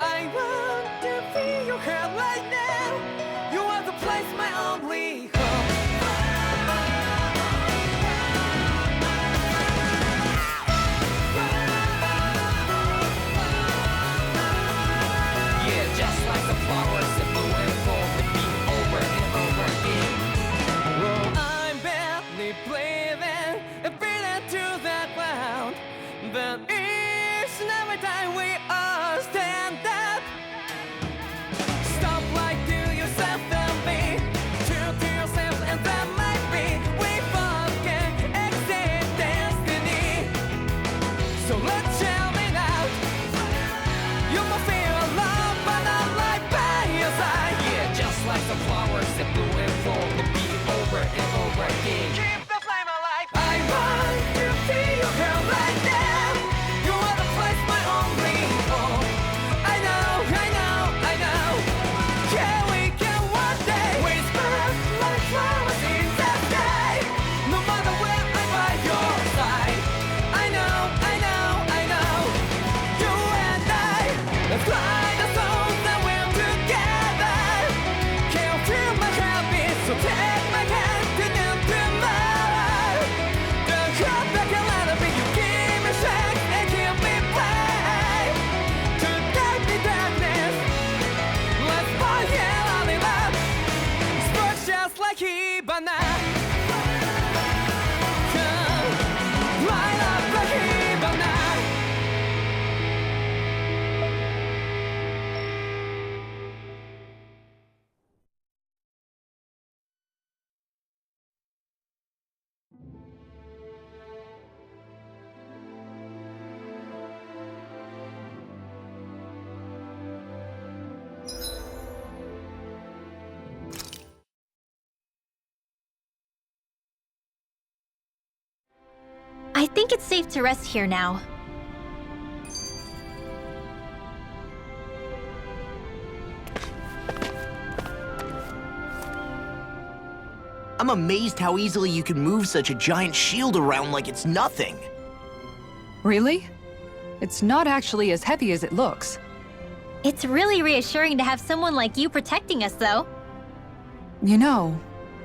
I want to feel your hair right now. You are the place, my only home. Yeah, just like the flowers that bloom and fall with me over and over again. Oh, I'm barely breathing and breathing to the ground, but each and every time we all stand up. Stop right to yourself and be true to yourself, and that might be we forget exist destiny. So let's shout it out. You must feel love, but I'm right by your side. Yeah, just like the flowers that bloom and fall to be over and over again. Keep the flame alive. I want to feel your hair right now. You are the place, my only home. I know, I know, I know. Yeah, we can one day whisper like flowers in the sky. No matter where I'm by your side. I know, I know, I know. You and I, let's fly the souls that we're together. Can't feel my heartbeat, so take my hand to new tomorrow. The heart that can let it be, you give me strength and give me play. To take the darkness, let's fall yeah, in love. Spark just like Hibana. Come, light up like Hibana. I think it's safe to rest here now. I'm amazed how easily you can move such a giant shield around like it's nothing. Really? It's not actually as heavy as it looks. It's really reassuring to have someone like you protecting us, though. You know,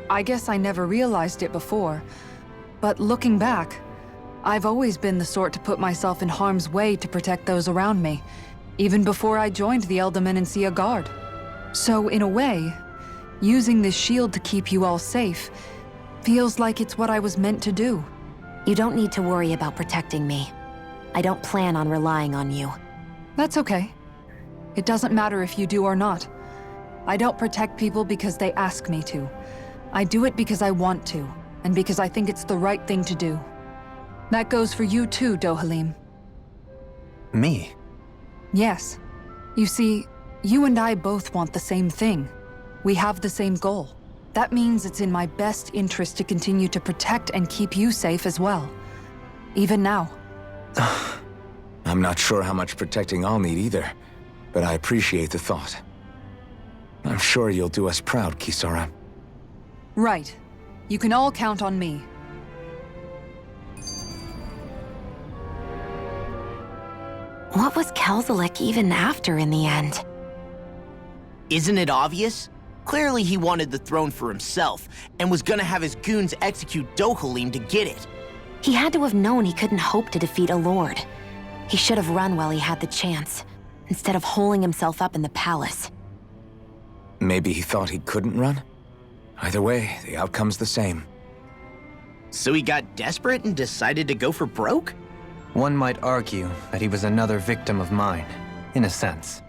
I guess I never realized it before, but looking back, I've always been the sort to put myself in harm's way to protect those around me, even before I joined the Elderman and Sea Guard. So in a way, using this shield to keep you all safe feels like it's what I was meant to do. You don't need to worry about protecting me. I don't plan on relying on you. That's okay. It doesn't matter if you do or not. I don't protect people because they ask me to. I do it because I want to, and because I think it's the right thing to do. That goes for you too, Dohalim. Me? Yes. You see, you and I both want the same thing. We have the same goal. That means it's in my best interest to continue to protect and keep you safe as well. Even now. I'm not sure how much protecting I'll need either, but I appreciate the thought. I'm sure you'll do us proud, Kisara. Right. You can all count on me. What was Kelzalek even after in the end? Isn't it obvious? Clearly he wanted the throne for himself, and was gonna have his goons execute Dohalim to get it. He had to have known he couldn't hope to defeat a lord. He should have run while he had the chance, instead of holding himself up in the palace. Maybe he thought he couldn't run? Either way, the outcome's the same. So he got desperate and decided to go for broke? One might argue that he was another victim of mine, in a sense.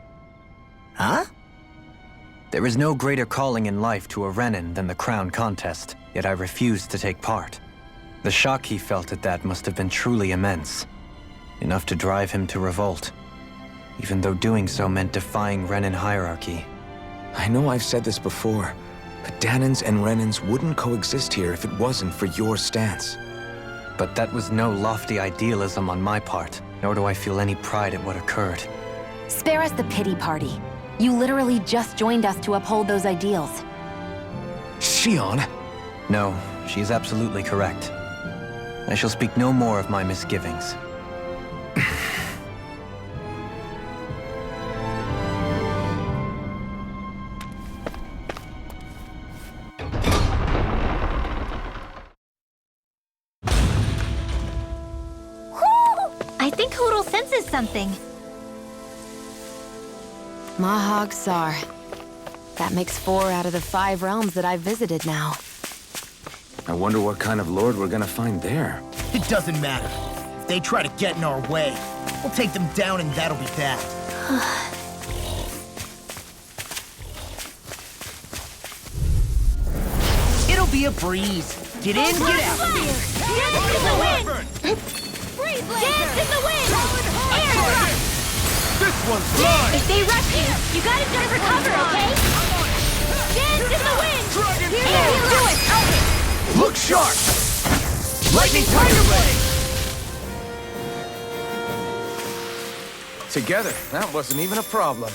Huh? There is no greater calling in life to a Renin than the crown contest, yet I refused to take part. The shock he felt at that must have been truly immense, enough to drive him to revolt, even though doing so meant defying Renin hierarchy. I know I've said this before, but Danins and Renins wouldn't coexist here if it wasn't for your stance. But that was no lofty idealism on my part, nor do I feel any pride at what occurred. Spare us the pity party. You literally just joined us to uphold those ideals. Shion! No, she is absolutely correct. I shall speak no more of my misgivings. something. Mahag Sar. That makes 4 out of the 5 realms that I've visited now. I wonder what kind of lord we're gonna find there. It doesn't matter. If they try to get in our way, we'll take them down and that'll be that. It'll be a breeze. Get in, get out. Dance in the wind! Dance in the wind! Air thrust! This one's mine! If they rush you, you gotta just recover, okay? Dance in the wind! Here, do it! Look sharp! Lightning Tiger Ray! Together, that wasn't even a problem.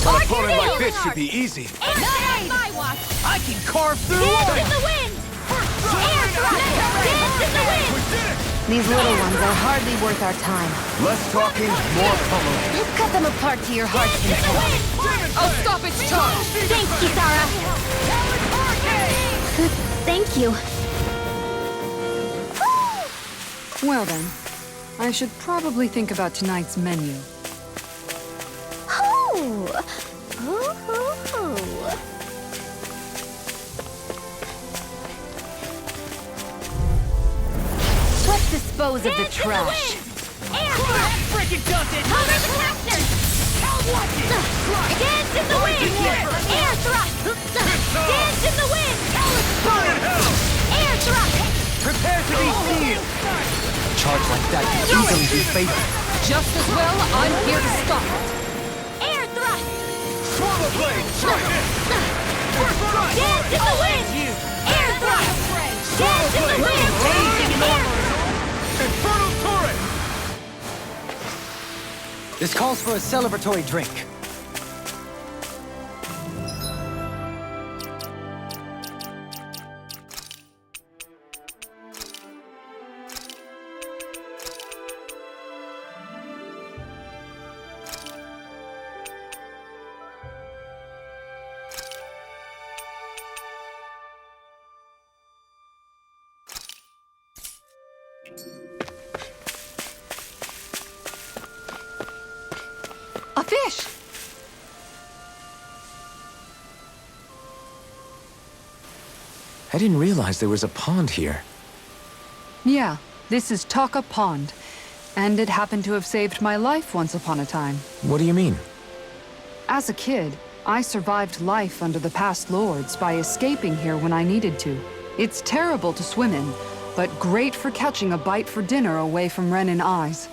An opponent like this should be easy. Not on my watch! I can carve through Dance walls! in the wind! Air thrust! Dance in the wind! These little ones are hardly worth our time. Less talking, more pummeling. Cut them apart to your heart's Dance in the content. wind! I'll stop its charge! Thanks, Kisara! Thank you. Well then, I should probably think about tonight's menu. Oh! Let's dispose of the trash. Air thrust! Freaking does it! Cover the capture! Dance in the wind! Air thrust! Dance in the wind! Air thrust! Prepare to be sealed! A charge like that can easily be fatal. Just as well, I'm here to stop it. Air thrust! Swallow blade! Strike it! Dance in the wind! Air thrust! Dance in the wind! Infernal turret! This calls for a celebratory drink. A fish! I didn't realize there was a pond here. Yeah, this is Taka Pond. And it happened to have saved my life once upon a time. What do you mean? As a kid, I survived life under the past lords by escaping here when I needed to. It's terrible to swim in, but great for catching a bite for dinner away from Ren and eyes.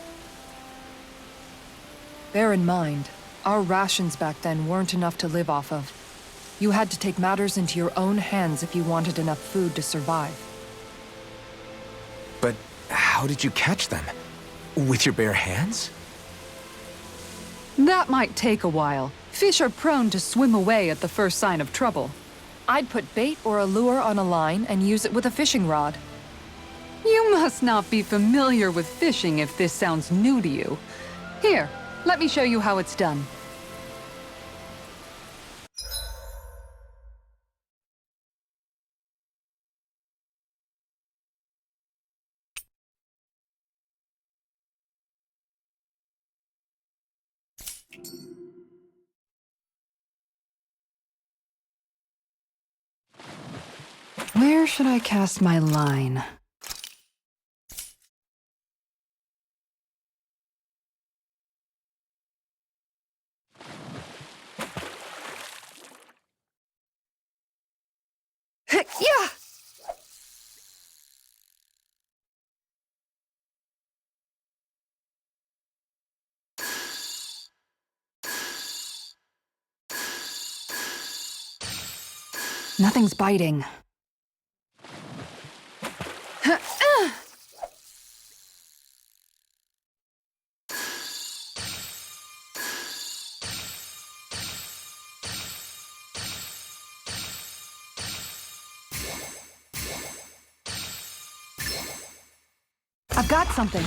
Bear in mind, our rations back then weren't enough to live off of. You had to take matters into your own hands if you wanted enough food to survive. But how did you catch them? With your bare hands? That might take a while. Fish are prone to swim away at the first sign of trouble. I'd put bait or a lure on a line and use it with a fishing rod. You must not be familiar with fishing if this sounds new to you. Here, let me show you how it's done. Where should I cast my line? Yeah! Nothing's biting. I've got something.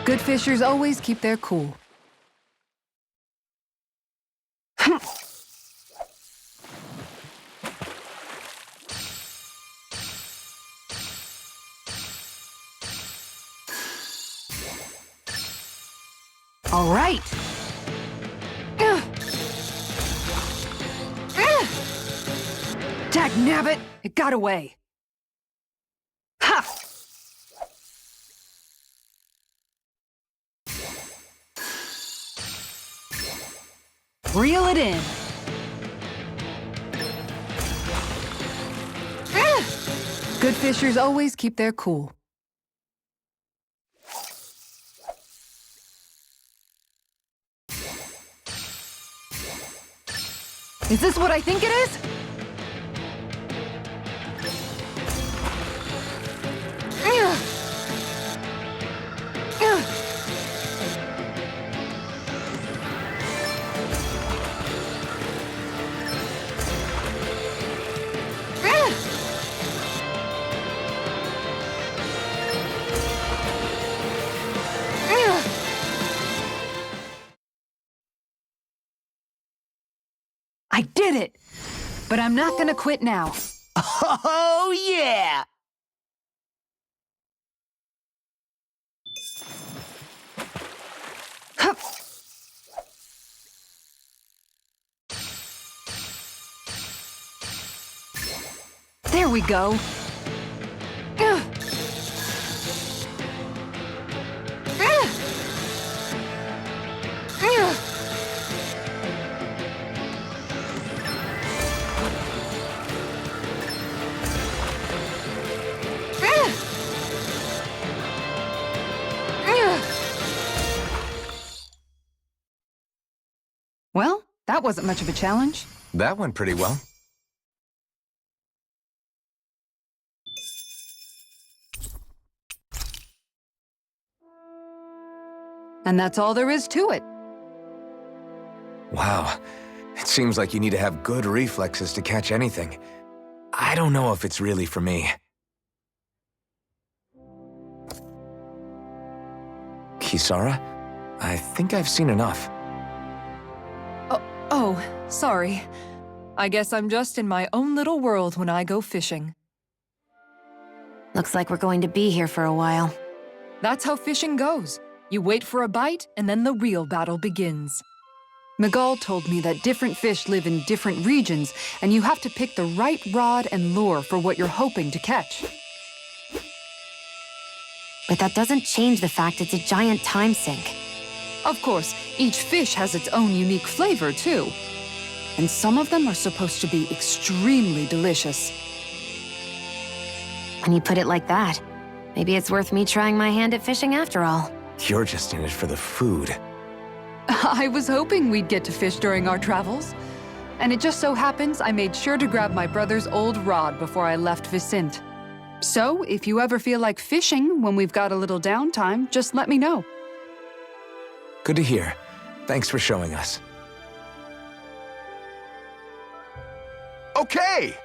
Good fishers always keep their cool. All right. Dagnabbit! It got away. Ha! Reel it in. Good fishers always keep their cool. Is this what I think it is? I did it! But I'm not gonna quit now. Oh, yeah! Hup. There we go. Well, that wasn't much of a challenge. That went pretty well. And that's all there is to it. Wow. It seems like you need to have good reflexes to catch anything. I don't know if it's really for me. Kisara? I think I've seen enough. Oh, sorry. I guess I'm just in my own little world when I go fishing. Looks like we're going to be here for a while. That's how fishing goes. You wait for a bite, and then the real battle begins. Miguel told me that different fish live in different regions, and you have to pick the right rod and lure for what you're hoping to catch. But that doesn't change the fact it's a giant time sink. Of course, each fish has its own unique flavor, too. And some of them are supposed to be extremely delicious. When you put it like that, maybe it's worth me trying my hand at fishing after all. You're just in it for the food. I was hoping we'd get to fish during our travels. And it just so happens I made sure to grab my brother's old rod before I left Vicente. So, if you ever feel like fishing when we've got a little downtime, just let me know. Good to hear. Thanks for showing us. Okay!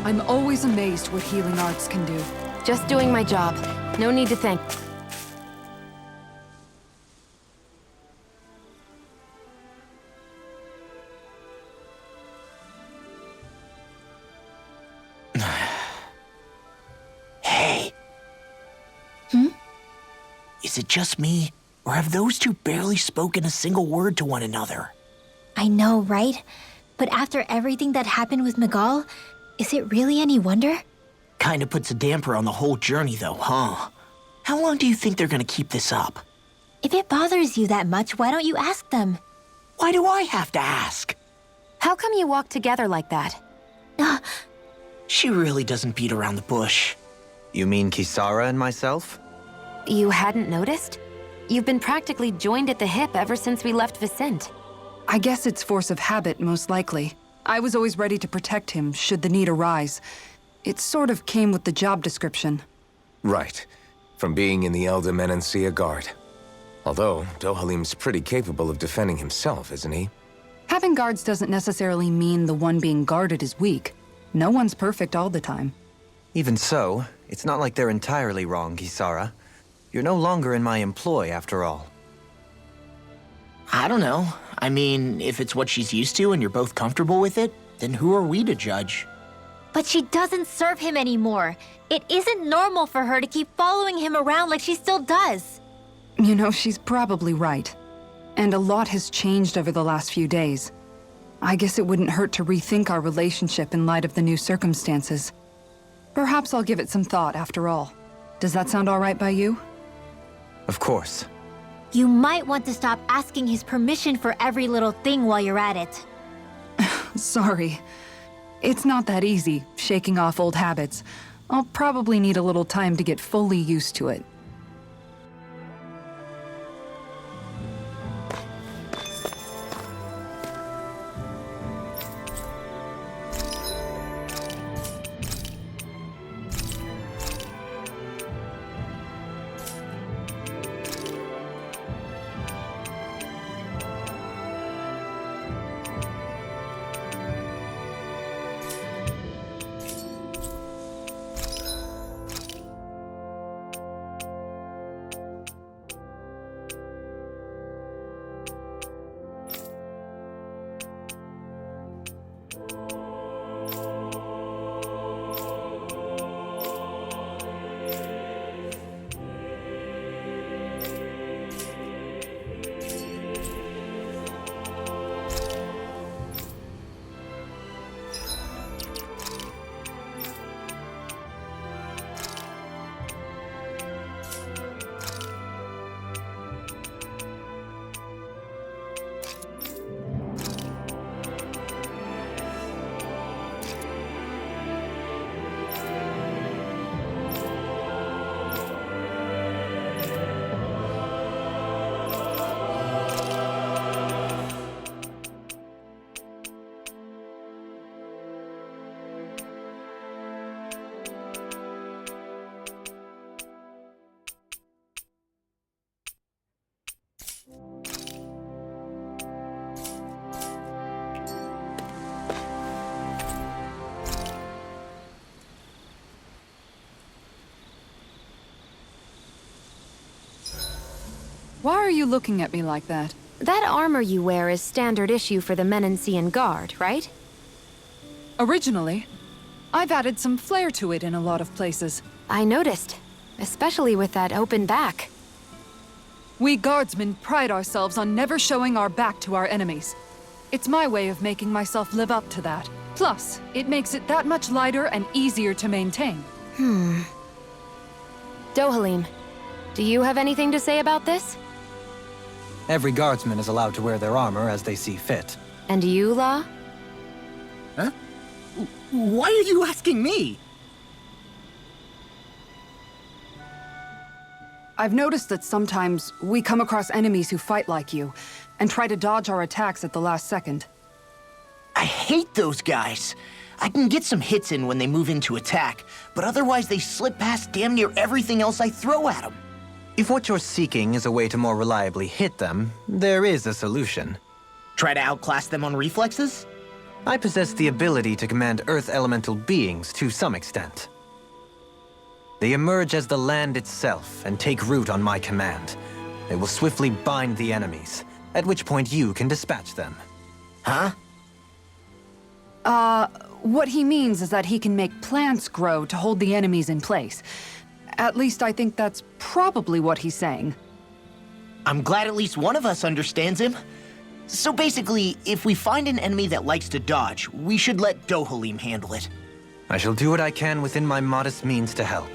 I'm always amazed what healing arts can do. Just doing my job. No need to thank. Hey. Is it just me, or have those two barely spoken a single word to one another? I know, right? But after everything that happened with Miguel, is it really any wonder? Kinda puts a damper on the whole journey, though, huh? How long do you think they're gonna keep this up? If it bothers you that much, why don't you ask them? Why do I have to ask? How come you walk together like that? She really doesn't beat around the bush. You mean Kisara and myself? You hadn't noticed? You've been practically joined at the hip ever since we left Vicente. I guess it's force of habit, most likely. I was always ready to protect him, should the need arise. It sort of came with the job description. Right. From being in the Elder Menancia Guard. Although, Dohalim's pretty capable of defending himself, isn't he? Having guards doesn't necessarily mean the one being guarded is weak. No one's perfect all the time. Even so, it's not like they're entirely wrong, Kisara. You're no longer in my employ, after all. I don't know. I mean, if it's what she's used to and you're both comfortable with it, then who are we to judge? But she doesn't serve him anymore. It isn't normal for her to keep following him around like she still does. You know, she's probably right. And a lot has changed over the last few days. I guess it wouldn't hurt to rethink our relationship in light of the new circumstances. Perhaps I'll give it some thought after all. Does that sound all right by you? Of course. You might want to stop asking his permission for every little thing while you're at it. Sorry. It's not that easy, shaking off old habits. I'll probably need a little time to get fully used to it. Why are you looking at me like that? That armor you wear is standard issue for the Menancian Guard, right? Originally, I've added some flair to it in a lot of places. I noticed, especially with that open back. We guardsmen pride ourselves on never showing our back to our enemies. It's my way of making myself live up to that. Plus, it makes it that much lighter and easier to maintain. Dohalim, do you have anything to say about this? Every guardsman is allowed to wear their armor as they see fit. And you, La? Huh? Why are you asking me? I've noticed that sometimes we come across enemies who fight like you, and try to dodge our attacks at the last second. I hate those guys. I can get some hits in when they move into attack, but otherwise they slip past damn near everything else I throw at them. If what you're seeking is a way to more reliably hit them, there is a solution. Try to outclass them on reflexes? I possess the ability to command Earth elemental beings to some extent. They emerge as the land itself and take root on my command. They will swiftly bind the enemies, at which point you can dispatch them. Huh? What he means is that he can make plants grow to hold the enemies in place. At least I think that's probably what he's saying. I'm glad at least one of us understands him. So basically, if we find an enemy that likes to dodge, we should let Dohalim handle it. I shall do what I can within my modest means to help.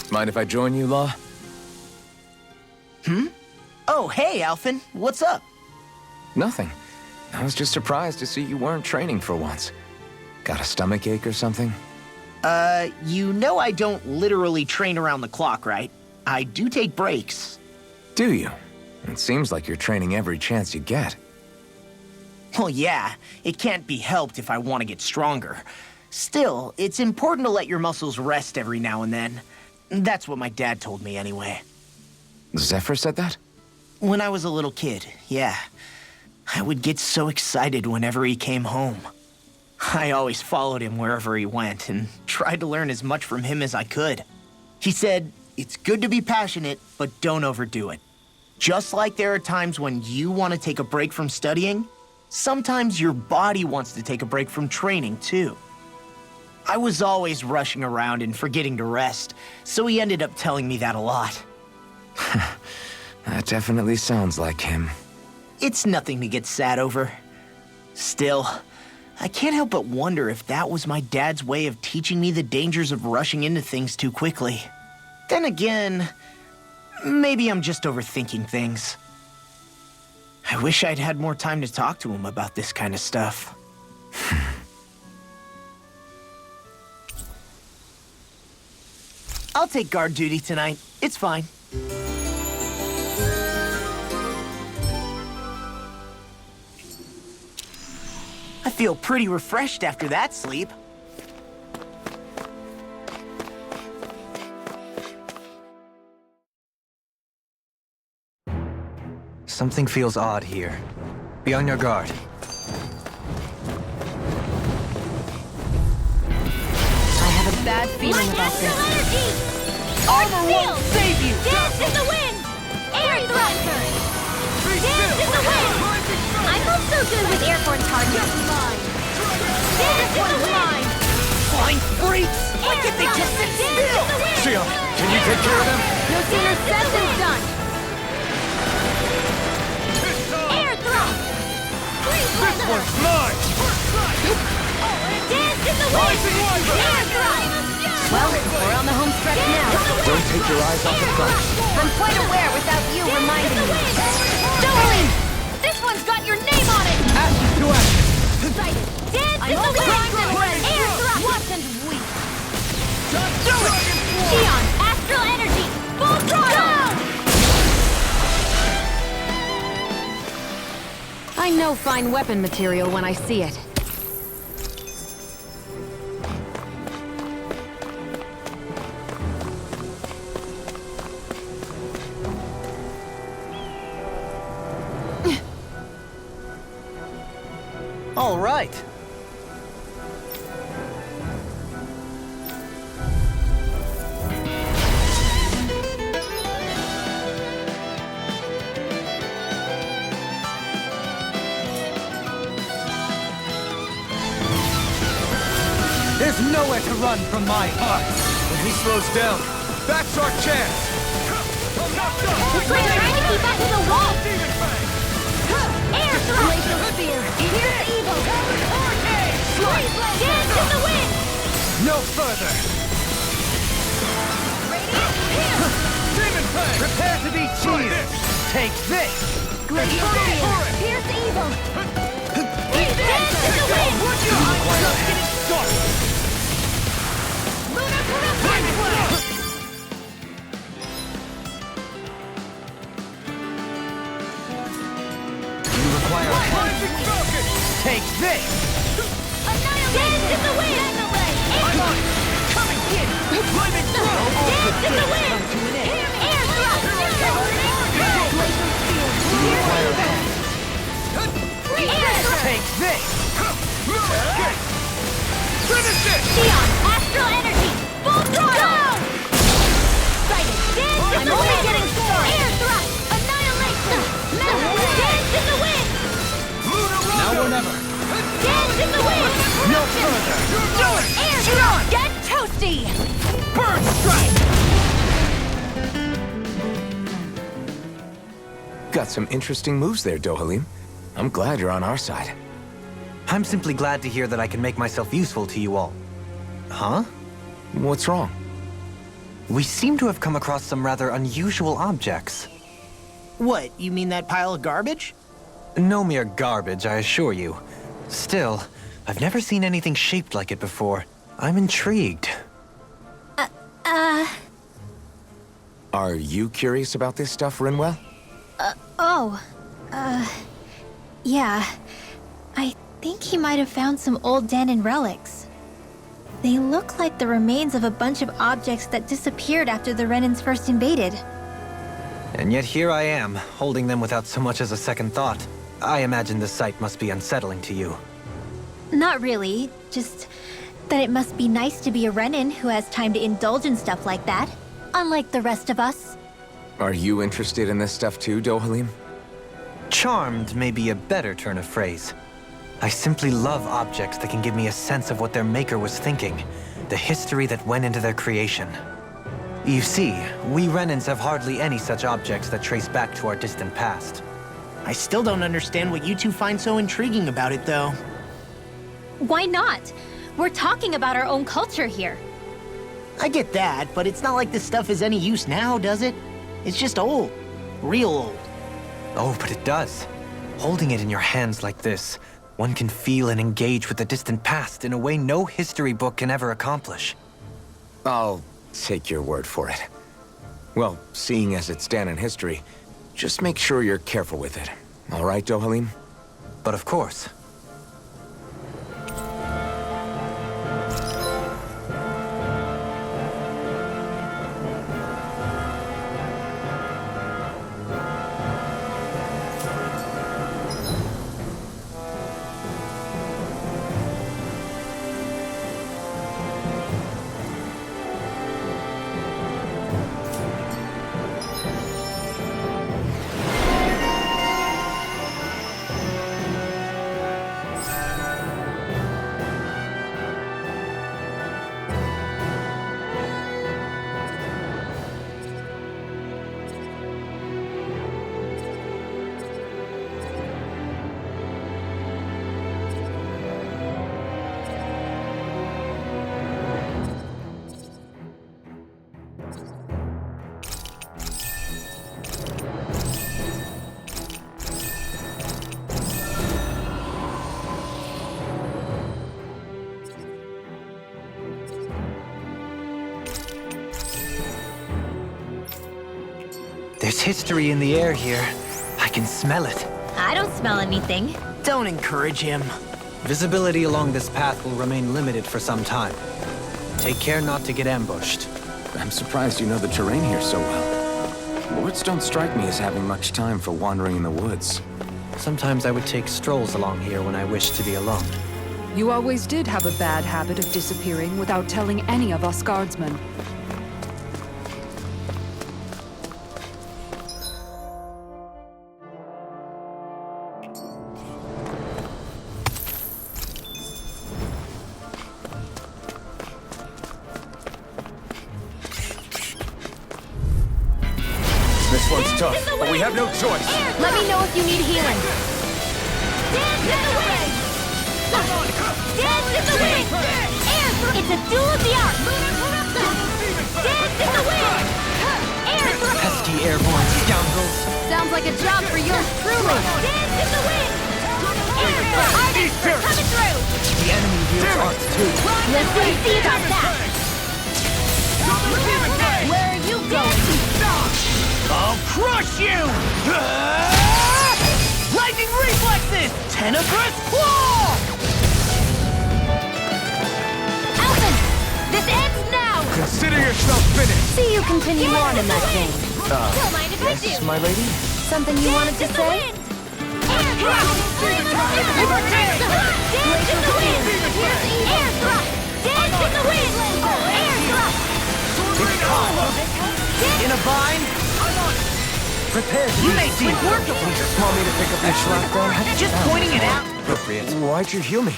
Mind if I join you, Law? Oh, hey, Alphen. What's up? Nothing. I was just surprised to see you weren't training for once. Got a stomachache or something? You know I don't literally train around the clock, right? I do take breaks. Do you? It seems like you're training every chance you get. Well, yeah, it can't be helped if I want to get stronger. Still, it's important to let your muscles rest every now and then. That's what my dad told me anyway. Zephyr said that? When I was a little kid, yeah. I would get so excited whenever he came home. I always followed him wherever he went and tried to learn as much from him as I could. He said, it's good to be passionate, but don't overdo it. Just like there are times when you want to take a break from studying, sometimes your body wants to take a break from training too. I was always rushing around and forgetting to rest, so he ended up telling me that a lot. That definitely sounds like him. It's nothing to get sad over. Still, I can't help but wonder if that was my dad's way of teaching me the dangers of rushing into things too quickly. Then again, maybe I'm just overthinking things. I wish I'd had more time to talk to him about this kind of stuff. I'll take guard duty tonight. It's fine. I feel pretty refreshed after that sleep. Something feels odd here. Be on your guard. I have a bad feeling about this. Energy! Armor won't save you! Dance in the wind! Air thruster! Dance in the wind! I'm not so good with airborne targets. Dance in the wind! Flying freaks! Why can't they just sit still? Sion, can you take care of them? No sooner said than done! Air thrust! This one's mine! Dance in the wind! Air thrust! Well, we're on the home stretch now. Don't take your eyes off the prize. I'm quite aware without you reminding me. Dohalim! This one's got your name on it! Action to action! Dance in the wind! Air thrust! Watch and weep! Sion! Astral energy! Full throttle! I know fine weapon material when I see it. All right. There's nowhere to run from my heart. When he slows down, that's our chance! It's like trying to keep up with a wall! Air thrust! Glacial spear! Here's evil! Dance in the wind! No further. Prepare to be cheered. Take this. Glacial spear! Here's evil! Dance in the wind! Just getting started. You require a Take this. Dance in the wind! Come and get it. Flaming throw. Dance in the wind! Air thrust! Air thrust! Take this. Finish it. Neon, astral energy, full throttle! Sighted, dance in the wind! I'm only getting started! Air thrust, annihilation! Dance in the wind! Now or never. Dance in the wind! No further. Do it. Air Shoot thrust, on. get toasty! Bird strike. Got some interesting moves there, Dohalim. I'm glad you're on our side. I'm simply glad to hear that I can make myself useful to you all. Huh? What's wrong? We seem to have come across some rather unusual objects. What, you mean that pile of garbage? No mere garbage, I assure you. Still, I've never seen anything shaped like it before. I'm intrigued. Are you curious about this stuff, Rinwell? Yeah. I think he might have found some old Danon relics. They look like the remains of a bunch of objects that disappeared after the Renans first invaded. And yet here I am, holding them without so much as a second thought. I imagine the sight must be unsettling to you. Not really, just that it must be nice to be a Renan who has time to indulge in stuff like that, unlike the rest of us. Are you interested in this stuff too, Dohalim? Charmed may be a better turn of phrase. I simply love objects that can give me a sense of what their maker was thinking, the history that went into their creation. You see, we Renans have hardly any such objects that trace back to our distant past. I still don't understand what you two find so intriguing about it, though. Why not? We're talking about our own culture here. I get that, but it's not like this stuff is any use now, does it? It's just old. Real old. Oh, but it does. Holding it in your hands like this, one can feel and engage with the distant past in a way no history book can ever accomplish. I'll take your word for it. Well, seeing as it's Danon history, just make sure you're careful with it. All right, Dohalim? But of course. There's history in the air here. I can smell it. I don't smell anything. Don't encourage him. Visibility along this path will remain limited for some time. Take care not to get ambushed. I'm surprised you know the terrain here so well. Lords don't strike me as having much time for wandering in the woods. Sometimes I would take strolls along here when I wished to be alone. You always did have a bad habit of disappearing without telling any of us guardsmen. This one's tough, but we have no choice. Let me know if you need healing. Dance in the wind! Dance in the wind! Air! It's a duel of the arts! Dance in the wind! Air! Pesky airborne scoundrels! Sounds like a job for yours truly! Dance in the wind! Air thrust! Artist, coming through! The enemy wields arts too. Let's see about that! Where are you going? I'll crush you! Lightning reflexes! Tenebrous claw! Alvin! This ends now! Consider yourself finished. See you continue on in that vein. Don't mind if I do! Yes, my lady? Something you wanted to say? Air thrust! Dance in the wind! Air thrust! Dance in the wind! Air thrust! In a bind? Prepare. You may seem workable. Want me to pick up your slack then? Just pointing it out. Appropriate. Why'd you heal me?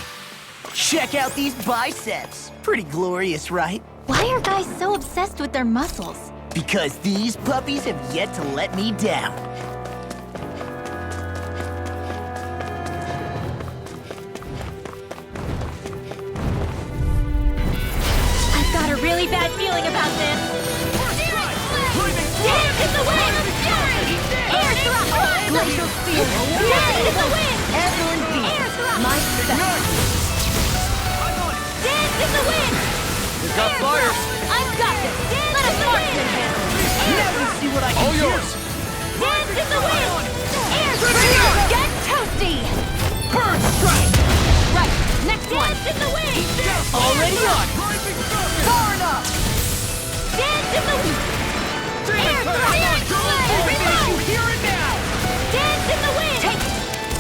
Check out these biceps. Pretty glorious, right? Why are guys so obsessed with their muscles? Because these puppies have yet to let me down. I've got a really bad feeling about this. Dance in the wind! Air thrust! Glacial spear! Dance in the wind! Air thrust! My special! Dance in the wind! You've got fire. I've got this! Let us marksman handle it! Now we see what I can All do. yours. Dance in the wind! Air thrust! Get toasty! Bird strike! Right, next one! Dance in the wind! Already on. Far enough. Dance in the wind! Air thrust! You hear it now. Dance in the wind! Take it!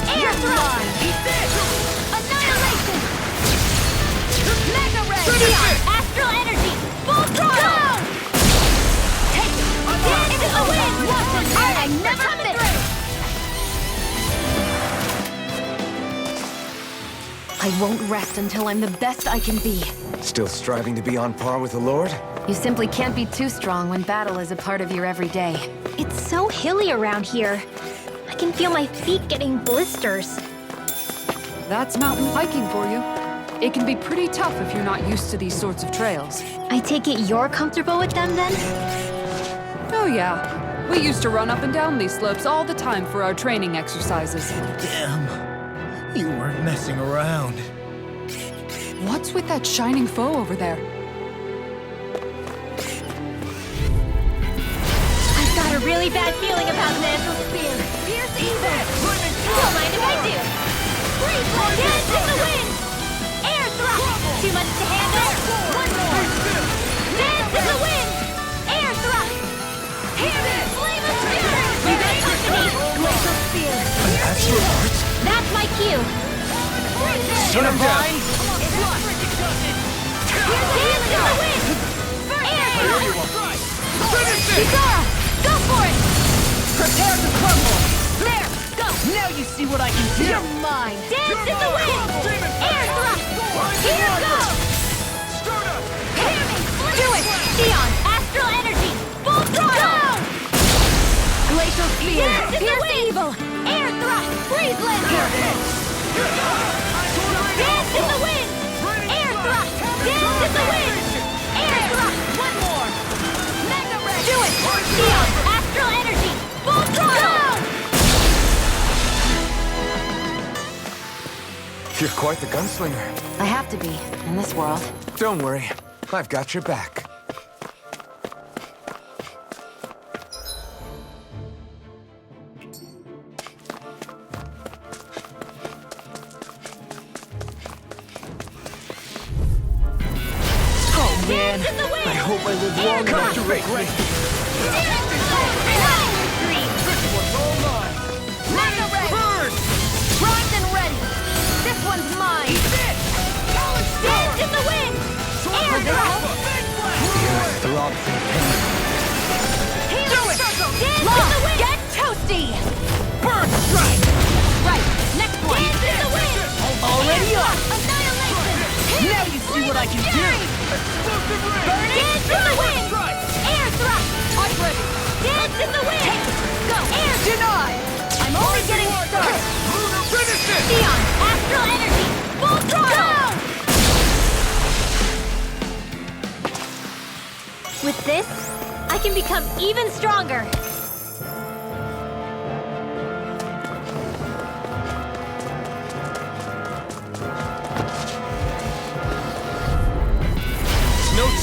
Air thrust! Annihilation! Mega ray! Neon! Astral energy! Full throttle! Take it! Dance in the wind! I never miss! I won't rest until I'm the best I can be. Still striving to be on par with the Lord? You simply can't be too strong when battle is a part of your everyday. It's so hilly around here. I can feel my feet getting blisters. That's mountain hiking for you. It can be pretty tough if you're not used to these sorts of trails. I take it you're comfortable with them then? Oh yeah. We used to run up and down these slopes all the time for our training exercises. Damn. You weren't messing around. What's with that shining foe over there? I've got a really bad feeling about this. Fierce evil. Don't mind if I do. Dance in the wind. Air thrust. Too much to handle. One more. Dance in the wind. Air thrust. Here it is. Flame of spirit. You got company. Glacial spear. Astral arts? That's my cue. Shut him down. Dance in the wind. Air thrust. Bizarre. Go for it. Prepare to crumble. There. Go. Now you see what I can do. You're mine. Dance in the wind. Air thrust. Here goes. Hear me. Do it. Neon. Astral energy. Full throttle. Glacial spear. Dance in the wind. Evil. Air thrust. Freeze laser. Dance in the wind. Air thrust. Dance in the wind. Air thrust. One more. Mega ray. Do it. Neon. Astral energy. Full throttle. You're quite the gunslinger. I have to be, in this world. Don't worry. I've got your back. Oh man, I hope I live long enough to regret it. Mega ray. Burn. Primed and ready. This one's mine. Dance in the wind. Air thrust. Throbs in pain. Healing circle. Dance in the wind. Get toasty. Bird strike! Right. Next one. Dance in the wind. Already on. Annihilation. Now you see what I can do. Dance in the wind. Air thrust. I'm ready. Dance in the wind. Go. Air. Deny! I'm only getting started. Neon. Astral energy. Full throttle. With this, I can become even stronger.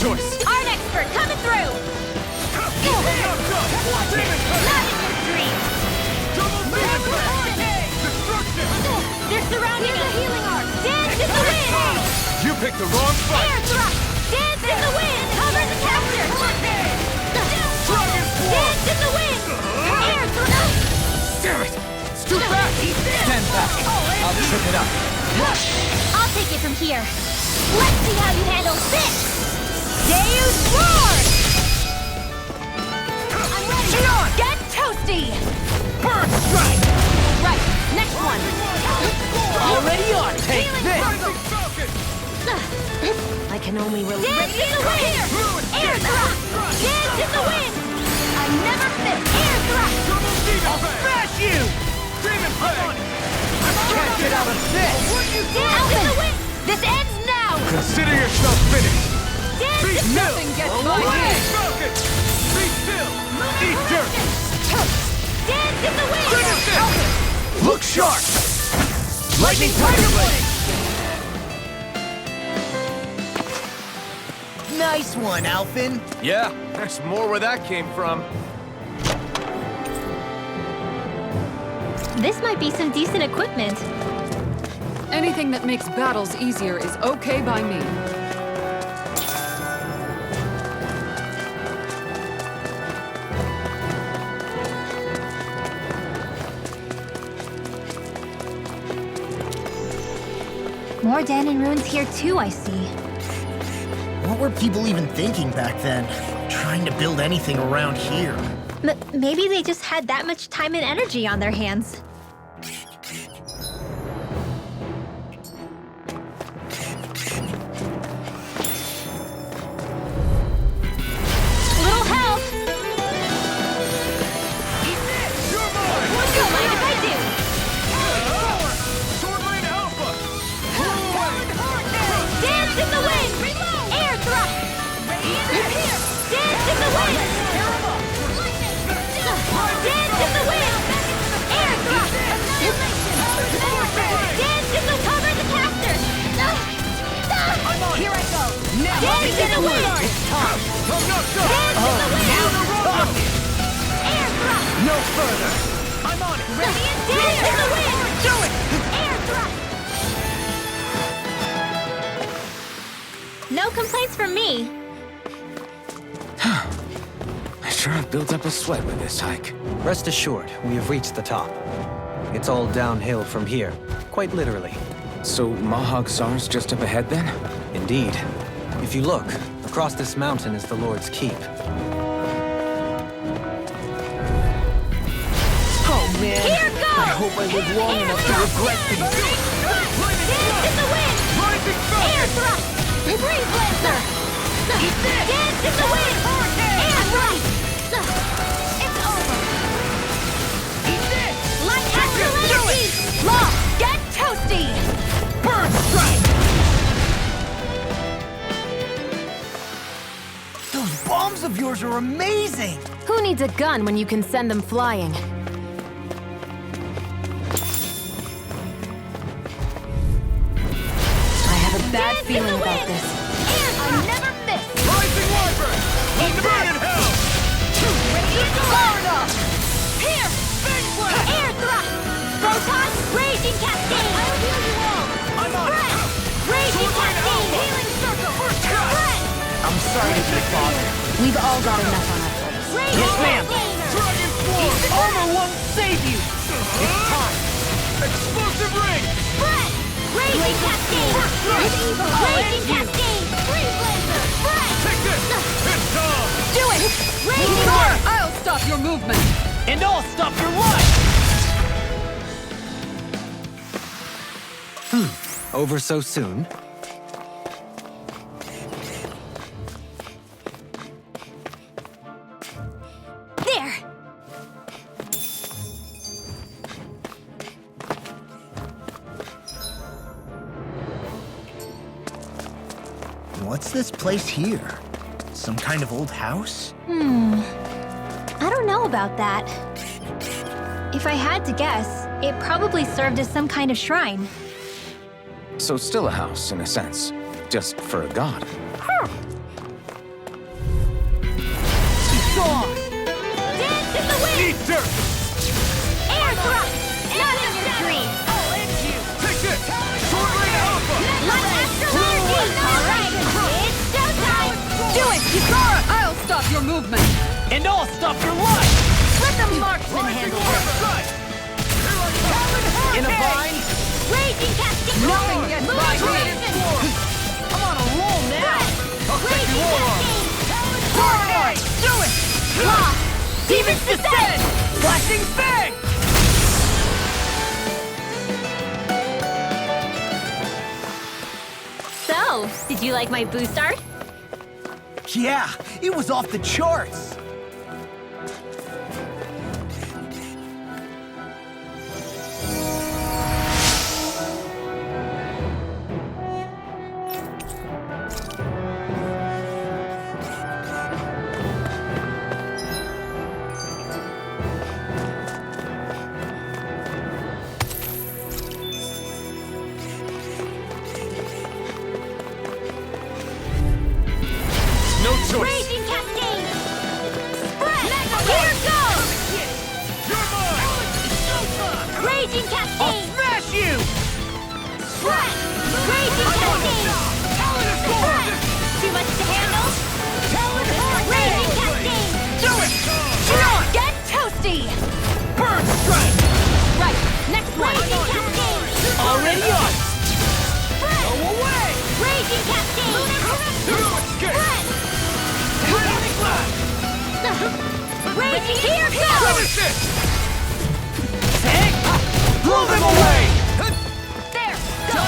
choice. Art expert coming through! Not in your dreams! They're surrounding us! Healing art! Dance in the wind! You picked the wrong fight. Air thrust! Dance in the wind! Cover the capture! Dance in the wind! Air thrust! Damn it! It's too fast! Stand back. I'll trip it up. I'll take it from here. Let's see how you handle this! Deus Roar! I'm ready! Get toasty! Burn strike! Right, next one! Already on! Take this! I can only release. Dance in the wind! Air thrust! Dance in the wind! I never miss! Air thrust! I'll Smash you! Demon Blade! Can't get out of this! Dance in the wind! This ends now! Consider yourself finished! Dance Be in still! Nothing gets by me! Falcon! Be still! Eat dirt! Dance in the wind! Finish it! Look sharp! Lightning Tiger Blade! Nice one, Alphin! Yeah, there's more where that came from. This might be some decent equipment. Anything that makes battles easier is okay by me. More Danon ruins here too, I see. What were people even thinking back then? Trying to build anything around here. Maybe they just had that much time and energy on their hands. Little help! What do you mind if I do? Sword Lane Alpha! Dance in the wind! Air thrust! Dance in the wind! Dance in the wind! Air thrust! Dance in the cover the caster! Here I go! Dance in the wind! Dance in the wind! Air thrust! No further! I'm on it! Dance in the wind! Do it! Air thrust! No complaints from me. I sure have built up a sweat with this hike. Rest assured, we have reached the top. It's all downhill from here, quite literally. So Mahag Sar's just up ahead then? Indeed. If you look, across this mountain is the Lord's Keep. Oh man! Here goes! I hope I live long enough to regret these. Dance in the wind! Air thrust! Breeze Lancer! Dance in the wind! Air thrust! It's over! Light Caster Law! Get toasty! Burn strike! Those bombs of yours are amazing! Who needs a gun when you can send them flying? I have a bad Dance in feeling the about wind! this. I never miss! Rising Wyvern! Burn in hell! Radiant Florida! Here! Air thrust! Photon! Raging Cascade! I'll heal you all! I'm on it! Raging Cascade! Healing Circle! Spread! I'm sorry to be bothered. We've all got enough on our plates. Raging Yes, ma'am. Cascade! Dragon Swarm! Armor won't save you! It's time! Explosive ring! Spread! Raging Cascade! Raging Cascade! Freeze Laser! Spread! Take this! It's time! Do it! Raging Arc! I'll stop your movement! And I'll stop your life! Over so soon? There! What's this place here? Some kind of old house? I don't know about that. If I had to guess, it probably served as some kind of shrine. So still a house, in a sense. Just for a god. on! Dance in the wind! Eat dirt! Air thrust! Not in your dreams! I'll end you! Take this! Sword Rain Alpha! One extra large! Alright, it's showtime! Do it, Kisara! I'll stop your movement! And I'll stop your life! Let the marksman handle it! In a bind? Raging cascade! Nothing gets by me! I'm on a roll now! Raging cascade! Alright, do it! Demon's descent! Flashing Fang! So, did you like my boost art? Yeah, it was off the charts! No choice! Raging cascade! Spread! Here goes! You're mine! Raging cascade! Smash you! Spread! Raging cascade! Spread! Too much to handle? Raging cascade! Do it! Get toasty! Burn strike! Right, next one! Raging cascade! Already on! Spread! Go away! Raging cascade! Escape! Spread! Granite Blast! Raging here goes! Finish it! Blow them away! There! Go!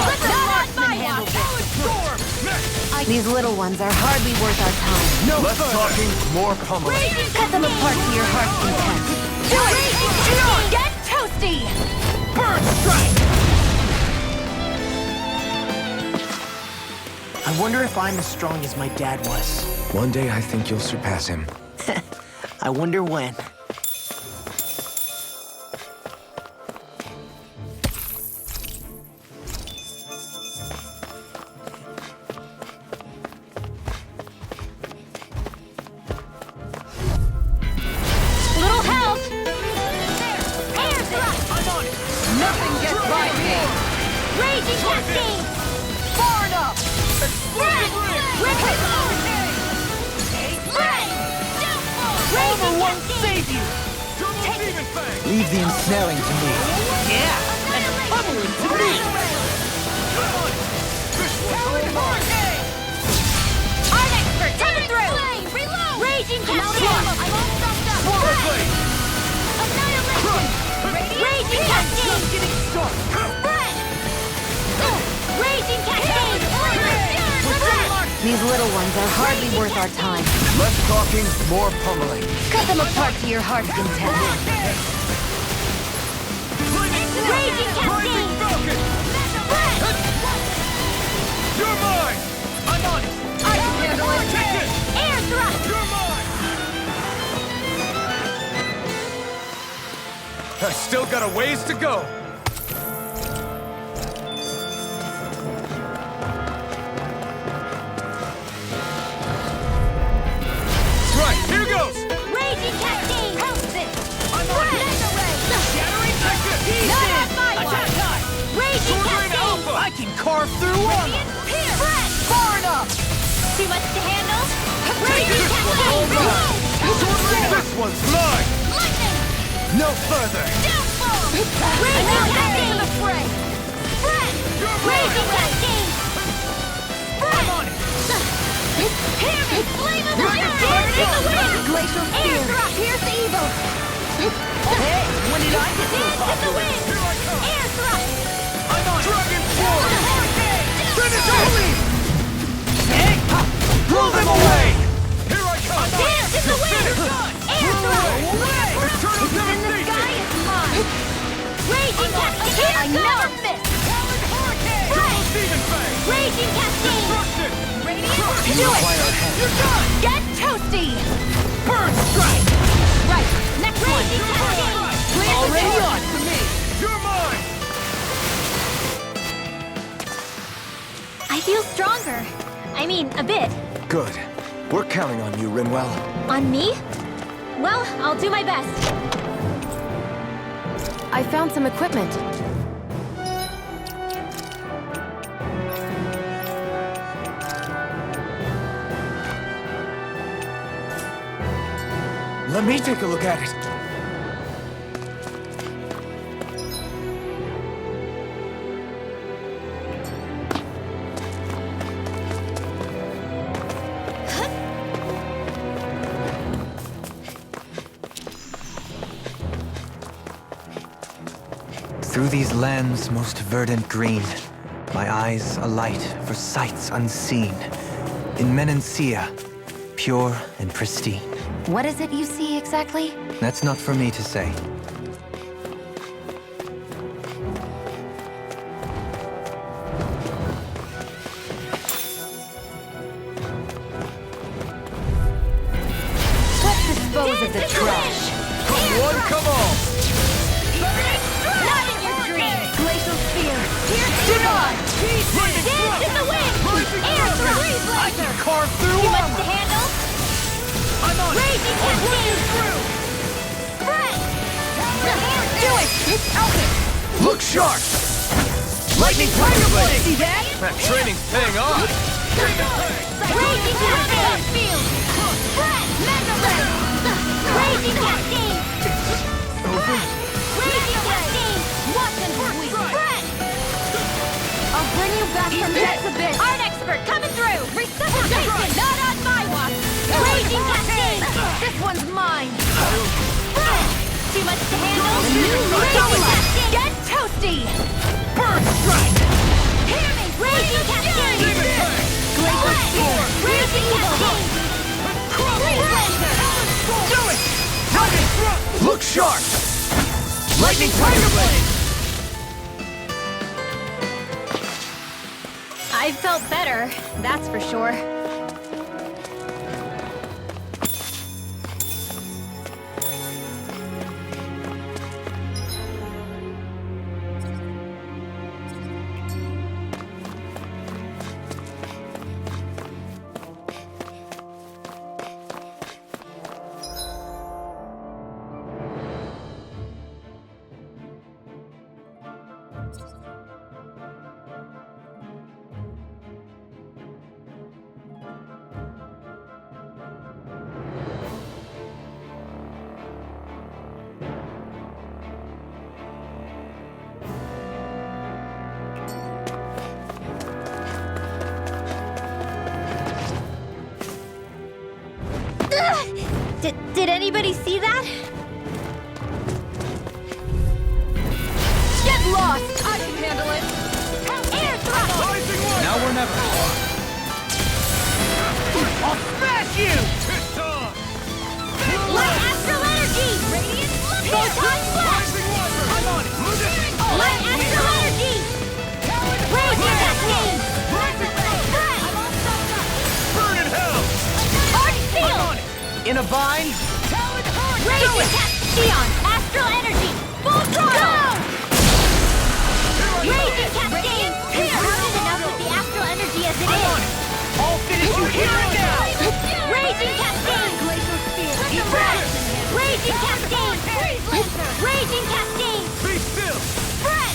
Let the marksman handle this! Storm! Next! These little ones are hardly worth our time. No Less further! talking, more pummeling. Raging Cut them apart to your heart's content. Do it! Raging cascade! Get toasty! Burn strike! I wonder if I'm as strong as my dad was. One day I think you'll surpass him. I wonder when. Little help! Air thrust! I'm on it! Nothing gets by me! Raging cascade! Far enough! Spread! Rip it! Spread! Over Raging won't cascade! save you! Double Demon Fang! Leave the ensnaring to me. Yeah! And pummeling to me! Come on! This one's mine! Art expert, coming through! Reload! Raging cascade! I'm all stuffed up! Swallow Blade! Annihilation! Raging cascade! Getting started! Spread! Raging cascade! These little ones are hardly worth our time. Less talking, more pummeling. Cut them apart to your heart's content. Raging Rising cascade! Falcon! Spread! You're mine! I'm on it! I can handle it! Take it! Air thrust! You're mine! I still got a ways to go. Right, here goes! Raging cascade! House it! I'm on it! Shattering Texas! Not on my Attack watch! time! Raging Sword Rain cascade! Alpha! I can carve through armor! Spread! Far enough! Too much to handle? Raging this one! cascade! This one's mine! Lightning! No further. Downfall! Raging cascade! The fray! Spread! You're Raging mine! cascade! Spread! on it! Hear me! Flame of the Dance in the wind! Glacial Air spear! thrust! Here's the evil! Hey, when did I get so Dance in the popular? wind! Here I come! Air thrust! I'm on it! Dragon Force! Finish it! Hey! Blow them away! Here I come! Dance in the wind! Air thrust! Eternal In the devastation! sky is mine! Raging cascade! I never miss! Double Demon Fang! Raging cascade! Destruction! Do it! You're done! Get toasty! Burn strike! Right, next one! Raging cascade! Clear the Already door. on for me! You're mine! I feel stronger. I mean, a bit. Good. We're counting on you, Rinwell. On me? Well, I'll do my best. I found some equipment. Let me take a look at it. Through these lands most verdant green, my eyes alight for sights unseen. In Menancia, pure and pristine. What is it you see exactly? That's not for me to say. Let's dispose of the trash. Come on, come on! Not in your dreams! Glacial Spear. Deny! Dance in the wind! Air thrust! I can carve through Too much armor! to handle? I'm on it! Raging I'm Cascade! through! Spread! Do it! Okay! Look sharp! Lightning Tiger Blade! See that? That training's paying off! Raging Cascade! Spread! Mega Ray! Raging Cascade! Raging Cascade! Watch and sweep! Spread! I'll bring you back from Death's Abyss! Art expert coming through! Resuscitation! Not on my watch! Raging Cascade! This one's mine! Spread! Too much to handle? Raging Cascade! Get toasty! Bird Strike! Hear me! Raging Cascade! Glacial Spear! Raging Cascade! Freeze Lancer! Do it! Tiger Thrust! Look sharp! Lightning Tiger Blade! I felt better, that's for sure. Did anybody see that? Get lost! I can handle it! Air thrust! Now or never. I'll smash you! Light astral energy! Radiant photon blast! I'm on it! Move it! Light astral energy! Raging Cascade! Burn in hell! Arc seal! In a bind? Raging Cascade! Astral energy! Full throttle! Raging Cascade! We're hardened enough with the astral energy as it is! I'll finish you here and now! Raging Cascade! Glacial Spear! Spread! Raging Cascade! Raging Cascade! Be still! Spread!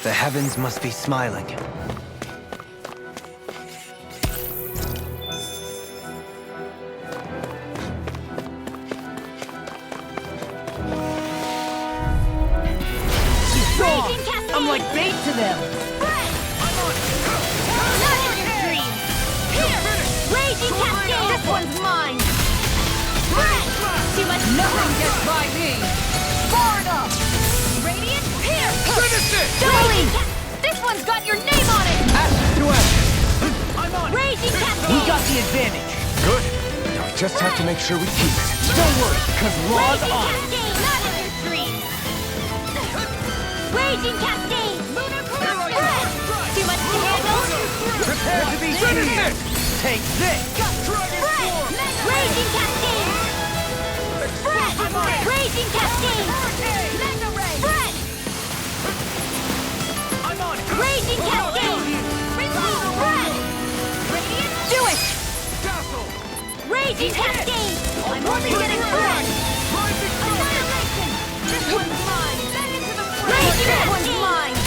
The heavens must be smiling. Raging Cascade! I'm like bait to them. Spread! Not in your dreams! Here! Raging Cascade! This one's mine! Spread! Too much nothing gets by me! Forward up! Radiant, here! Finish it! Raging This one's got your name on it! Ashes to ashes! I'm on it! Raging Cascade! We got the advantage. Good. Now we just have to make sure we keep it. Don't worry, cause Law's Raging on it. Cascade! Not in your dreams! Raging Cascade! Spread! Too much to handle? Prepare to be Finish seized. it! Take this. Spread! Raging Cascade! Spread! Raging Cascade! Spread! I'm on it! Raging Cascade! Raging Cascade! I'm only getting started! Annihilation! This one's mine! Send it to the front! Raging Cascade! Mine!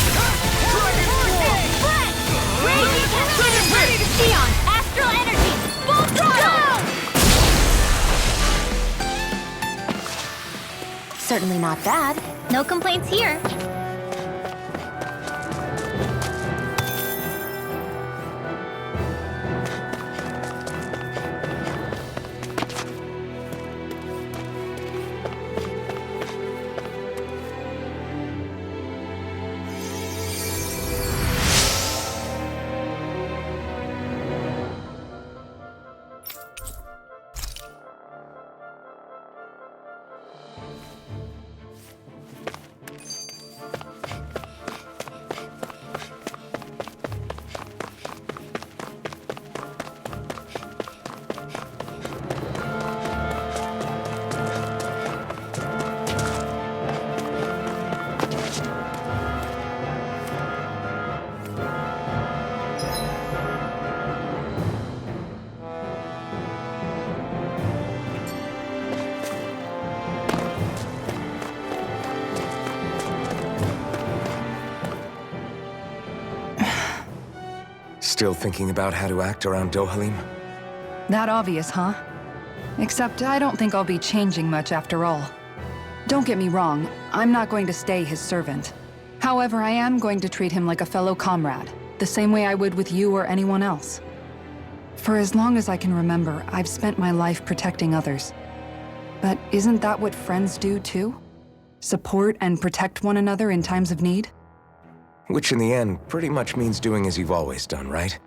Raging Cascade! Ready to Sion! Astral Energy! Full throttle! Certainly not bad. No complaints here. Still thinking about how to act around Dohalim? That obvious, huh? Except I don't think I'll be changing much after all. Don't get me wrong, I'm not going to stay his servant. However, I am going to treat him like a fellow comrade, the same way I would with you or anyone else. For as long as I can remember, I've spent my life protecting others. But isn't that what friends do too? Support and protect one another in times of need? Which in the end pretty much means doing as you've always done, right?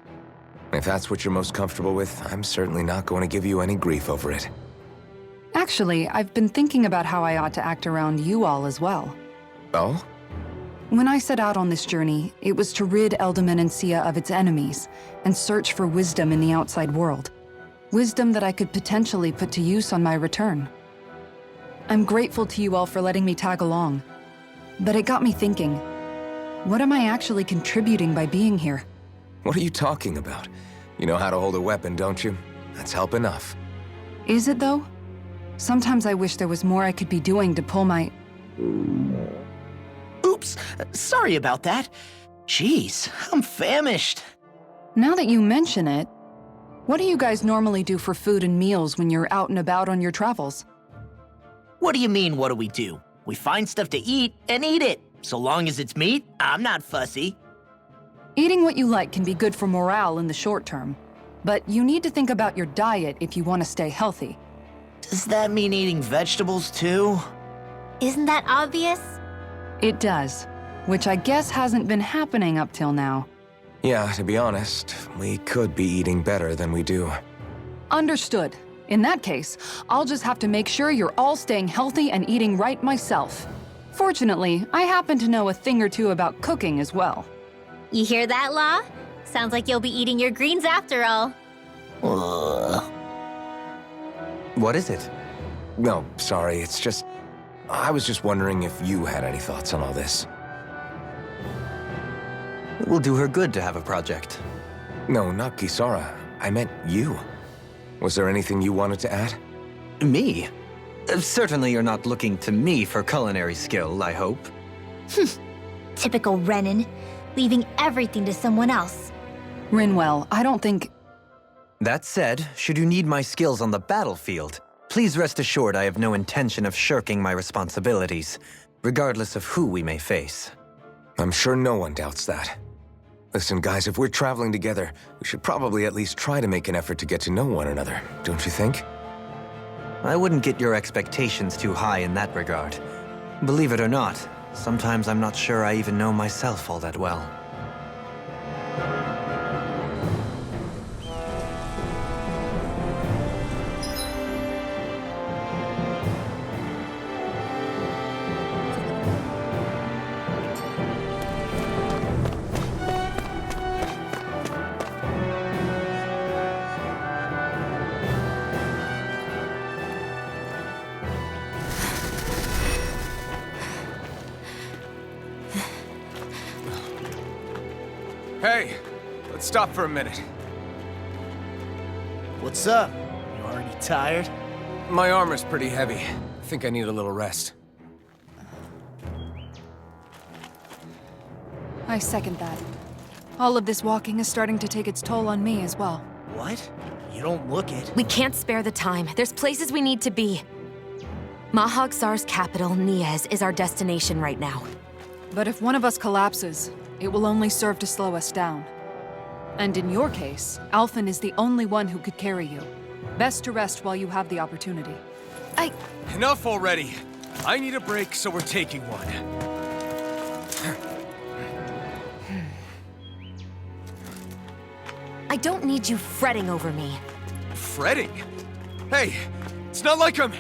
If that's what you're most comfortable with, I'm certainly not going to give you any grief over it. Actually, I've been thinking about how I ought to act around you all as well. Oh? When I set out on this journey, it was to rid Eldaman and Sia of its enemies and search for wisdom in the outside world. Wisdom that I could potentially put to use on my return. I'm grateful to you all for letting me tag along. But it got me thinking, what am I actually contributing by being here? What are you talking about? You know how to hold a weapon, don't you? That's help enough. Is it though? Sometimes I wish there was more I could be doing to pull my... Oops, sorry about that. Jeez, I'm famished. Now that you mention it, what do you guys normally do for food and meals when you're out and about on your travels? What do you mean, what do we do? We find stuff to eat and eat it. So long as it's meat, I'm not fussy. Eating what you like can be good for morale in the short term, but you need to think about your diet if you want to stay healthy. Does that mean eating vegetables too? Isn't that obvious? It does, which I guess hasn't been happening up till now. Yeah, to be honest, we could be eating better than we do. Understood. In that case, I'll just have to make sure you're all staying healthy and eating right myself. Fortunately, I happen to know a thing or two about cooking as well. You hear that, Law? Sounds like you'll be eating your greens after all. Ugh. What is it? No, sorry, it's just... I was just wondering if you had any thoughts on all this. It will do her good to have a project. No, not Kisara. I meant you. Was there anything you wanted to add? Me? Certainly you're not looking to me for culinary skill, I hope. Typical Renan, leaving everything to someone else. Rinwell, I don't think... That said, should you need my skills on the battlefield, please rest assured I have no intention of shirking my responsibilities, regardless of who we may face. I'm sure no one doubts that. Listen, guys, if we're traveling together, we should probably at least try to make an effort to get to know one another, don't you think? I wouldn't get your expectations too high in that regard. Believe it or not, sometimes I'm not sure I even know myself all that well. Hey, let's stop for a minute. What's up? You Already tired? My armor's pretty heavy. I think I need a little rest. I second that. All of this walking is starting to take its toll on me as well. What? You don't look it. We can't spare the time. There's places we need to be. Mahag Sar's capital, Niez, is our destination right now. But if one of us collapses, it will only serve to slow us down. And in your case, Alphen is the only one who could carry you. Best to rest while you have the opportunity. Enough already! I need a break, so we're taking one. I don't need you fretting over me. Fretting? Hey, it's not like I'm...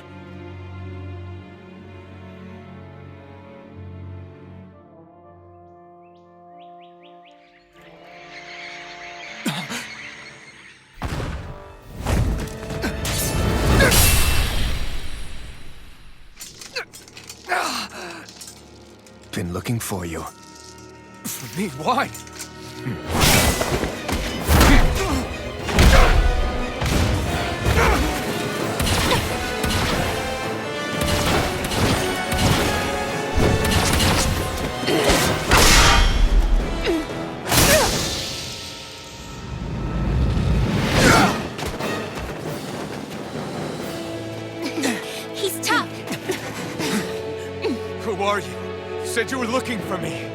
Been looking for you. For me? Why? He's tough. Who are you? You said you were looking for me.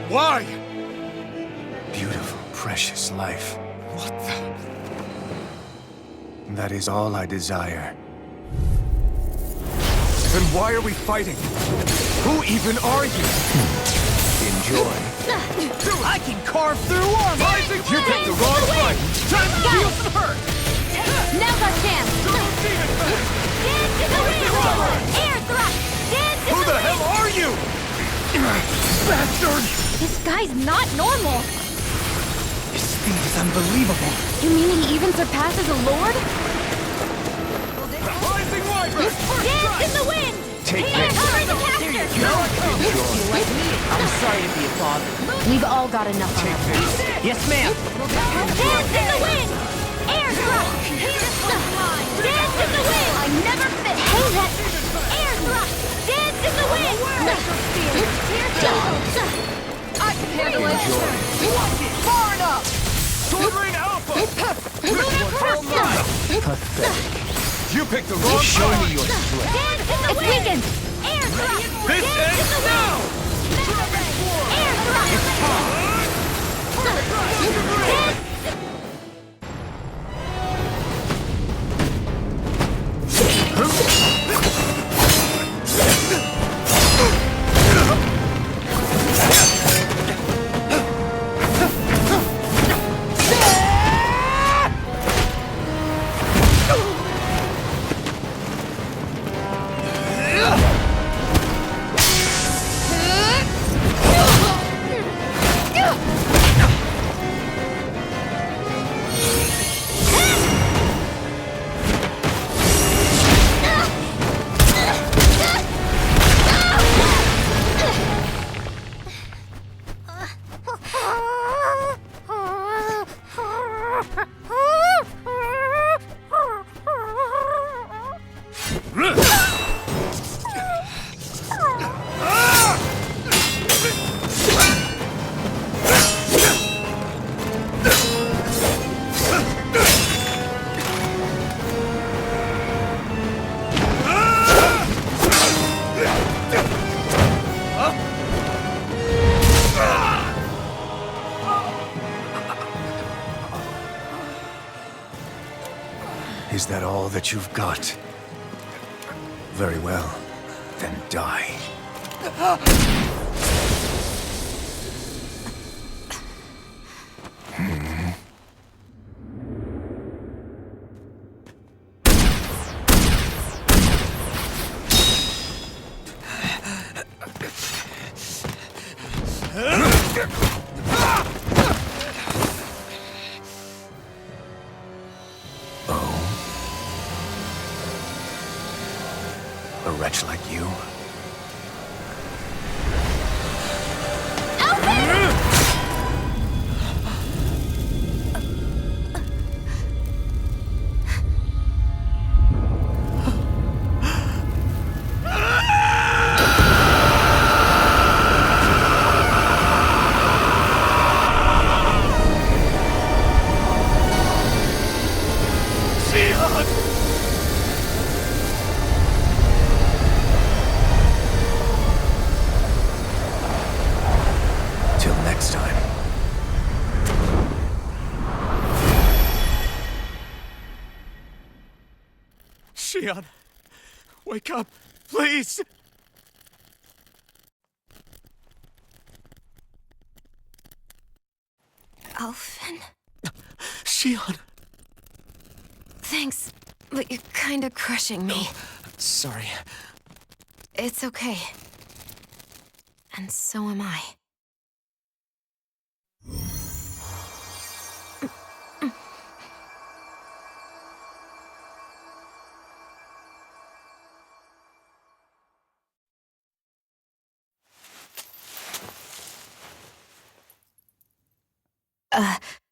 Why? Beautiful, precious life. What the... That is all I desire. Then why are we fighting? Who even are you? Enjoy. I can carve through armor! Rising, you picked the wrong fight! Time to feel some hurt! Now's our chance! Dance in the wind! Air thrust! Dance in Who the the hell wind! are you? Bastard! This guy's not normal! His speed is unbelievable. You mean he even surpasses a lord? Rising Wyvern! Dance in the wind! Take Here this. comes the caster! I'm sorry to be a bother. We've all got enough of it. Yes, ma'am. Dance in the wind! Air thrust! Dance in the wind! I never fit! Hey, that... Air thrust! Dance in the wind! I can handle it! Far enough! Sword Rain Alpha! Pathetic. You picked the wrong Show fight! me your strength. Dance in the wind! Weakened! Air thrust! This Dance in ends the now! wind! Air thrust! Is that all that you've got? Very well. Then die. A wretch like you? Shion, wake up, please! Alphen? Shion! Thanks, but you're kinda crushing me. Sorry. It's okay. And so am I.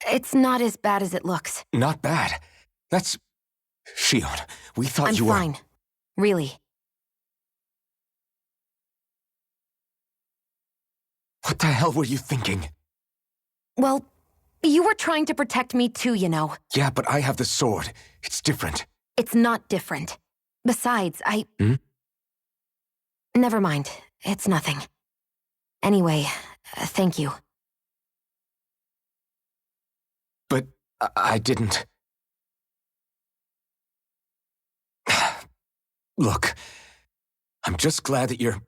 It's not as bad as it looks. Not bad. That's... Shion, we thought I'm you were... fine. Really. What the hell were you thinking? Well, you were trying to protect me too, you know. Yeah, but I have the sword. It's different. It's not different. Besides, Hmm? Never mind. It's nothing. Anyway, thank you. But I didn't... Look, I'm just glad that you're...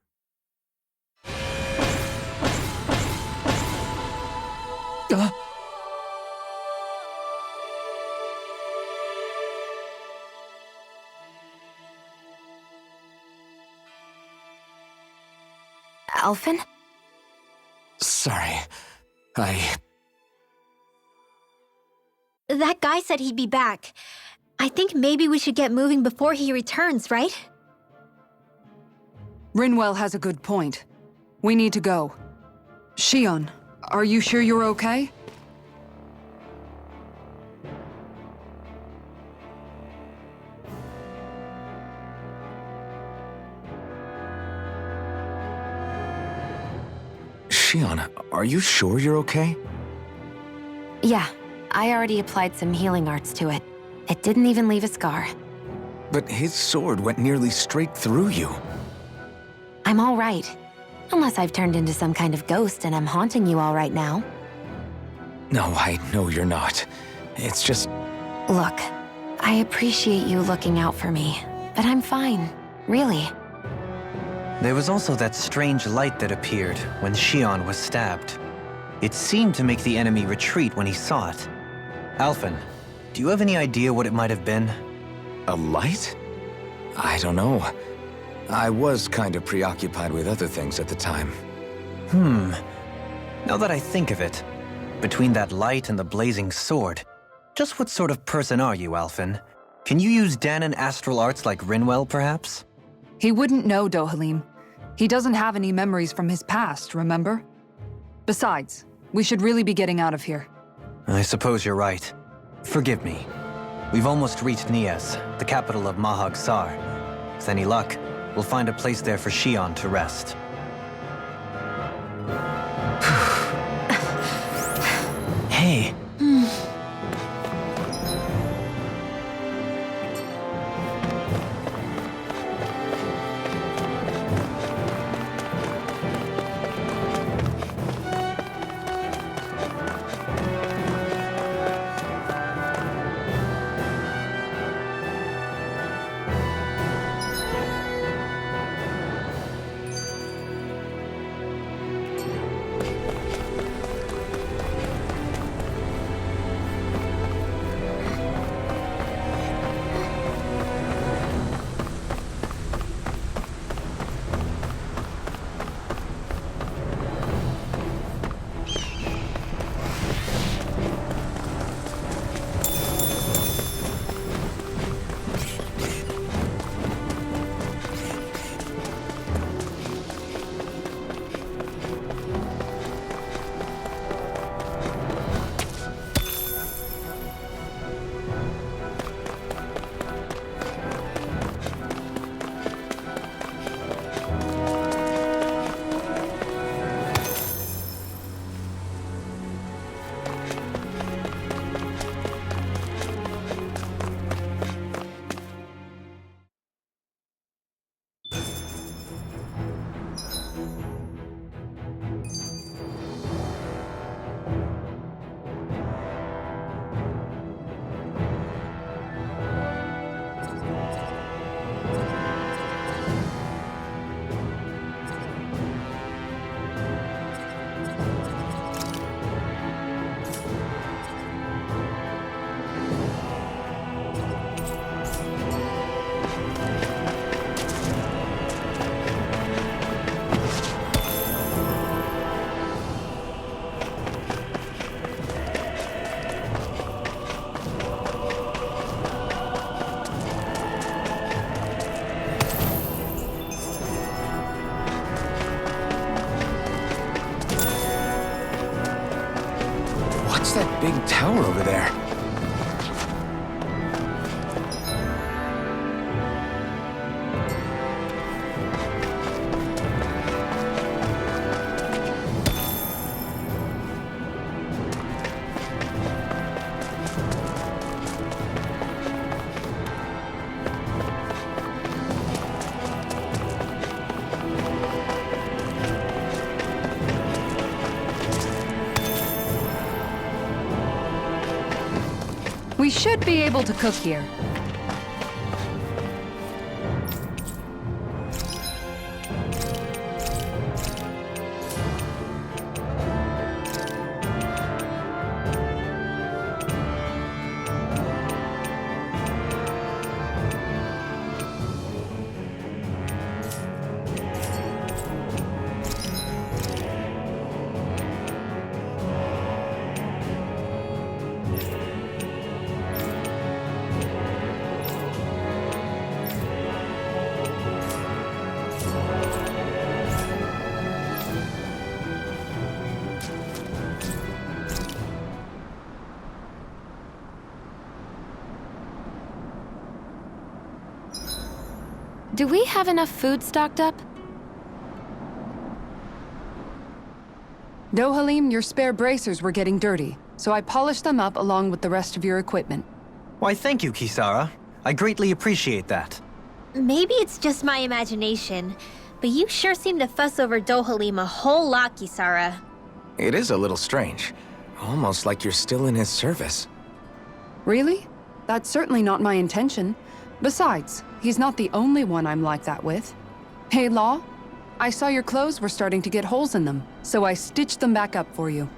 Alphen? Sorry. That guy said he'd be back. I think maybe we should get moving before he returns, right? Rinwell has a good point. We need to go. Shion, are you sure you're okay? Shion, are you sure you're okay? Yeah, I already applied some healing arts to it. It didn't even leave a scar. But his sword went nearly straight through you. I'm all right. Unless I've turned into some kind of ghost and I'm haunting you all right now. No, I know you're not. It's just... Look, I appreciate you looking out for me, but I'm fine, really. There was also that strange light that appeared when Shion was stabbed. It seemed to make the enemy retreat when he saw it. Alphen, do you have any idea what it might have been? A light? I don't know. I was kind of preoccupied with other things at the time. Now that I think of it, between that light and the blazing sword, just what sort of person are you, Alphen? Can you use Danon astral arts like Rinwell, perhaps? He wouldn't know, Dohalim. He doesn't have any memories from his past, remember? Besides, we should really be getting out of here. I suppose you're right. Forgive me. We've almost reached Nias, the capital of Mahag Sar. With any luck, we'll find a place there for Shion to rest. Hey, What's that big tower over there? We should be able to cook here. Do we have enough food stocked up? Dohalim, your spare bracers were getting dirty, so I polished them up along with the rest of your equipment. Why, thank you, Kisara. I greatly appreciate that. Maybe it's just my imagination, but you sure seem to fuss over Dohalim a whole lot, Kisara. It is a little strange. Almost like you're still in his service. Really? That's certainly not my intention. Besides, he's not the only one I'm like that with. Hey, Law, I saw your clothes were starting to get holes in them, so I stitched them back up for you.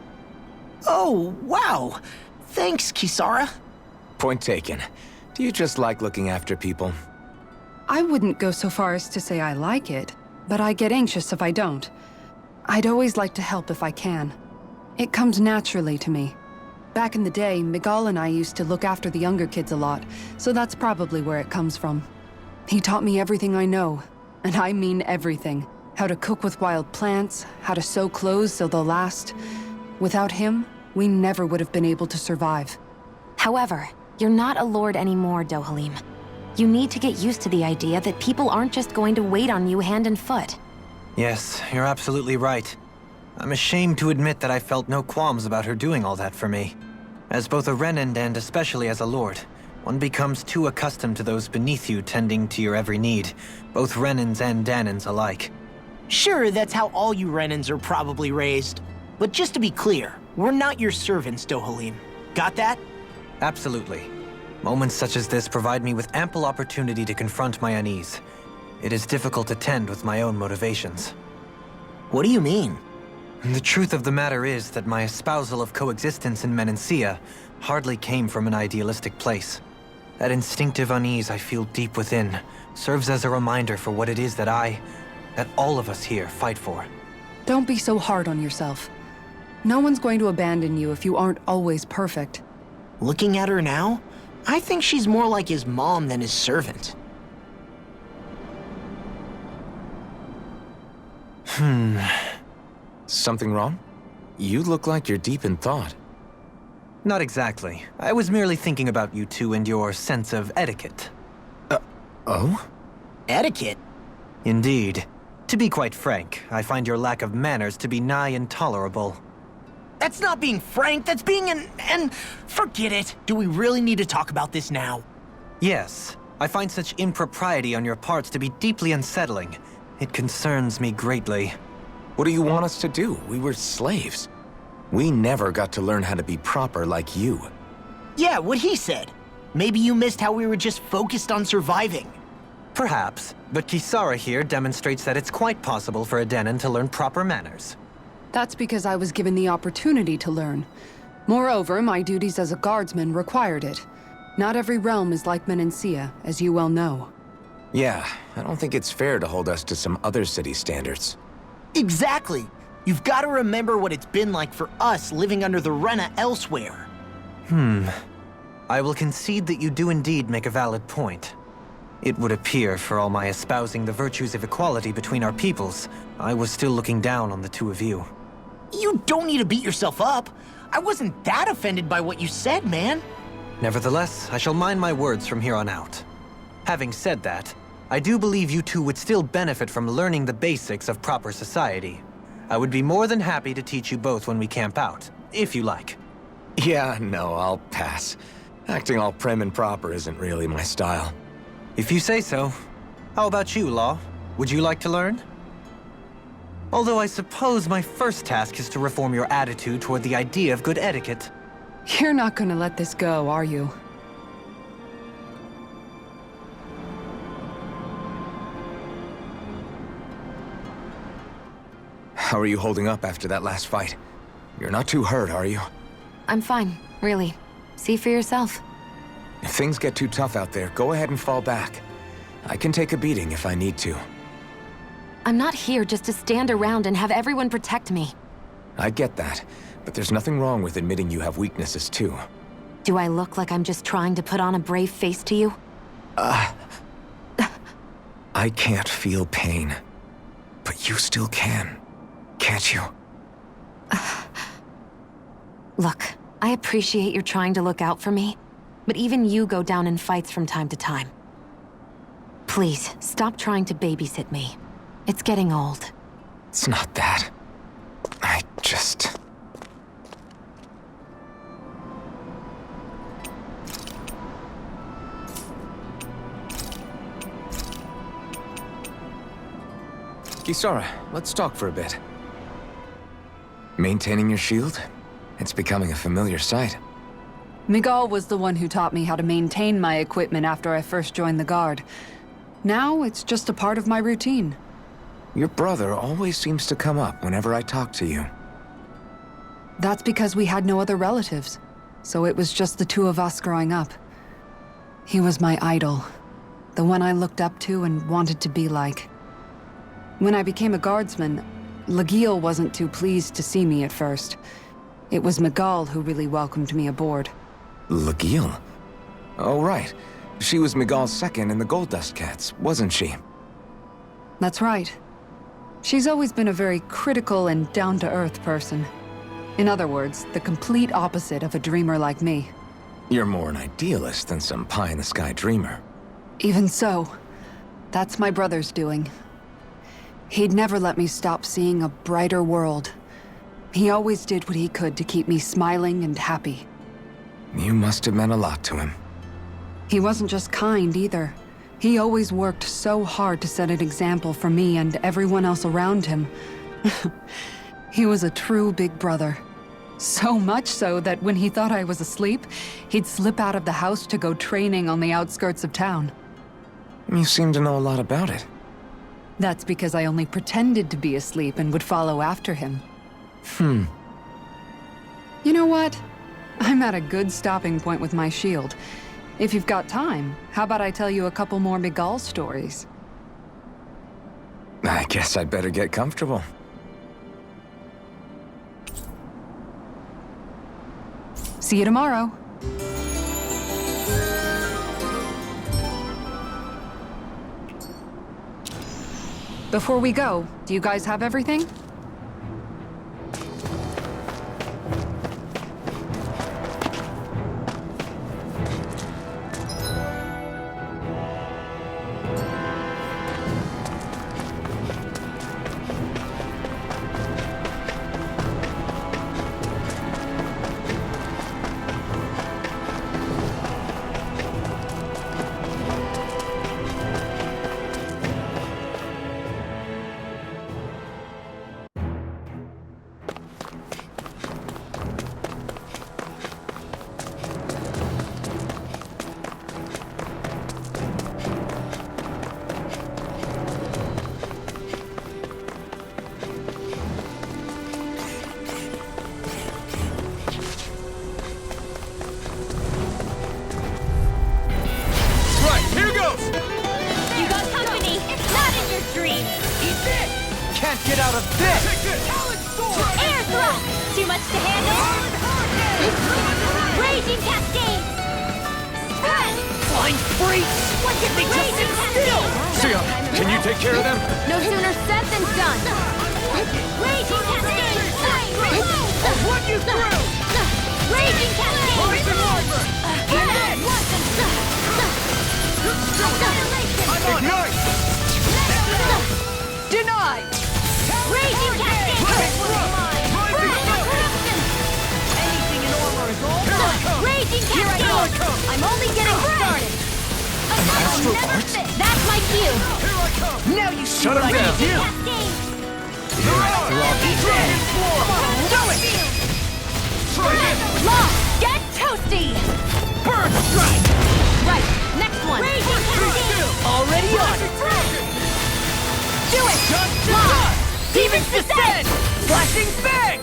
Oh, wow. Thanks, Kisara. Point taken. Do you just like looking after people? I wouldn't go so far as to say I like it, but I get anxious if I don't. I'd always like to help if I can. It comes naturally to me. Back in the day, Miguel and I used to look after the younger kids a lot, so that's probably where it comes from. He taught me everything I know, and I mean everything. How to cook with wild plants, how to sew clothes so they'll last. Without him, we never would have been able to survive. However, you're not a lord anymore, Dohalim. You need to get used to the idea that people aren't just going to wait on you hand and foot. Yes, you're absolutely right. I'm ashamed to admit that I felt no qualms about her doing all that for me. As both a Renan and especially as a lord, one becomes too accustomed to those beneath you tending to your every need, both Renans and Danans alike. Sure, that's how all you Renans are probably raised. But just to be clear, we're not your servants, Dohalim. Got that? Absolutely. Moments such as this provide me with ample opportunity to confront my unease. It is difficult to tend with my own motivations. What do you mean? The truth of the matter is that my espousal of coexistence in Menancia hardly came from an idealistic place. That instinctive unease I feel deep within serves as a reminder for what it is that all of us here fight for. Don't be so hard on yourself. No one's going to abandon you if you aren't always perfect. Looking at her now, I think she's more like his mom than his servant. Something wrong? You look like you're deep in thought. Not exactly. I was merely thinking about you two and your sense of etiquette. Oh? Etiquette? Indeed. To be quite frank, I find your lack of manners to be nigh intolerable. That's not being frank, that's being and forget it. Do we really need to talk about this now? Yes, I find such impropriety on your parts to be deeply unsettling. It concerns me greatly. What do you want us to do? We were slaves. We never got to learn how to be proper like you. Yeah, what he said. Maybe you missed how we were just focused on surviving. Perhaps, but Kisara here demonstrates that it's quite possible for a Denon to learn proper manners. That's because I was given the opportunity to learn. Moreover, my duties as a guardsman required it. Not every realm is like Menancia, as you well know. Yeah, I don't think it's fair to hold us to some other city standards. Exactly. You've got to remember what it's been like for us living under the Rena elsewhere. I will concede that you do indeed make a valid point. It would appear, for all my espousing the virtues of equality between our peoples, I was still looking down on the two of you. You don't need to beat yourself up. I wasn't that offended by what you said, man. Nevertheless, I shall mind my words from here on out. Having said that, I do believe you two would still benefit from learning the basics of proper society. I would be more than happy to teach you both when we camp out, if you like. Yeah, no, I'll pass. Acting all prim and proper isn't really my style. If you say so. How about you, Law? Would you like to learn? Although I suppose my first task is to reform your attitude toward the idea of good etiquette. You're not gonna let this go, are you? How are you holding up after that last fight? You're not too hurt, are you? I'm fine, really. See for yourself. If things get too tough out there, go ahead and fall back. I can take a beating if I need to. I'm not here just to stand around and have everyone protect me. I get that, but there's nothing wrong with admitting you have weaknesses too. Do I look like I'm just trying to put on a brave face to you? I can't feel pain. But you still can. Can't you? Look, I appreciate you're trying to look out for me, but even you go down in fights from time to time. Please, stop trying to babysit me. It's getting old. It's not that. I just... Kisara, let's talk for a bit. Maintaining your shield? It's becoming a familiar sight. Miguel was the one who taught me how to maintain my equipment after I first joined the Guard. Now, it's just a part of my routine. Your brother always seems to come up whenever I talk to you. That's because we had no other relatives, so it was just the two of us growing up. He was my idol, the one I looked up to and wanted to be like. When I became a guardsman, Lagiel wasn't too pleased to see me at first. It was Miguel who really welcomed me aboard. Lagiel? Oh, right. She was Miguel's second in the Gold Dust Cats, wasn't she? That's right. She's always been a very critical and down-to-earth person. In other words, the complete opposite of a dreamer like me. You're more an idealist than some pie-in-the-sky dreamer. Even so, that's my brother's doing. He'd never let me stop seeing a brighter world. He always did what he could to keep me smiling and happy. You must have meant a lot to him. He wasn't just kind either. He always worked so hard to set an example for me and everyone else around him. He was a true big brother. So much so that when he thought I was asleep, he'd slip out of the house to go training on the outskirts of town. You seem to know a lot about it. That's because I only pretended to be asleep and would follow after him. You know what? I'm at a good stopping point with my shield. If you've got time, how about I tell you a couple more Miguel stories? I guess I'd better get comfortable. See you tomorrow. Before we go, do you guys have everything? Get out of this! Air thrust! Too much to handle? Raging cascade! Spread! Flying freaks! Why can't they just sit still? Sia, can you take care of them? No sooner said than done! Raging cascade! Run you through! Raging Cascade! Poison Morpher! Ignite! Denied! Raging Cascade! Anything in armor is all mine! Raging Cascade! I'm only getting started! Astral Never Arts? fit. That's my cue! Here I come! Now you see Shut what him I down. can do! Cascade! Dragon Form! Do it! Try this! Lost! Get toasty! Bird strike! Right, next one! Raging Cascade! Already on! Do it! Just Lost! Demon's Descent! Flashing bang!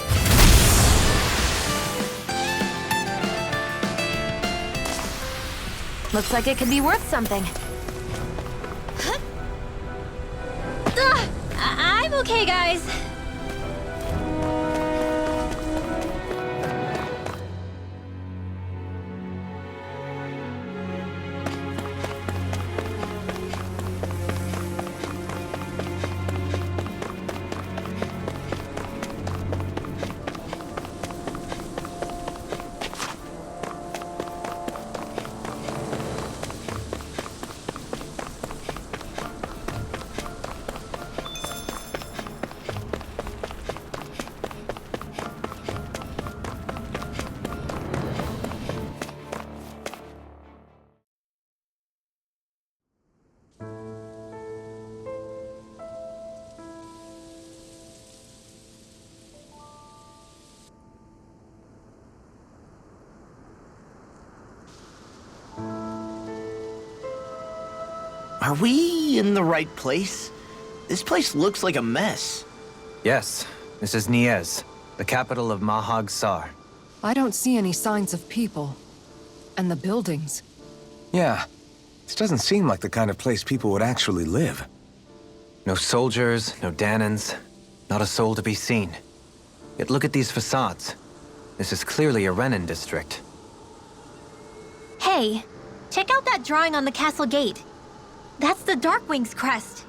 Looks like it could be worth something. I'm okay, guys. Are we in the right place? This place looks like a mess. Yes, this is Niez, the capital of Mahag Sar. I don't see any signs of people. And the buildings. Yeah. This doesn't seem like the kind of place people would actually live. No soldiers, no Danans, not a soul to be seen. Yet look at these facades. This is clearly a Renin district. Hey, check out that drawing on the castle gate. That's the Darkwing's crest.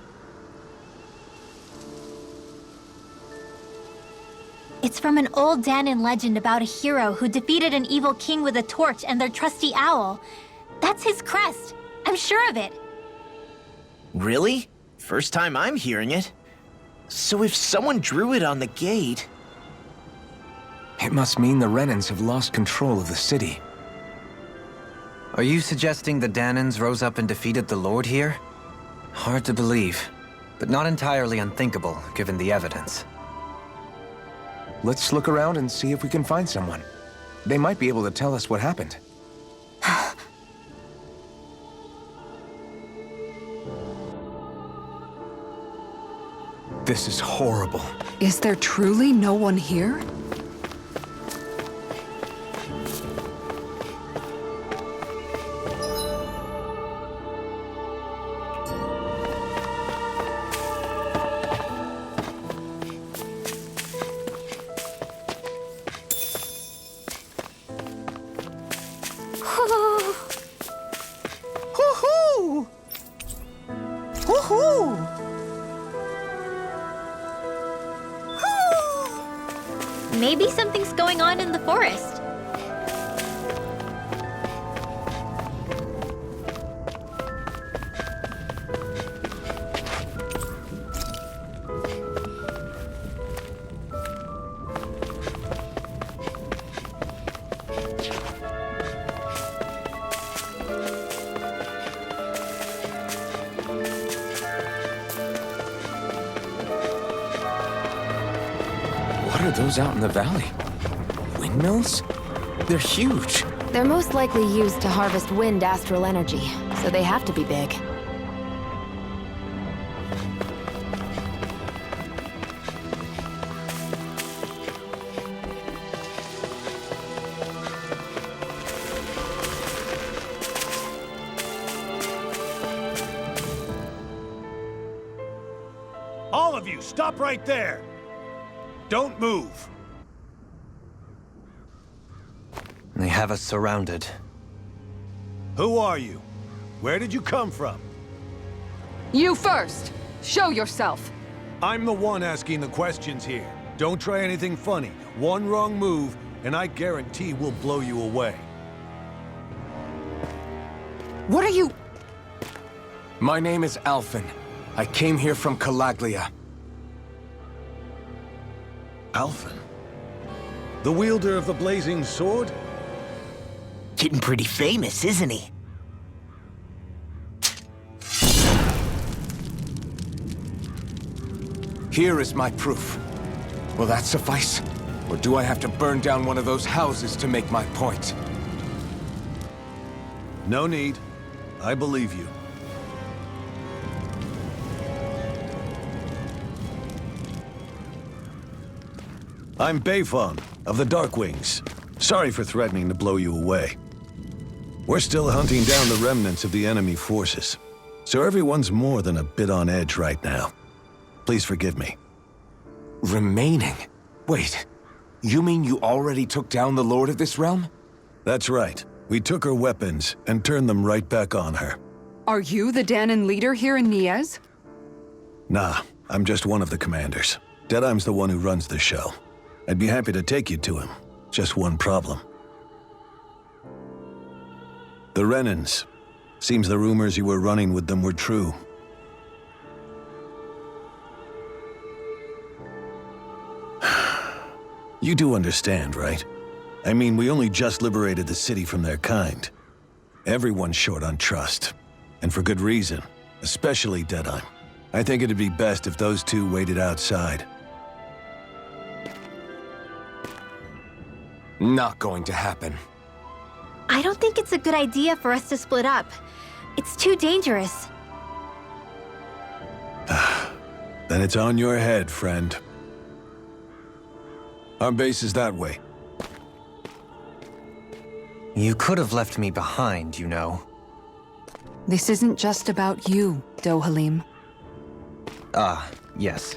It's from an old Danan legend about a hero who defeated an evil king with a torch and their trusty owl. That's his crest. I'm sure of it. Really? First time I'm hearing it. So if someone drew it on the gate... It must mean the Renins have lost control of the city. Are you suggesting the Danans rose up and defeated the Lord here? Hard to believe, but not entirely unthinkable, given the evidence. Let's look around and see if we can find someone. They might be able to tell us what happened. This is horrible. Is there truly no one here? Woohoo! Woohoo! Maybe something's going on in the forest. What are those out in the valley? Windmills? They're huge. They're most likely used to harvest wind astral energy, so they have to be big. All of you, stop right there! Don't move! They have us surrounded. Who are you? Where did you come from? You first! Show yourself! I'm the one asking the questions here. Don't try anything funny. One wrong move, and I guarantee we'll blow you away. What are you... My name is Alphen. I came here from Calaglia. Alphen? The wielder of the blazing sword? Getting pretty famous, isn't he? Here is my proof. Will that suffice? Or do I have to burn down one of those houses to make my point? No need. I believe you. I'm Beifong, of the Darkwings. Sorry for threatening to blow you away. We're still hunting down the remnants of the enemy forces, so everyone's more than a bit on edge right now. Please forgive me. Remaining? Wait, you mean you already took down the Lord of this realm? That's right. We took her weapons and turned them right back on her. Are you the Danon leader here in Niez? Nah, I'm just one of the commanders. Deadeye's the one who runs the show. I'd be happy to take you to him. Just one problem. The Renans. Seems the rumors you were running with them were true. You do understand, right? I mean, we only just liberated the city from their kind. Everyone's short on trust. And for good reason. Especially Deadeye. I think it'd be best if those two waited outside. Not going to happen. I don't think it's a good idea for us to split up. It's too dangerous. Then it's on your head, friend. Our base is that way. You could have left me behind, you know. This isn't just about you, Dohalim. Ah, yes.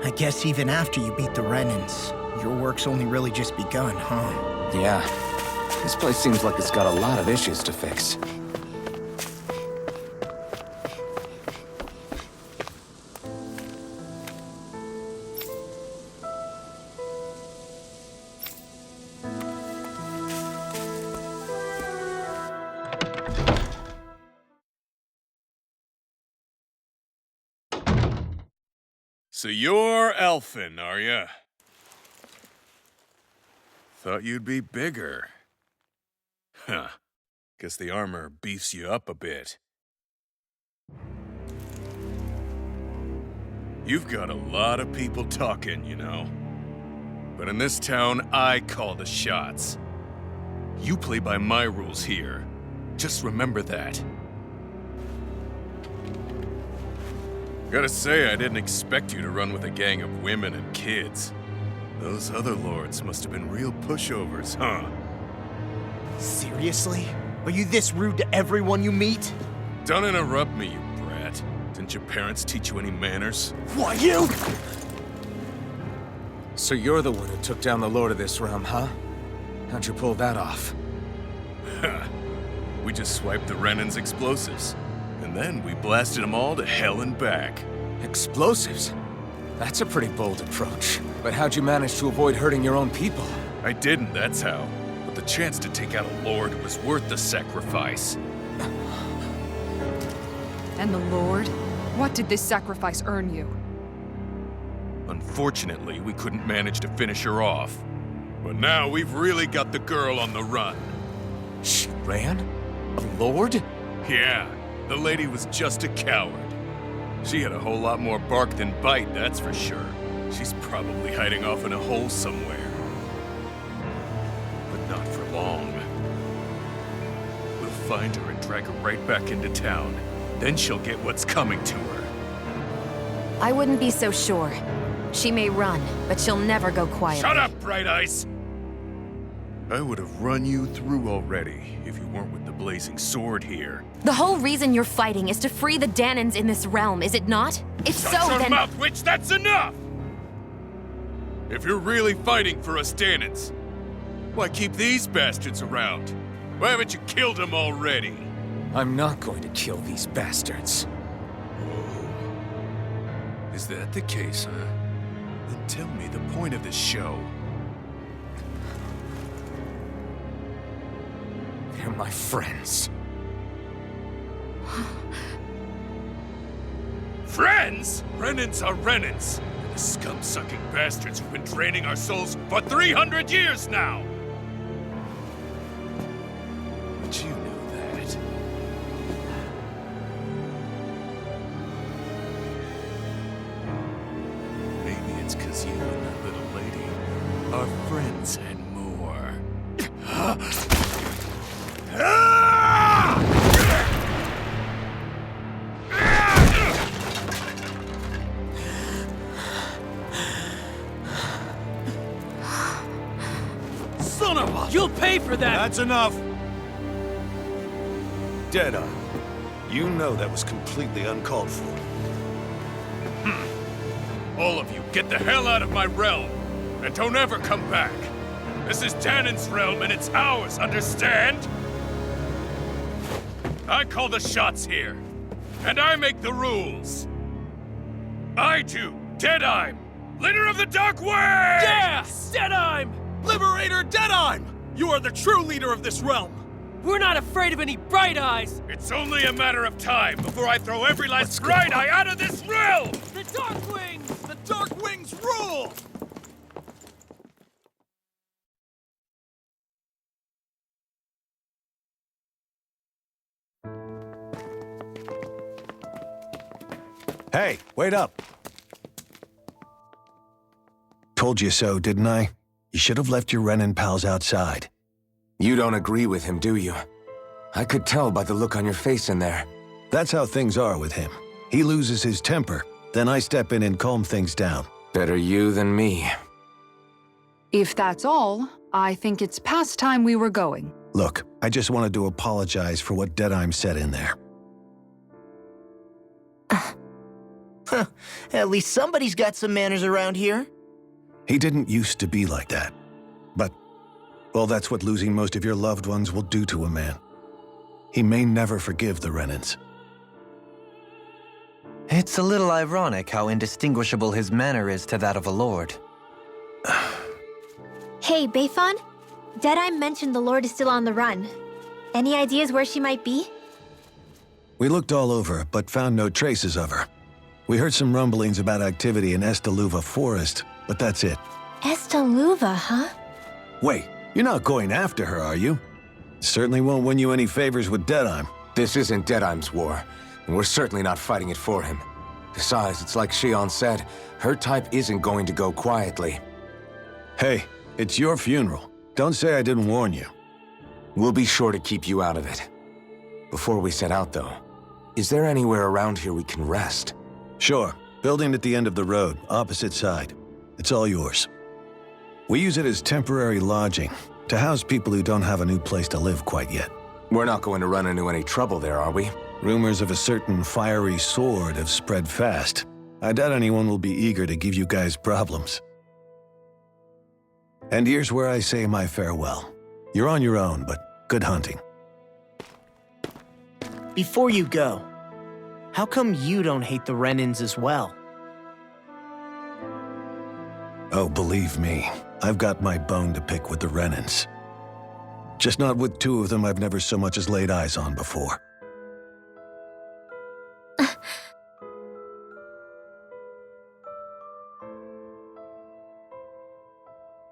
I guess even after you beat the Renans, your work's only really just begun, huh? Yeah. This place seems like it's got a lot of issues to fix. So you're Alphen, are ya? Thought you'd be bigger. Huh. Guess the armor beefs you up a bit. You've got a lot of people talking, you know. But in this town, I call the shots. You play by my rules here. Just remember that. Gotta say, I didn't expect you to run with a gang of women and kids. Those other lords must have been real pushovers, huh? Seriously? Are you this rude to everyone you meet? Don't interrupt me, you brat. Didn't your parents teach you any manners? Why, you? So you're the one who took down the Lord of this realm, huh? How'd you pull that off? We just swiped the Renan's explosives. And then we blasted them all to hell and back. Explosives? That's a pretty bold approach. But how'd you manage to avoid hurting your own people? I didn't, that's how. But the chance to take out a lord was worth the sacrifice. And the Lord? What did this sacrifice earn you? Unfortunately, we couldn't manage to finish her off. But now we've really got the girl on the run. She ran? A lord? Yeah, the lady was just a coward. She had a whole lot more bark than bite, that's for sure. She's probably hiding off in a hole somewhere. But not for long. We'll find her and drag her right back into town. Then she'll get what's coming to her. I wouldn't be so sure. She may run, but she'll never go quietly. Shut up, Bright Eyes! I would have run you through already if you weren't with the blazing sword here. The whole reason you're fighting is to free the Danons in this realm, is it not? If Shut so, your then... mouth, witch! That's enough! If you're really fighting for us Danons, why keep these bastards around? Why haven't you killed them already? I'm not going to kill these bastards. Is that the case, huh? Then tell me the point of this show. They're my friends. Friends? Renans are Renans. The scum-sucking bastards who've been draining our souls for 300 years now! But you know that. Maybe it's 'cause you and that little lady are friends and more. Son of a... You'll pay for that! That's enough! Deadeye, you know that was completely uncalled for. All of you, get the hell out of my realm! And don't ever come back! This is Tannin's realm and it's ours, understand? I call the shots here. And I make the rules. I do, Deadeye, leader of the Dark Wings! Yeah! Deadime! Liberator Deadime! You are the true leader of this realm! We're not afraid of any Bright Eyes! It's only a matter of time before I throw every last Bright Eye out of this realm! The Dark Wings! The Dark Wings rule! Hey, wait up! Told you so, didn't I? You should have left your Renin pals outside. You don't agree with him, do you? I could tell by the look on your face in there. That's how things are with him. He loses his temper, then I step in and calm things down. Better you than me. If that's all, I think it's past time we were going. Look, I just wanted to apologize for what Deadeye said in there. At least somebody's got some manners around here. He didn't used to be like that. But, well, that's what losing most of your loved ones will do to a man. He may never forgive the Renins. It's a little ironic how indistinguishable his manner is to that of a lord. Hey, Bayfon? Deadeye mentioned the Lord is still on the run. Any ideas where she might be? We looked all over, but found no traces of her. We heard some rumblings about activity in Estaluva Forest, but that's it. Estaluva, huh? Wait, you're not going after her, are you? Certainly won't win you any favors with Deadeye. This isn't Deadeye's war, and we're certainly not fighting it for him. Besides, it's like Shion said, her type isn't going to go quietly. Hey, it's your funeral. Don't say I didn't warn you. We'll be sure to keep you out of it. Before we set out, though, is there anywhere around here we can rest? Sure. Building at the end of the road, opposite side. It's all yours. We use it as temporary lodging, to house people who don't have a new place to live quite yet. We're not going to run into any trouble there, are we? Rumors of a certain fiery sword have spread fast. I doubt anyone will be eager to give you guys problems. And here's where I say my farewell. You're on your own, but good hunting. Before you go, how come you don't hate the Renins as well? Oh, believe me, I've got my bone to pick with the Renins. Just not with two of them I've never so much as laid eyes on before.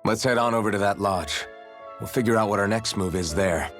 Let's head on over to that lodge. We'll figure out what our next move is there.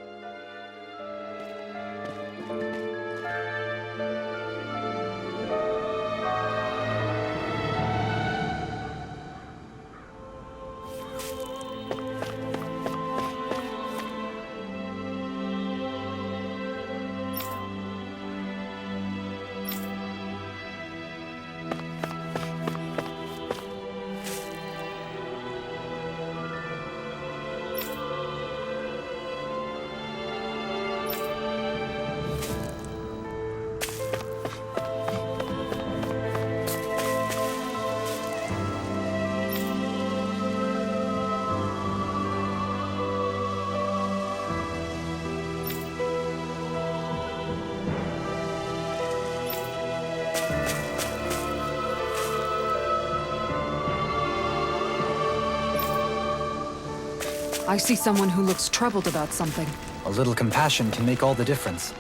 I see someone who looks troubled about something. A little compassion can make all the difference.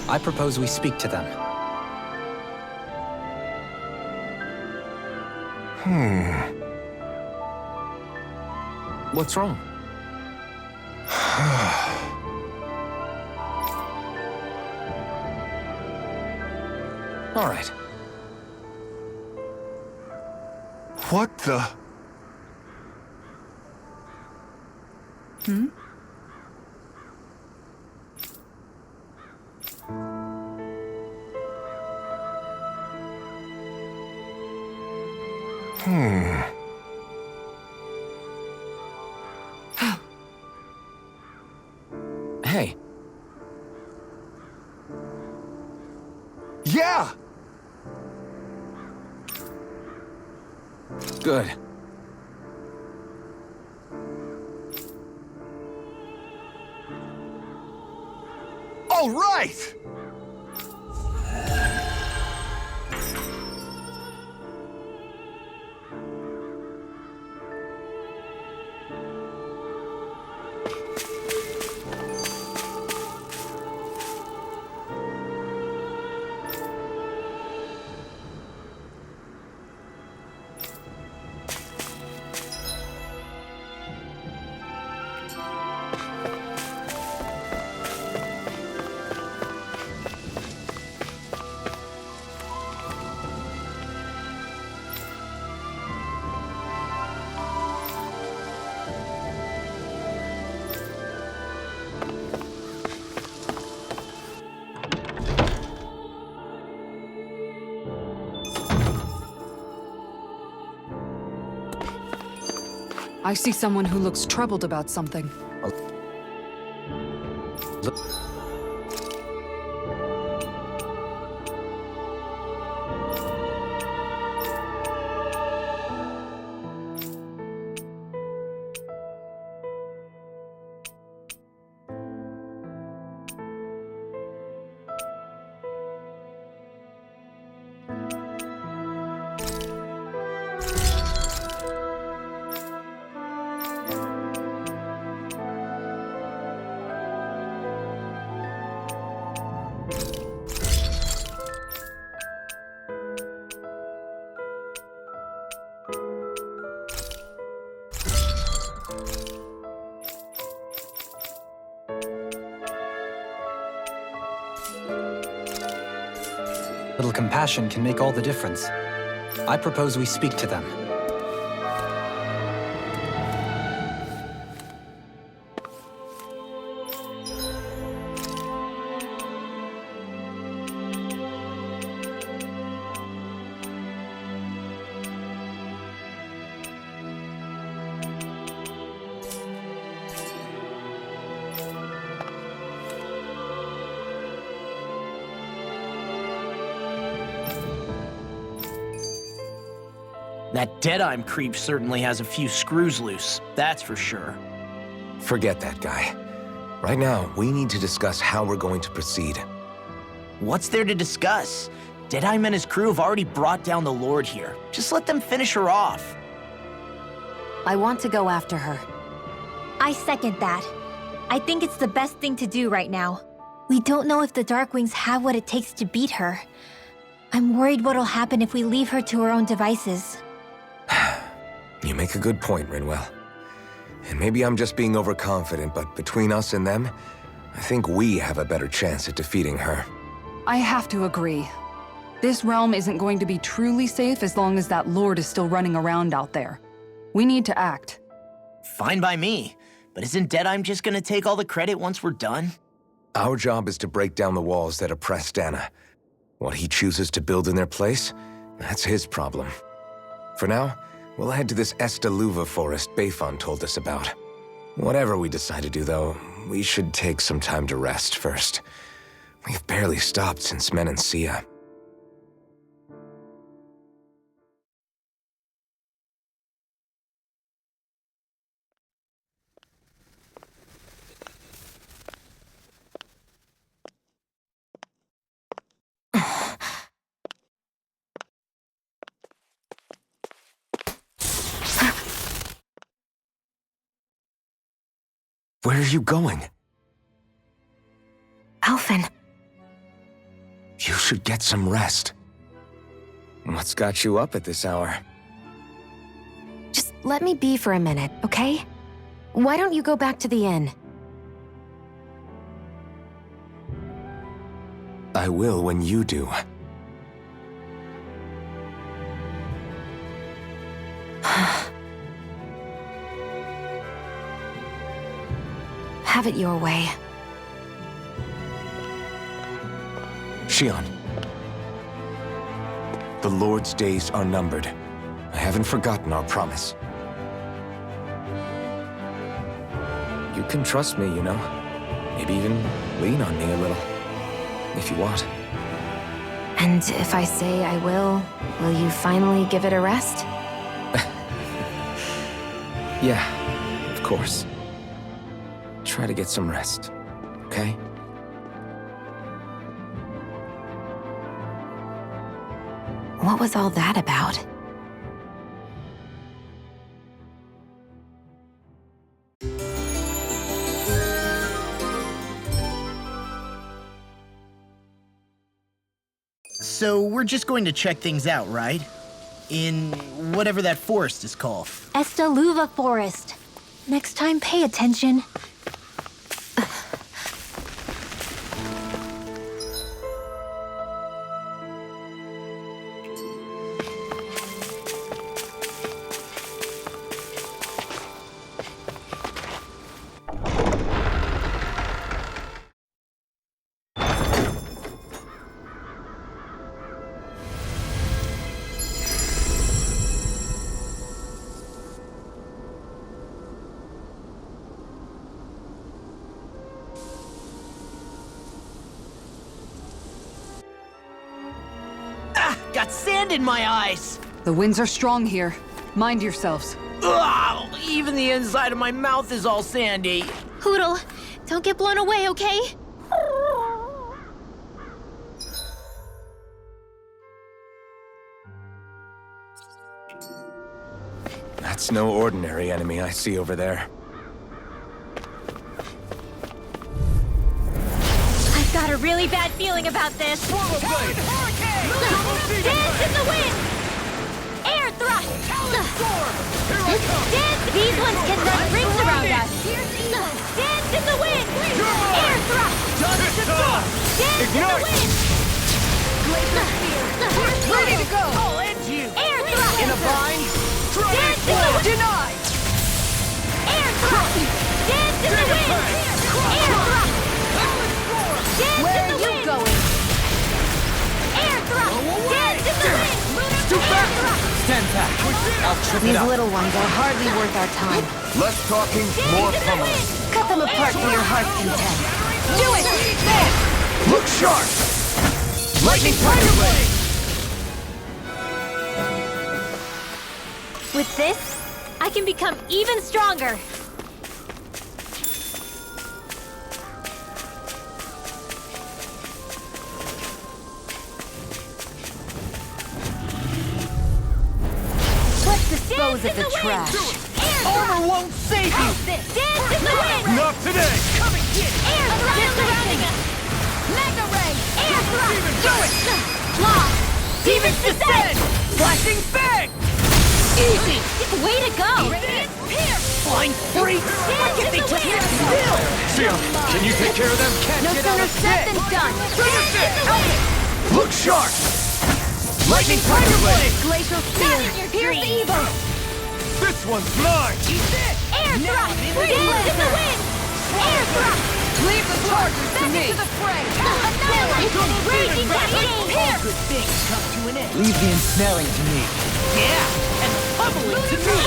I propose we speak to them. What's wrong? All right. What the? Hey. Yeah! Good. All right! I see someone who looks troubled about something. Little compassion can make all the difference. I propose we speak to them. That Deadeye creep certainly has a few screws loose, that's for sure. Forget that guy. Right now, we need to discuss how we're going to proceed. What's there to discuss? Deadeye and his crew have already brought down the Lord here. Just let them finish her off. I want to go after her. I second that. I think it's the best thing to do right now. We don't know if the Darkwings have what it takes to beat her. I'm worried what'll happen if we leave her to her own devices. You make a good point, Rinwell. And maybe I'm just being overconfident, but between us and them, I think we have a better chance at defeating her. I have to agree. This realm isn't going to be truly safe as long as that Lord is still running around out there. We need to act. Fine by me. But isn't Deadeye just gonna take all the credit once we're done? Our job is to break down the walls that oppress Dana. What he chooses to build in their place, that's his problem. For now, we'll head to this Estaluva forest Bayfon told us about. Whatever we decide to do, though, we should take some time to rest first. We've barely stopped since Menancia. Where are you going? Alphen, You should get some rest. What's got you up at this hour? just let me be for a minute, okay? Why don't you go back to the inn? I will when you do. Have it your way. Shion. The Lord's days are numbered. I haven't forgotten our promise. You can trust me, you know. Maybe even lean on me a little. If you want. And if I say I will you finally give it a rest? Yeah, of course. Try to get some rest, okay? What was all that about? So we're just going to check things out, right? In whatever that forest is called. Estaluva Forest. Next time, pay attention. Got sand in my eyes! The winds are strong here. Mind yourselves. Ugh, even the inside of my mouth is all sandy. Hoodle, don't get blown away, okay? That's no ordinary enemy I see over there. I've got a really bad feeling about this. Dance in the wind! Air thrust! Dance! These ones can run rings around us! Dance in the wind! Air thrust! Dance in the wind! Ready to go! I'll end you! Air thrust! In a bind? Dance in the wind! Denied! Air thrust! Dance in the wind! Air thrust! Dance Where in the are you wind! going? Air thrust! Dance in the wind! Too fast! Air thrust! Stand back. I'll trip it These up. little ones are hardly worth our time. Less talking, more pummeling. Cut them apart for your heart's content. Do it! There! Look sharp! Lightning Tiger Blade! With this, I can become even stronger. Let's dispose of the trash. Armor won't save you! Dance in the wind! Not today! Come and get it! Air thrust surrounding us! Mega ray! Air thrust! Do it! Lock! Demons descend! Flashing fang! Easy! Way to go! Flying freak! Why can't they just sit still? Shion, can you take care of them? No sooner said than done! Look sharp! Lightning Tiger Blade! Glacial spear! Pierce the evil! This one's mine! Air thrust! Dance in the wind! Air thrust! Leave the chargers to me! To the fray! Annihilate! Raging cascade! Pierce! Good things come to an end. Leave the ensnaring to me. Yeah, and pummeling to me.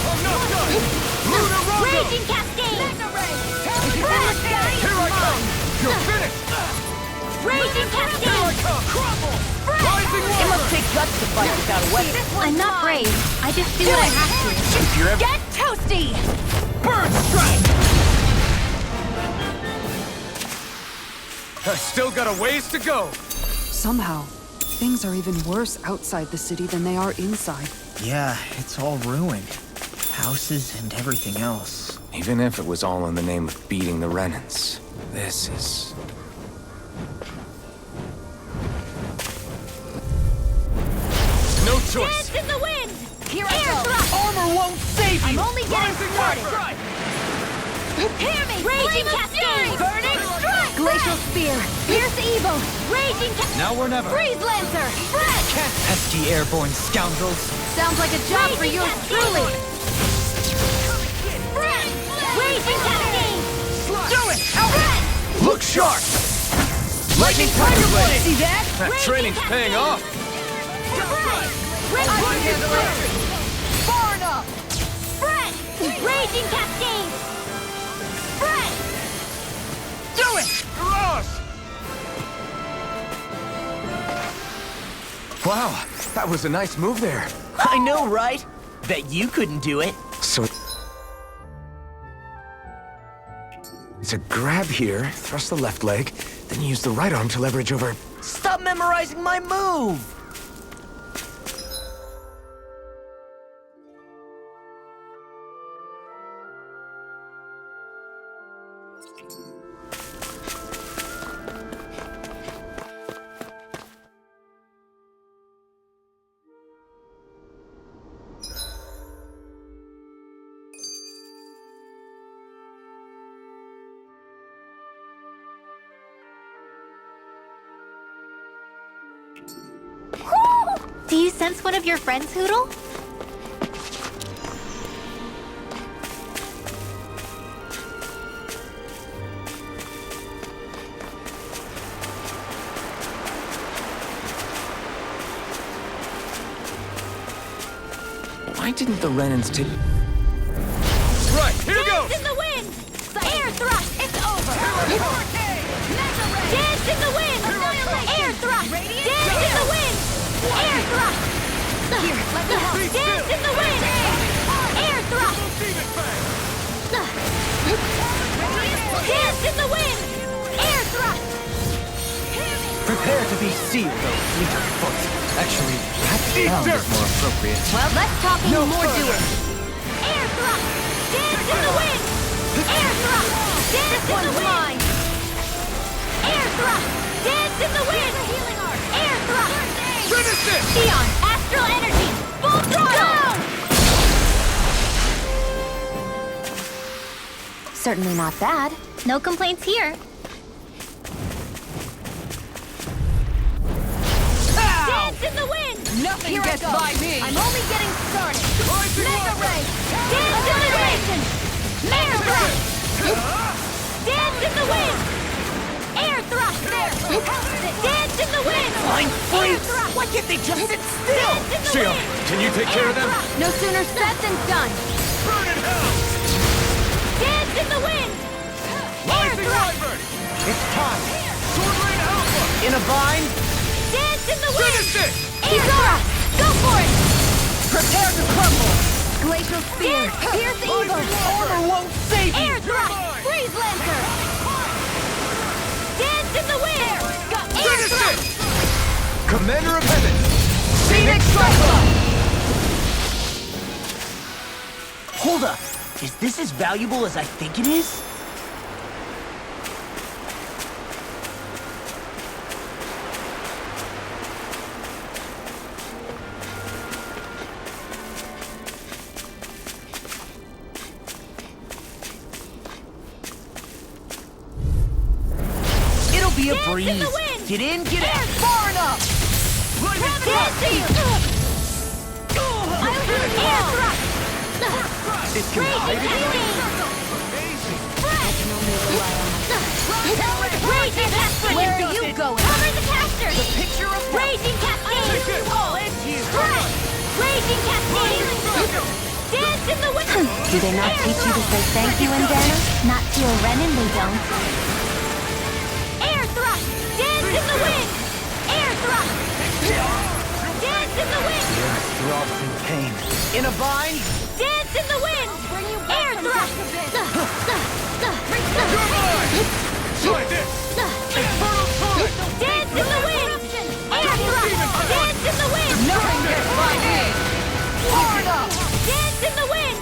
I'm not done! Lunar Rondo! Raging cascade! Here I come! You're finished! Raging Here I cascade! come! Crumble! Rising It water! must take guts to fight without a weapon. I'm not brave. I just do what I have to. If you're ever... Get toasty! Bird strike! I still got a ways to go! Somehow, things are even worse outside the city than they are inside. Yeah, it's all ruined. Houses and everything else. Even if it was all in the name of beating the Renans, this is... No choice! Dance in the wind! Here I go! Armor won't save you! I'm only getting started! Hear me! Raging Cascade! Burning Strike! Glacial Spear! Pierce Evo! Raging Cascade! Now or never. Freeze Lancer! Fresh! Pesky airborne scoundrels! Sounds like a job for yours truly! Fresh! Raging Cascade! Do it! Out! Look sharp! Lightning Tiger Blade! See that? That training's paying off! Raging Cascade! Far enough! Fresh! Raging Cascade! Fresh! Do it! Wow, that was a nice move there. I know, right? Bet you couldn't do it. So... It's a grab here, thrust the left leg, then use the right arm to leverage over... Stop memorizing my move! Do you sense one of your friends, Hoodle? Why didn't the Renans take... Right, here goes! Dance in the wind! Air thrust! It's over! Dance in the wind! Air thrust! Dance in the wind! Air thrust! Here, let me help. Dance in the wind! Air thrust! Dance in the wind! Air thrust! Prepare to be sealed, O fleet of foot. Actually, that sound is more appropriate. Well, less talking, more doing. Air thrust! Dance in the wind! Air thrust! Dance in the wind! Air thrust! Dance in the wind! Air thrust! Finish this! Eon! Astral energy! Full throttle! Certainly not bad. No complaints here. Dance in the wind! Nothing Here gets I go. by me! I'm only getting started. Mega Ray! Dance in the wind! Air thrust! Dance in the wind! Air thrust! There! Dance in the wind! Fine Air freaks! thrust! Why can't they just sit still? Dance in the Shio, wind! can you take care of them? No sooner said than done. Burn in hell! Dance in the wind! Air Rising thrust! Wyvern! It's time. Sword Rain Alpha! In a vine, Dance in the wind! Finish it! Izora! Go for it! prepare to crumble. Glacial Spear! Pierce Evo! Armor won't save you. Air thrust! Freeze Lancer! Dance in the wind! Air Finish thrust! it! Commander of Heaven! Phoenix Cyclone! Hold up. Is this as valuable as I think it is? It'll be a Dance in breeze. the wind! Get in, get Air out. Far enough. Dancing! Air thrust! This can hide it. Raging Cascade! Where are you going? Cover the caster! The picture of Raging Cascade! Oh, it's you. Fresh! Raging Cascade! Dance in the wind! Do they not teach you to say thank you, Indana? Not to a Renin, they don't. Air thrust! Dance in the wind! Air thrust! Dance in the wind! Throbs in pain. In a vine, Dance in the wind! Air thrust! Try this! Infernal Torrent! Dance in the wind! Air thrust! Dance in the wind! Nothing gets by me! Hard up! Dance in the wind!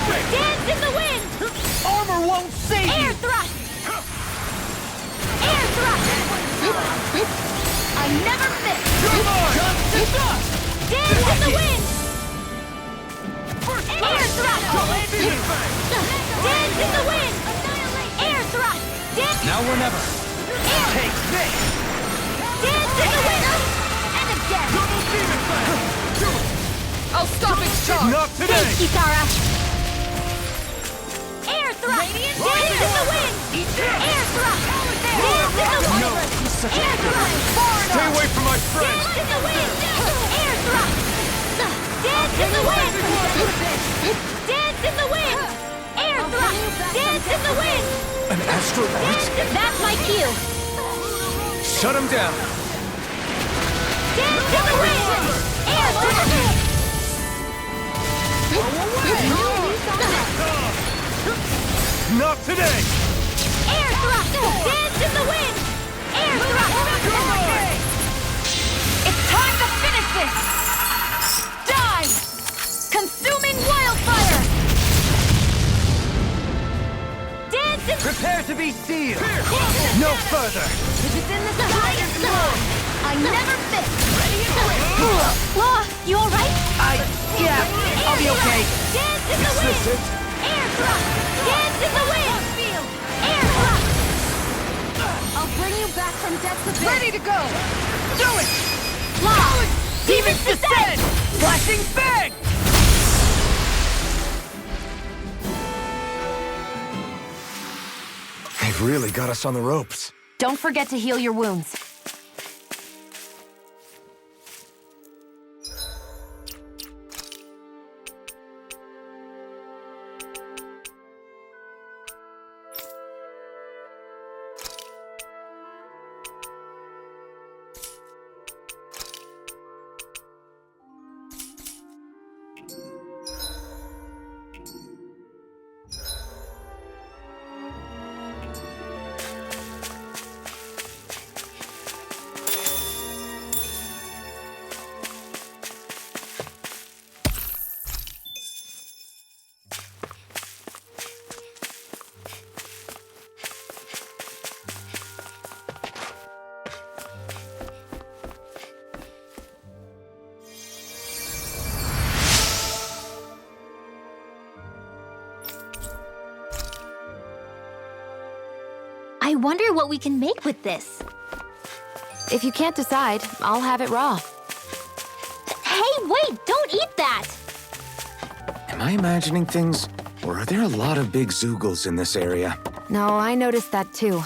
Dance in the wind! Armor won't save Air you! thrust! Air thrust! I never miss! Dance in the wind! Air thrust! Dance in the wind! Air thrust! Dance! Now or never. Air! Take this! Dance in the wind! And again! I'll stop its charge! Not Take today! Kitara! Air thrust! Dance in the wind! Air thrust! Dance in the wind! Air thrust! Stay away from my friend! Dance in the wind! Air thrust! Dance in the wind! Dance in the wind! Air thrust! Dance in the wind! An astronaut? That's my cue! Shut him down! Dance in the wind! Air thrust! Not today! Air thrust! Dance in the wind! Air thrust! It's time to finish this! Die! Consuming wildfire! Dance in... Prepare to be sealed! No further! If it's in the sky, it's gone! I never miss! Ready to win! Law, you alright? Yeah, I'll be okay. Dance in the wind! Air thrust! Dance in the wind! Air thrust! I'll bring you back from death's abyss! Ready to go! Do it! Law! Demons descend! Flashing bang! They've really got us on the ropes. Don't forget to heal your wounds. I wonder what we can make with this. If you can't decide, I'll have it raw. Hey, wait! Don't eat that! Am I imagining things? Or are there a lot of big Zoogles in this area? No, I noticed that too.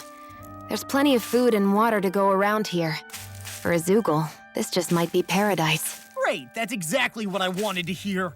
There's plenty of food and water to go around here. For a Zoogle, this just might be paradise. Great, that's exactly what I wanted to hear.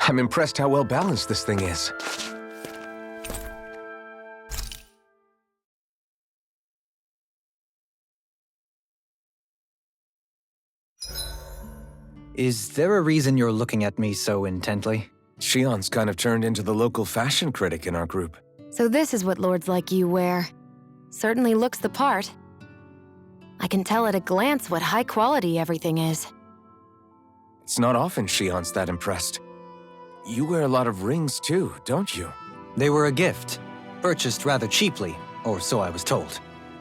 I'm impressed how well balanced this thing is. Is there a reason you're looking at me so intently? Shion's kind of turned into the local fashion critic in our group. So this is what lords like you wear. Certainly looks the part. I can tell at a glance what high quality everything is. It's not often Shion's that impressed. You wear a lot of rings too, don't you? They were a gift, purchased rather cheaply, or so I was told.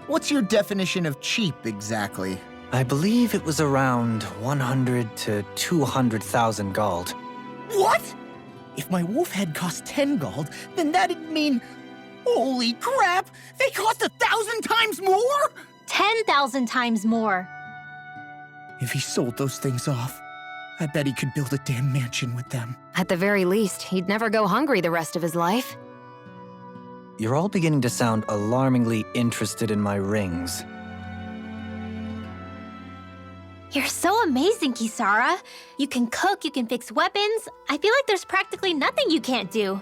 What's your definition of cheap, exactly? I believe it was around 100 to 200,000 gold. What? If my wolf head cost 10 gold, then that'd mean... Holy crap! They cost 1,000 times more?! 10,000 times more. If he sold those things off, I bet he could build a damn mansion with them. At the very least, he'd never go hungry the rest of his life. You're all beginning to sound alarmingly interested in my rings. You're so amazing, Kisara. You can cook, you can fix weapons. I feel like there's practically nothing you can't do.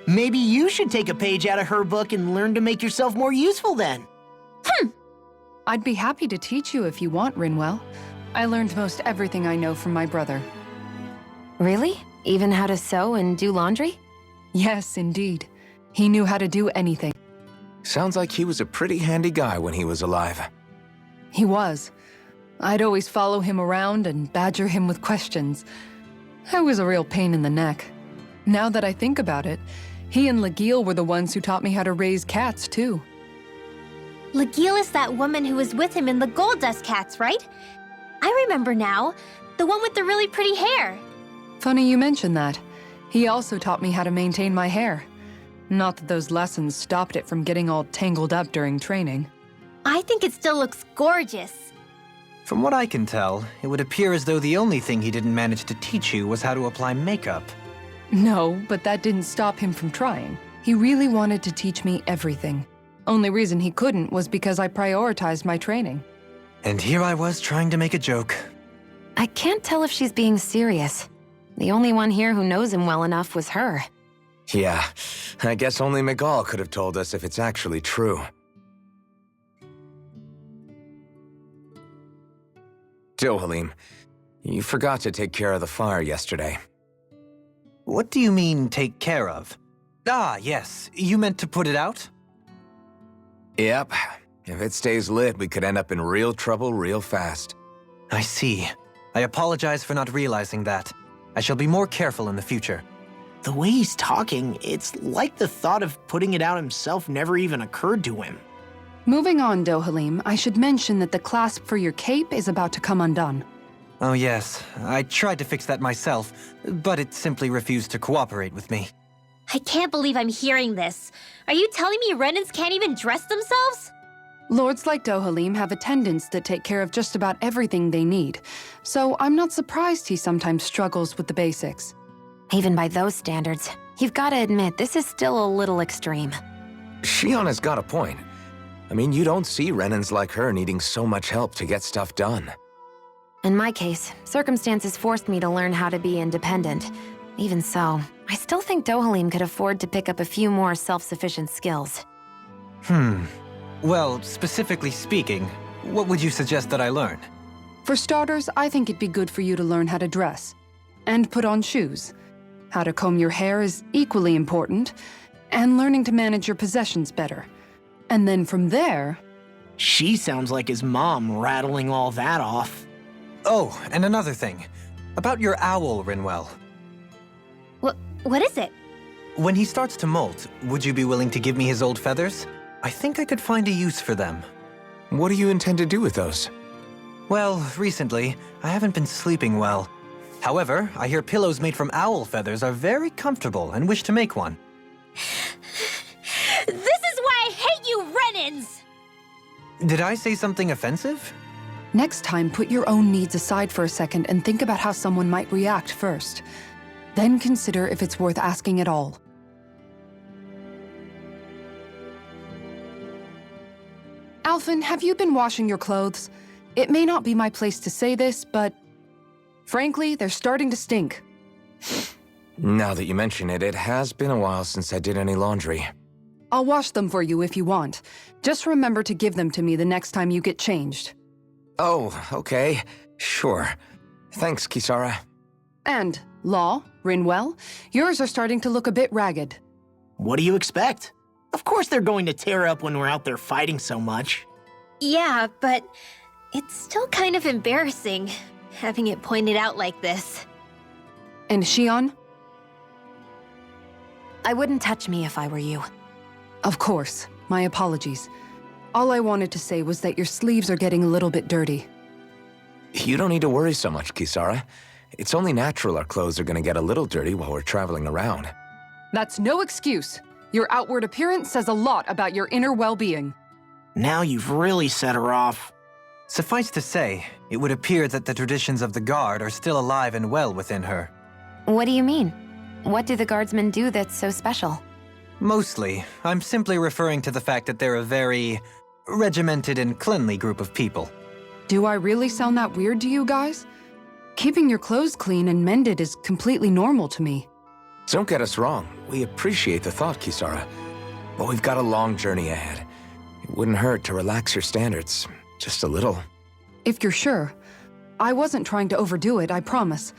Maybe you should take a page out of her book and learn to make yourself more useful then. I'd be happy to teach you if you want, Rinwell. I learned most everything I know from my brother. Really? Even how to sew and do laundry? Yes, indeed. He knew how to do anything. Sounds like he was a pretty handy guy when he was alive. He was. I'd always follow him around and badger him with questions. I was a real pain in the neck. Now that I think about it, he and Legil were the ones who taught me how to raise cats, too. Legil is that woman who was with him in the Gold Dust Cats, right? I remember now. The one with the really pretty hair. Funny you mention that. He also taught me how to maintain my hair. Not that those lessons stopped it from getting all tangled up during training. I think it still looks gorgeous. From what I can tell, it would appear as though the only thing he didn't manage to teach you was how to apply makeup. No, but that didn't stop him from trying. He really wanted to teach me everything. Only reason he couldn't was because I prioritized my training. And here I was trying to make a joke. I can't tell if she's being serious. The only one here who knows him well enough was her. Yeah, I guess only Miguel could have told us if it's actually true. Dohalim, you forgot to take care of the fire yesterday. What do you mean, take care of? Ah, yes. You meant to put it out? Yep. If it stays lit, we could end up in real trouble real fast. I see. I apologize for not realizing that. I shall be more careful in the future. The way he's talking, it's like the thought of putting it out himself never even occurred to him. Moving on, Dohalim, I should mention that the clasp for your cape is about to come undone. Oh yes, I tried to fix that myself, but it simply refused to cooperate with me. I can't believe I'm hearing this. Are you telling me Renans can't even dress themselves? Lords like Dohalim have attendants that take care of just about everything they need, so I'm not surprised he sometimes struggles with the basics. Even by those standards, you've got to admit this is still a little extreme. Shiona's got a point. I mean, you don't see Renans like her needing so much help to get stuff done. In my case, circumstances forced me to learn how to be independent. Even so, I still think Dohalim could afford to pick up a few more self-sufficient skills. Well, specifically speaking, what would you suggest that I learn? For starters, I think it'd be good for you to learn how to dress. And put on shoes. How to comb your hair is equally important. And learning to manage your possessions better. And then from there... She sounds like his mom rattling all that off. Oh, and another thing. About your owl, Rinwell. What is it? When he starts to molt, would you be willing to give me his old feathers? I think I could find a use for them. What do you intend to do with those? Well, recently, I haven't been sleeping well. However, I hear pillows made from owl feathers are very comfortable and wish to make one. This is why I hate you, Renans! Did I say something offensive? Next time, put your own needs aside for a second and think about how someone might react first. Then consider if it's worth asking at all. Alphen, have you been washing your clothes? It may not be my place to say this, but... frankly, they're starting to stink. Now that you mention it, it has been a while since I did any laundry. I'll wash them for you if you want. Just remember to give them to me the next time you get changed. Oh, okay. Sure. Thanks, Kisara. And, Law, Rinwell, yours are starting to look a bit ragged. What do you expect? Of course they're going to tear up when we're out there fighting so much. Yeah, but it's still kind of embarrassing, having it pointed out like this. And Shion? I wouldn't touch me if I were you. Of course. My apologies. All I wanted to say was that your sleeves are getting a little bit dirty. You don't need to worry so much, Kisara. It's only natural our clothes are gonna get a little dirty while we're traveling around. That's no excuse. Your outward appearance says a lot about your inner well-being. Now you've really set her off. Suffice to say, it would appear that the traditions of the Guard are still alive and well within her. What do you mean? What do the Guardsmen do that's so special? Mostly, I'm simply referring to the fact that they're a very regimented and cleanly group of people. Do I really sound that weird to you guys? Keeping your clothes clean and mended is completely normal to me. Don't get us wrong. We appreciate the thought, Kisara. But we've got a long journey ahead. It wouldn't hurt to relax your standards. Just a little. If you're sure. I wasn't trying to overdo it, I promise.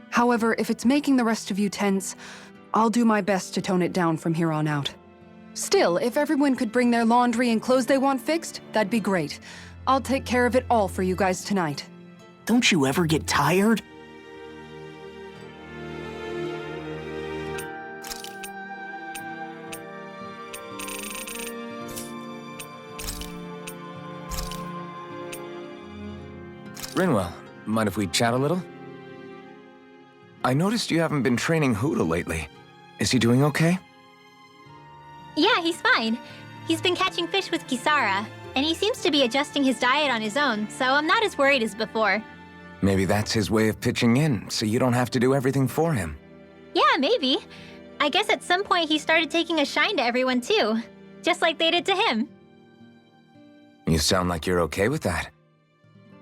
However, if it's making the rest of you tense, I'll do my best to tone it down from here on out. Still, if everyone could bring their laundry and clothes they want fixed, that'd be great. I'll take care of it all for you guys tonight. Don't you ever get tired? Rinwell, mind if we chat a little? I noticed you haven't been training Hoodle lately. Is he doing okay? Yeah, he's fine. He's been catching fish with Kisara, and he seems to be adjusting his diet on his own, so I'm not as worried as before. Maybe that's his way of pitching in, so you don't have to do everything for him. Yeah, maybe. I guess at some point he started taking a shine to everyone too, just like they did to him. You sound like you're okay with that.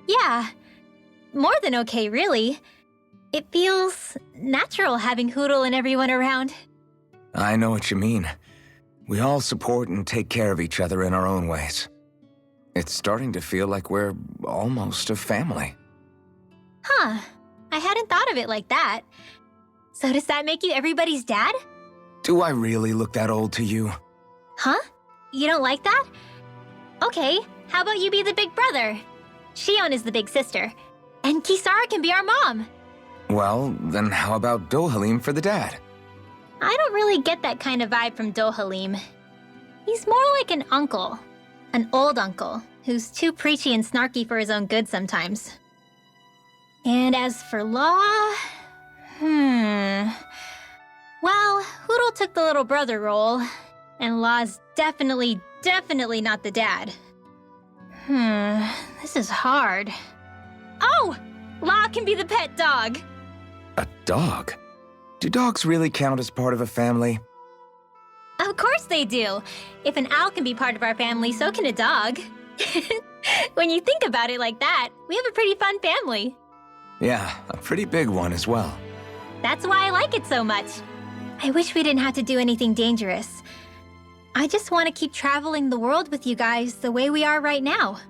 Yeah. More than okay, really. It feels natural having Hoodle and everyone around. I know what you mean. We all support and take care of each other in our own ways. It's starting to feel like we're almost a family. Huh. I hadn't thought of it like that. So does that make you everybody's dad? Do I really look that old to you? Huh? You don't like that? Okay, how about you be the big brother? Shion is the big sister. And Kisara can be our mom. Well, then how about Dohalim for the dad? I don't really get that kind of vibe from Dohalim. He's more like an uncle. An old uncle, who's too preachy and snarky for his own good sometimes. And as for Law... Well, Hoodle took the little brother role, and Law's definitely not the dad. This is hard. Oh! Law can be the pet dog! A dog? Do dogs really count as part of a family? Of course they do! If an owl can be part of our family, so can a dog. When you think about it like that, we have a pretty fun family. Yeah, a pretty big one as well. That's why I like it so much. I wish we didn't have to do anything dangerous. I just want to keep traveling the world with you guys the way we are right now.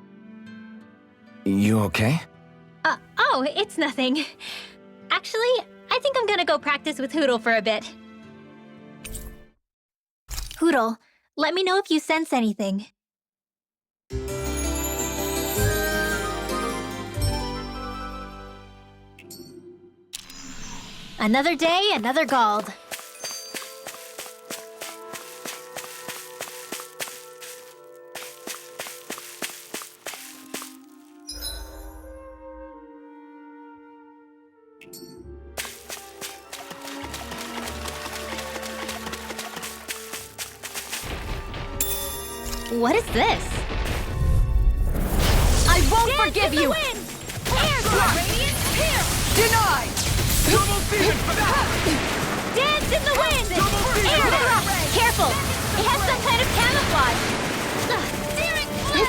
You okay? Oh, it's nothing. Actually, I think I'm gonna go practice with Hoodle for a bit. Hoodle, let me know if you sense anything. Another day, another Gald. What is this? I won't forgive you! Denied! Dance in the wind! Air drop! Careful! It has some kind of camouflage! Steering flame!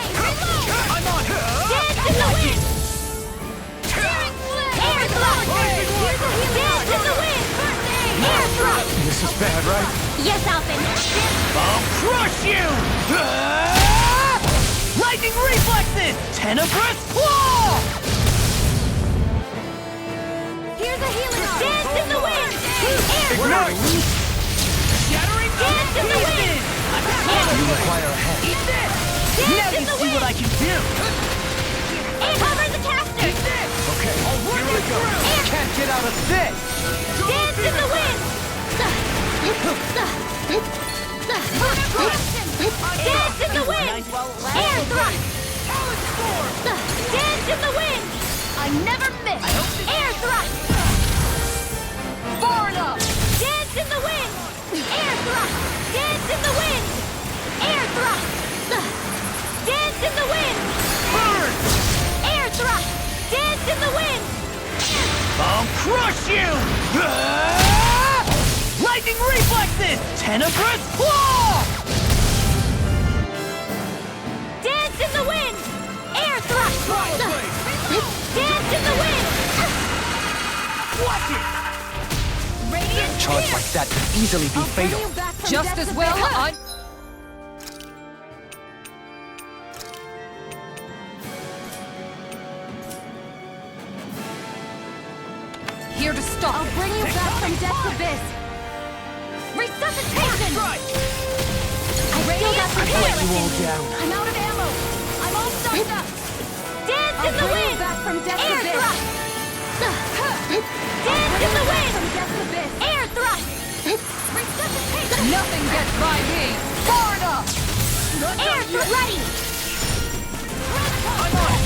I'm on! Dance in the wind! Steering flame! Air drop! Dance in the wind! Air drop! This is bad, right? Yes, Alphen! I'll crush you! Lightning reflexes! Tenebrous claw! Here's a healing arm! Dance in the wind! Air drop! Shattering Dance in the wind! You require a hand. Eat this! Dance Now in you the see wind! what I can do! And cover the caster! Okay, here I go. Can't get out of this! Dance in the wind! Dance in the wind! Air thrust! Dance in the wind! I never miss! Air thrust! Far enough! Dance in the wind! Air thrust! Dance in the wind! Air thrust! Dance in the wind! Burn! Air thrust! Dance in the wind! I'll crush you! Lightning reflexes! Tenebrous claw! Dance in the wind! Air thrust! charge like that could easily be fatal. Just as well I'm... Here to stop. I'll bring you back from death's abyss. Resuscitation! I still got some let you all down. I'm out of ammo. I'm all stuffed up. Dance in the wind! Back from death's air thrust! Dance in the wind! From death's abyss! Air thrust! Resuscitation! Nothing gets by me! Far enough! Air thrust! Ready! I'm on it!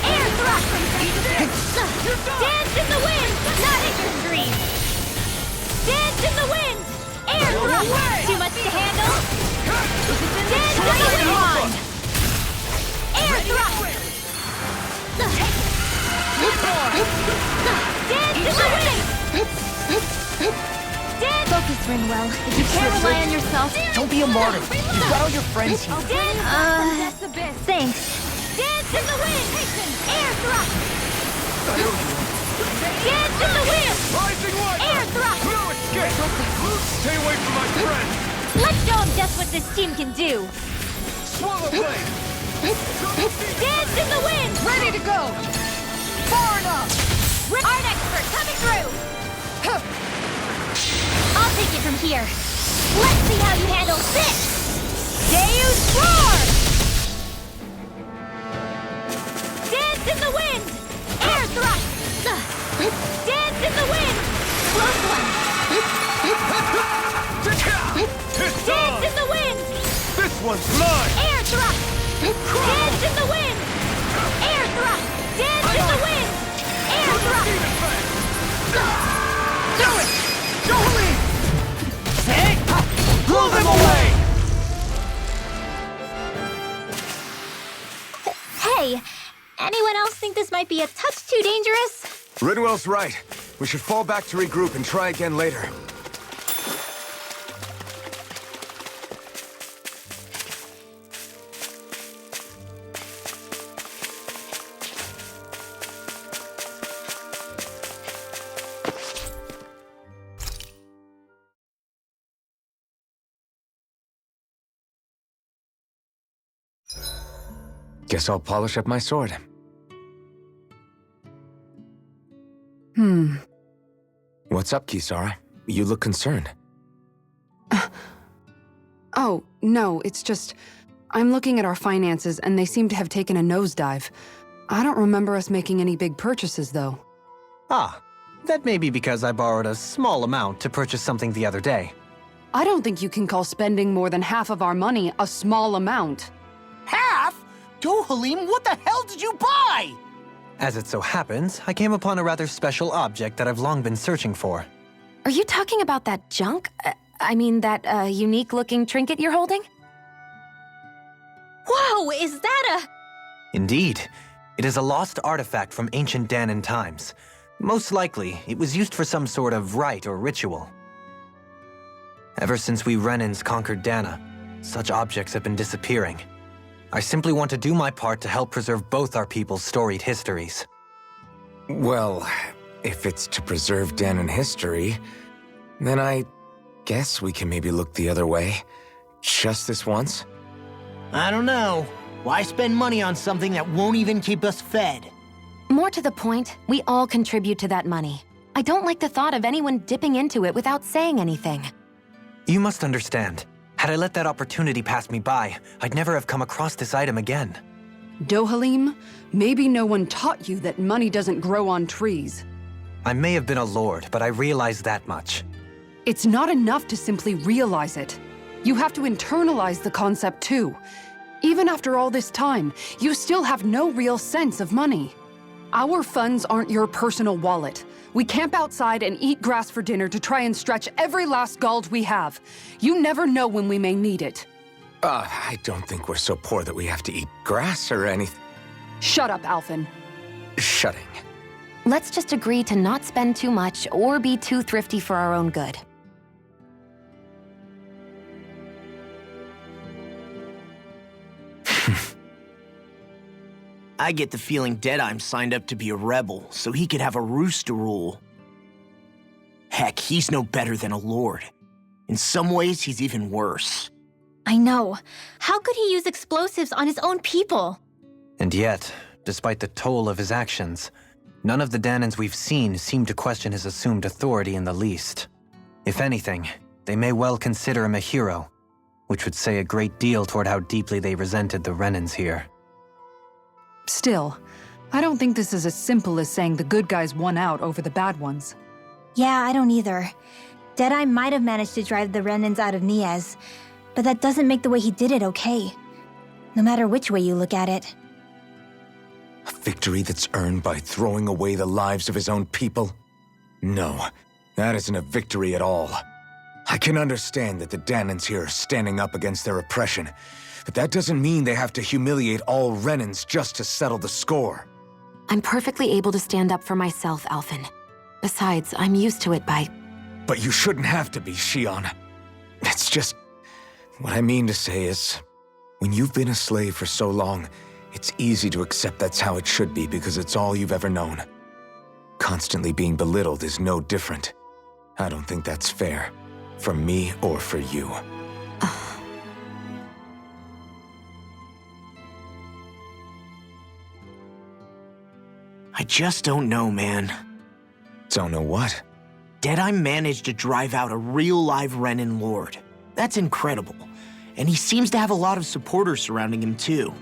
Air thrust! Dance in the wind! Not extreme! Dance in the wind! Air thrust! Too much to handle? Dance in the wind! Air thrust! Dance in the wind! Dance! Focus, Rinwell. If you can't rely on yourself... Don't be a martyr. You've got all your friends here. Dance! Thanks. Dance in the wind! Air thrust! Dance in the wind! Rising light! Air thrust! No escape! Stay away from my friend! Let's show them just what this team can do! Swallow blade! Dance in the wind! Ready to go! Far enough! Art expert coming through! I'll take it from here. Let's see how you handle this! Deus Roar! Dance in the wind! Air thrust! Dance in the wind! Close one! It's Dance on! in the wind! This one's mine! Air thrust! Dance in the wind! Air thrust! Dance in the wind! Air thrust! Do it! Jolie! Blow them away! Hey, anyone else think this might be a touch too dangerous? Ridwell's right. We should fall back to regroup and try again later. Guess I'll polish up my sword. What's up, Kisara? You look concerned. Oh, no, it's just... I'm looking at our finances and they seem to have taken a nosedive. I don't remember us making any big purchases, though. Ah, that may be because I borrowed a small amount to purchase something the other day. I don't think you can call spending more than half of our money a small amount. Half? Halim, what the hell did you buy? As it so happens, I came upon a rather special object that I've long been searching for. Are you talking about that junk? I mean, that unique-looking trinket you're holding? Whoa, is that Indeed. It is a lost artifact from ancient Danan times. Most likely, it was used for some sort of rite or ritual. Ever since we Renans conquered Dana, such objects have been disappearing. I simply want to do my part to help preserve both our people's storied histories. Well, if it's to preserve Danan history, then I guess we can maybe look the other way. Just this once? I don't know. Why spend money on something that won't even keep us fed? More to the point, we all contribute to that money. I don't like the thought of anyone dipping into it without saying anything. You must understand. Had I let that opportunity pass me by, I'd never have come across this item again. Dohalim, maybe no one taught you that money doesn't grow on trees. I may have been a lord, but I realize that much. It's not enough to simply realize it. You have to internalize the concept too. Even after all this time, you still have no real sense of money. Our funds aren't your personal wallet. We camp outside and eat grass for dinner to try and stretch every last gold we have. You never know when we may need it. I don't think we're so poor that we have to eat grass or anything. Shut up, Alphen. Shutting. Let's just agree to not spend too much or be too thrifty for our own good. I get the feeling Deadeye's signed up to be a rebel, so he could have a rooster rule. Heck, he's no better than a lord. In some ways, he's even worse. I know. How could he use explosives on his own people? And yet, despite the toll of his actions, none of the Danans we've seen seem to question his assumed authority in the least. If anything, they may well consider him a hero, which would say a great deal toward how deeply they resented the Renans here. Still, I don't think this is as simple as saying the good guys won out over the bad ones. Yeah, I don't either. Deadeye might have managed to drive the Renans out of Niaz, but that doesn't make the way he did it okay. No matter which way you look at it. A victory that's earned by throwing away the lives of his own people? No, that isn't a victory at all. I can understand that the Danans here are standing up against their oppression, but that doesn't mean they have to humiliate all Renans just to settle the score. I'm perfectly able to stand up for myself, Alphen. Besides, I'm used to it by... But you shouldn't have to be, Shion. It's just... What I mean to say is, when you've been a slave for so long, it's easy to accept that's how it should be because it's all you've ever known. Constantly being belittled is no different. I don't think that's fair. For me or for you. I just don't know, man. Don't know what? Deadeye managed to drive out a real live Renan lord. That's incredible. And he seems to have a lot of supporters surrounding him too.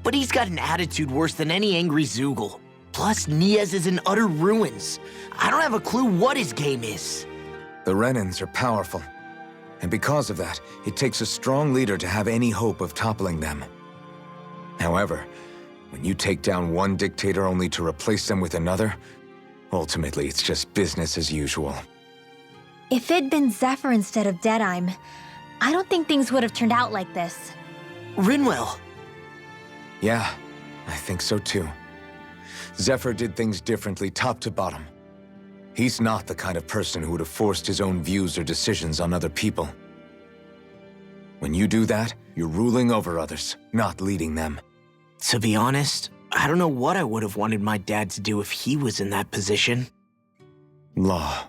But he's got an attitude worse than any angry Zoogle. Plus, Niaz is in utter ruins. I don't have a clue what his game is. The Renans are powerful. And because of that, it takes a strong leader to have any hope of toppling them. However, when you take down one dictator only to replace them with another, ultimately it's just business as usual. If it'd been Zephyr instead of Deadeye, I don't think things would have turned out like this. Rinwell. Yeah, I think so too. Zephyr did things differently top to bottom. He's not the kind of person who would have forced his own views or decisions on other people. When you do that, you're ruling over others, not leading them. To be honest, I don't know what I would have wanted my dad to do if he was in that position. Law.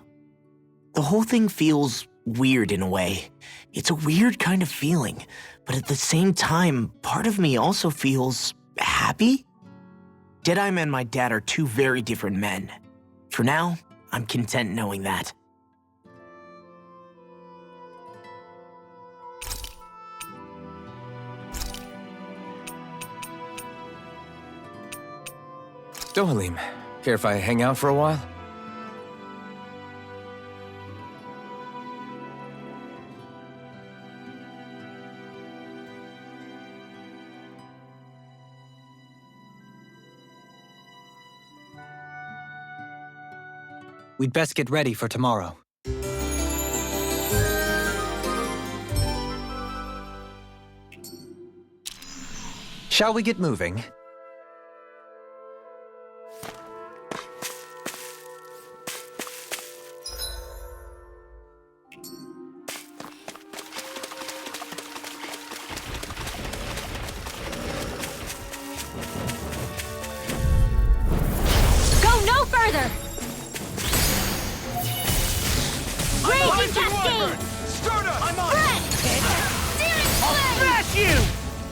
The whole thing feels weird in a way. It's a weird kind of feeling, but at the same time, part of me also feels happy. Deadeye and my dad are two very different men. For now, I'm content knowing that. Dohalim, care if I hang out for a while? We'd best get ready for tomorrow. Shall we get moving? Go no further! Raging Cascade! I'm on Fred! Searing Flame! Smash you!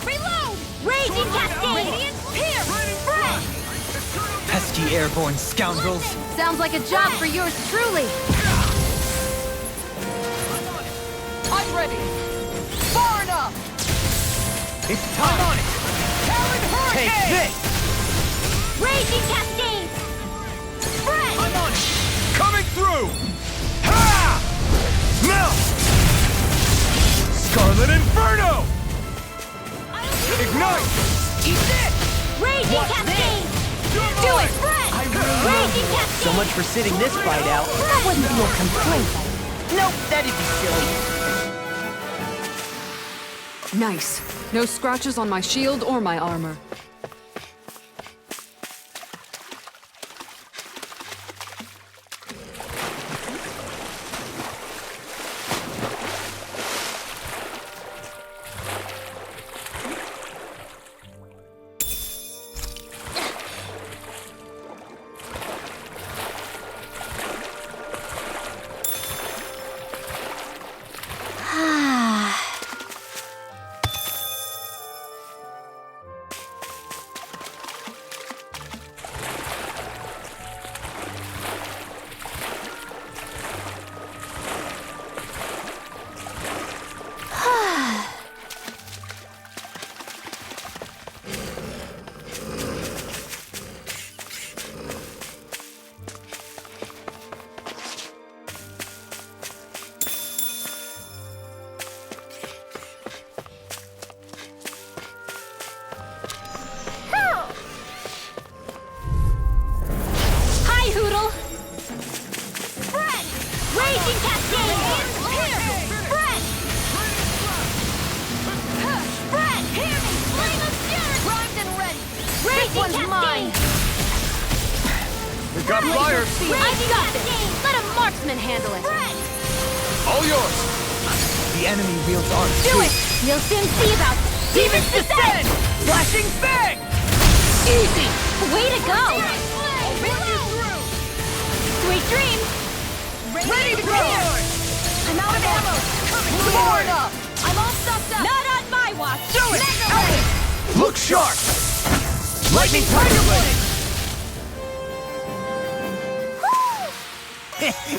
Reload! Raging Cascade! Radiant Pierce! Fred! Pesky airborne scoundrels! Sounds like a job for yours truly! I'm ready! Far enough! It's time! I'm on it! Talon Hurricane! Take this! Raging Cascade! Fred! I'm on it! Coming through! Ha! Melt! Scarlet Inferno! Ignite! Eat this! Raging Cascade! Do it, Fred! Raging Cascade! So much for sitting this fight out. That wouldn't be a complaint. Nope, that'd be silly. Nice. No scratches on my shield or my armor. got flyers. I got this. Let a marksman handle it. All yours. The enemy wields arms. Do it! You'll soon see about Demon's Descent! Flashing bang! Easy! Way to go! Sweet dreams! Ready to go! I'm out of ammo! Forward up! I'm all stuffed up! Not on my watch! Do it! Look sharp! Lightning Tiger Blade!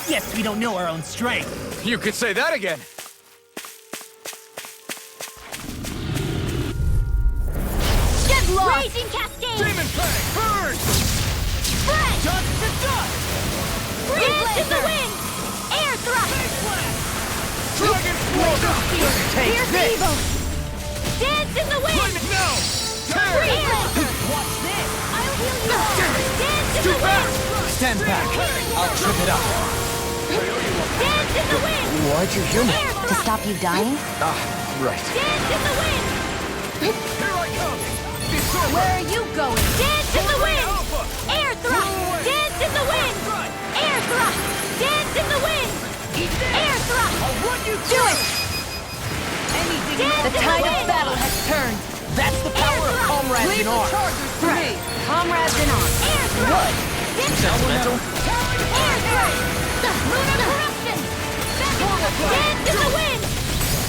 Yes, we don't know our own strength. You could say that again. Get lost! Raging Cascade! Demon Fang! Burn! Spread! Dust to dust! Dance in the wind! Air thrust! Dragon Floater! Take Fierce this! evil! Dance in the wind! No! Air thrust! Watch this! I'll heal you! Dance in the wind! Stand back. I'll trip it up. Dance in the wind! Why'd you heal me? Air To thrust! stop you dying? Ah, right. Dance in the wind! Here I come! It's over! Where are you going? Dance in the wind! Air thrust! Dance in the wind! Air thrust! Dance in the wind! Air thrust! I'll run you Do through! it! Dance The tide of battle has turned. That's the power of comrades in arms. Right. Comrades in arms. Air thrust! Sentimental. Air thrust! Lunar corruption! Dance in the wind!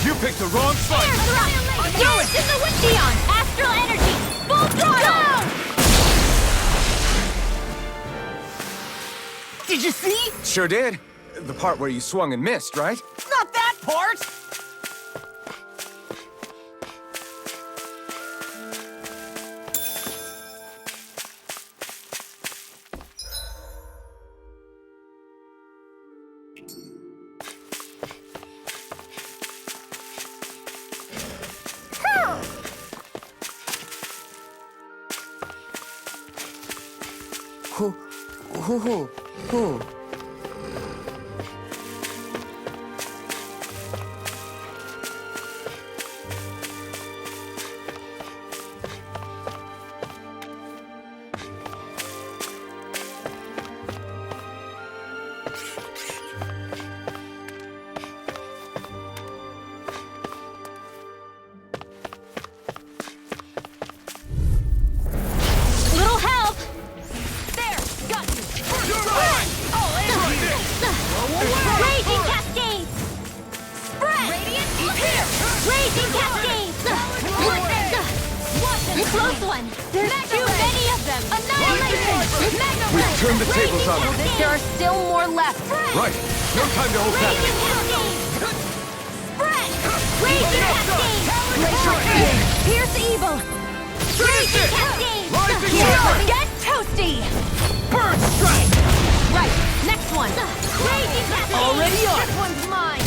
You picked the wrong Air fight! thrust! Dance in the wind! Dion! Astral energy! Full throttle! Did you see? Sure did. The part where you swung and missed, right? Not that part! Who? Little help! Raging Cascades! Spread! Raging Cascades! Close one! There's too many of them! Annihilation! We've turned the tables on them. There are still more left. Right. No time to hold back. Raging Cascades! Spread! Raging Cascades! Pierce evil! Raging Cascades! Get toasty! Bird strike! Right. Next one. Raging Cascades! Already on. This one's mine!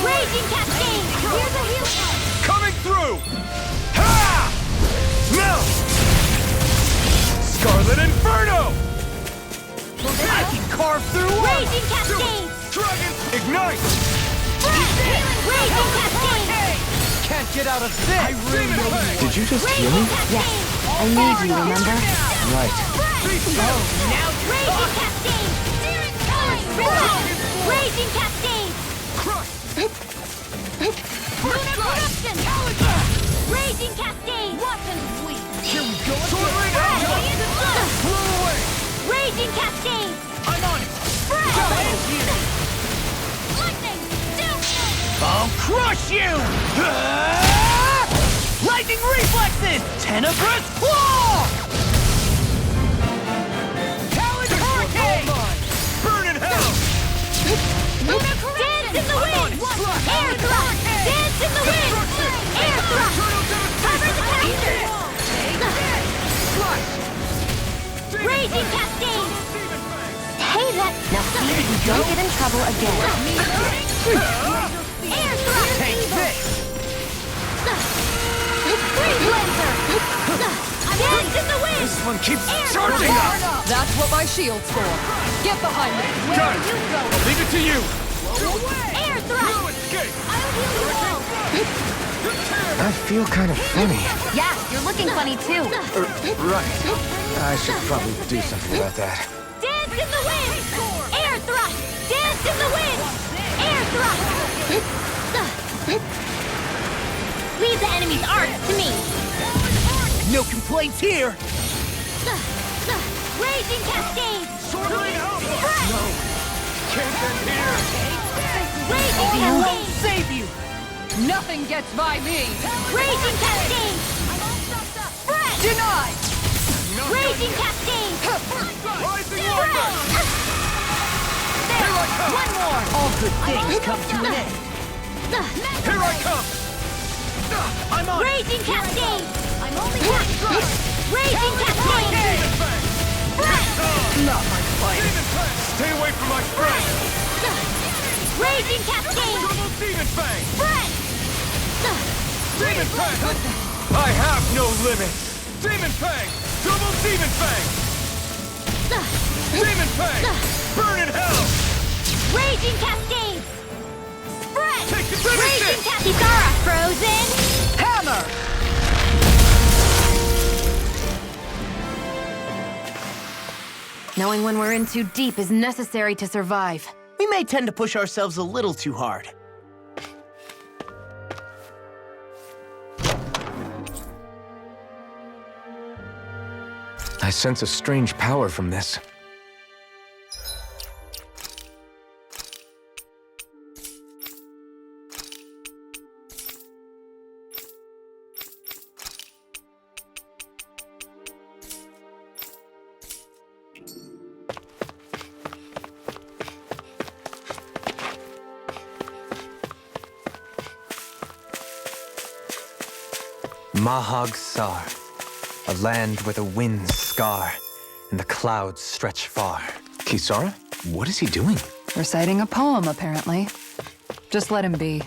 Raging Cascades! Here's a heal! Coming through! Ha! Now! Scarlet Inferno! I can carve through Raging Cascades! Dragon Ignite! Raging Cascades! Can't get out of this! Demon Fang! Did you just heal Raging me? Cascades! I need you, remember? Right. Now Raging Cascades! Raging Cascades! Crush! Lunar corruption! Raging Cascades! Watch and sweep! Here we go Sword Rain Alpha! Blow away! Raging Cascades! I'm on it! Lightning! I'll crush you! Lightning reflexes! Tenebrous claw! Talon hurricane! Burn in hell! Dance in the wind! Air thrust! Dance in the wind! Air thrust! Cover the caster! Raging Cascades! Hey, that. Now see if you don't get in trouble again. Air thrust! Take this! Freeze Lancer! Dance in the wind! This one keeps Air charging thrust! up! That's what my shield's for. Get behind me. Got it! I'll leave it to you! Air thrust! No escape! I'll heal you all! I feel kind of funny. Yeah, you're looking funny too. Right. I should probably do something about that. Dance in the wind! Air thrust! Dance in the wind! Air thrust! Leave the enemy's arcs to me! No complaints here! Raging cascade! Spread! Can't end here! Raging cascade! Save you! Nothing gets by me! Raging cascade! Spread! Denied! Raging cascade! Rising Spread! Wonder! There! One more! All good things come to an end. Here I come! I'm on! Raging cascade! I'm only Raging cascade! Spread! Not my fight. Demon Fang! Stay away from my friend! Raging cascade! Double Demon Fang! Spread! Demon Fang! I have no limits! Demon Fang! Double Demon Fang! Demon Fang! Burn in hell! Raging cascade! Spread! Take the finish Raging it! cascade! Kisara frozen! Hammer! Knowing when we're in too deep is necessary to survive. We may tend to push ourselves a little too hard. I sense a strange power from this. Mahag Sar, a land where the winds scar and the clouds stretch far. Kisara? What is he doing? Reciting a poem, apparently. Just let him be.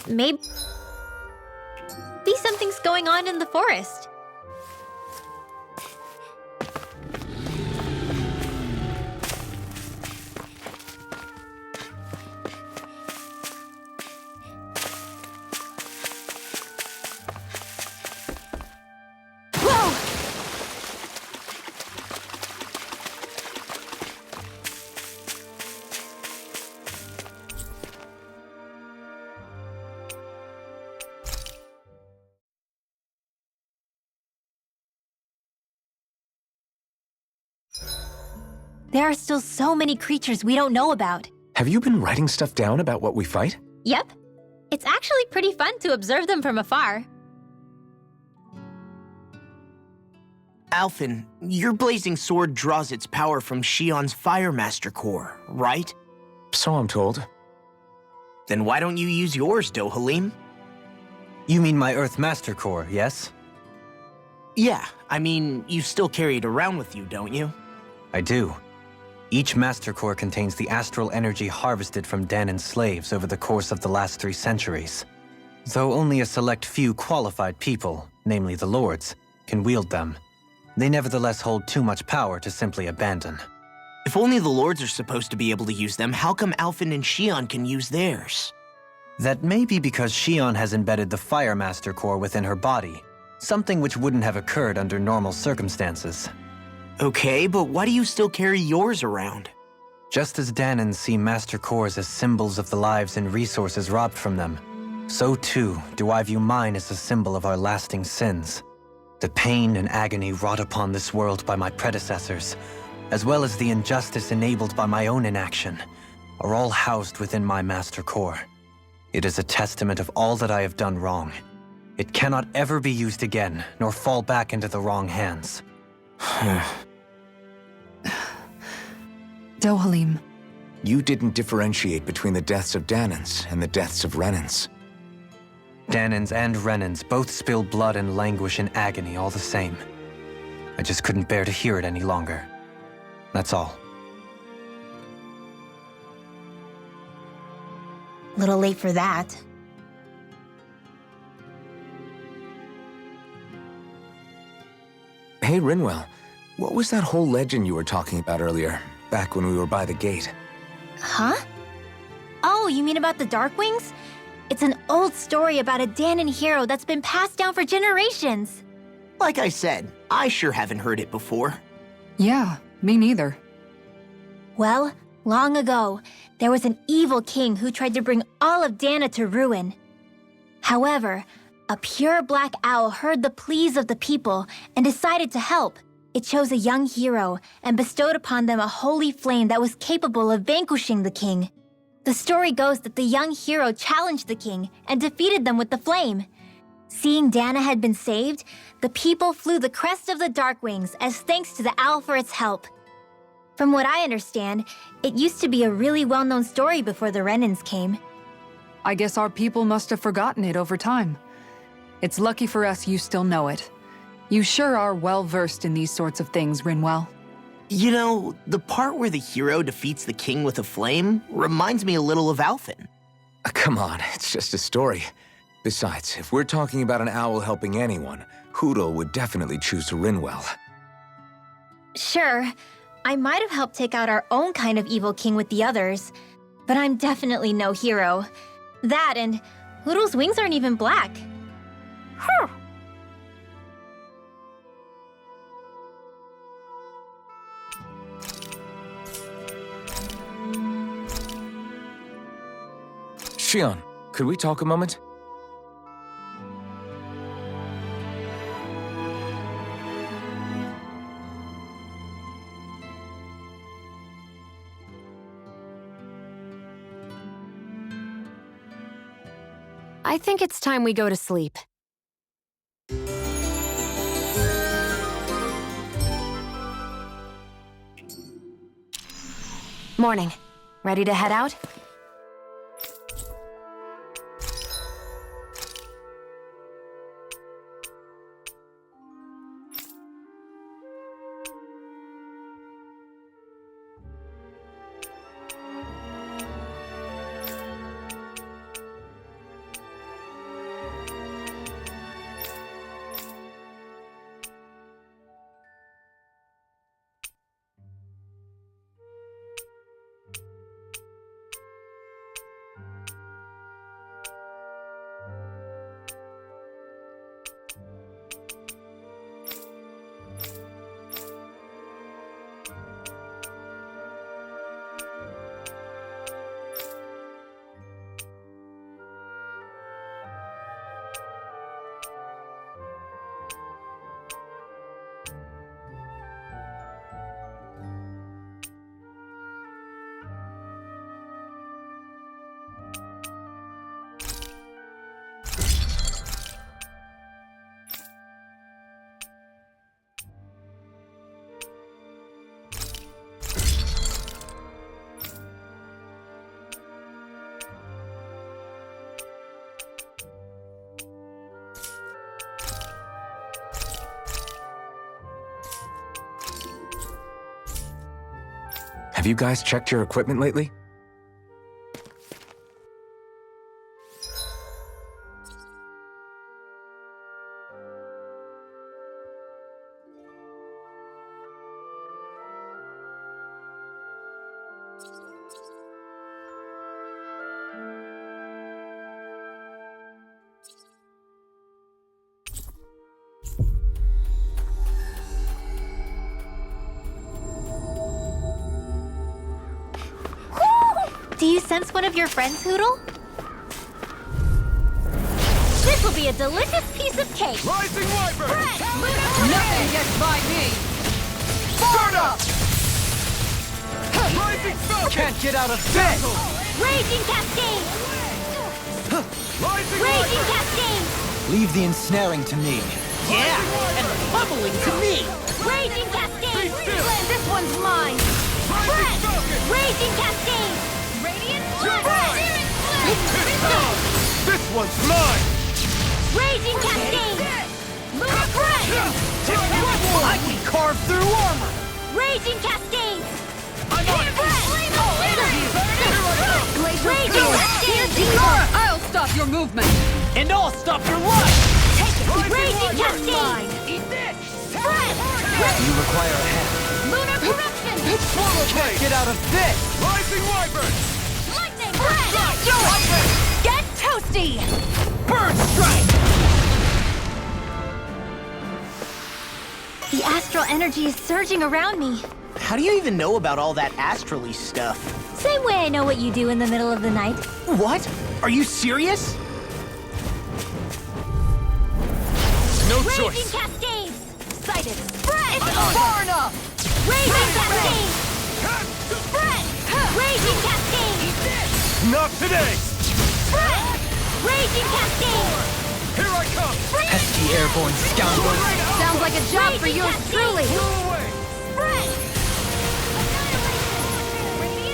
Maybe something's going on in the forest. There are still so many creatures we don't know about. Have you been writing stuff down about what we fight? Yep. It's actually pretty fun to observe them from afar. Alphen, your blazing sword draws its power from Shion's Fire Master Core, right? So I'm told. Then why don't you use yours, Dohalim? You mean my Earth Master Core, yes? Yeah, I mean, you still carry it around with you, don't you? I do. Each Master Core contains the astral energy harvested from Danan's slaves over the course of the last 3 centuries. Though only a select few qualified people, namely the Lords, can wield them, they nevertheless hold too much power to simply abandon. If only the Lords are supposed to be able to use them, how come Alphen and Shion can use theirs? That may be because Shion has embedded the Fire Master Core within her body, something which wouldn't have occurred under normal circumstances. Okay, but why do you still carry yours around? Just as Danans see Master Cores as symbols of the lives and resources robbed from them, so too do I view mine as a symbol of our lasting sins. The pain and agony wrought upon this world by my predecessors, as well as the injustice enabled by my own inaction, are all housed within my Master Core. It is a testament of all that I have done wrong. It cannot ever be used again, nor fall back into the wrong hands. Dohalim. You didn't differentiate between the deaths of Danans and the deaths of Renans. Danans and Renans both spill blood and languish in agony all the same. I just couldn't bear to hear it any longer. That's all. Little late for that. Hey, Rinwell, what was that whole legend you were talking about earlier, back when we were by the gate? Huh? Oh, you mean about the Darkwings? It's an old story about a Danan hero that's been passed down for generations. Like I said, I sure haven't heard it before. Yeah, me neither. Well, long ago, there was an evil king who tried to bring all of Dana to ruin. However, a pure black owl heard the pleas of the people and decided to help. It chose a young hero and bestowed upon them a holy flame that was capable of vanquishing the king. The story goes that the young hero challenged the king and defeated them with the flame. Seeing Dana had been saved, the people flew the crest of the Darkwings as thanks to the owl for its help. From what I understand, it used to be a really well-known story before the Renans came. I guess our people must have forgotten it over time. It's lucky for us you still know it. You sure are well-versed in these sorts of things, Rinwell. You know, the part where the hero defeats the king with a flame reminds me a little of Alphen. Come on, it's just a story. Besides, if we're talking about an owl helping anyone, Hootle would definitely choose Rinwell. Sure, I might have helped take out our own kind of evil king with the others, but I'm definitely no hero. That and Hootle's wings aren't even black. Huh. Shion, could we talk a moment? I think it's time we go to sleep. Morning. Ready to head out? Have you guys checked your equipment lately? Do you sense one of your friends, Hoodle? This will be a delicious piece of cake! Rising Wyvern! Nothing gets by me! Start up! Rising Falcon! Can't get out of this! Raging Cascade! Rising Raging Wyvern! Cascade! Leave the ensnaring to me. Yeah, and the bubbling to me. Raging Cascade! still. This one's mine! Rising Falcon! Raging Cascade! Radiant Surprise! This one's mine! Raging Cascade! Lunar I can carve through armor. Raging Cascade! I'm on it! Raging Cascade! I'll stop your movement! And I'll stop your luck. Raging Cascade! Eat this! You require a hand. Lunar Corruption! Can't get out of this! Rising Wyvern! Lightning! Get toasty! Bird strike. The astral energy is surging around me. How do you even know about all that astrally stuff? Same way I know what you do in the middle of the night. What? Are you serious? No Raging choice. Cascades! Sighted! Spread! Far enough! Raging Cascades! Spread! Raging Cascades! Not today! Spread! Raging Cascades! Here I come! Pesky airborne scoundrels! Sounds like a job for yours truly! Away! Spread!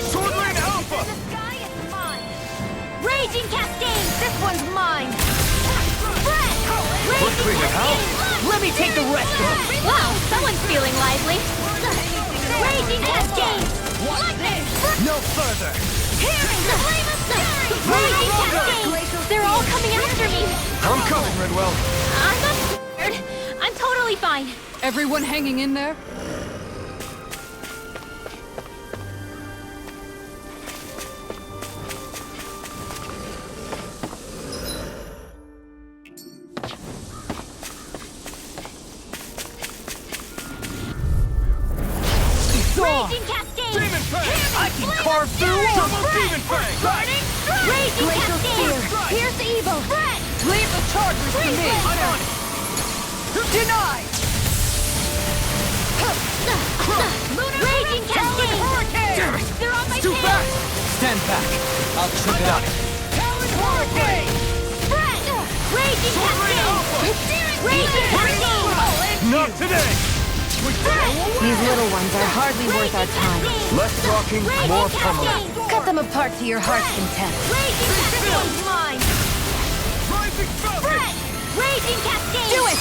Sword Lane Alpha! The sky is mine! Raging Cascades! This one's mine! Spread! Raging Cascades! Let me take the rest of them. Wow, someone's feeling lively! Raging Cascades! Lightning! No further! Raging Cascades! They're all coming after me! I'm coming, Redwell. I'm not scared. I'm totally fine. Everyone hanging in there? Raging Cascades! Demon Fang! I can carve through armor. Double Demon Fang! Raging Cascades! Pierce evil! Leave the chargers to me! I'm on it! Denied! Raging Cascades! They're on my Too tail! fast! Stand back! I'll trip it up. Spread! Raging Cascades! Raging Cascades! Not today! These little ones are hardly worth our time. Less talking, more pummeling. Cut them apart to your heart's content. Raging Cascades! Mine! Rising Falcon! Raging Cascades! Do it!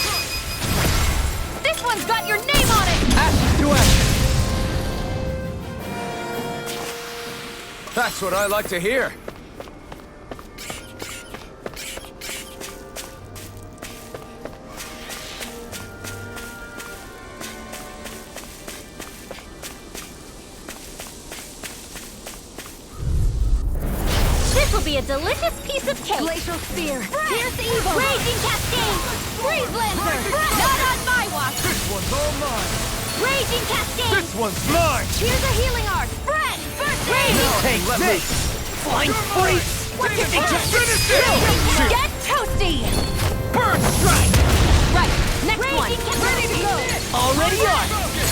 This one's got your name on it! Ashes to ashes! That's what I like to hear. This will be a delicious piece of cake! Glacial Spear! Pierce evil! Raging Cascades! Freeze Lancer! Not on my watch! This one's all mine. Raging Cascades! This one's mine. Here's a healing arc! Spread! First aid! Take this. Flying freaks. What did they just Finish it! Get toasty! Bird strike. Right, next one! Ready to go! Already on.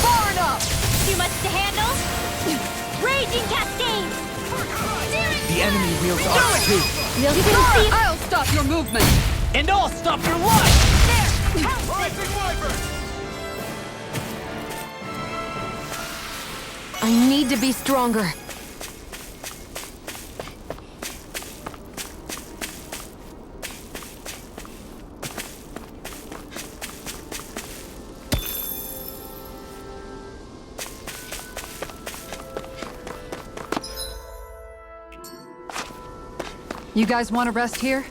Far enough! Too much to handle? Raging Cascades! The enemy wields arcs too. You'll see... I'll stop your movement! And I'll stop your luck. There! Rising Wyvern! I need to be stronger. You guys want to rest here?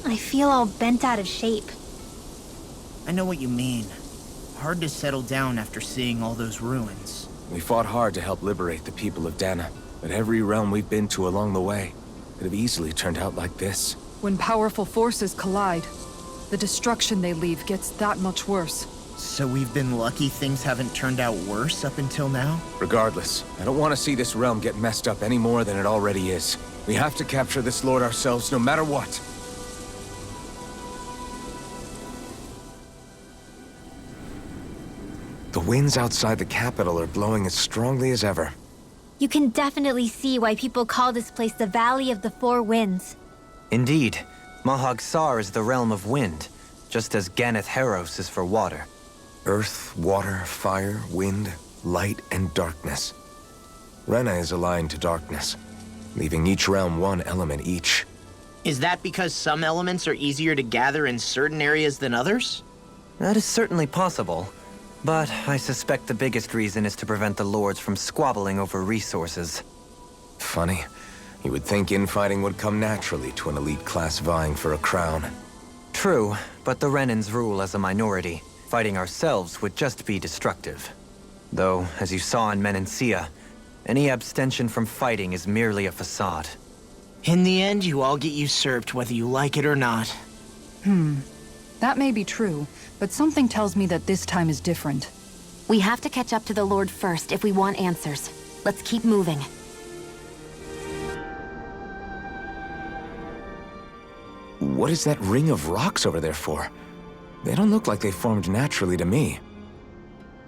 I feel all bent out of shape. I know what you mean. Hard to settle down after seeing all those ruins. We fought hard to help liberate the people of Dana, but every realm we've been to along the way could have easily turned out like this. When powerful forces collide, the destruction they leave gets that much worse. So we've been lucky things haven't turned out worse up until now? Regardless, I don't want to see this realm get messed up any more than it already is. We have to capture this lord ourselves no matter what. The winds outside the capital are blowing as strongly as ever. You can definitely see why people call this place the Valley of the Four Winds. Indeed, Mahag Sar is the realm of wind, just as Ganeth Heros is for water. Earth, water, fire, wind, light, and darkness. Rena is aligned to darkness, leaving each realm one element each. Is that because some elements are easier to gather in certain areas than others? That is certainly possible. But I suspect the biggest reason is to prevent the lords from squabbling over resources. Funny. You would think infighting would come naturally to an elite class vying for a crown. True, but the Renans rule as a minority. Fighting ourselves would just be destructive. Though, as you saw in Menancia, any abstention from fighting is merely a facade. In the end, you all get usurped whether you like it or not. That may be true, but something tells me that this time is different. We have to catch up to the Lord first if we want answers. Let's keep moving. What is that ring of rocks over there for? They don't look like they formed naturally to me.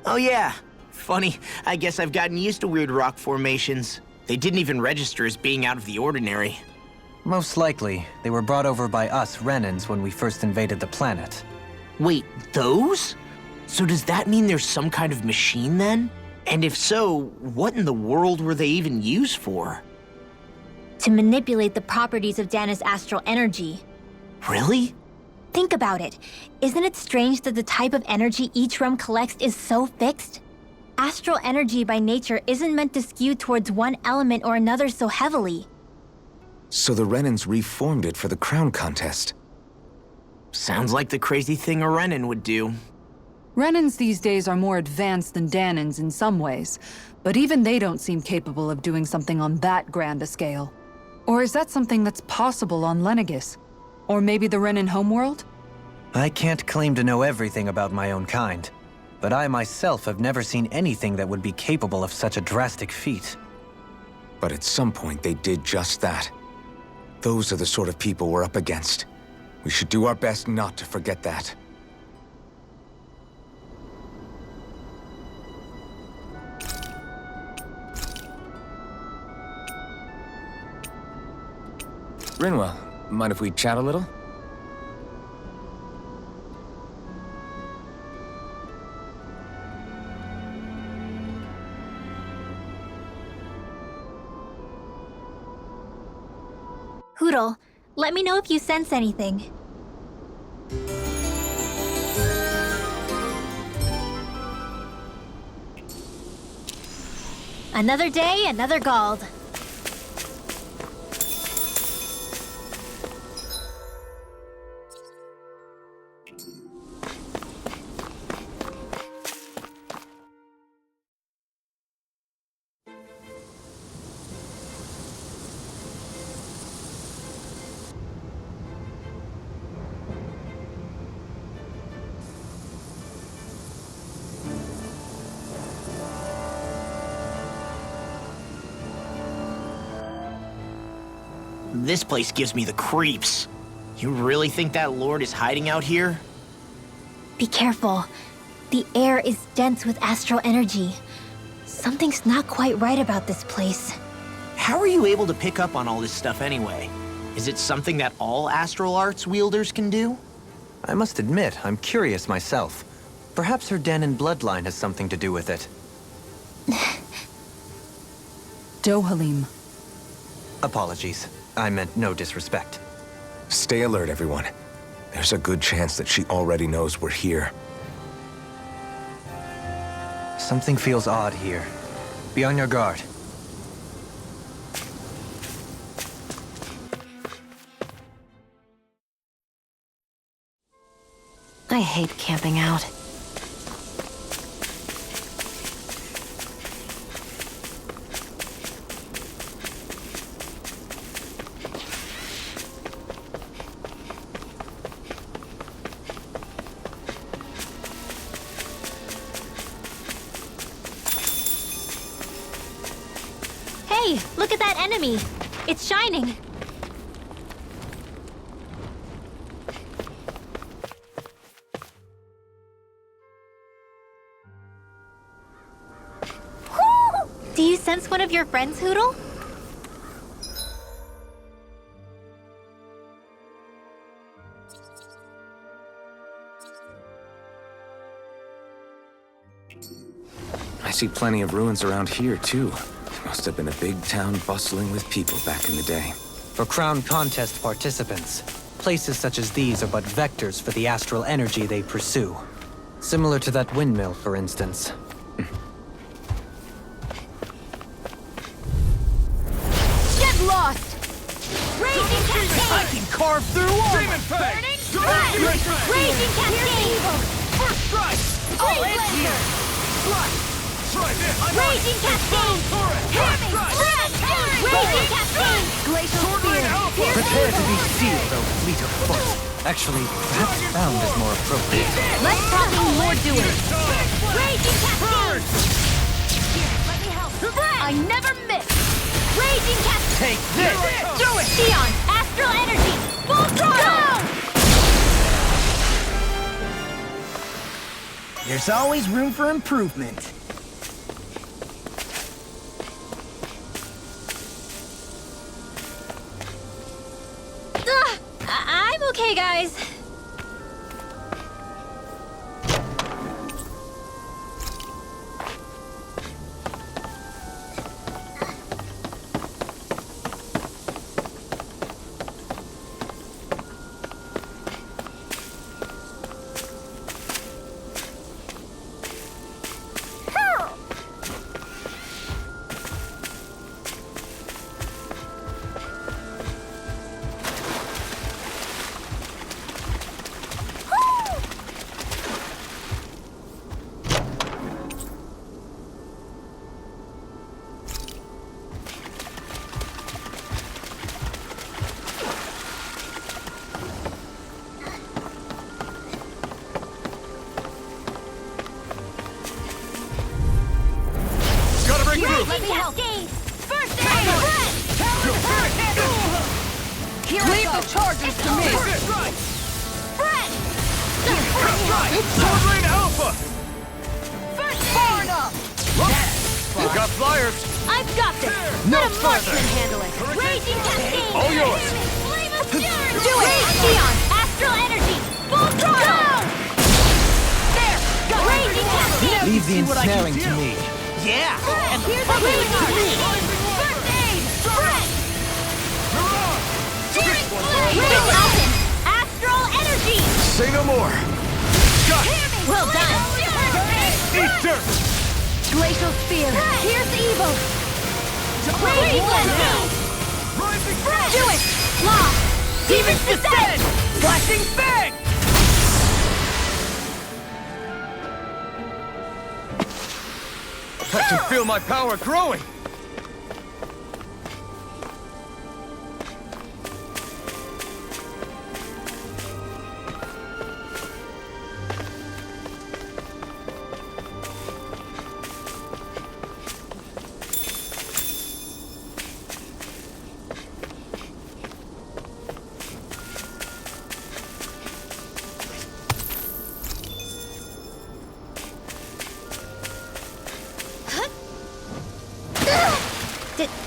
Oh yeah. Funny, I guess I've gotten used to weird rock formations. They didn't even register as being out of the ordinary. Most likely, they were brought over by us Renans when we first invaded the planet. Wait, those? So does that mean there's some kind of machine then? And if so, what in the world were they even used for? To manipulate the properties of Dana's astral energy. Really? Think about it. Isn't it strange that the type of energy each realm collects is so fixed? Astral energy by nature isn't meant to skew towards one element or another so heavily. So the Renans reformed it for the crown contest. Sounds like the crazy thing a Renan would do. Renans these days are more advanced than Danans in some ways, but even they don't seem capable of doing something on that grand a scale. Or is that something that's possible on Lenegis? Or maybe the Renan homeworld? I can't claim to know everything about my own kind, but I myself have never seen anything that would be capable of such a drastic feat. But at some point they did just that. Those are the sort of people we're up against. We should do our best not to forget that. Rinwell, mind if we chat a little? Hoodle, let me know if you sense anything. Another day, another Gald. This place gives me the creeps. You really think that lord is hiding out here? Be careful. The air is dense with astral energy. Something's not quite right about this place. How are you able to pick up on all this stuff anyway? Is it something that all astral arts wielders can do? I must admit, I'm curious myself. Perhaps her Danan bloodline has something to do with it. Dohalim. Apologies. I meant no disrespect. Stay alert, everyone. There's a good chance that she already knows we're here. Something feels odd here. Be on your guard. I hate camping out. Hey, look at that enemy. It's shining. Whoo! Do you sense one of your friends, Hootle? I see plenty of ruins around here, too. Must have been a big town bustling with people back in the day. For Crown Contest participants, places such as these are but vectors for the astral energy they pursue. Similar to that windmill, for instance. Get lost! Raging Cascade! I can carve through armor! Burning Strike! Raging Cascade! First strike! Blade Blazer! Try this! Raging Cascade! Raging Cascade! Glacial Spear! Prepare to be sealed, though fleet of foot. Actually, perhaps bound is more appropriate. Let's talking more doing! Raging Cascade! Let me help. I never miss! Raging Cascade! Take this! Do it! Sion! Astral Energy! Full throttle! There's always room for improvement. I'm okay, guys. Let me help. First aid! Leave the charges to me! Fred! Sword Lane Alpha! Far enough! We've got flyers! I've got this! No Let a marksman further. handle it! Raging Cascade! All yours. Flame of Fury! Do it! Sion! Astral Energy! Full throttle! There! Go! Raging Cascade! Leave the See what I can ensnaring to do. me. Yeah! And here's the healing arc! First aid! Fred! Searing Flame! Raging Alpin! Astral Energy! Say no more! Got it! Well done! Eat dirt! Glacial Spear! Here's Evo! Raging Cascade! Rising Frost! Do it! Law! Demon's Descent! Flashing Fang! I can feel my power growing!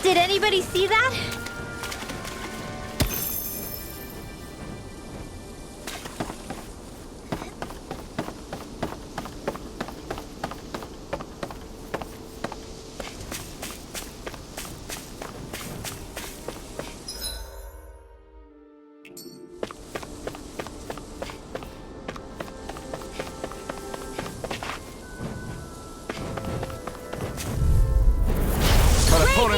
Did anybody see that?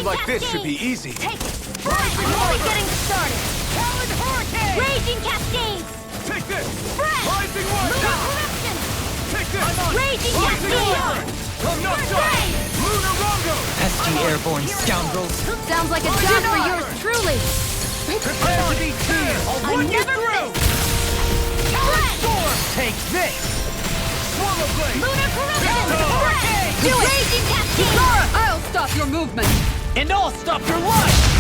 like this should be easy. Take it! I'm only getting started! Talon Hurricane! Raging Cascades! Take this! Spread! Rising One! Lunar Corruption! Take this! Raging Rising Cascade! One! I'm not done! Spread! Lunar Rongo! Pesky airborne scoundrels. Sounds like a job for yours truly! Prepare to be seen! I'll I run you never through! miss! Talon Spread! Storm! Take this! Swallow Blade! Lunar Corruption! Hurricane! Do it! Raging Cascade! I'll stop your movement! And I'll stop your life!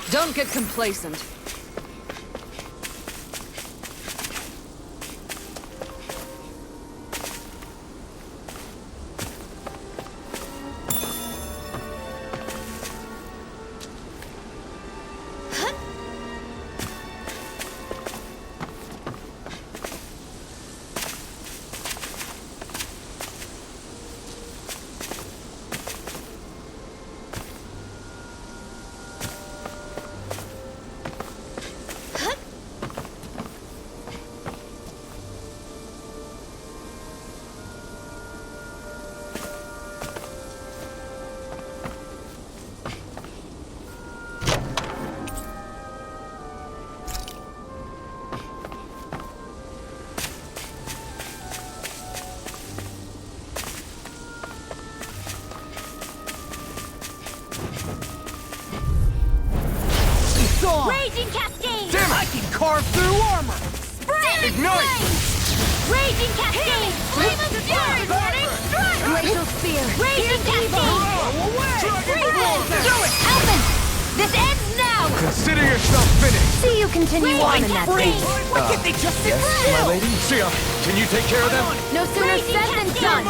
Don't get complacent. Raging Cascade! Damn it! I can carve through armor! Spread! Ignite! Raging Cascade! Flame of Fury! Burning Strike! Glacial Spear! Raging Cascade! Do it! Alvin! This ends now! Consider yourself finished. See you continue on in that vein. Why can't they just sit My still? lady? Sia, can you take care of them? No sooner said than done!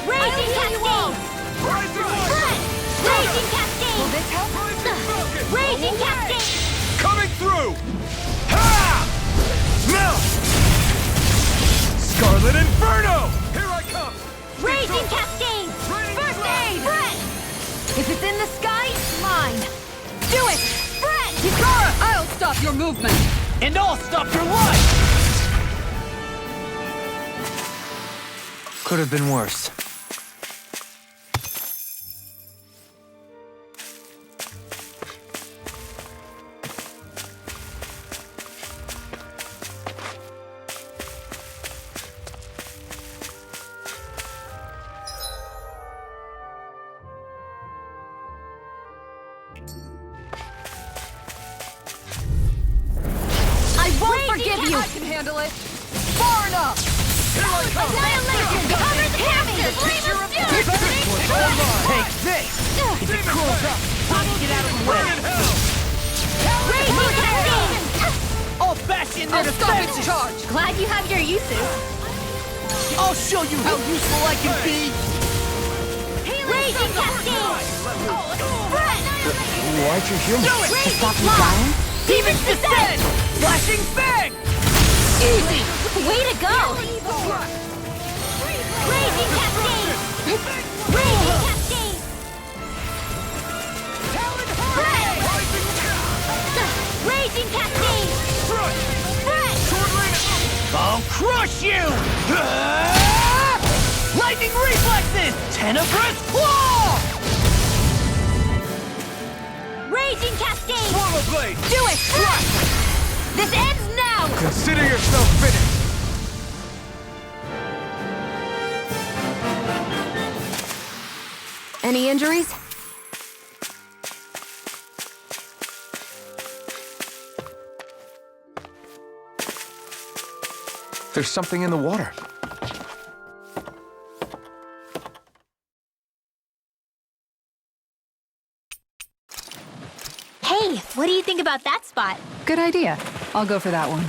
Raging Cascade! Spread! Raging Cascade! Will this help? Raging Cascade! Coming through! Ha! Now! Scarlet Inferno! Here I come! Raging Cascade! First aid! Spread! If it's in the sky, mine! Do it! Spread! Hikara! I'll stop your movement! And I'll stop your life! Could have been worse. I won't forgive you! I can handle it! Far enough! Annihilation! Cover the hammer! Flame of Fury! Take this! If it cools up, time to get out of the way! Raging Cascade! I'll bash in their I'll stop its defenses! charge! Glad you have your uses. I'll show you how useful I can be! Raging Cascade! Spread! Why'd you heal me? To stop you dying? Demons descend! Flashing fang! Easy! Way to go! Raging Cascade! Raging Cascade! Spread! Raging Cascade! Spread! I'll crush you! Ah! Lightning reflexes! Tenebrous claw! Raging Cascade! Swallow Blade! Do it! This ends now! Consider yourself finished. Any injuries? There's something in the water. Hey, what do you think about that spot? Good idea. I'll go for that one.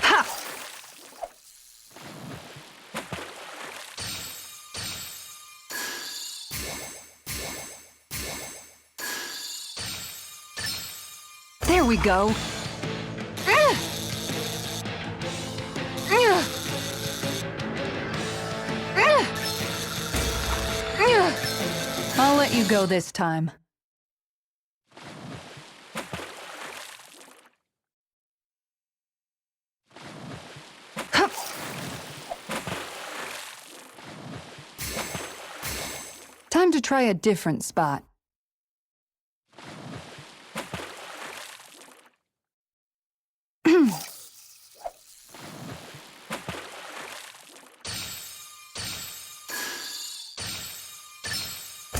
Ha! There we go. I'll let you go this time. try a different spot.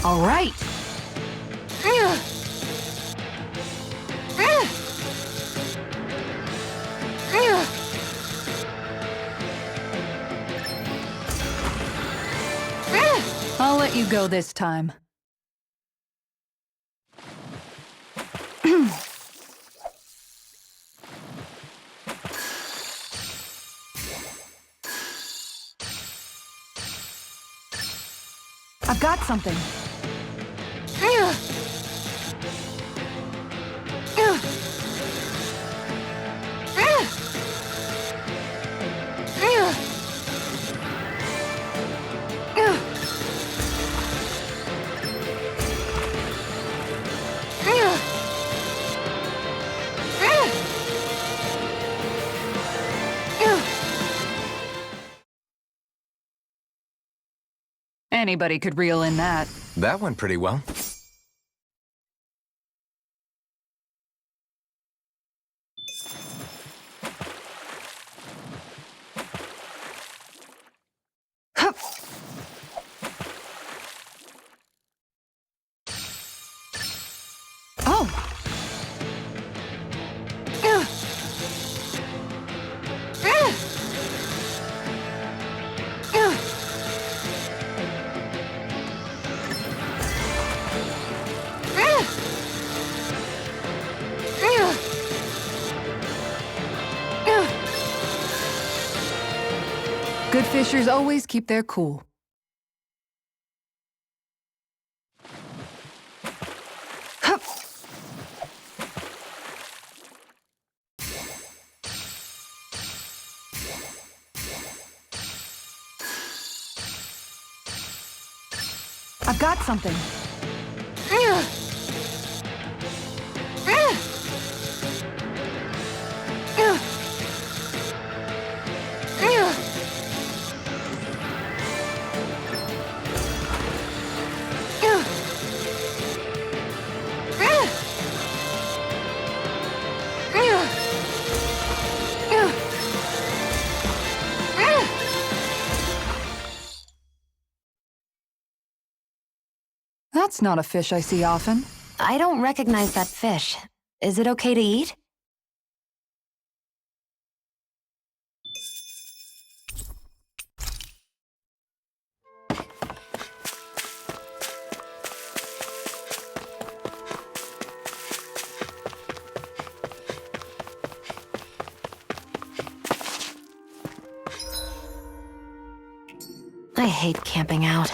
All right. I'll let you go this time. I've got something. Anybody could reel in that. That went pretty well. Hup. Oh! Good fishers always keep their cool. Hup. I've got something. That's not a fish I see often. I don't recognize that fish. Is it okay to eat? I hate camping out.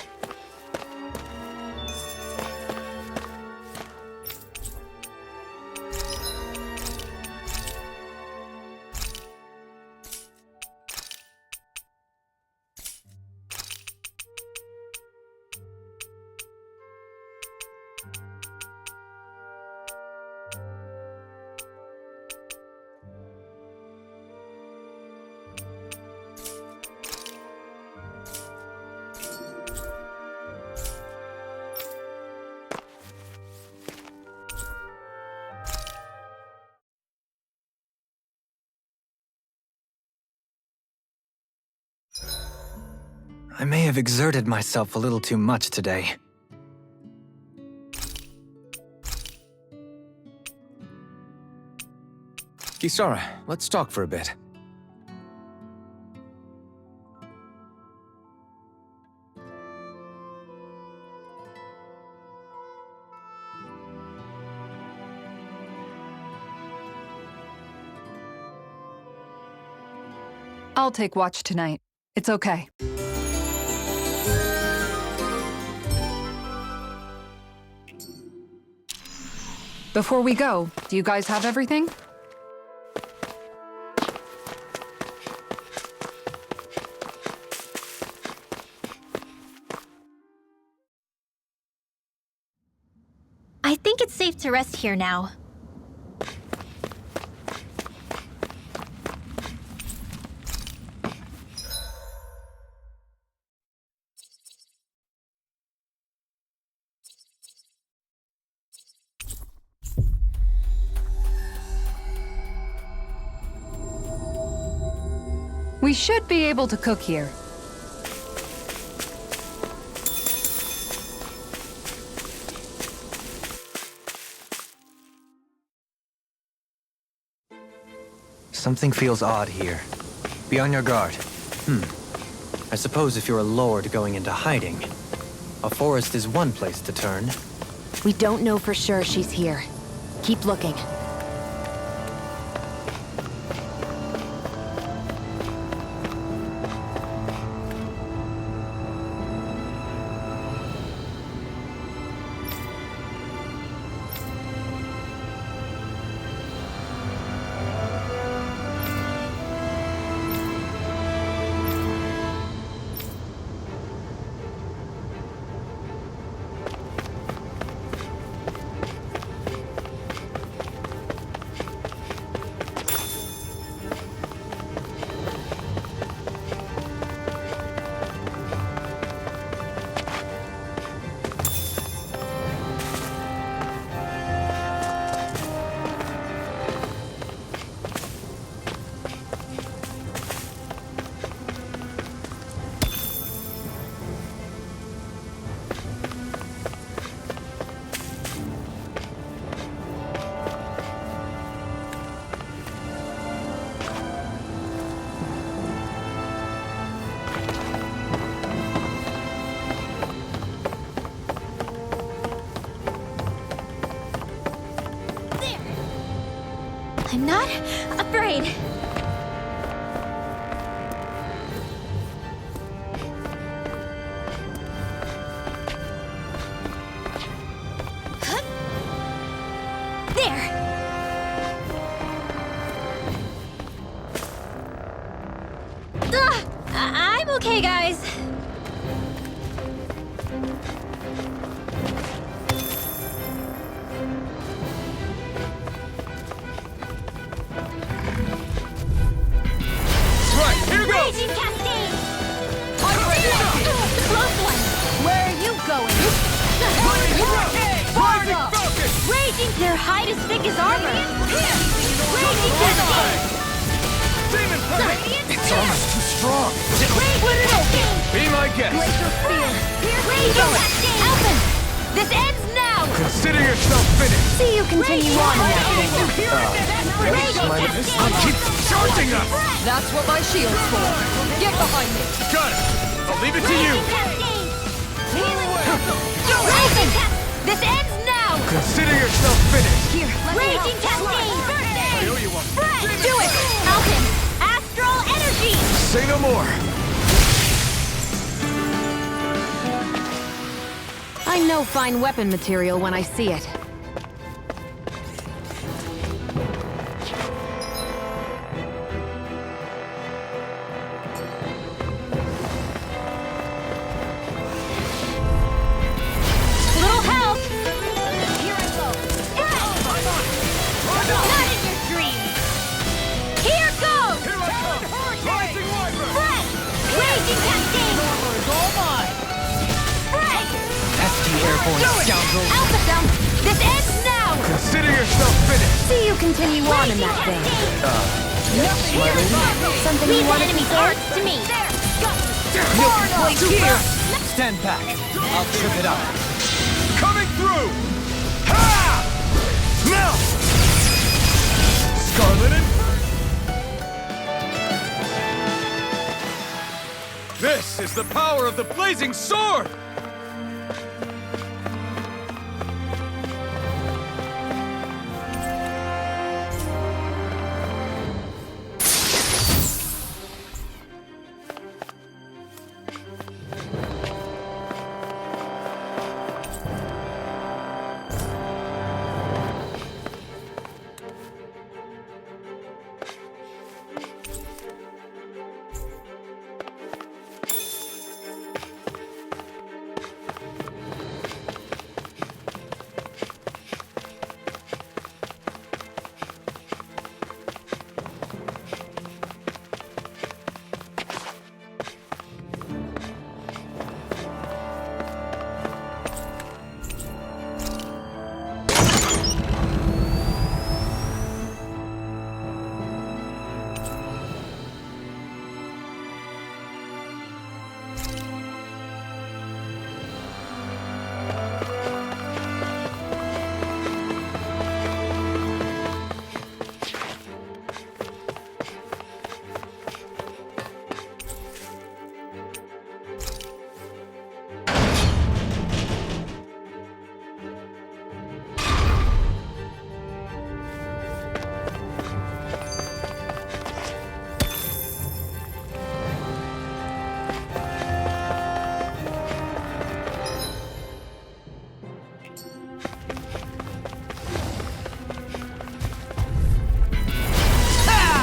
I may have exerted myself a little too much today. Kisara, let's talk for a bit. I'll take watch tonight. It's okay. Before we go, do you guys have everything? I think it's safe to rest here now. We should be able to cook here. Something feels odd here. Be on your guard. I suppose if you're a lord going into hiding, a forest is one place to turn. We don't know for sure she's here. Keep looking. I'm not afraid. There. I'm okay, guys. Raging Cascade! Close one! Where are you going? Raging! Their hide is thick as armor! Raging Cascade! It's almost too strong. Raging Cascade! Be my guest. Glacier Spear! Raging Cascade! Alphen! This ends now! Consider yourself finished. See you continue on in that thing. Raging Cascade! Keep charging us. That's what my shield's for. Get behind me. Got it! I'll leave it to you! Raging Cascade! This ends now! Consider yourself finished. Here, Raging Cascade! I owe you one. Do it! Alphen! Astral Energy! Say no more. I know fine weapon material when I see it. Little help! Here I go! Not in your dreams! Here goes! Here I come! Rising Wyvern! Fred! Raging Cascade! All mine! Fred! ST airborne scoundrel. Alpha Dump! This ends now! Consider yourself finished. See you continue on in that thing. Something you want enemies arts to me! Place here. Stand back. I'll trip it up. Coming through. Ha! Melt. Scarlet and... This is the power of the blazing sword!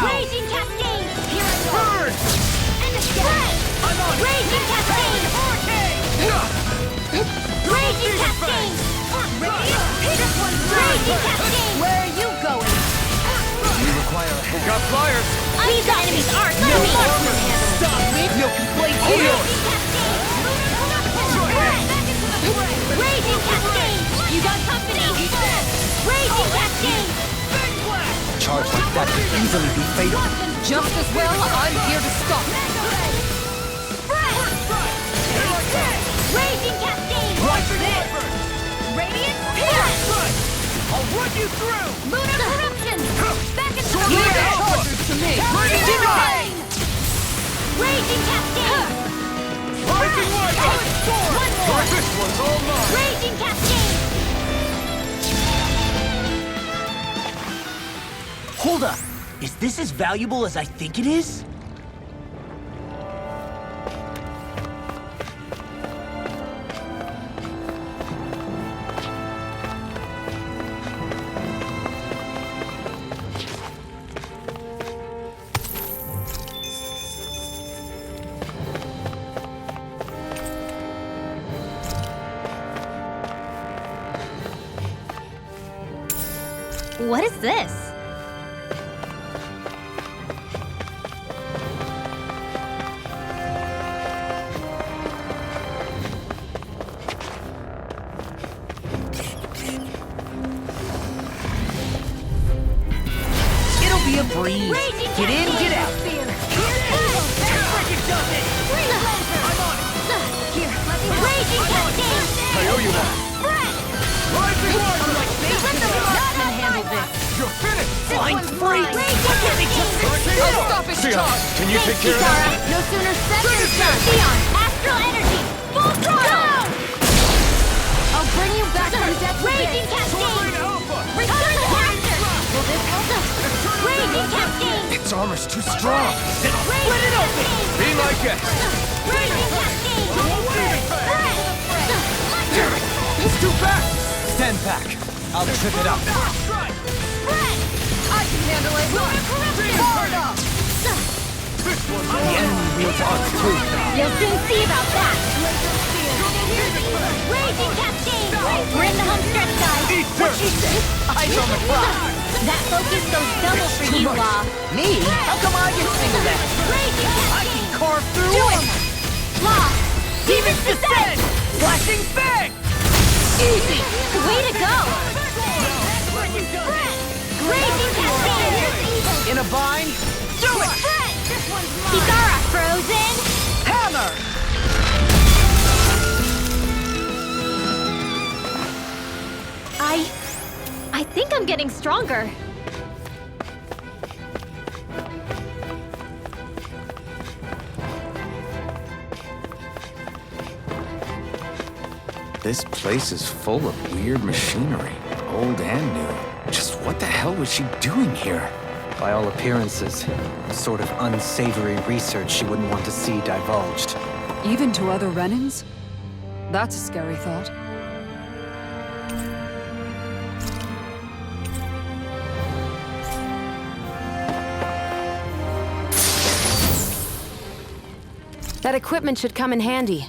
Raging Cascade! Here I go! Burn! And a spread! I'm on it! Raging Cascade! Raging Cascade! This one's Raging Cascade! Where are you going? You require a hand. Got flyers! These enemies aren't no marksman handle! Stop me! No complaints here! Raging Cascade! You got company! Raging Cascade! Charge like that could easily be fatal. Just as well, I'm here to stop. Raging Cascade! Watch this! Radiant Spirit! I'll run you through! Lunar Corruption! Back into the Leave fire! the charges to me. Divine! Raging Cascade! Rising Warrior! One more! This one's all mine! Raging Cascade! Hold up! Is this as valuable as I think it is? What is this? It'll be a breeze. Raging Get in, Cascade! get out. Here, let me Raging Cascade! I owe you one. Rising Warrior! Let the marksman handle this! You're finished! Flying free! I'll stop his charge. Can you take care of Kitara, that? no sooner said than done! Theon, astral energy! Full throttle! I'll bring you back from death. Raging Cascade! Alpha! Return to master! Will this help us? Raging Cascade! Its armor's too strong. Split it open! Be my guest. Raging Cascade! It's too fast! Stand back. I'll trip it up. I can handle it. Hard up. The enemy wields arms too. You'll soon see about that! Raging Cascade! We're in the home stretch, guys! What'd she say? Eyes on the prize. That focus goes double for you, Law. Me? How come I get singled out? Raging Cascade! Carve through Do him! it! Law! Demon's Descent! Flashing fang! Easy! Way to go! Raging Cascade! In a bind? Do it! Kitara, frozen! Hammer! I think I'm getting stronger. This place is full of weird machinery, old and new. Just what the hell was she doing here? By all appearances, a sort of unsavory research she wouldn't want to see divulged. Even to other Renans? That's a scary thought. That equipment should come in handy.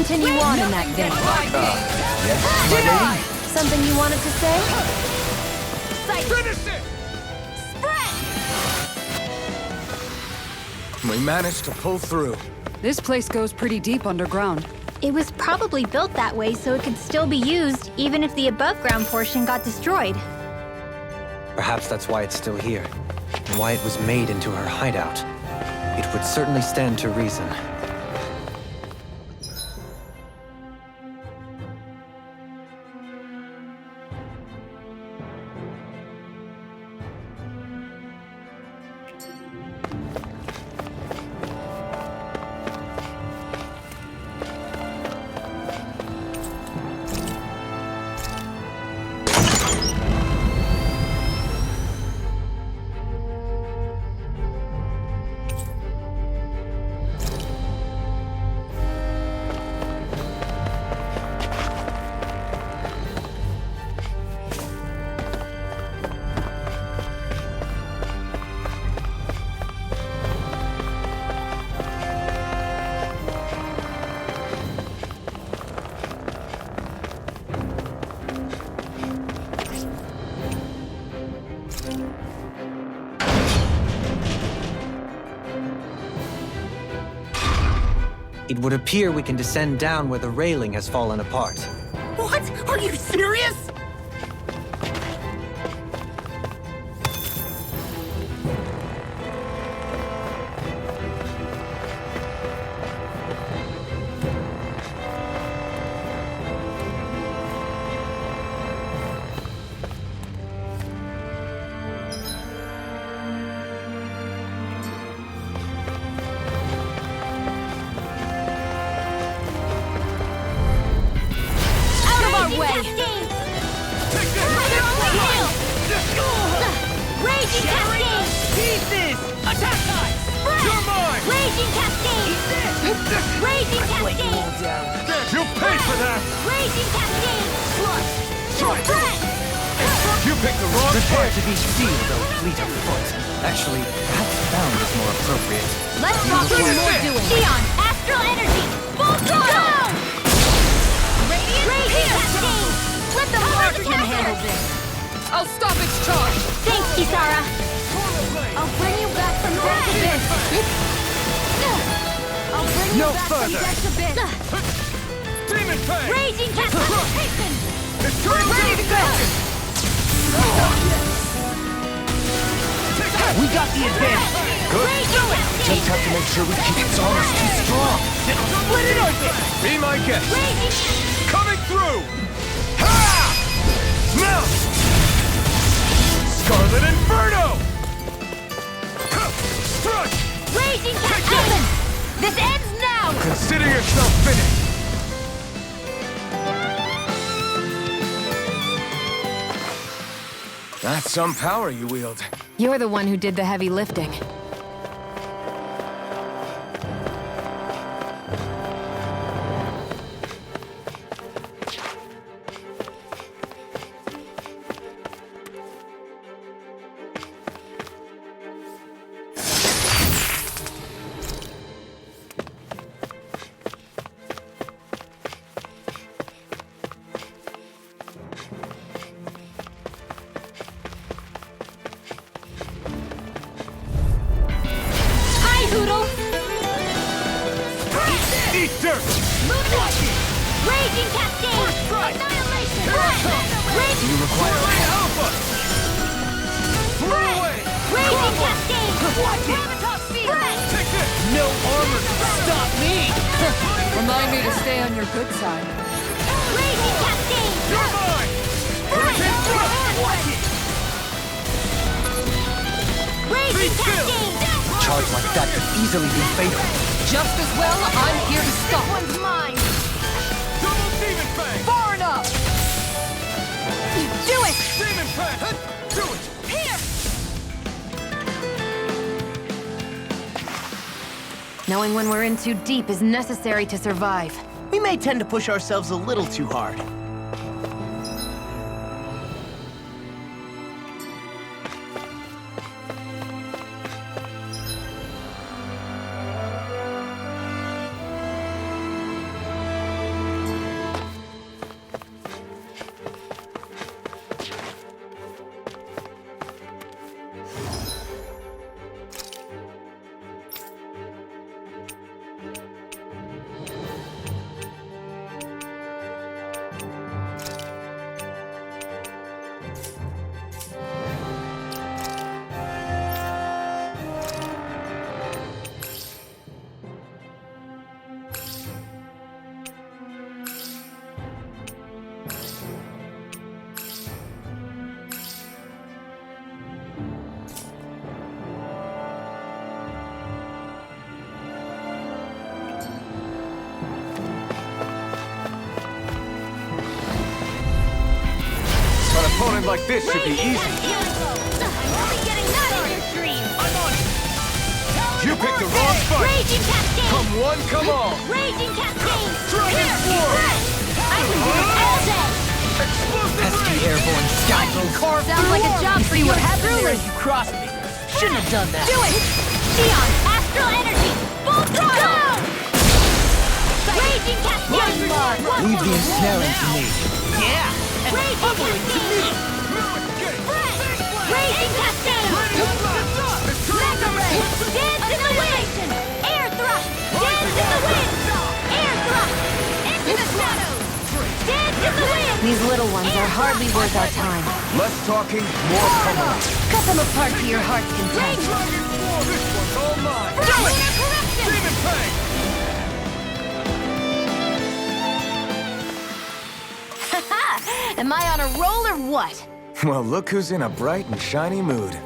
continue on in that vein. Yes, my lady? Something you wanted to say? Finish it! We managed to pull through. This place goes pretty deep underground. It was probably built that way so it could still be used, even if the above-ground portion got destroyed. Perhaps that's why it's still here, and why it was made into her hideout. It would certainly stand to reason. It would appear we can descend down where the railing has fallen apart. What? Are you serious? Raging Cascade! Pieces! Attack time! You're mine! Raging Cascade! Raging Cascade! You pay for that! Raging Cascade! Strike! You picked the wrong Prepare fight! to be sealed, O fleet of foot. Actually, perhaps bound is more appropriate. Let's talk some more doing! Neon! Astral Energy! Full throttle! Raging Cascade! Let the Lord handle this! I'll stop its charge! Thanks, Kisara! I'll bring you back from death abyss! I'll bring you No back further. from death abyss! Demon Fang! Raging Cascade! It's turning ready to go! We got the advantage. Good. Raging Cascade! Just have to make sure we keep its armors too strong. Split it open. Be my guest! Raging Coming through! Ha! Now! Scarlet Inferno! Strike! Raging Cascade! This ends now! Consider yourself finished. That's some power you wield. You're the one who did the heavy lifting. Hi, Hoodle! Eat dirt! Raging Cascade! Annihilation! Raging You require Alpha! Throw away! Raging Cascade! Gravitas field! Take this! No armor can stop me. Remind me to stay on your good side. Raging Cascade! You're mine! Hurricane Thrust! Raging Cascade! A charge like that could easily be fatal. Just as well, I'm here to stop. One's mine! Double Demon Fang! Far enough! Do it! Demon Fang! Do it! Here! Knowing when we're in too deep is necessary to survive. We may tend to push ourselves a little too hard. Something like this should be easy. You picked the wrong fight! Raging Cascade! Come one, come all! Raging Cascade! Dragon Sword! I can do it all day! Pesky airborne scoundrel. Sounds like a job for you. What happened there as you crossed me? Shouldn't have done that. Do it! Neon, Astral Energy! Full throttle! Raging Cascade! Leave the ensnaring to me. Yeah, and Raging bubbling to me. Raging Cascade! Mega Ray! Dance in the wind! Air thrust! Dance in the wind! Air thrust! Into the shadows! Dance in the wind! These little ones are hardly worth our time. Less talking, more pummeling. Cut them apart to your heart's content. Dragon Sword! This one's all mine! Lunar Corruption! Demon Fang! Am I on a roll or what? Well, look who's in a bright and shiny mood.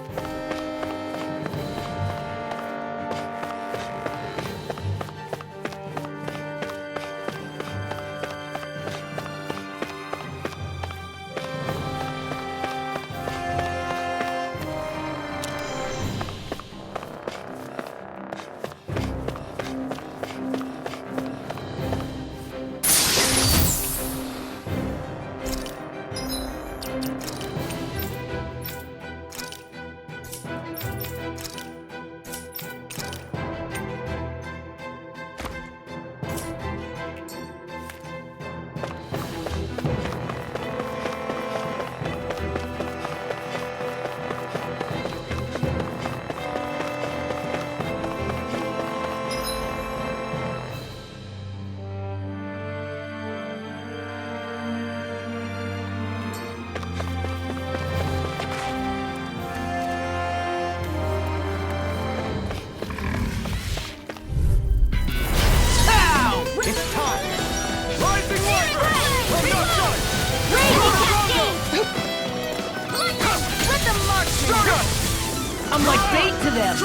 I'm like bait to them.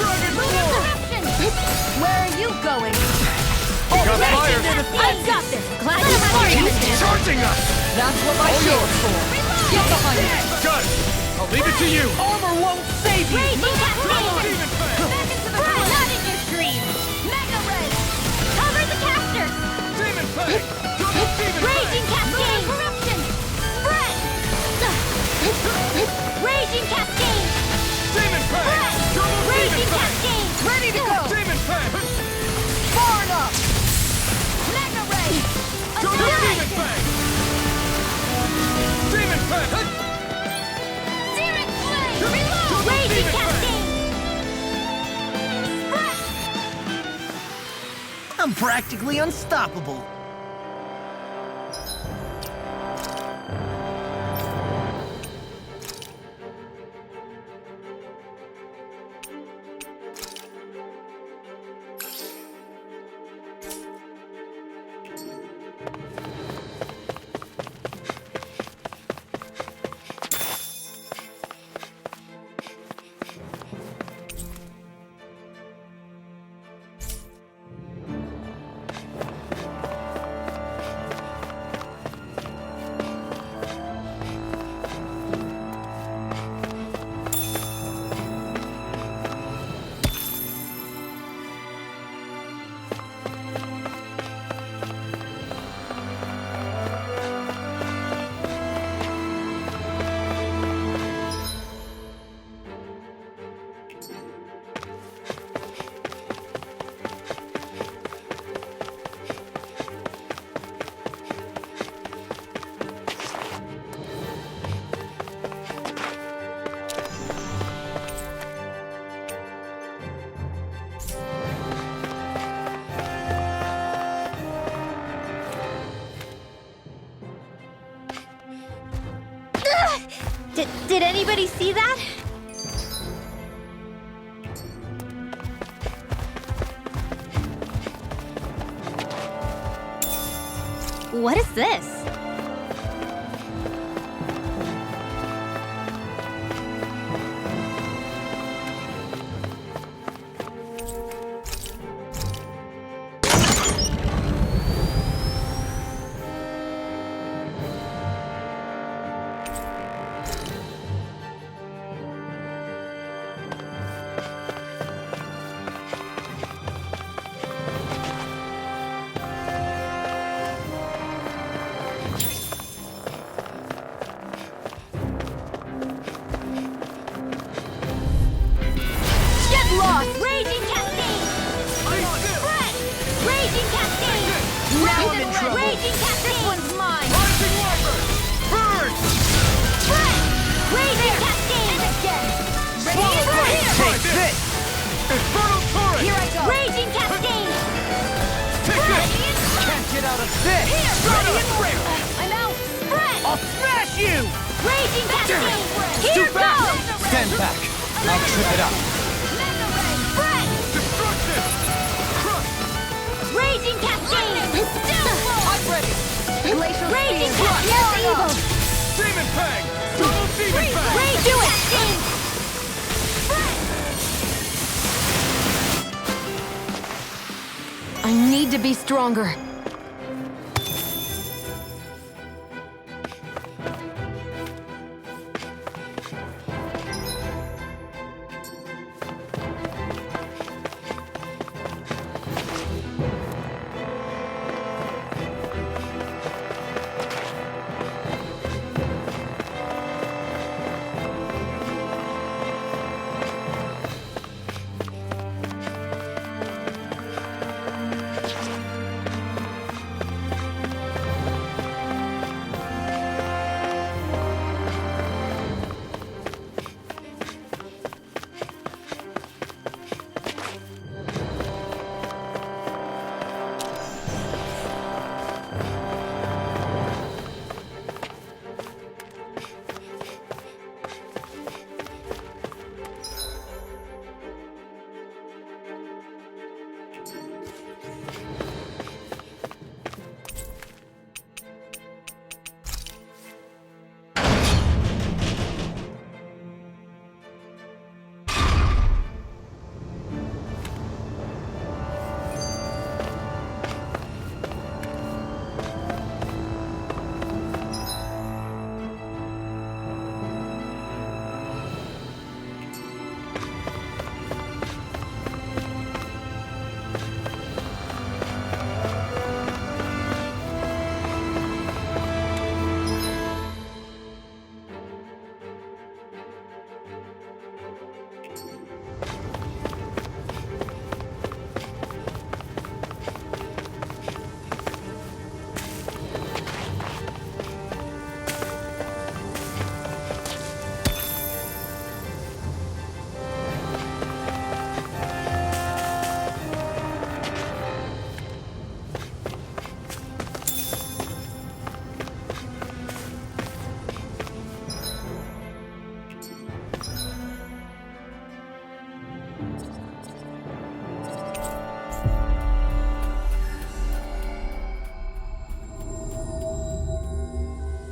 Where are you going? Got fire! I've got this! Glad you fired it! Charging us! That's what my shield's for. Get behind me. Got it! I'll leave it to you! Armor won't save you. Raging Cascade! Demon Fang! Back into the fight! Not in your dreams! Mega Ray! Cover the casters! Demon Fang! Double Demon Raging Fang! Cascade! Corruption! Spread! Raging Cascade! Demon Fang! Double Raging Demon Fang! Cascade! Ready to go! Demon Fang! Far enough! Mega Ray! Double Demon Annihilation! Fang! Demon Fang! Demon Flame! Double Raging Demon Fang! Cascade! Spread! I'm practically unstoppable. Did anybody see that? What is this? in trouble. Raging Cascade! This one's mine! Rising Wyvern! Burn! Raging Cascade! And again! Swallow Blade! Take this! Infernal Torrent! Here I go! Raging Cascade! Take this! Can't get out of this! Guardian Rail! I'm out! Spread! I'll smash you! Raging Cascade! Here Too fast! goes! Stand back. I'll trip it up. Spread! Destruction! Crush! Raging Cascade! I'm ready! Glacial Raging Cascade! Evil! Demon Fang! Double Demon Fang! Rage do it! I need to be stronger.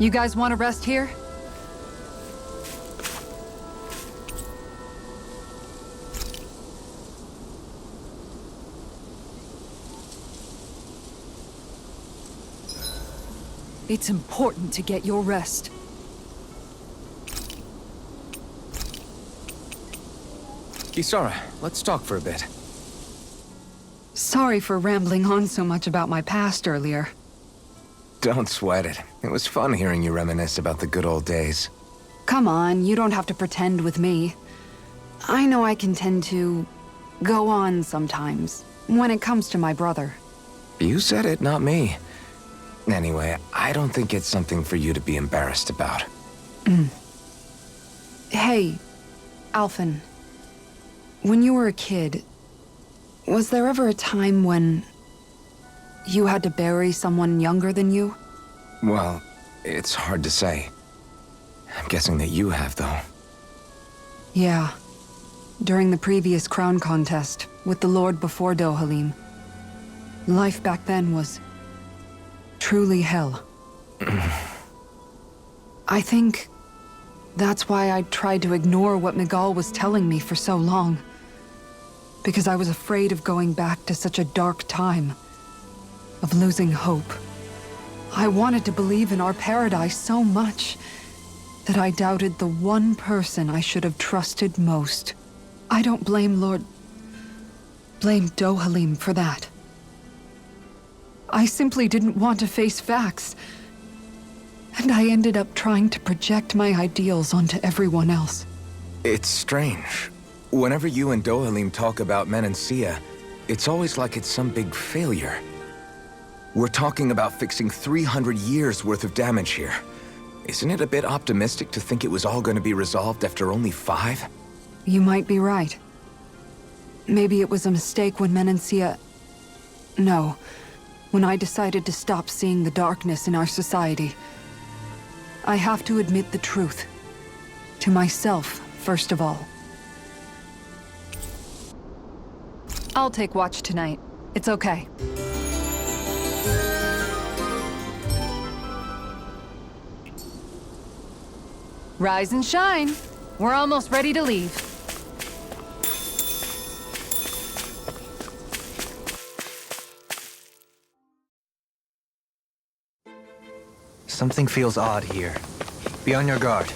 You guys want to rest here? It's important to get your rest. Kisara, let's talk for a bit. Sorry for rambling on so much about my past earlier. Don't sweat it. It was fun hearing you reminisce about the good old days. Come on, you don't have to pretend with me. I know I can tend to go on sometimes, when it comes to my brother. You said it, not me. Anyway, I don't think it's something for you to be embarrassed about. Hey, Alphen. When you were a kid, was there ever a time when you had to bury someone younger than you? Well, it's hard to say. I'm guessing that you have, though. Yeah. During the previous crown contest, with the Lord before Dohalim. Life back then was truly hell. I think that's why I tried to ignore what Miguel was telling me for so long. Because I was afraid of going back to such a dark time. Of losing hope. I wanted to believe in our paradise so much that I doubted the one person I should have trusted most. I don't blame Dohalim for that. I simply didn't want to face facts. And I ended up trying to project my ideals onto everyone else. It's strange. Whenever you and Dohalim talk about Menancia, it's always like it's some big failure. We're talking about fixing 300 years worth of damage here. Isn't it a bit optimistic to think it was all going to be resolved after only 5? You might be right. Maybe it was a mistake when Menancia... No. When I decided to stop seeing the darkness in our society. I have to admit the truth. To myself, first of all. I'll take watch tonight. It's okay. Rise and shine. We're almost ready to leave. Something feels odd here. Be on your guard.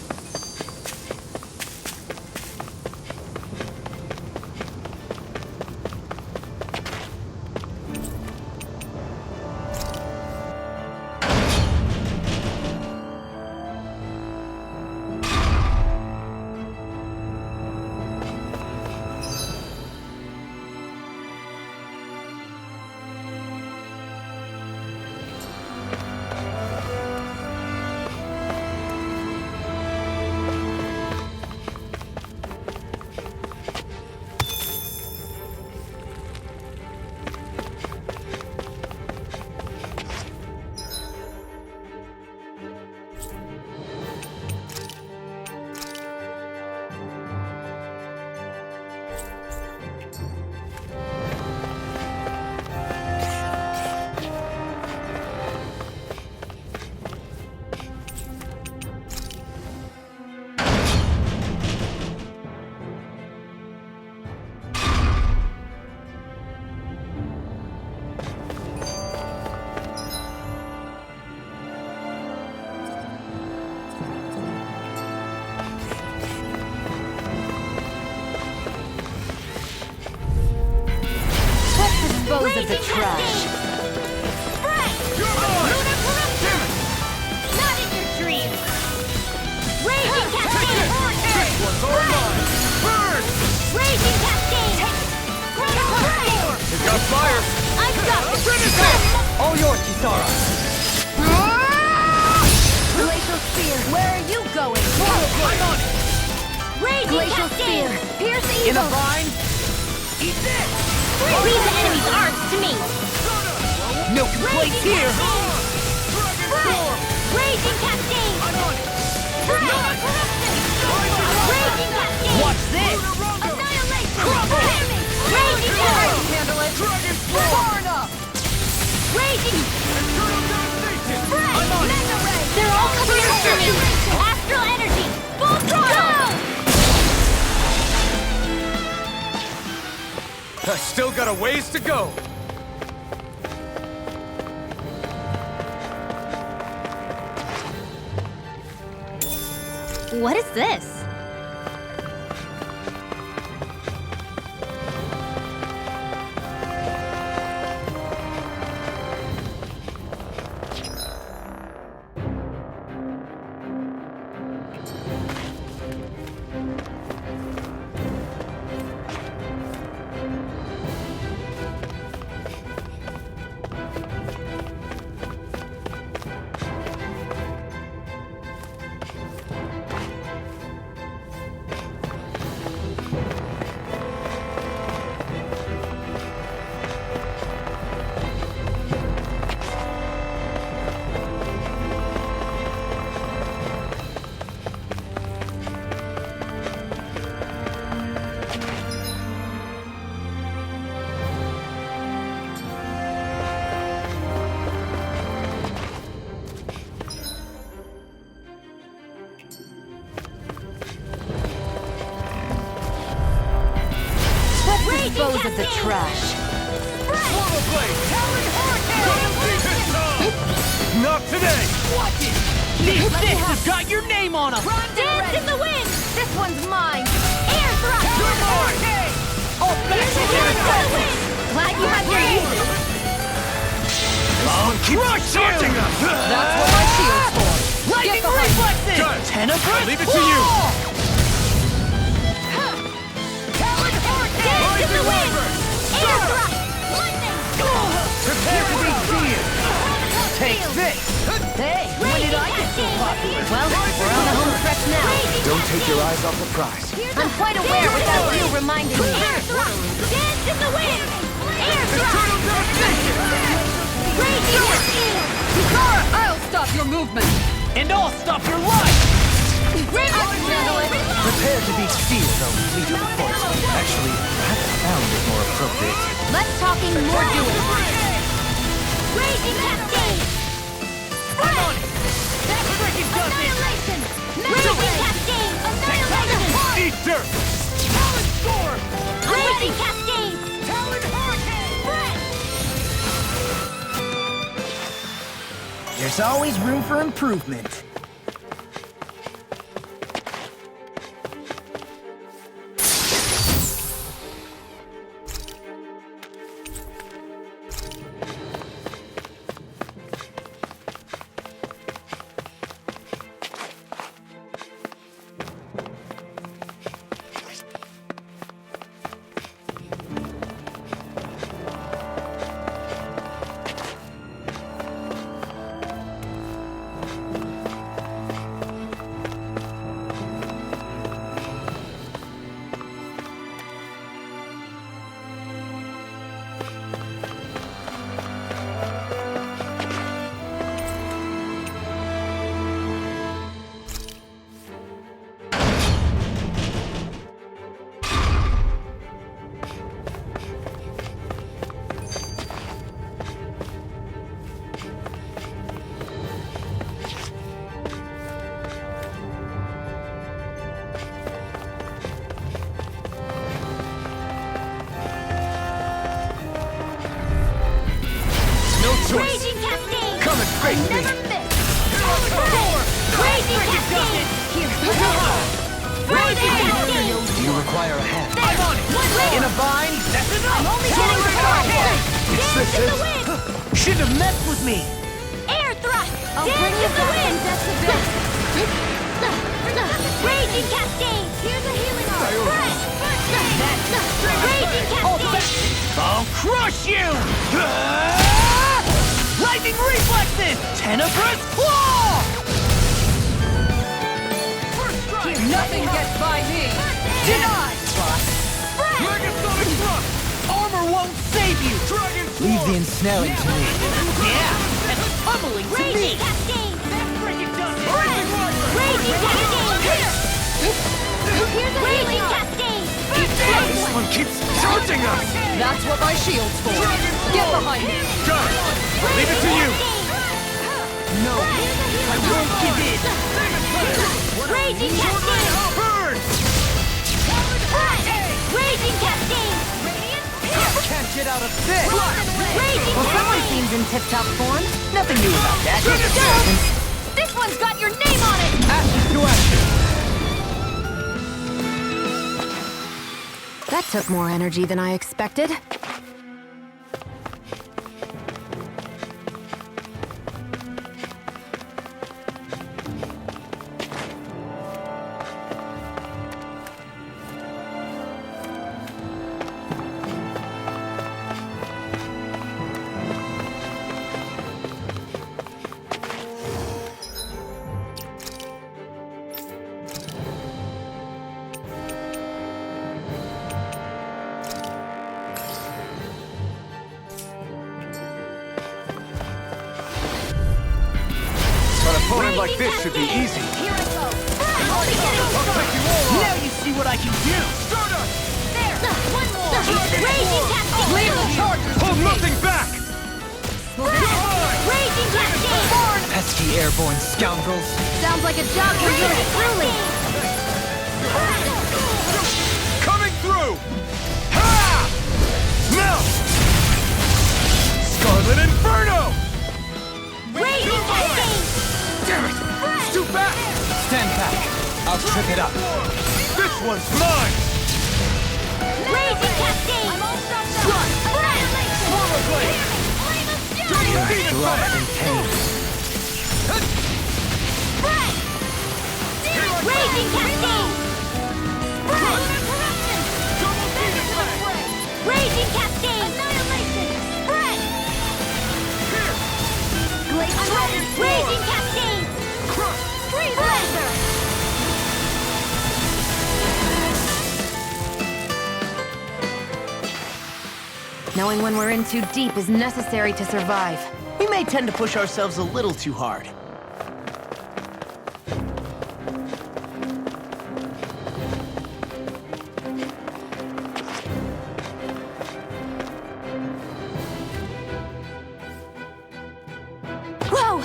Dispose of the trash. Not in your dreams. Raging Cascade. Raging Cascade. It's got fire! I've got this. All yours, Kisara! Glacial Spear. Where are you going? I'm on it! Raging Glacial Cascade. Spear. Pierce In a evil. vine? Eat this! Leave the enemy's arms to me. No complaints here! Raging Cascade. I'm on it! Raging Cascade. Watch this! Annihilation. Crumble. Raging Cascade. Handle it! Dragon Far enough! Raging. I'm on it! Mega Ray. They're all coming after me. Astral energy. Full throttle. I still got a ways to go! What is this? Dispose of the trash. Portal Blade! Talon Hurricane! Not today! Watch it! These fists have got your name on them! Dance in the wind. This one's mine. Air thrust. Hurricane! I'll back you Dance in the wind. Glad you have your uses. I'll keep charging us! That's what my shield's for. Lightning reflexes! Good! Tenebrate? Leave it to you! Talon Hurricane! Dance in the wind. Air thrust. Lightning. Prepare to be seen! take your eyes off the prize. I'm quite aware without you reminding me. Air thrust! Dance in the wind! Air thrust! Raging cascade! Kisara, I'll stop your movement! And I'll stop your life! Prepare to be sealed, though, leader of force. Actually, perhaps sound is more appropriate. Less talking, more doing. Raging cascade! I'm on it! That freaking does it! Annihilation! Raging cascade! Annihilation! Eat dirt! Talon storm! Raging cascade! Talon hurricane! There's always room for improvement. Raging cascade! Coming straight to me! Never miss! Raging cascade! Here! Raging cascade! You require a hand. I'm on it! In a bind? That's enough! I'm only getting started! Dance in the wind! Shouldn't have messed with me! Air thrust! Dance in the wind! Raging cascade! Here's a healing arm! Raging cascade! I'll crush you! Lightning reflexes! Tenebrous claw! Nothing gets by me! Denied! Dragon-sonic thrust! Armor won't save you! Leave the ensnaring to me. Yeah! And pummeling to Raging me! cascade! That freaking does it! Raging cascade! Here's a healing cascade! This one keeps charging us! That's what my shield's for! Get behind me! Got it! Leave it to you! No! I won't give in! Raging cascade! Burn! Raging cascade! Can't get out of this! Raging Well, someone cascade! seems in tip-top form. Nothing new about that. This one's got your name on it! Ashes to ashes! That took more energy than I expected. An opponent like this should be easy. Here I go! I'll be getting started! Now you see what I can do! There! One more! Raging cascade! Leave the chargers to Hold me! nothing back! Raging cascade! Pesky airborne scoundrels. Sounds like a job for yours truly. Coming through! Ha! Now! Scarlet Inferno! Raging cascade! Damn it! It's too fast! Stand back. I'll trip it up. This one's mine! Raging cascade! I'm all done now! Annihilation! Forward blade! Your blood and pain. Raging cascade! Raging cascade! Annihilation! Spread! Raging cascade! Freeze laser! Knowing when we're in too deep is necessary to survive. We may tend to push ourselves a little too hard. Whoa!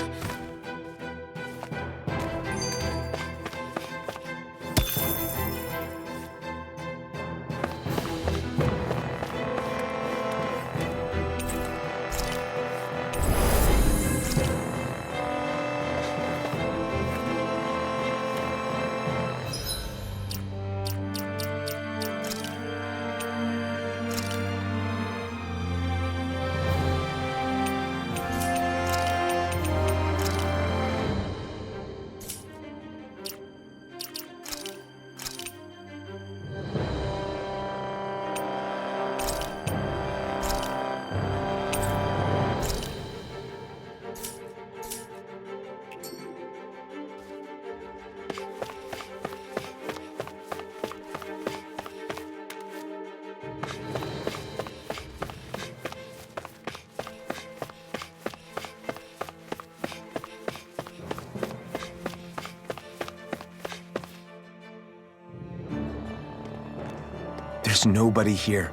There's nobody here.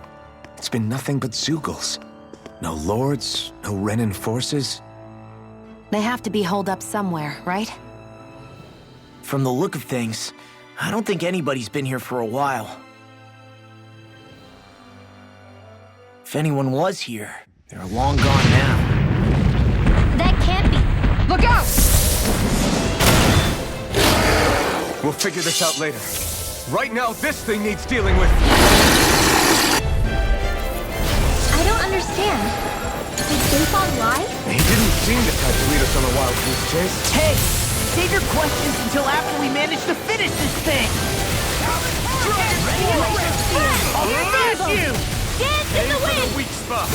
It's been nothing but Zeugles. No lords, no Renan forces. They have to be holed up somewhere, right? From the look of things, I don't think anybody's been here for a while. If anyone was here, they're long gone now. That can't be. Look out! We'll figure this out later. Right now, this thing needs dealing with. I don't understand. Did Bayfon lie? He didn't seem the type to lead us on a wild goose chase. Hey! Save your questions until after we manage to finish this thing! I'll smash you! Dance in the wind! Weak spot.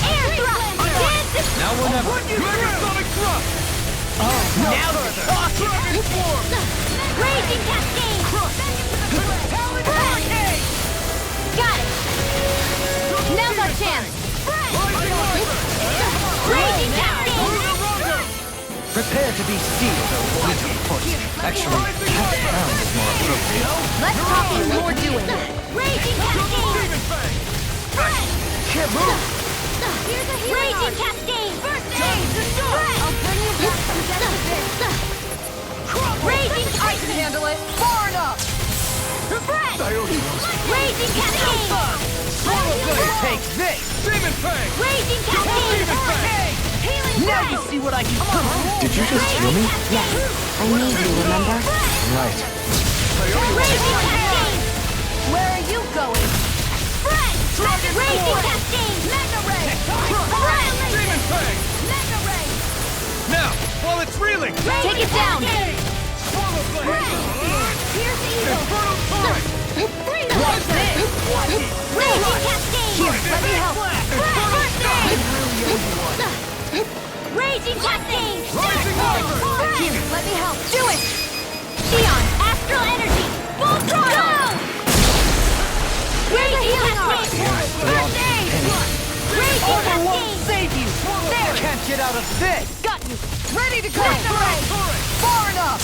Air thrust! Dance in... Now we're never. Megasonic thrust. Now they're talking! Raging cascade! Got it! Now's our chance! Raging cascade! Prepare to be sealed, little foot. Actually, cast down is more appropriate. Less talking, more doing! Raging cascade! Can't move! Raging cascade! First aid! I'll bring you back to death with this! Raging I can handle it! Far enough! Raging cascade! Take this! Demon Fang. Raging cascade! Healing Now breath! you see what I can do! Did you just heal me? Yes. I need you, remember? Right. Raging cascade! Where are you going? Raging cascade! Mega ray! Demon Fang. Mega ray! Now, while it's reeling. Take it down! Swallow blade. Here's evil! Infernal torrent. What's this? Raging cascade! Here, let me help. First aid! Raging cascade! Rising Viper. Here, let me help. Do it! Eon, astral energy! Full throttle! Raging cascade! First aid! Raging cascade! Save you! There! Can't get out of this! Got you! Ready to go! Mega ray! Far enough!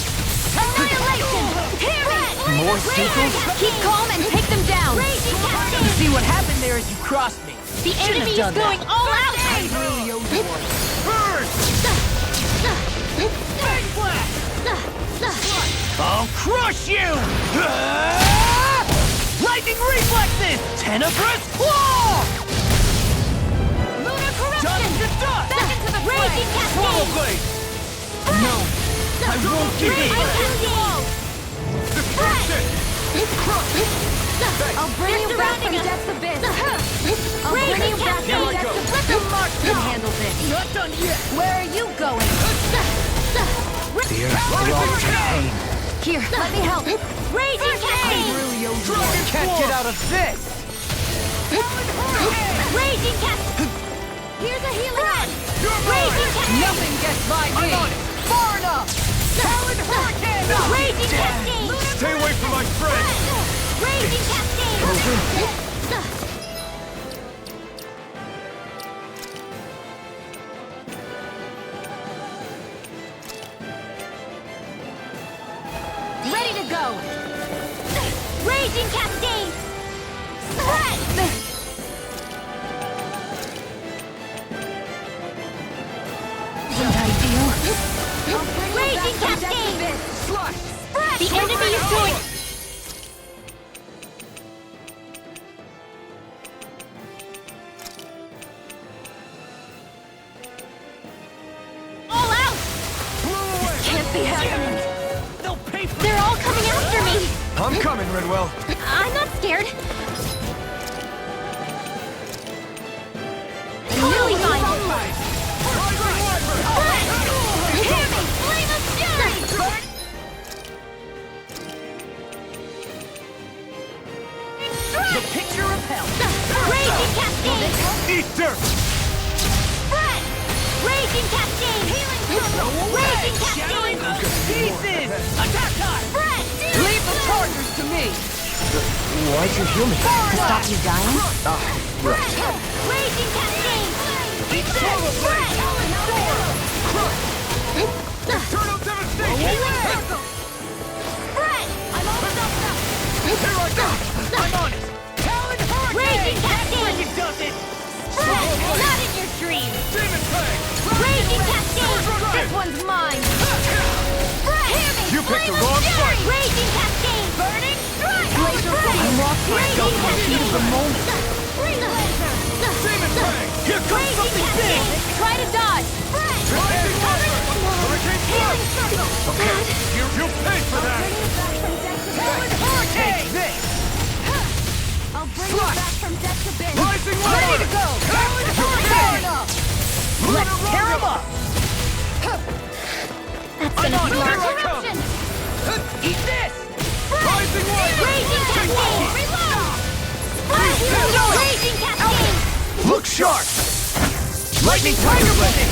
Annihilation! Hear me! More Raging sequels? cascade! Keep calm and take them down! Raging You cascade! see what happened there is you crossed me. The Shouldn't enemy have is done going that. all out! I'll crush you! Lightning reflexes! Tenebrous claw! Lunar Dust corruption! to dust! Back into the raging Swallow cascade! blade. No, I won't give in. Destruction. I'll bring you back from death's abyss! I'll bring you back from Here I go. death's abyss! Let the marksman handle this! Not done yet! Where are you going? The earth belongs to pain. Here, let me help! Raging cascade! Can't get out of this! Raging cascade! Here's a healing rod! Raging cascade! Nothing gets by me! Far enough! Raging cascade! Stay away from my friend. Raging cascade! Raging Cascade! Spread! Raging Cascade! Spread! The enemy is doing... All out! This can't be happening! They're all coming after me! I'm coming, Rinwell. I'm not scared. Totally fine. Hear me! Flame of fury! The picture of hell. Raging Cascade! Eat dirt! Spread! Raging Cascade! Healing Raging Cascade! Pieces! Attack time! Spread! Leave the chargers to me! Why'd you heal me? To stop you dying? Spread! Raging Cascade! Eat this! Spread! Eternal devastation! Spread! I'm almost up now! Here I go! I'm on it! Talon Hurricane! Raging Cascade! Freaking does it! Spread! Not in your dreams! Demon Fang! Raging Cascade! This one's mine! Spread! Hear me! You picked the Flame of wrong fury! fight. Raging Cascade! Burning strike! I'm lost myself in the heat of the moment. Demon Fang! Here comes something big! Try to dodge! Spread! Rising Viper! Hurricane Healing Thrust! circle! Okay, you paid for that! Talon Hurricane! This! I'll bring you back from death to bin. Rising Ready to go! Talon Hurricane! Let's tear him up! That's I'm gonna on it. smart Here I come. corruption! Eat this! Rising Wiper! Raging Cascade! Reload! Raging Cascade! Look sharp! Lightning Tiger Blade!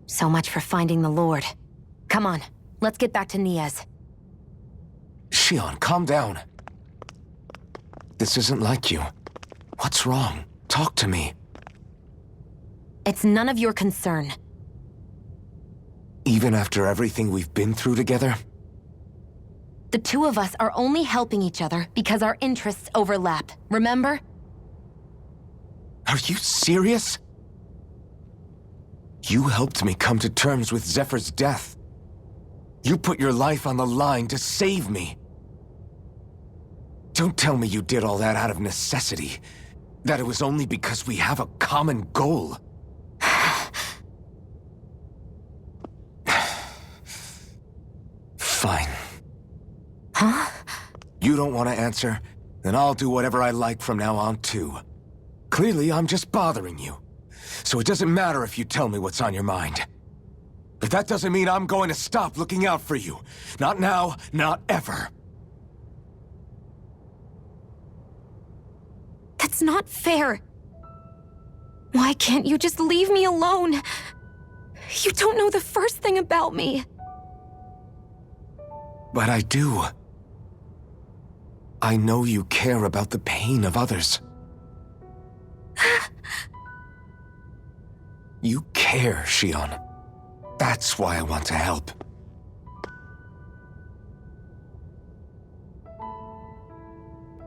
So much for finding the Lord. Come on, let's get back to Niaz. Shion, calm down. This isn't like you. What's wrong? Talk to me. It's none of your concern. Even after everything we've been through together? The two of us are only helping each other because our interests overlap, remember? Are you serious? You helped me come to terms with Zephyr's death. You put your life on the line to save me. Don't tell me you did all that out of necessity. That it was only because we have a common goal. Fine. Huh? You don't want to answer? Then I'll do whatever I like from now on, too. Clearly, I'm just bothering you. So it doesn't matter if you tell me what's on your mind. But that doesn't mean I'm going to stop looking out for you. Not now, not ever. That's not fair. Why can't you just leave me alone? You don't know the first thing about me. But I do. I know you care about the pain of others. You care, Shion. That's why I want to help.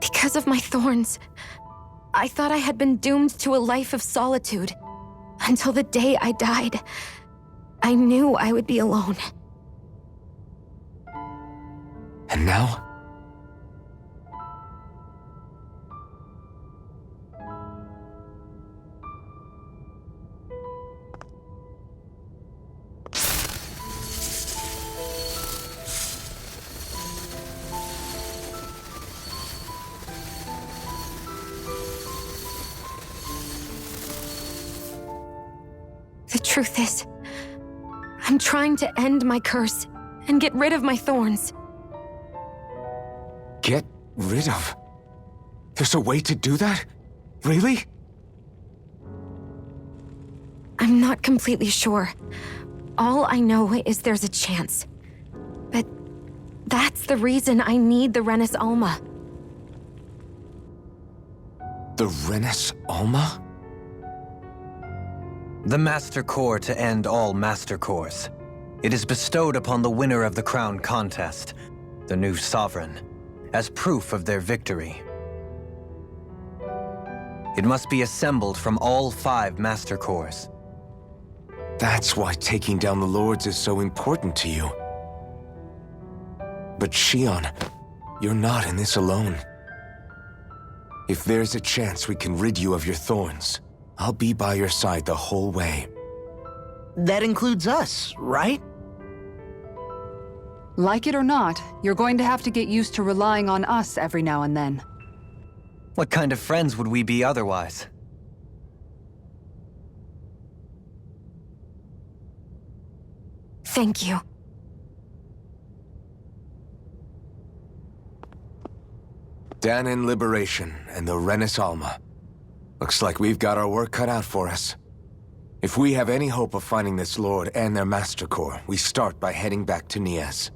Because of my thorns, I thought I had been doomed to a life of solitude. Until the day I died, I knew I would be alone. And now? The truth is, I'm trying to end my curse and get rid of my thorns. Get rid of? There's a way to do that? Really? I'm not completely sure. All I know is there's a chance. But that's the reason I need the Renis Alma. The Renis Alma? The Master Core to end all Master Cores. It is bestowed upon the winner of the Crown Contest, the new Sovereign, as proof of their victory. It must be assembled from all 5 Master Cores. That's why taking down the Lords is so important to you. But Shion, you're not in this alone. If there's a chance we can rid you of your thorns, I'll be by your side the whole way. That includes us, right? Like it or not, you're going to have to get used to relying on us every now and then. What kind of friends would we be otherwise? Thank you. Dahnan Liberation and the Renis Alma. Looks like we've got our work cut out for us. If we have any hope of finding this Lord and their Master Core, we start by heading back to Nias.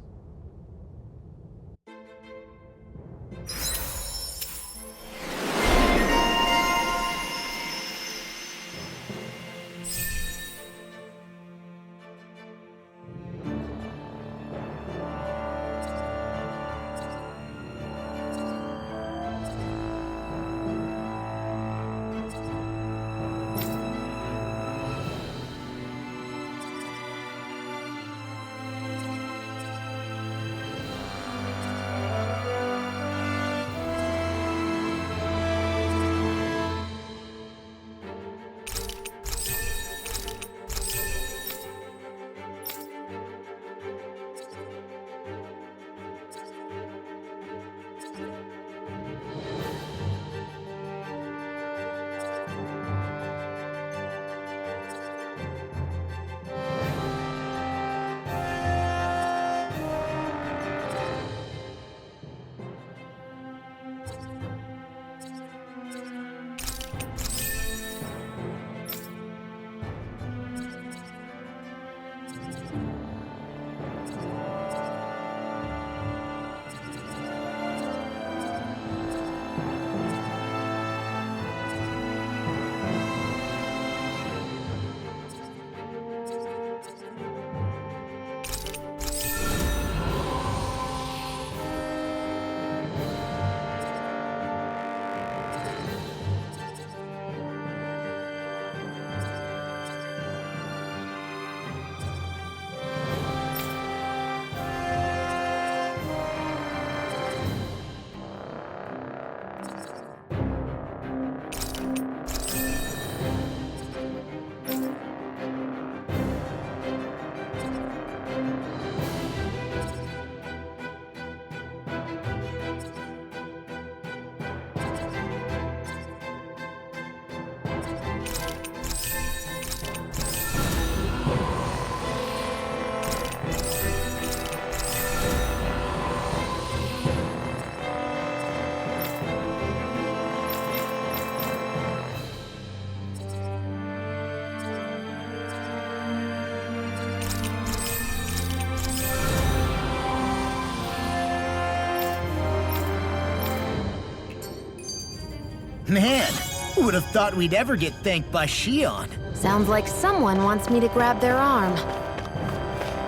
Man, who would have thought we'd ever get thanked by Shion? Sounds like someone wants me to grab their arm.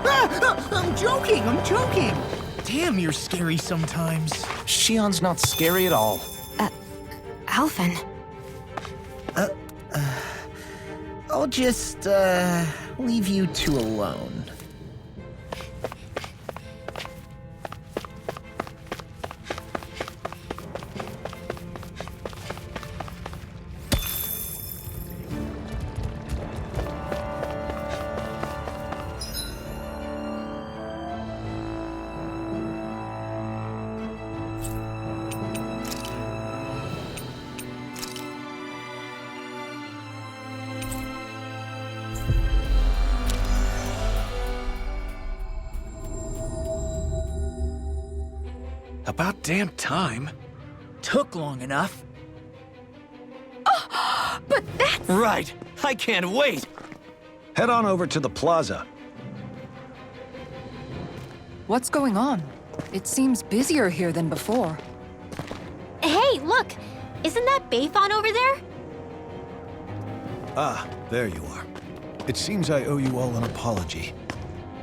I'm joking, I'm joking! Damn, you're scary sometimes. Shion's not scary at all. Alphen. I'll just, leave you two alone. About damn time. Took long enough. But that's... Right! I can't wait! Head on over to the plaza. What's going on? It seems busier here than before. Hey, look! Isn't that Bayfon over there? Ah, there you are. It seems I owe you all an apology.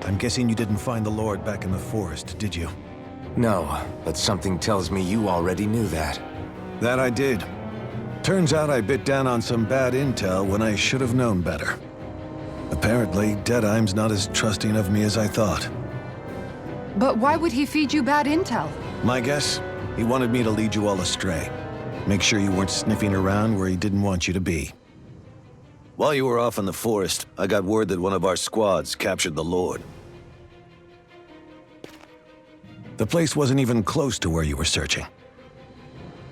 I'm guessing you didn't find the Lord back in the forest, did you? No, but something tells me you already knew that. That I did. Turns out I bit down on some bad intel when I should have known better. Apparently, Deadeye's not as trusting of me as I thought. But why would he feed you bad intel? My guess? He wanted me to lead you all astray. Make sure you weren't sniffing around where he didn't want you to be. While you were off in the forest, I got word that one of our squads captured the Lord. The place wasn't even close to where you were searching.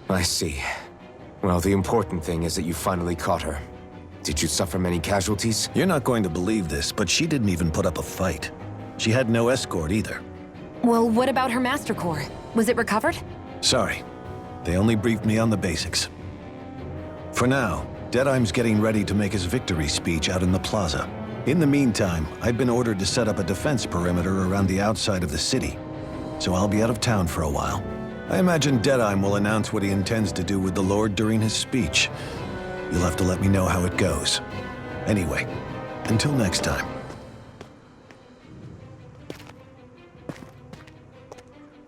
I see. Well, the important thing is that you finally caught her. Did you suffer many casualties? You're not going to believe this, but she didn't even put up a fight. She had no escort either. Well, what about her Master Core? Was it recovered? Sorry. They only briefed me on the basics. For now, Deadeye's getting ready to make his victory speech out in the plaza. In the meantime, I've been ordered to set up a defense perimeter around the outside of the city, so I'll be out of town for a while. I imagine Deadeye will announce what he intends to do with the Lord during his speech. You'll have to let me know how it goes. Anyway, until next time.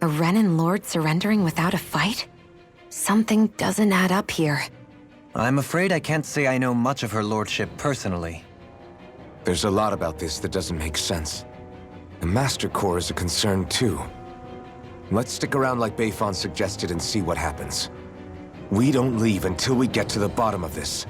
A Renan Lord surrendering without a fight? Something doesn't add up here. I'm afraid I can't say I know much of her lordship personally. There's a lot about this that doesn't make sense. The Master Core is a concern too. Let's stick around like Bayfon suggested and see what happens. We don't leave until we get to the bottom of this.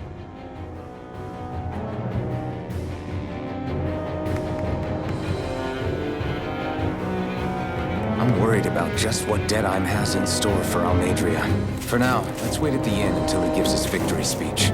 I'm worried about just what Deadeye has in store for Almadria. For now, let's wait at the inn until he gives his victory speech.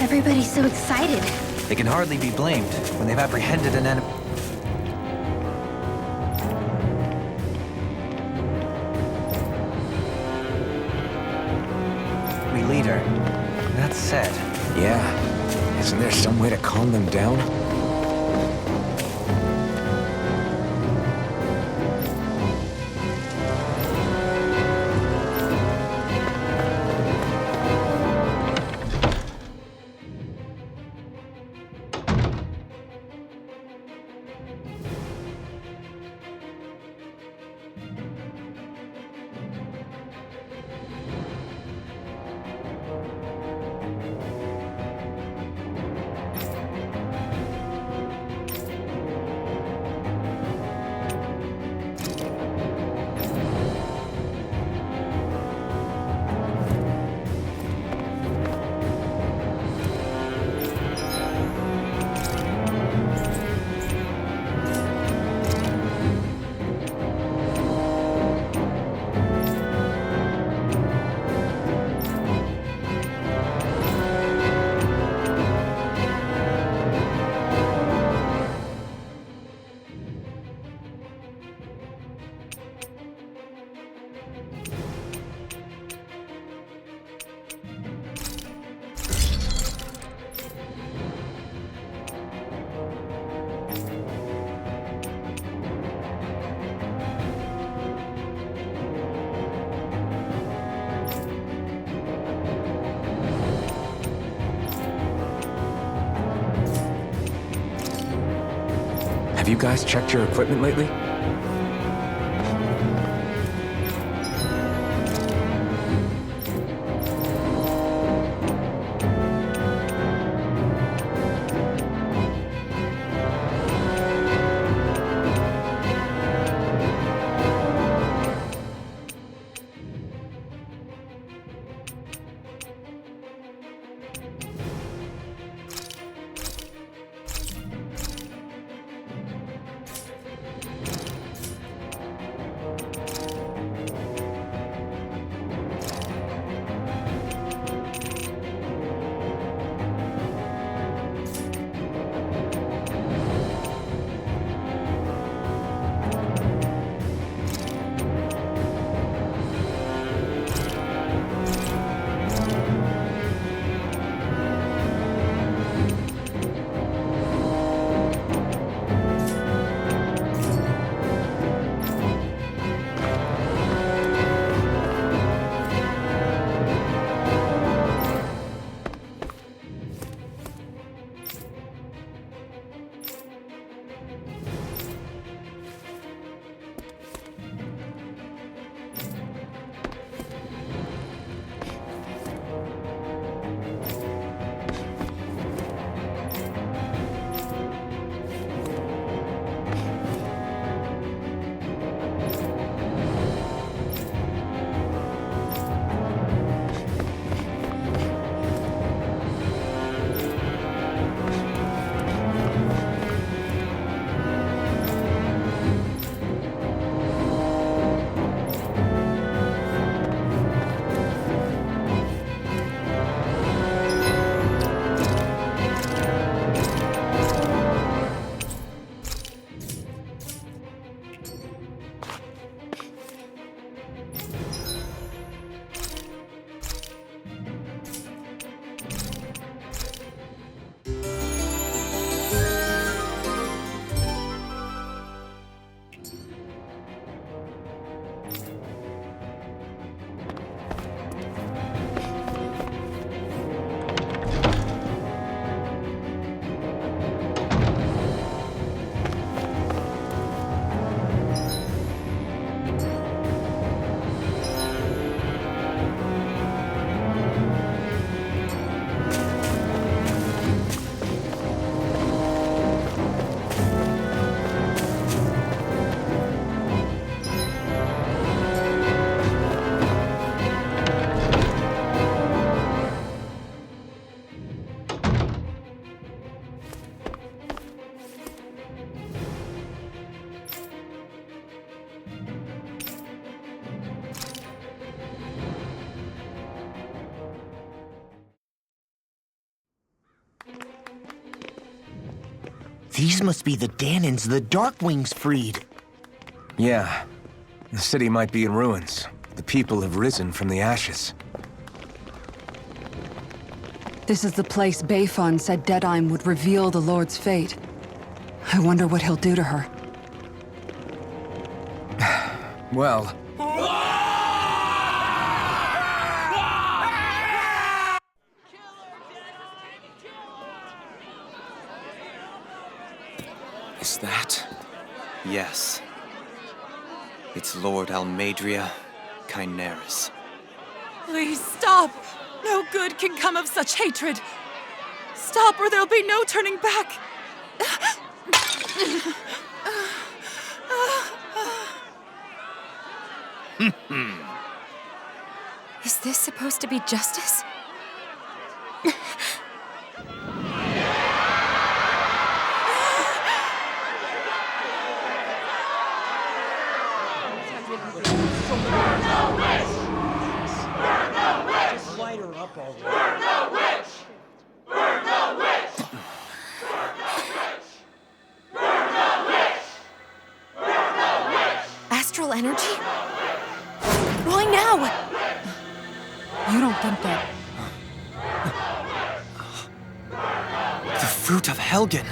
Everybody's so excited. They can hardly be blamed when they've apprehended an enemy. Leader. That said... Yeah. Isn't there some way to calm them down? Have you guys checked your equipment lately? These must be the Danons the Darkwings freed. Yeah. The city might be in ruins. The people have risen from the ashes. This is the place Bayfun said Deadime would reveal the Lord's fate. I wonder what he'll do to her. Well... Is that... Yes. It's Lord Almadria Kynaris. Please stop! No good can come of such hatred. Stop or there'll be no turning back. Is this supposed to be justice? Astral energy? Why now? You don't think that... The fruit of Helgen!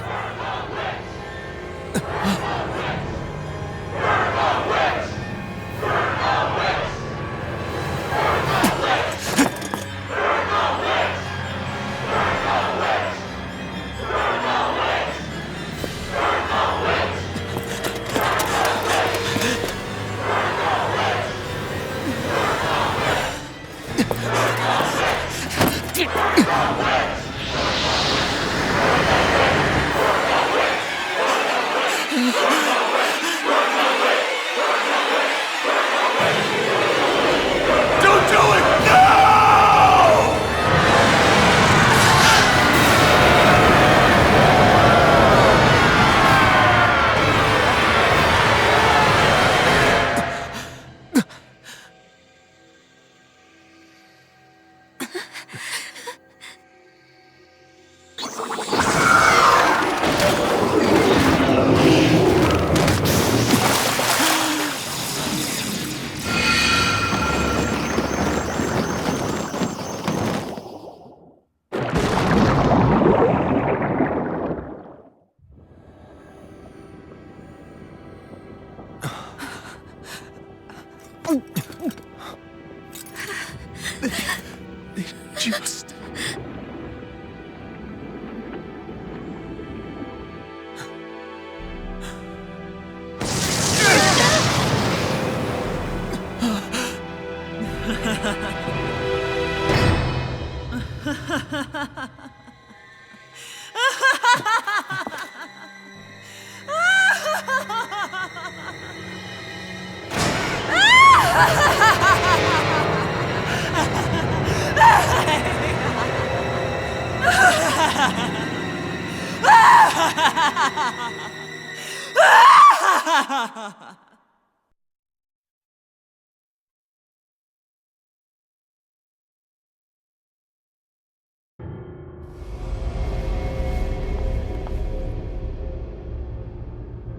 confused.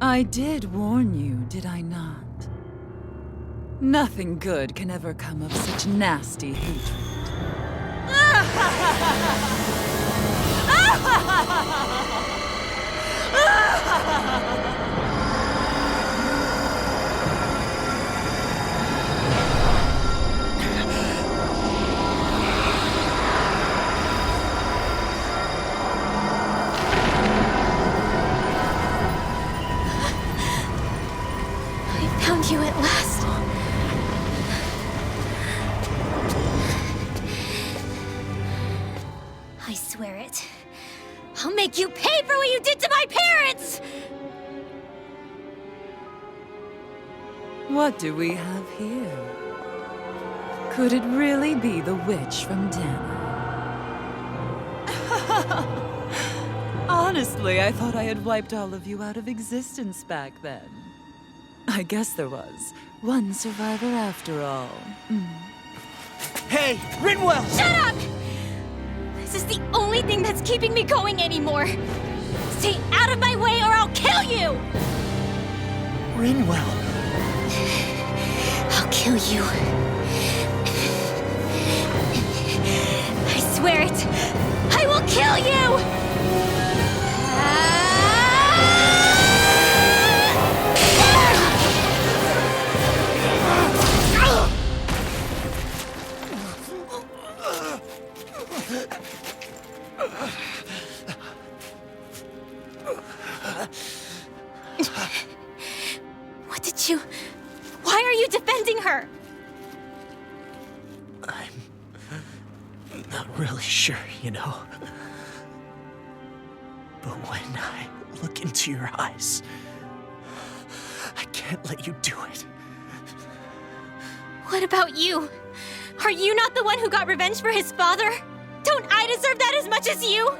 I did warn you, did I not? Nothing good can ever come of such nasty hatred. I found you at last. I swear it. I'll make you pay for what you did to my parents! What do we have here? Could it really be the witch from Dana? Honestly, I thought I had wiped all of you out of existence back then. I guess there was one survivor after all. Hey, Rinwell! Shut up! This is the only thing that's keeping me going anymore. Stay out of my way or I'll kill you! Rinwell. I'll kill you. I swear it. I will kill you! What did you... Why are you defending her? I'm not really sure, you know. But when I look into your eyes, I can't let you do it. What about you? Are you not the one who got revenge for his father? Don't I deserve that as much as you?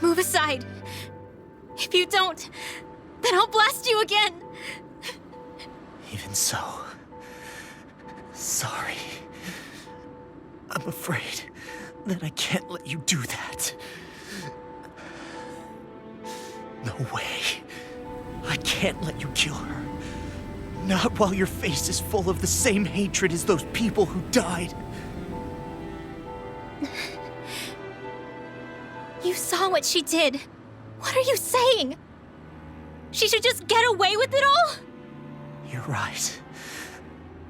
Move aside. If you don't, then I'll blast you again. Even so, sorry. I'm afraid that I can't let you do that. No way. I can't let you kill her. Not while your face is full of the same hatred as those people who died. You saw what she did. What are you saying? She should just get away with it all? You're right.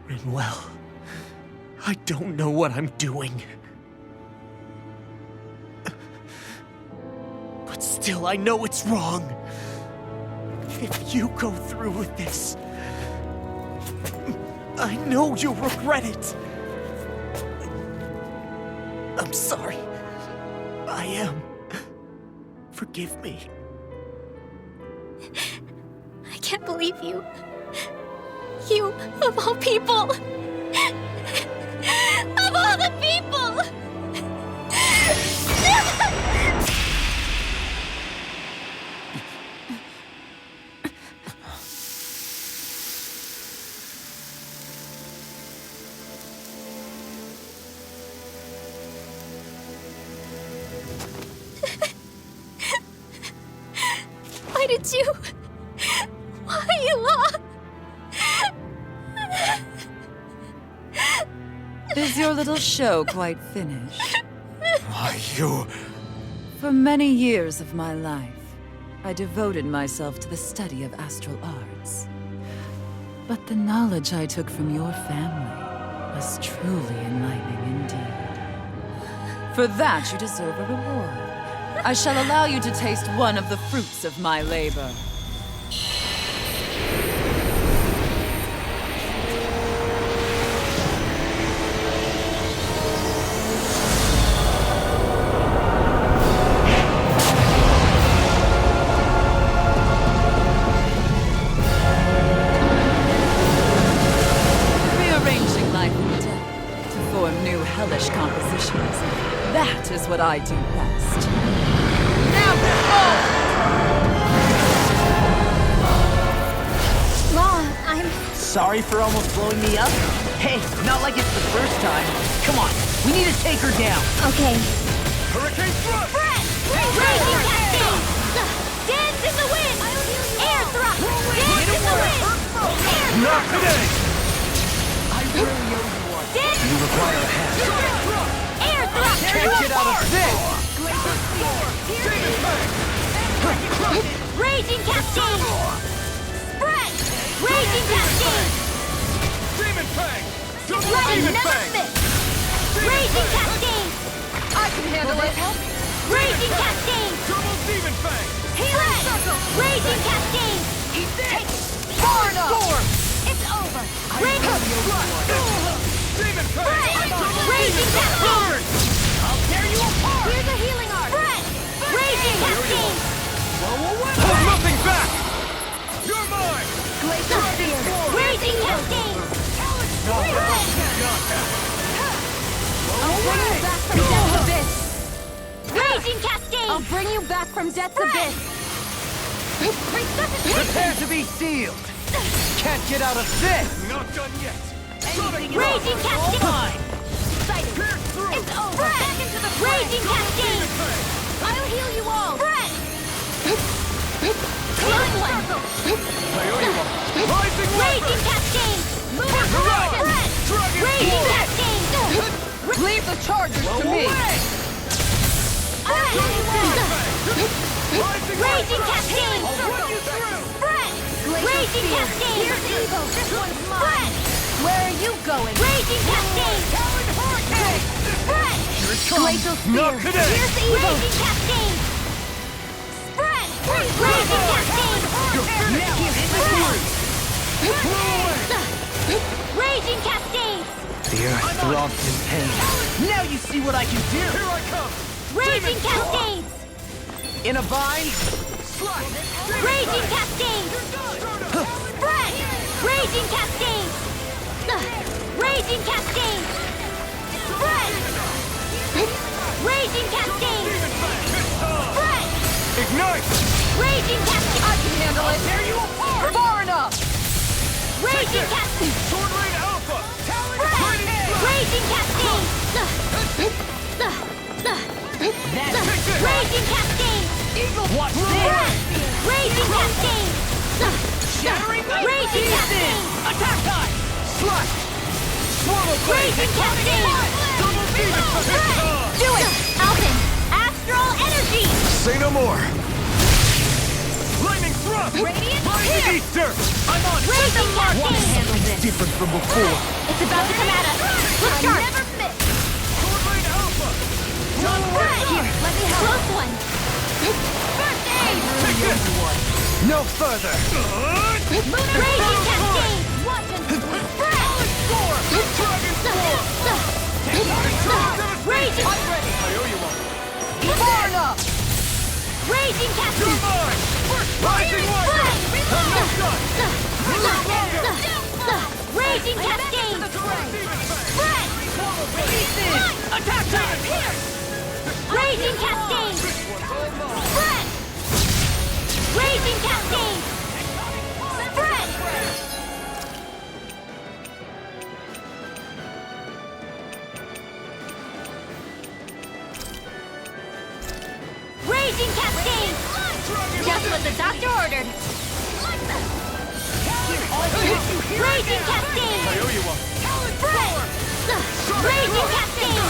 Rinwell. I don't know what I'm doing. But still, I know it's wrong. If you go through with this, I know you'll regret it. I'm sorry. I am. Forgive me. I can't believe you. You, of all people. Of all the people! Why did you... Why you lost? Is your little show quite finished? Why, you... For many years of my life, I devoted myself to the study of astral arts. But the knowledge I took from your family was truly enlightening indeed. For that, you deserve a reward. I shall allow you to taste one of the fruits of my labor. Hellish compositions. That is what I do best. Now go! Mom, I'm... Sorry for almost blowing me up? Hey, not like it's the first time. Come on, we need to take her down. Okay. Hurricane thrust! Raging cascade! Dance in the wind! Air thrust! Dance in the wind! Air Not thrust! today! I really owe you one. Dance! You require a hand. Air thrust! Can't get out of this! Raging cascade! Spread! Raging cascade! Demon Fang! Let it never miss! Raging cascade! I can handle it! Raging cascade! Double Demon Fang! Spread! Raging cascade! Eat this! Far enough! It's over! Raging Demon Fang! Raging cascade! I'll tear you apart! Here's a healing art! Spread! Raging cascade! Hold nothing back! You're mine! Glacial spear! Raging cascade! I'll bring you back from Death's Abyss! Raging cascade! I'll bring you back from Death's Abyss! Prepare to be sealed! Can't get out of this! Not done yet! Raging cascade! It's over! Back into the Raging cascade! I'll heal you all! Breath! Healing one! Rising Raging cascade! Lunar breath! Raging cascade! Leave the charges to me! I'll heal you all! Raging cascade! Breath! Raging cascade! Here's evil! This one's mine! Where are you going? Raging cascade! Spread! Glacial spear! Not today! Here's evil! Raging cascade! Spread! Raging cascade! Raging cascade! The earth throbs in pain. Now you see what I can do! Here I come! Raging cascades! In a vine? Raging cascade! Spread! Raging cascade! Raging cascade! Spread! Raging cascade! Spread! Ignite! Raging cascade! I can handle it! Tear you apart! Far enough! Raging cascade! Sword Rain Alpha! Spread! Raging cascade! Raging cascade! Eagle, watch Spread! this! Raging cascade! Shattering my Raging cascade! Attack time! Slush! Swallow blade! Raging cascade! Double Demon Fang! Do it! Alvin! Astral energy! Say no more! Lightning Thrust! Radiant Rising Spear! Easter! I'm on! Raging cascade! Handle this different from before. It's about to come at us! Look sharp! Never miss! Sword Rain Alpha! Here, let me help! Close one! First aid! Take this! No further! Lunar Raging cascade! Watch and spread! Dragon Raging! I'm ready! I owe you one! Far enough! Raging You're cascade! mine! Rising Warrior! I'm not done! Raging cascade! Spread! Attack time! Raging cascade! Spread! Raging cascade! Spread! Raging cascade! Just what the doctor ordered! Raging cascade! I owe you one! Spread! Raging cascade!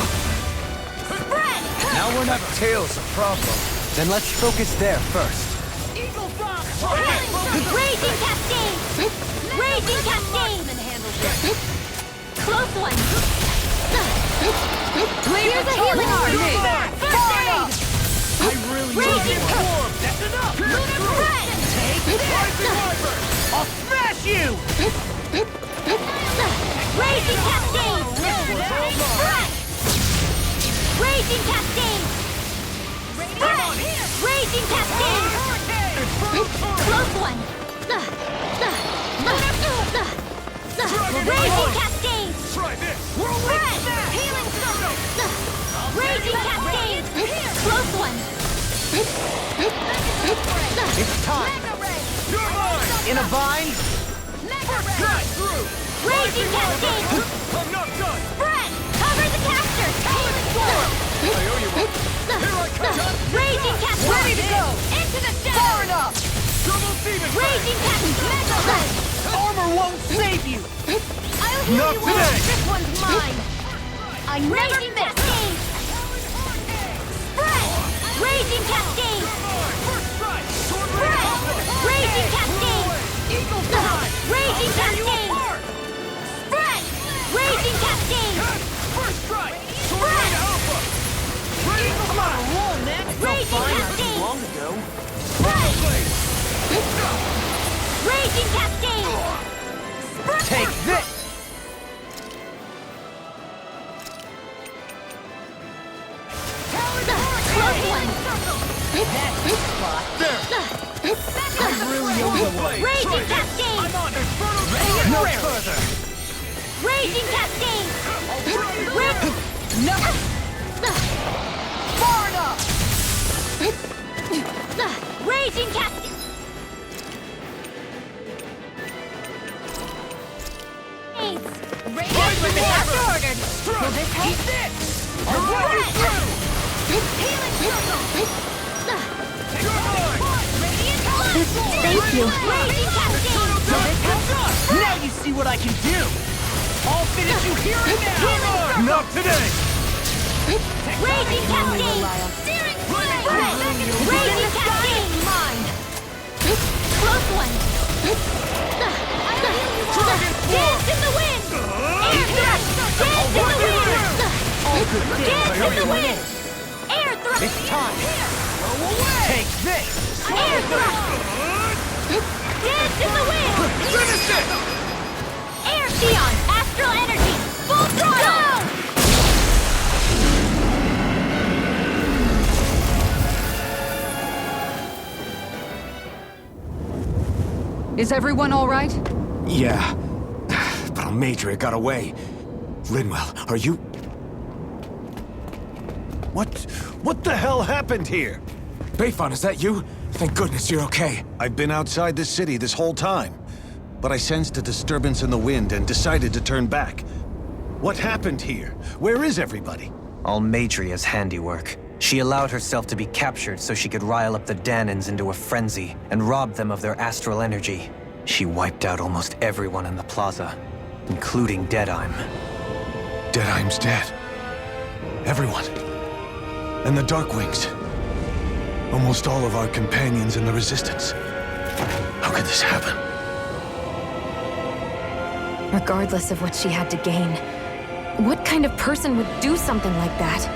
Spread! Now we're not tails a problem. Then let's focus there first. Eagle Bomb! Raging Cascade! Raging Cascade! Close one! Here's a healing arm! First aid! I really Raging form! That's enough! Lunar Breath! Take this! I'll smash you! Raging Cascade! Breath! Raging Cascade! Breath! Raging Cascade! Close one! Raging Cascade! Try this! Breath! Healing circle! Raging Cascade! Close one! It's time. You're mine! In a vine? Right through! Raging Cascade! I'm not done! Breath! Cover the caster! Healing storm! I owe you one! Here I come! Raging Cascade! Ready to go! Into the shadow! Far enough! Double demon! Raging Cascade! Armor won't save you! I'll heal Not you today. all! This one's mine! I never miss! Cascade! Breath! Raging Cascade! First strike! Sword Breath! Raging Cascade! Eagle Bomb! Raging Cascade! Breath! Raging Cascade! First strike! Sword Breath! Alpha! Eagle Bomb! Raging Cascade! Long ago. Breath! Raging Cascade! Breath! Take this! Close one! Raging Cascade! I'm on Inferno! No further! Raging Cascade! No! Far enough! Raging Cascade! Just what the caster ordered! Will this help? Healing circle! Thank you! Raging Cascade! Now you see what I can do! I'll finish you here and now! Not today! Raging Cascade! Searing flame! Raging Cascade! Mine! Close one! Dance in the wind! Air thrust! Dance in the wind! Dance in the wind! Air thrust! It's time! Take this! Air thrust! Dance in the wind! Finish it! Air Sion! Astral energy! Full throttle! Is everyone all right? Yeah. But Almadria got away. Linwell, are you... What the hell happened here? Bayfon, is that you? Thank goodness you're okay. I've been outside the city this whole time, but I sensed a disturbance in the wind and decided to turn back. What happened here? Where is everybody? Almadria's handiwork. She allowed herself to be captured so she could rile up the Danans into a frenzy and rob them of their astral energy. She wiped out almost everyone in the plaza, including Deadheim. Deadheim's dead. Everyone. And the Darkwings. Almost all of our companions in the Resistance. How could this happen? Regardless of what she had to gain, what kind of person would do something like that?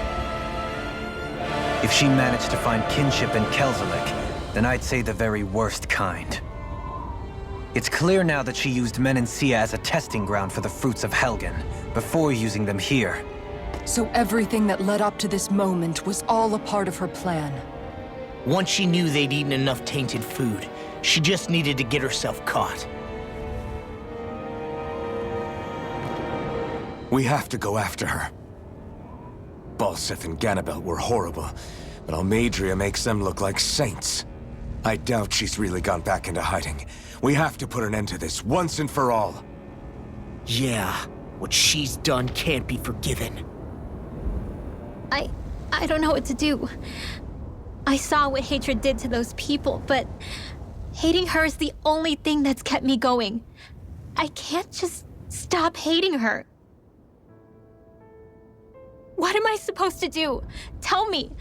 If she managed to find kinship in Kelzelik, then I'd say the very worst kind. It's clear now that she used Menancia as a testing ground for the fruits of Helgen, before using them here. So everything that led up to this moment was all a part of her plan. Once she knew they'd eaten enough tainted food, she just needed to get herself caught. We have to go after her. Balseth and Ganabelt were horrible, but Almadria makes them look like saints. I doubt she's really gone back into hiding. We have to put an end to this once and for all. Yeah, what she's done can't be forgiven. I don't know what to do. I saw what hatred did to those people, but hating her is the only thing that's kept me going. I can't just stop hating her. What am I supposed to do? Tell me.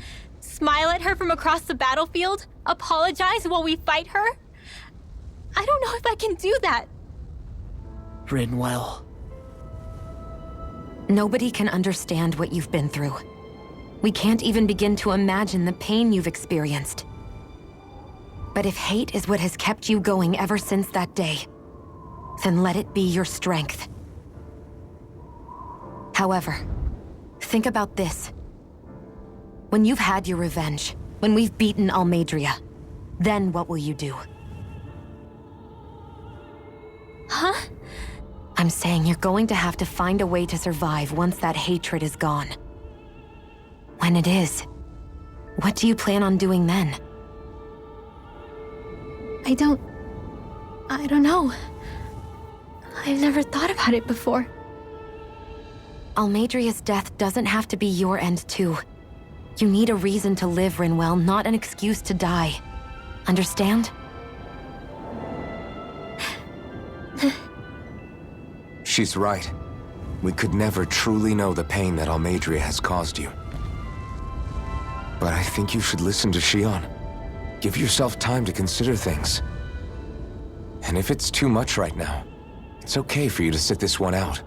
Smile at her from across the battlefield? Apologize while we fight her? I don't know if I can do that. Rinwell. Nobody can understand what you've been through. We can't even begin to imagine the pain you've experienced. But if hate is what has kept you going ever since that day, then let it be your strength. However, think about this. When you've had your revenge, when we've beaten Almadria, then what will you do? Huh? I'm saying you're going to have to find a way to survive once that hatred is gone. When it is, what do you plan on doing then? I don't know. I've never thought about it before. Almadria's death doesn't have to be your end too. You need a reason to live, Rinwell, not an excuse to die. Understand? She's right. We could never truly know the pain that Almadria has caused you. But I think you should listen to Shion. Give yourself time to consider things. And if it's too much right now, it's okay for you to sit this one out.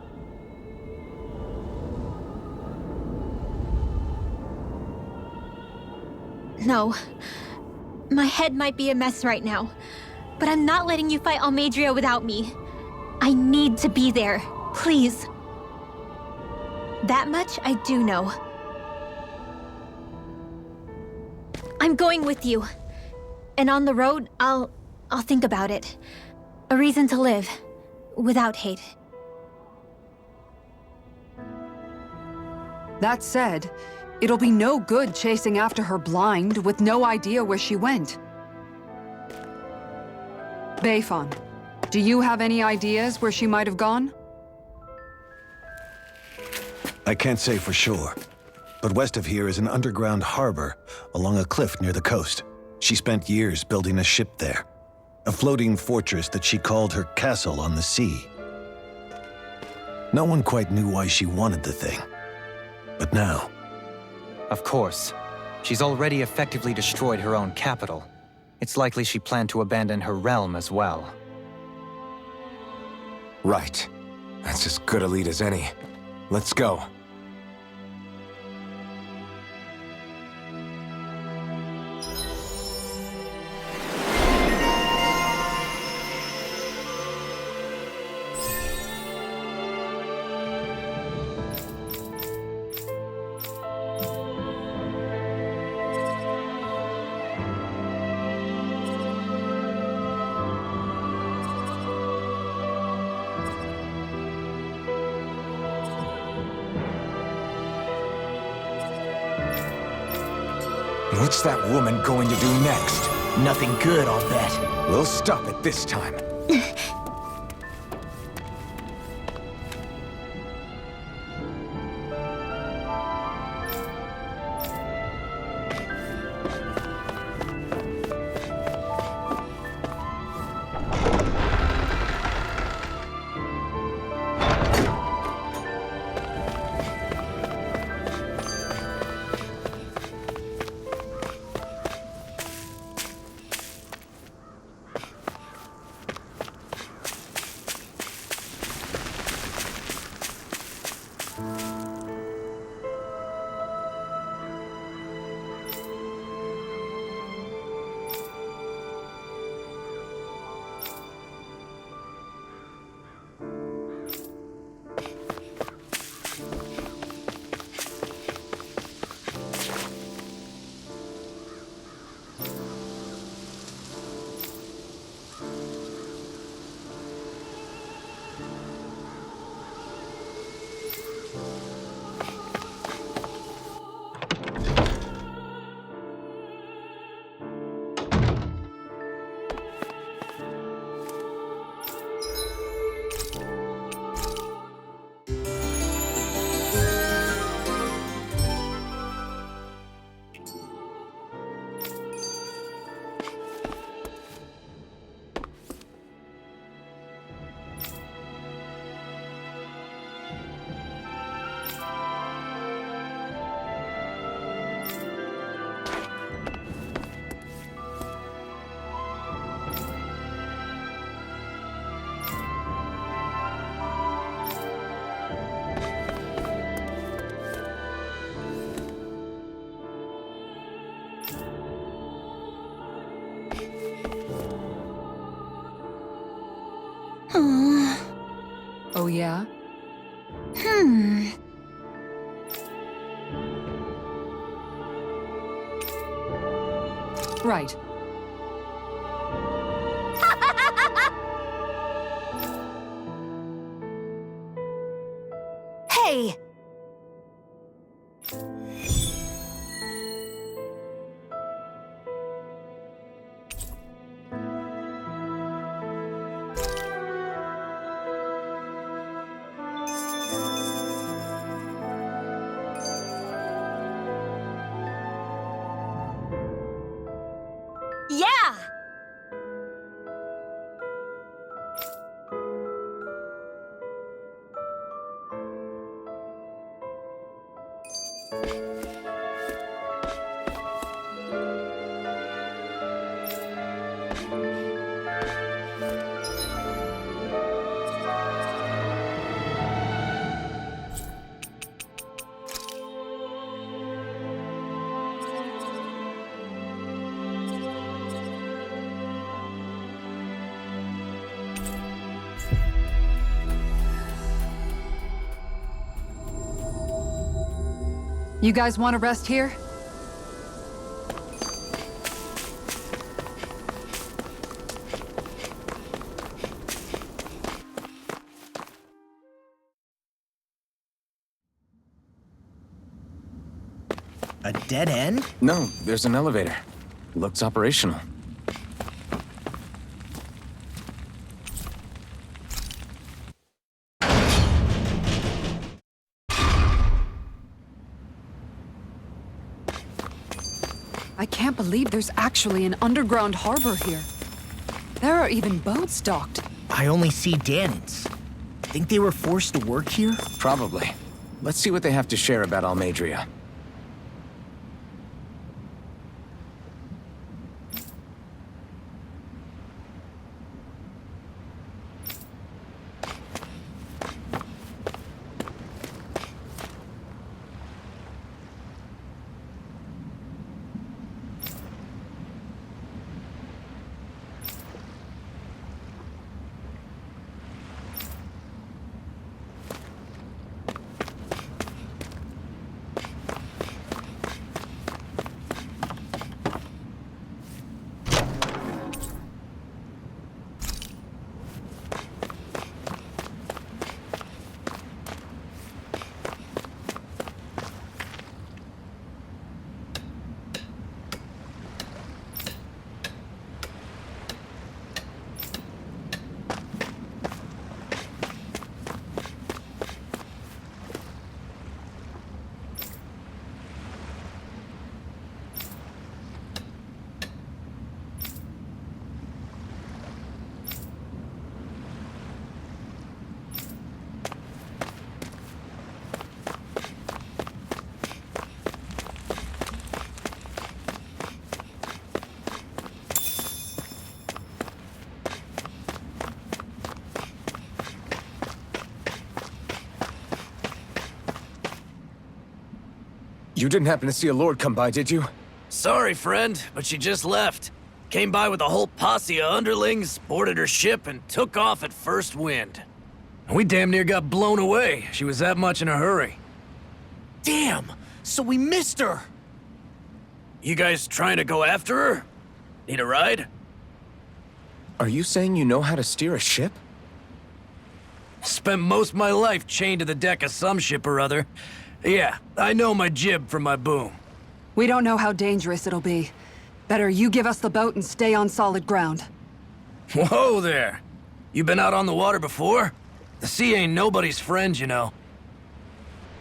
No. My head might be a mess right now, but I'm not letting you fight Almadria without me. I need to be there, please. That much I do know. I'm going with you. And on the road, I'll think about it. A reason to live, without hate. That said, it'll be no good chasing after her blind with no idea where she went. Beifan, do you have any ideas where she might have gone? I can't say for sure, but west of here is an underground harbor along a cliff near the coast. She spent years building a ship there, a floating fortress that she called her castle on the sea. No one quite knew why she wanted the thing, but now... Of course. She's already effectively destroyed her own capital. It's likely she planned to abandon her realm as well. Right. That's as good a lead as any. Let's go. What's that woman going to do next? Nothing good, I'll bet. We'll stop it this time. Oh, yeah? Right. Hey! Yeah! You guys want to rest here? A dead end? No, there's an elevator. Looks operational. I can't believe there's actually an underground harbor here. There are even boats docked. I only see Danans. Think they were forced to work here? Probably. Let's see what they have to share about Almadria. You didn't happen to see a lord come by, did you? Sorry, friend, but she just left. Came by with a whole posse of underlings, boarded her ship, and took off at first wind. We damn near got blown away. She was that much in a hurry. Damn! So we missed her! You guys trying to go after her? Need a ride? Are you saying you know how to steer a ship? Spent most of my life chained to the deck of some ship or other. Yeah, I know my jib from my boom. We don't know how dangerous it'll be. Better you give us the boat and stay on solid ground. Whoa there! You been out on the water before? The sea ain't nobody's friend, you know.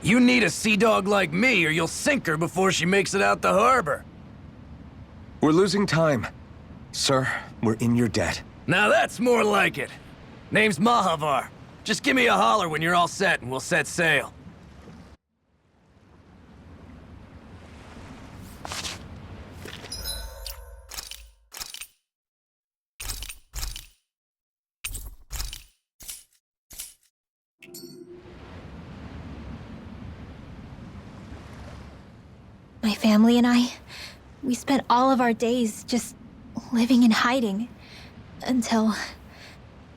You need a sea dog like me, or you'll sink her before she makes it out the harbor. We're losing time. Sir, we're in your debt. Now that's more like it. Name's Mahavar. Just give me a holler when you're all set and we'll set sail. My family and I, we spent all of our days just living in hiding. Until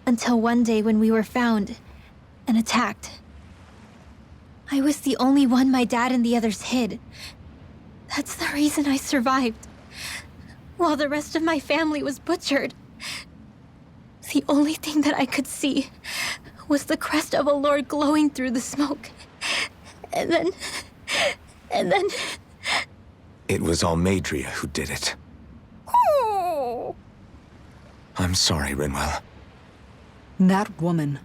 Until one day when we were found and attacked. I was the only one my dad and the others hid. That's the reason I survived. While the rest of my family was butchered. The only thing that I could see was the crest of a lord glowing through the smoke. And then... It was Almadria who did it. Oh. I'm sorry, Rinwell. That woman.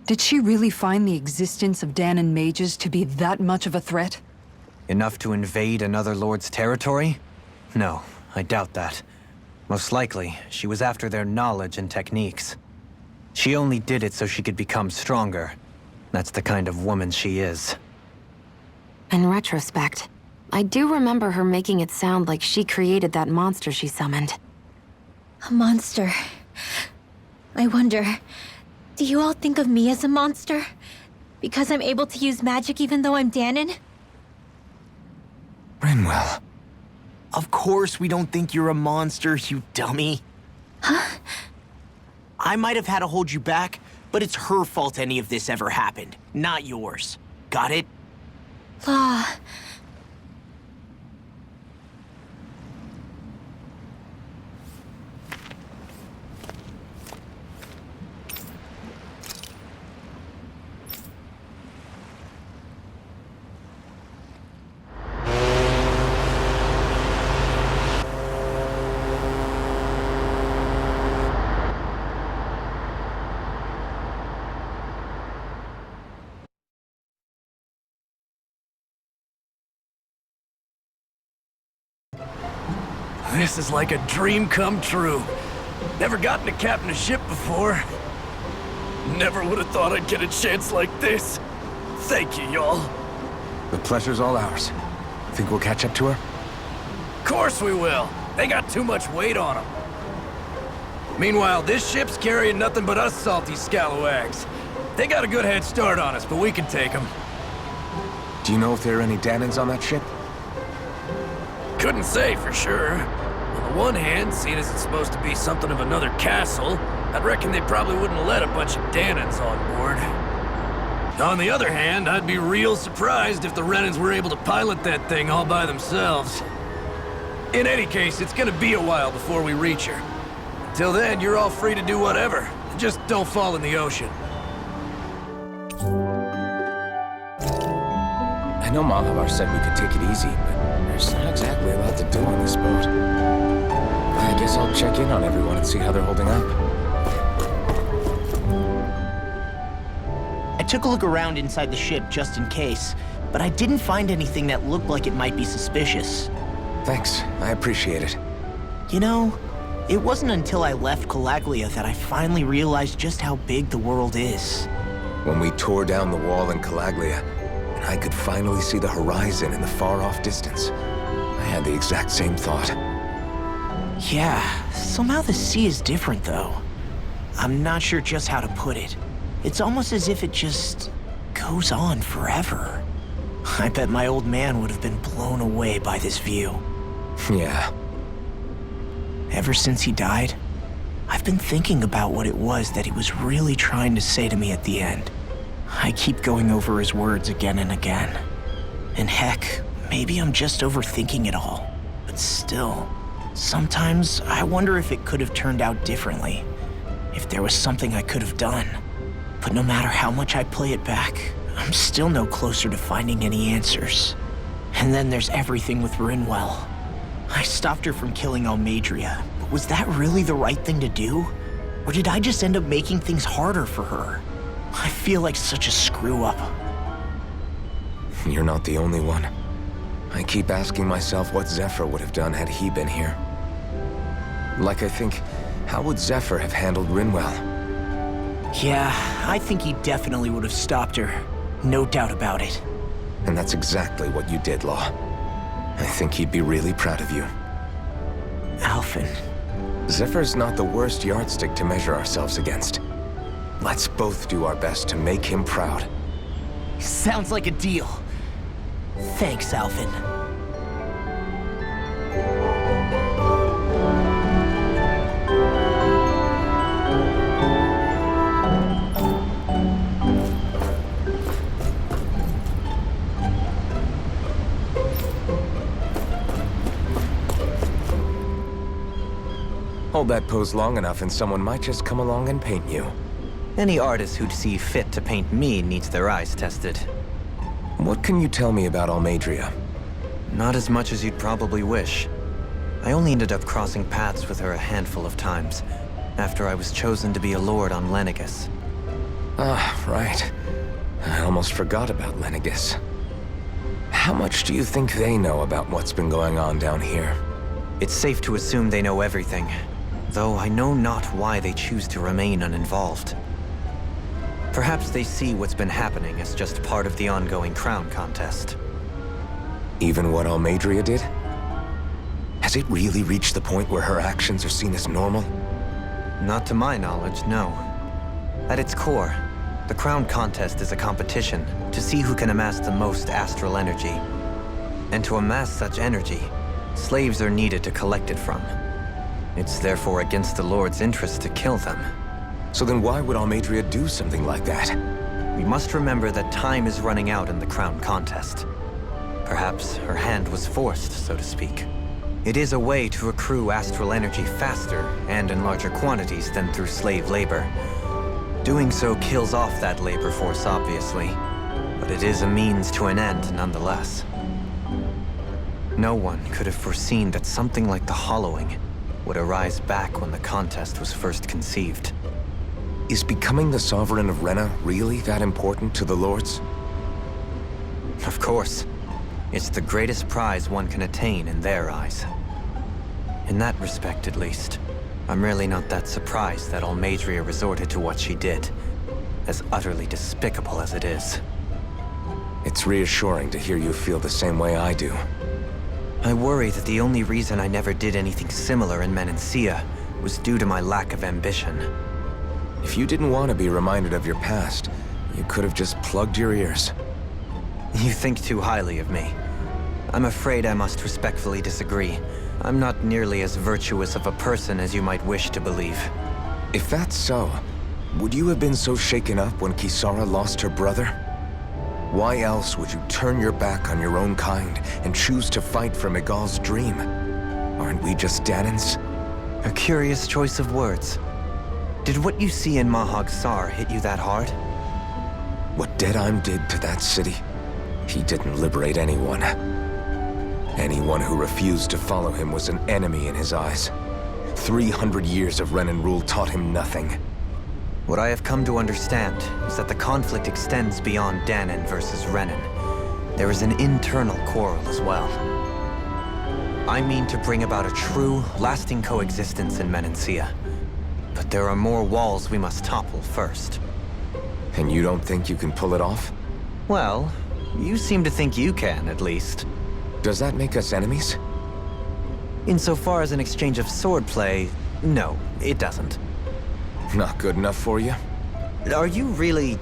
Did she really find the existence of Danon mages to be that much of a threat? Enough to invade another lord's territory? No, I doubt that. Most likely, she was after their knowledge and techniques. She only did it so she could become stronger. That's the kind of woman she is. In retrospect, I do remember her making it sound like she created that monster she summoned. A monster. I wonder, do you all think of me as a monster? Because I'm able to use magic even though I'm Danon? Rinwell. Of course we don't think you're a monster, you dummy. Huh? I might have had to hold you back, but it's her fault any of this ever happened, not yours. Got it? Law. This is like a dream come true. Never gotten to captain a ship before. Never would have thought I'd get a chance like this. Thank you, y'all. The pleasure's all ours. Think we'll catch up to her? Of course we will. They got too much weight on them. Meanwhile, this ship's carrying nothing but us salty scalawags. They got a good head start on us, but we can take them. Do you know if there are any Danons on that ship? Couldn't say for sure. On the one hand, seeing as it's supposed to be something of another castle, I'd reckon they probably wouldn't let a bunch of Danons on board. On the other hand, I'd be real surprised if the Renans were able to pilot that thing all by themselves. In any case, it's gonna be a while before we reach her. Until then, you're all free to do whatever. Just don't fall in the ocean. I know Malabar said we could take it easy, but there's not exactly a lot to do on this boat. I guess I'll check in on everyone and see how they're holding up. I took a look around inside the ship just in case, but I didn't find anything that looked like it might be suspicious. Thanks, I appreciate it. You know, it wasn't until I left Calaglia that I finally realized just how big the world is. When we tore down the wall in Calaglia, and I could finally see the horizon in the far-off distance, I had the exact same thought. Yeah, somehow the sea is different, though. I'm not sure just how to put it. It's almost as if it just goes on forever. I bet my old man would have been blown away by this view. Yeah. Ever since he died, I've been thinking about what it was that he was really trying to say to me at the end. I keep going over his words again and again. And heck, maybe I'm just overthinking it all. But still, sometimes I wonder if it could have turned out differently. If there was something I could have done. But no matter how much I play it back, I'm still no closer to finding any answers. And then there's everything with Rinwell. I stopped her from killing Almadria, but was that really the right thing to do? Or did I just end up making things harder for her? I feel like such a screw-up. You're not the only one. I keep asking myself what Zephyr would have done had he been here. Like, I think, how would Zephyr have handled Rinwell? Yeah, I think he definitely would have stopped her. No doubt about it. And that's exactly what you did, Law. I think he'd be really proud of you. Alphen. Zephyr's not the worst yardstick to measure ourselves against. Let's both do our best to make him proud. Sounds like a deal. Thanks, Alphen. Hold that pose long enough and someone might just come along and paint you. Any artist who'd see fit to paint me needs their eyes tested. What can you tell me about Almadria? Not as much as you'd probably wish. I only ended up crossing paths with her a handful of times, after I was chosen to be a lord on Lenegus. Ah, right. I almost forgot about Lenegus. How much do you think they know about what's been going on down here? It's safe to assume they know everything, though I know not why they choose to remain uninvolved. Perhaps they see what's been happening as just part of the ongoing crown contest. Even what Almadria did? Has it really reached the point where her actions are seen as normal? Not to my knowledge, no. At its core, the crown contest is a competition to see who can amass the most astral energy. And to amass such energy, slaves are needed to collect it from. It's therefore against the Lord's interest to kill them. So then why would Almadria do something like that? We must remember that time is running out in the crown contest. Perhaps her hand was forced, so to speak. It is a way to accrue astral energy faster and in larger quantities than through slave labor. Doing so kills off that labor force, obviously, but it is a means to an end nonetheless. No one could have foreseen that something like the Hollowing would arise back when the contest was first conceived. Is becoming the Sovereign of Renna really that important to the Lords? Of course. It's the greatest prize one can attain in their eyes. In that respect, at least, I'm really not that surprised that Almadria resorted to what she did, as utterly despicable as it is. It's reassuring to hear you feel the same way I do. I worry that the only reason I never did anything similar in Menancia was due to my lack of ambition. If you didn't want to be reminded of your past, you could have just plugged your ears. You think too highly of me. I'm afraid I must respectfully disagree. I'm not nearly as virtuous of a person as you might wish to believe. If that's so, would you have been so shaken up when Kisara lost her brother? Why else would you turn your back on your own kind and choose to fight for Miguel's dream? Aren't we just Danans? A curious choice of words. Did what you see in Mahag Sar hit you that hard? What Deadheim did to that city, he didn't liberate anyone. Anyone who refused to follow him was an enemy in his eyes. 300 years of Renan rule taught him nothing. What I have come to understand is that the conflict extends beyond Danan versus Renan. There is an internal quarrel as well. I mean to bring about a true, lasting coexistence in Menancia. But there are more walls we must topple first. And you don't think you can pull it off? Well, you seem to think you can, at least. Does that make us enemies? Insofar as an exchange of swordplay, no, it doesn't. Not good enough for you? Are you really...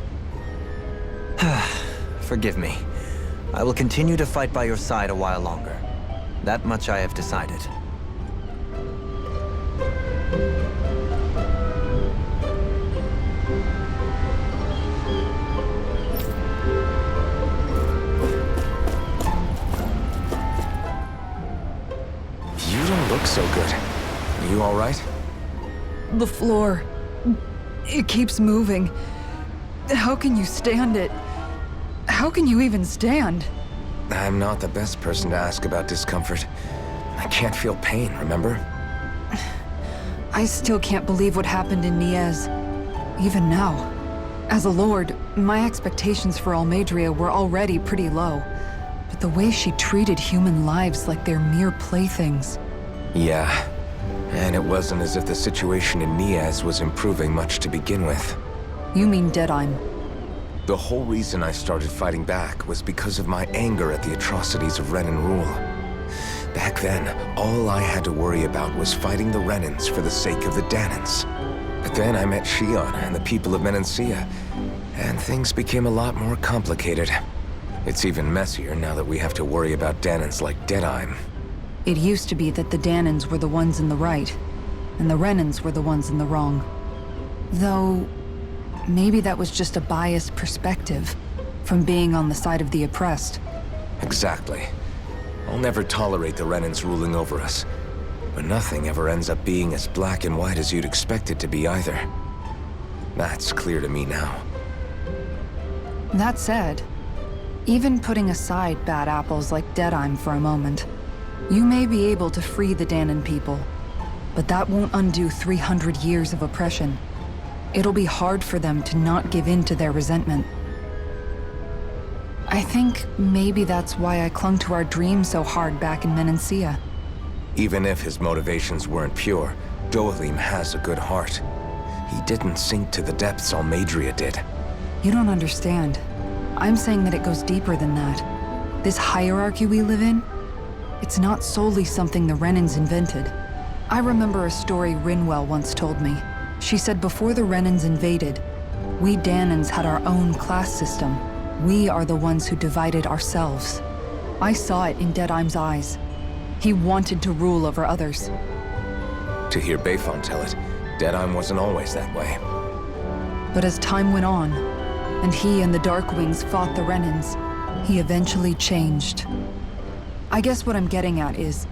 Forgive me. I will continue to fight by your side a while longer. That much I have decided. You don't look so good. Are you all right? The floor. It keeps moving. How can you stand it? How can you even stand? I'm not the best person to ask about discomfort. I can't feel pain, remember? I still can't believe what happened in Niez. Even now. As a lord, my expectations for Almadria were already pretty low. But the way she treated human lives like they're mere playthings. Yeah. And it wasn't as if the situation in Niaz was improving much to begin with. You mean Deadheim? The whole reason I started fighting back was because of my anger at the atrocities of Renan rule. Back then, all I had to worry about was fighting the Renans for the sake of the Danans. But then I met Shion and the people of Menancia, and things became a lot more complicated. It's even messier now that we have to worry about Danans like Deadheim. It used to be that the Danans were the ones in the right, and the Renans were the ones in the wrong. Though, maybe that was just a biased perspective from being on the side of the oppressed. Exactly. I'll never tolerate the Renans ruling over us. But nothing ever ends up being as black and white as you'd expect it to be either. That's clear to me now. That said, even putting aside bad apples like Deadheim for a moment, you may be able to free the Danon people, but that won't undo 300 years of oppression. It'll be hard for them to not give in to their resentment. I think maybe that's why I clung to our dream so hard back in Menancia. Even if his motivations weren't pure, Dohalim has a good heart. He didn't sink to the depths Almadria did. You don't understand. I'm saying that it goes deeper than that. This hierarchy we live in, it's not solely something the Renans invented. I remember a story Rinwell once told me. She said before the Renans invaded, we Danans had our own class system. We are the ones who divided ourselves. I saw it in Deadheim's eyes. He wanted to rule over others. To hear Bayfon tell it, Deadheim wasn't always that way. But as time went on, and he and the Darkwings fought the Renans, he eventually changed. I guess what I'm getting at is,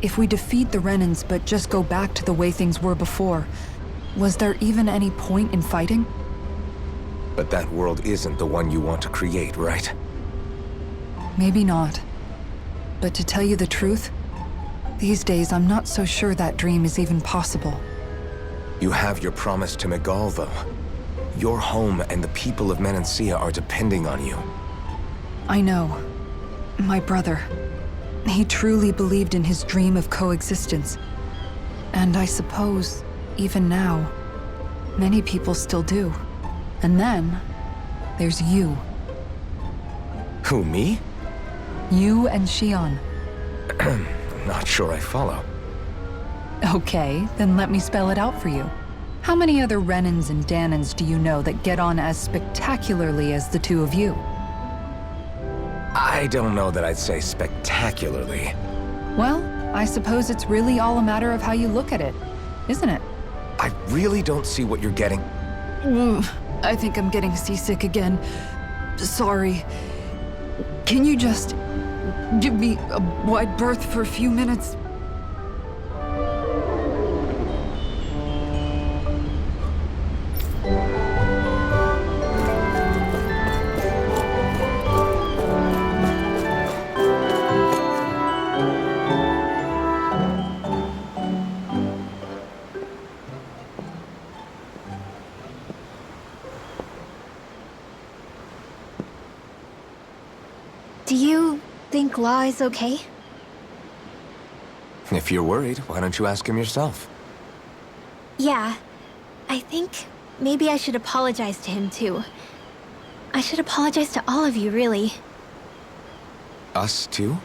if we defeat the Renans but just go back to the way things were before, was there even any point in fighting? But that world isn't the one you want to create, right? Maybe not. But to tell you the truth, these days I'm not so sure that dream is even possible. You have your promise to Megal, though. Your home and the people of Menancia are depending on you. I know. My brother. He truly believed in his dream of coexistence. And I suppose, even now, many people still do. And then, there's you. Who, me? You and Shion. Not sure I follow. Okay, then let me spell it out for you. How many other Renans and Danans do you know that get on as spectacularly as the two of you? I don't know that I'd say spectacularly. Well, I suppose it's really all a matter of how you look at it, isn't it? I really don't see what you're getting. I think I'm getting seasick again. Sorry. Can you just give me a wide berth for a few minutes? Do you think Law is okay? If you're worried, why don't you ask him yourself? Yeah. I think maybe I should apologize to him too. I should apologize to all of you, really. Us too?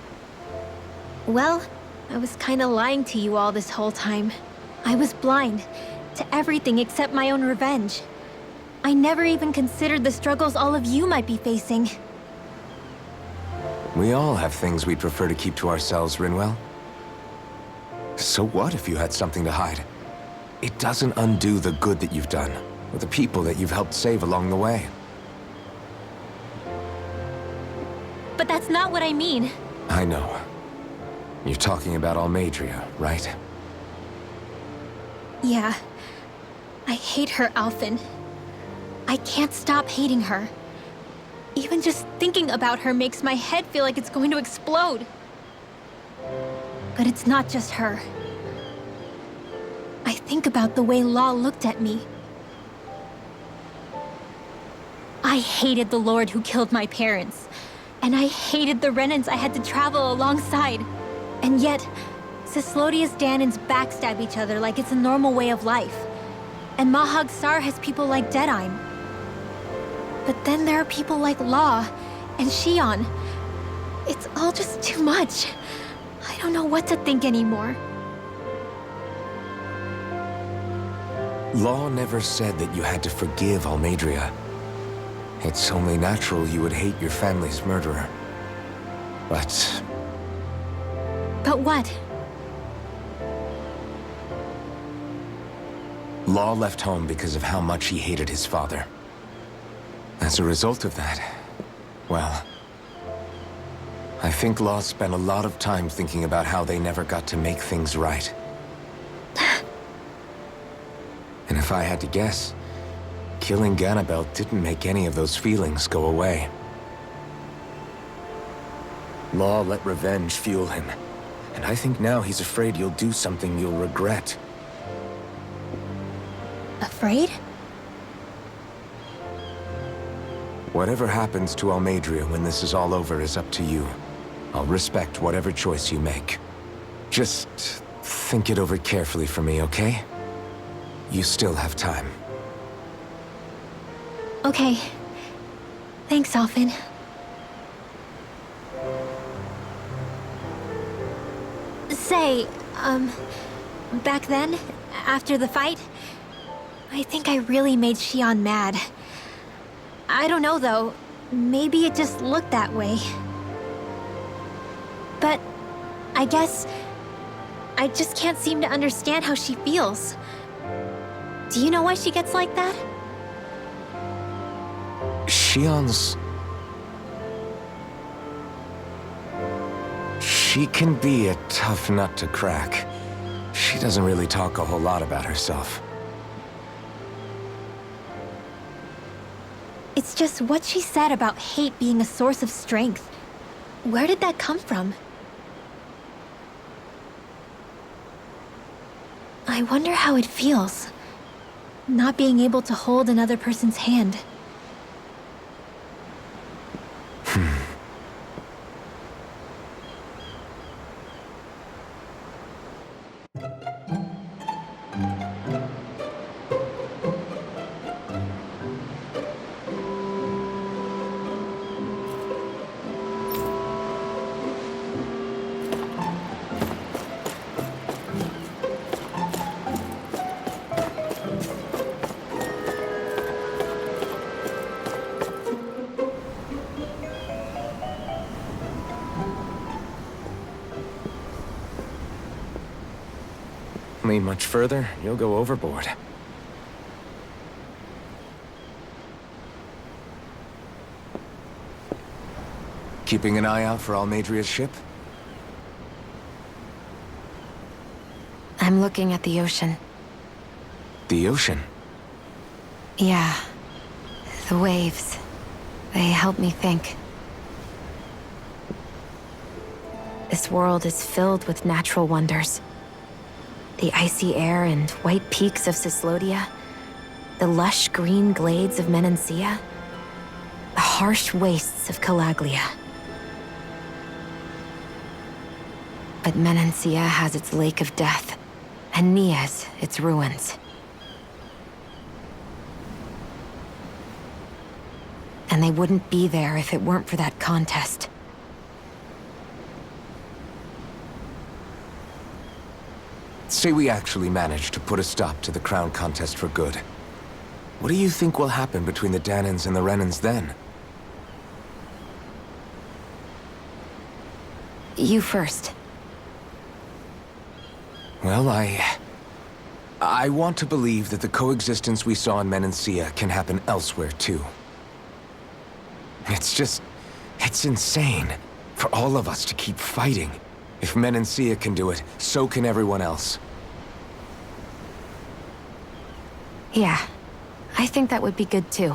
Well, I was kinda lying to you all this whole time. I was blind to everything except my own revenge. I never even considered the struggles all of you might be facing. We all have things we'd prefer to keep to ourselves, Rinwell. So what if you had something to hide? It doesn't undo the good that you've done, or the people that you've helped save along the way. But that's not what I mean. I know. You're talking about Almadria, right? Yeah. I hate her, Alphen. I can't stop hating her. Even just thinking about her makes my head feel like it's going to explode. But it's not just her. I think about the way Law looked at me. I hated the Lord who killed my parents. And I hated the Renans I had to travel alongside. And yet, Cislodia's Danans backstab each other like it's a normal way of life. And Mahag Sar has people like Deadheim. But then there are people like Law and Shion. It's all just too much. I don't know what to think anymore. Law never said that you had to forgive Almadria. It's only natural you would hate your family's murderer. But But what? Law left home because of how much he hated his father. As a result of that, well, I think Law spent a lot of time thinking about how they never got to make things right. And if I had to guess, killing Ganabel didn't make any of those feelings go away. Law let revenge fuel him, and I think now he's afraid you'll do something you'll regret. Afraid? Whatever happens to Almadria when this is all over is up to you. I'll respect whatever choice you make. Just think it over carefully for me, okay? You still have time. Okay. Thanks, Alphen. Say, back then, after the fight, I think I really made Xion mad. I don't know, though. Maybe it just looked that way. But I guess I just can't seem to understand how she feels. Do you know why she gets like that? Xion's... She can be a tough nut to crack. She doesn't really talk a whole lot about herself. It's just what she said about hate being a source of strength. Where did that come from? I wonder how it feels, not being able to hold another person's hand. Lean much further, you'll go overboard. Keeping an eye out for Almadria's ship? I'm looking at the ocean. The ocean? Yeah. The waves. They help me think. This world is filled with natural wonders. The icy air and white peaks of Cislodia, the lush green glades of Menancia, the harsh wastes of Calaglia. But Menancia has its Lake of Death, and Nias its ruins. And they wouldn't be there if it weren't for that contest. Say we actually managed to put a stop to the crown contest for good. What do you think will happen between the Danans and the Renans then? You first. Well, I want to believe that the coexistence we saw in Menancia can happen elsewhere, too. It's insane for all of us to keep fighting. If Menancia can do it, so can everyone else. Yeah, I think that would be good too.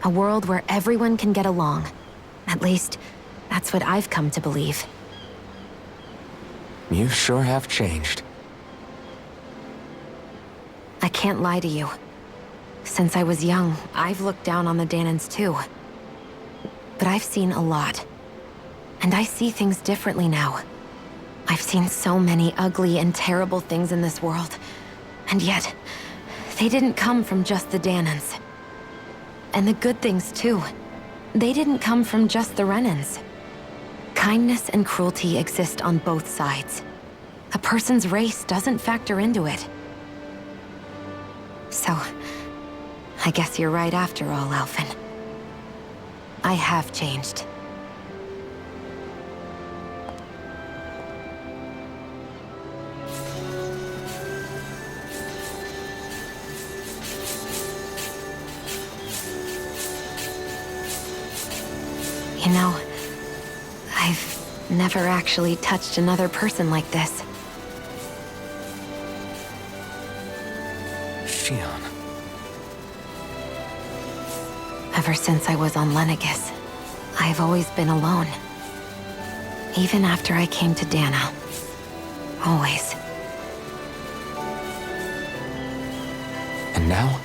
A world where everyone can get along. At least, that's what I've come to believe. You sure have changed. I can't lie to you. Since I was young, I've looked down on the Danans too. But I've seen a lot. And I see things differently now. I've seen so many ugly and terrible things in this world. And yet, they didn't come from just the Danans. And the good things too. They didn't come from just the Renans. Kindness and cruelty exist on both sides. A person's race doesn't factor into it. So, I guess you're right after all, Alphen. I have changed. You know, I've never actually touched another person like this. Shion. Ever since I was on Lenegis, I've always been alone. Even after I came to Dana. Always. And now?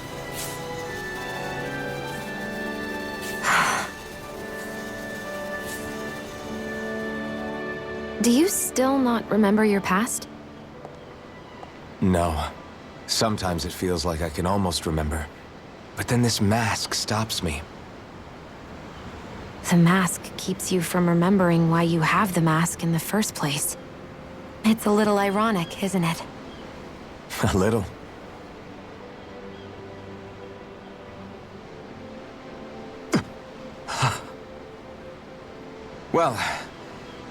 Do you still not remember your past? No. Sometimes it feels like I can almost remember. But then this mask stops me. The mask keeps you from remembering why you have the mask in the first place. It's a little ironic, isn't it? A little. Well,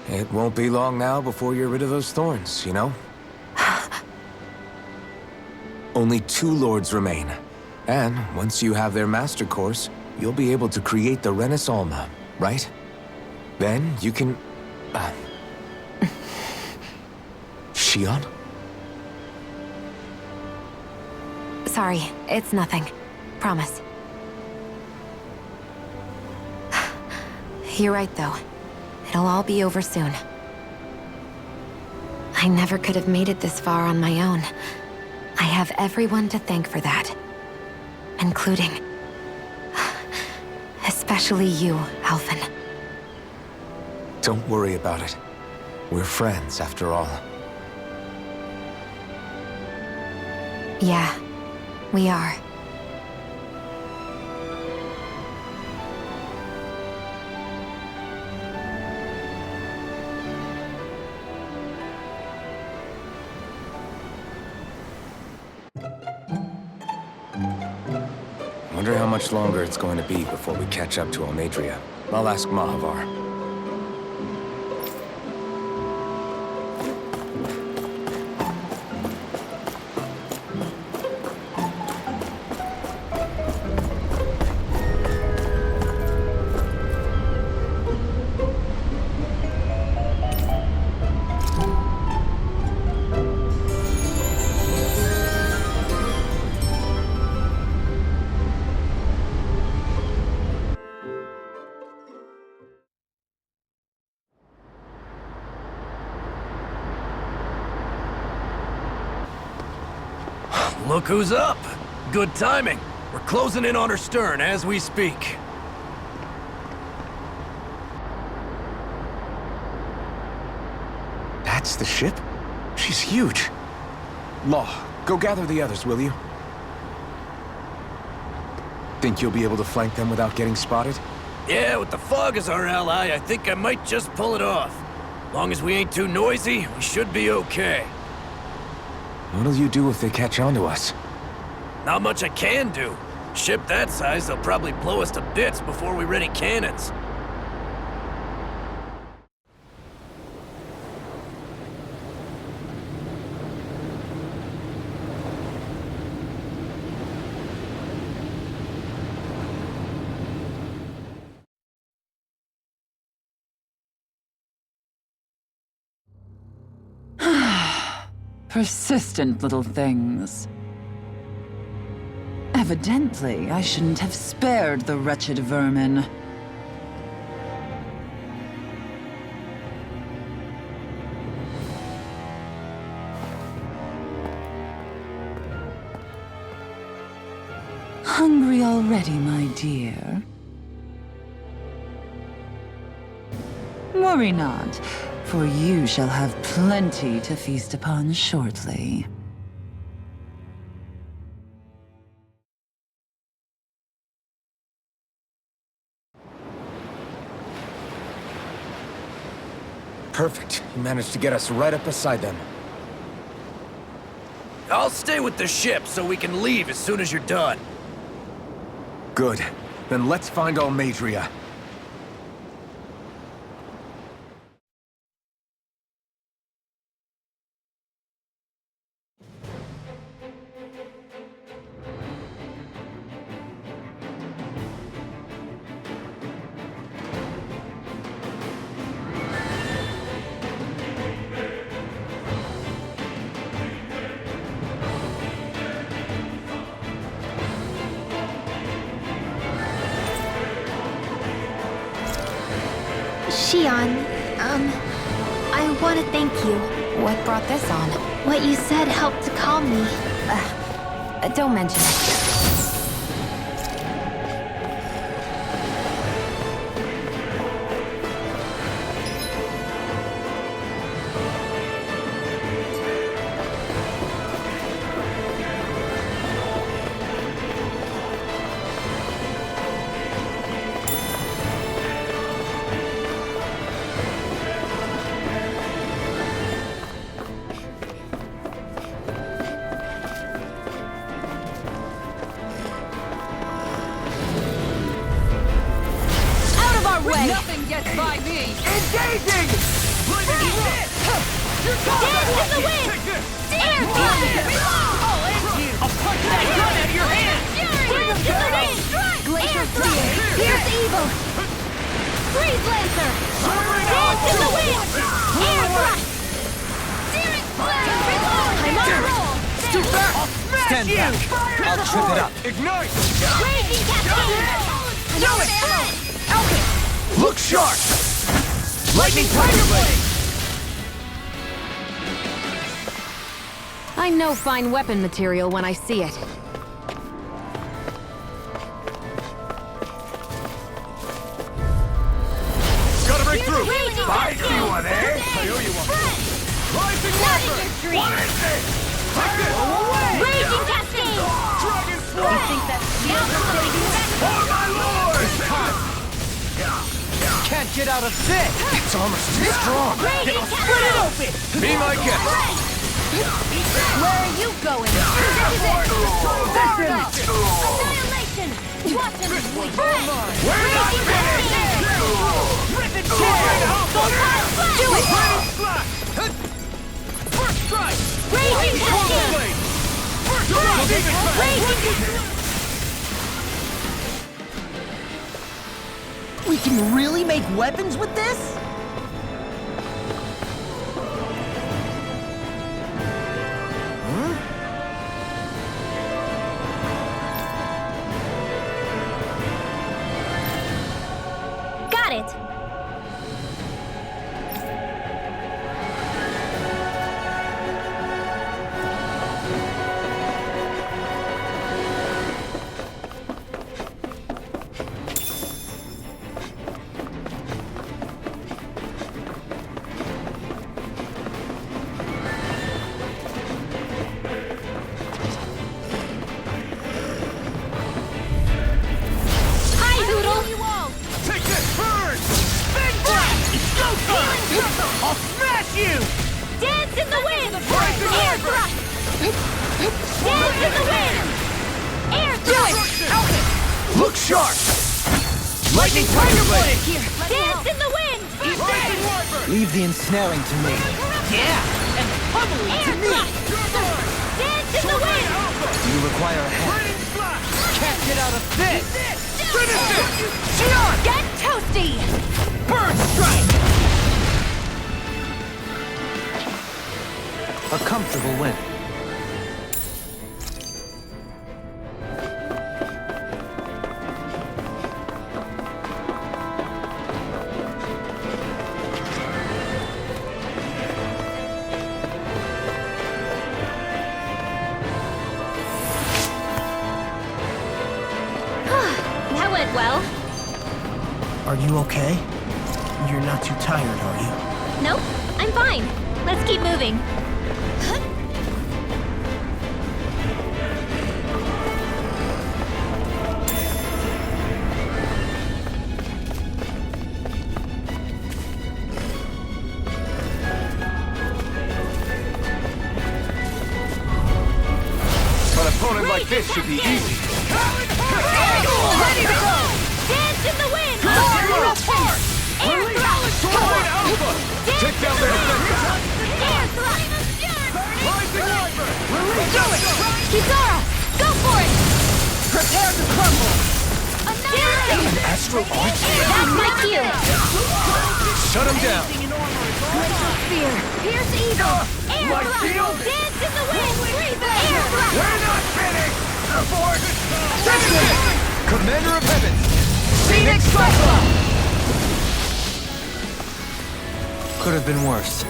it won't be long now before you're rid of those thorns, you know? Only 2 lords remain. And once you have their master course, you'll be able to create the Renis Alma, right? Then you can... Shion? Sorry, it's nothing. Promise. You're right, though. It'll all be over soon. I never could have made it this far on my own. I have everyone to thank for that. Including... especially you, Alphen. Don't worry about it. We're friends, after all. Yeah, we are. Wonder how much longer it's going to be before we catch up to Almadria. I'll ask Mahavar. Look who's up! Good timing. We're closing in on her stern as we speak. That's the ship? She's huge. Law, go gather the others, will you? Think you'll be able to flank them without getting spotted? Yeah, with the fog as our ally, I think I might just pull it off. Long as we ain't too noisy, we should be okay. What'll you do if they catch on to us? Not much I can do. Ship that size, they'll probably blow us to bits before we ready cannons. Persistent little things. Evidently, I shouldn't have spared the wretched vermin. Hungry already, my dear? Worry not, for you shall have plenty to feast upon shortly. Perfect. You managed to get us right up beside them. I'll stay with the ship so we can leave as soon as you're done. Good. Then let's find Almadria. Shion, I want to thank you. What brought this on? What you said helped to calm me. Don't mention it. Nothing gets by me! Engaging! Dance in the wind! Air thrust! I'll end you! I'll punch that gun out of your hand! Dance in the wind! Glacier Spear! Pierce evil! Freeze Lancer! Dance in the wind! Air thrust! Searing flame! I'm on a roll! Too fast! Stand back. I'll trip it up. Ignite! Raging Cascade! Do it! Alchemy! Look sharp! Lightning Tiger Blade! I know fine weapon material when I see it. Gotta break through! Raging I see Cascade! one, eh? I owe you one. Rising Not in Weapon! your dreams! What is this? Take this! Away! Raging Cascade! Dragon You Sword! think that's For my lord! Can't get out of this! It's almost too strong. Raging Split it Cascade! open! Be my guest! Where are you going? Annihilation! Watch him! We're not finished! Rip it Do it! First strike! Raging Cascade! Blade! First strike! Even Raging We can really make weapons with this? Got it! Hi, Hoodle! Take this! Burn! Big blast! It's go time! I'll smash you! Dance in the wind! Rising Air Weapon! thrust! Dance in the wind! Air thrust! Look sharp! Lightning Tiger Blade! Dance in the wind! Rising Wyvern! Leave the ensnaring to me. Yeah, and pummeling Air to me. thrust! Dance in the wind! You require a hand. Raining Flash! Can't get out of this! Finish it! Shion! Get toasty! Burn Strike! A comfortable win. That went well. Are you okay? You're not too tired, are you? Nope, I'm fine. Let's keep moving. An opponent like this should be easy. Ready to go! Dance in the wind! Air thrust! Take down their defenses! Air thrust! Rising Wyvern! Do it! Kizara, go for it! Prepare to crumble! An Astral Arch? That's my cue! Shut him down. Glacial Spear! Pierce evil! Air My thrust! shield! Dance in the wind! Air thrust! We're not finished! Abort! Commander of Heaven! Phoenix Cyclone! Could have been worse.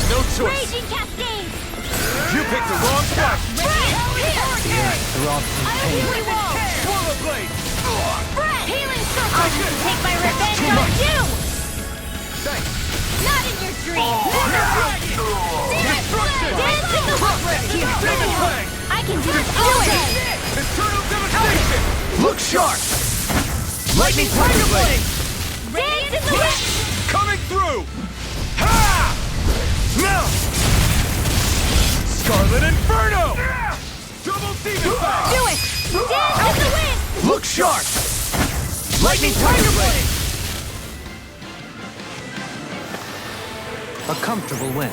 No choice. Raging Cascade! You picked the wrong spot. Throughout some pain. Healing Wall! Swallow blade. Healing Circle! I'm gonna take my revenge on you! Thanks. Not in your dreams! Dance in the Demon Fang. I can do this all day! Internal devastation. Look sharp! Lightning Tiger Blade! Dance in the wind! Coming through. Ha! Now. Scarlet Inferno. Double Demon Fang. Do it! Dance in the wind! Look sharp! Lightning Tiger Blade! A comfortable win.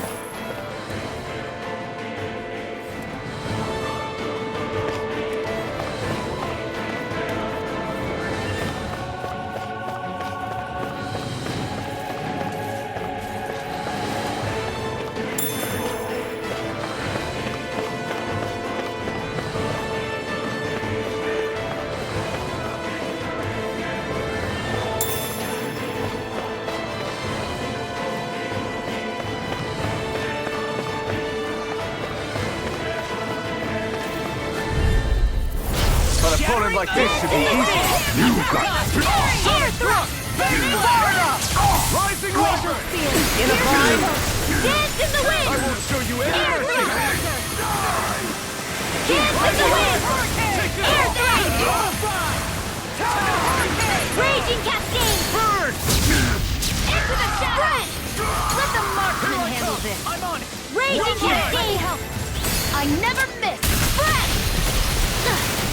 An opponent like this should be easy. You got Air thrust! Rising Warrior. In a bind! Dance in the wind! I won't show you any Air mercy. thrust! Dance in the wind! Air thrust! Raging Cascade! Burn. Into the shadows! Let the marksman handle this! I'm on it. Raging Cascade! I never miss! Spread!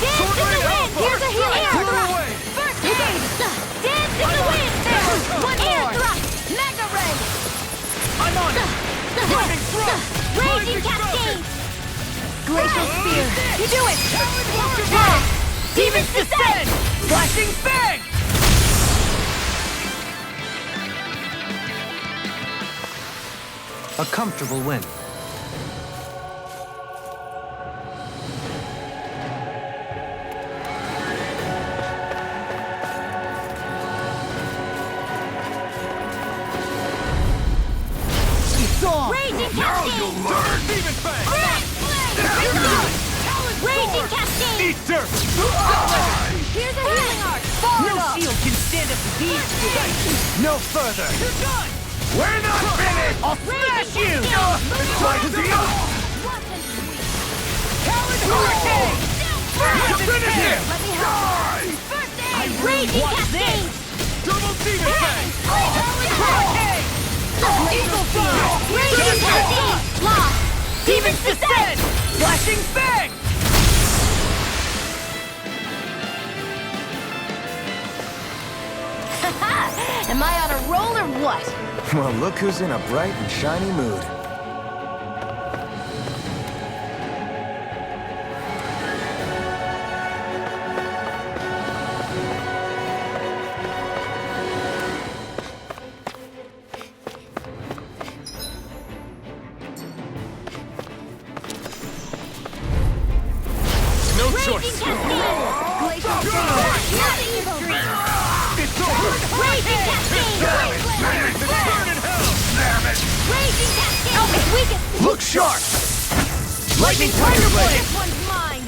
Dance in the wind! Here's a healing air thrust! First aid! Dance in the wind! One air thrust! Mega ray! I'm on it. Lightning thrust. Raging Cascade! Glacial spear! You do it! Demons Descend! Flashing Fang! A comfortable win. Raging Cascade! Demon Fang. Raging Cascade! Eat dirt. Here's a healing arc! No shield can stand up to these things! No further! You're done. We're not finished! I'll smash you! It's like deal. Talon Hurricane! You're finished here. Let me help! Raging Cascade! Double Demon Fang. Talon Hurricane! Eagle Fire! Raging Cascade! Lost! Demons Descend! Flashing Fang! Am I on a roll or what? Well, look who's in a bright and shiny mood. No Raging choice. Cascade! Glacial Spear! Nothing is dream! It's over. Raging Cascade! Burn in hell. Raging Cascade! Okay, we can... Look sharp! Lightning Tiger Blade! This one's mine!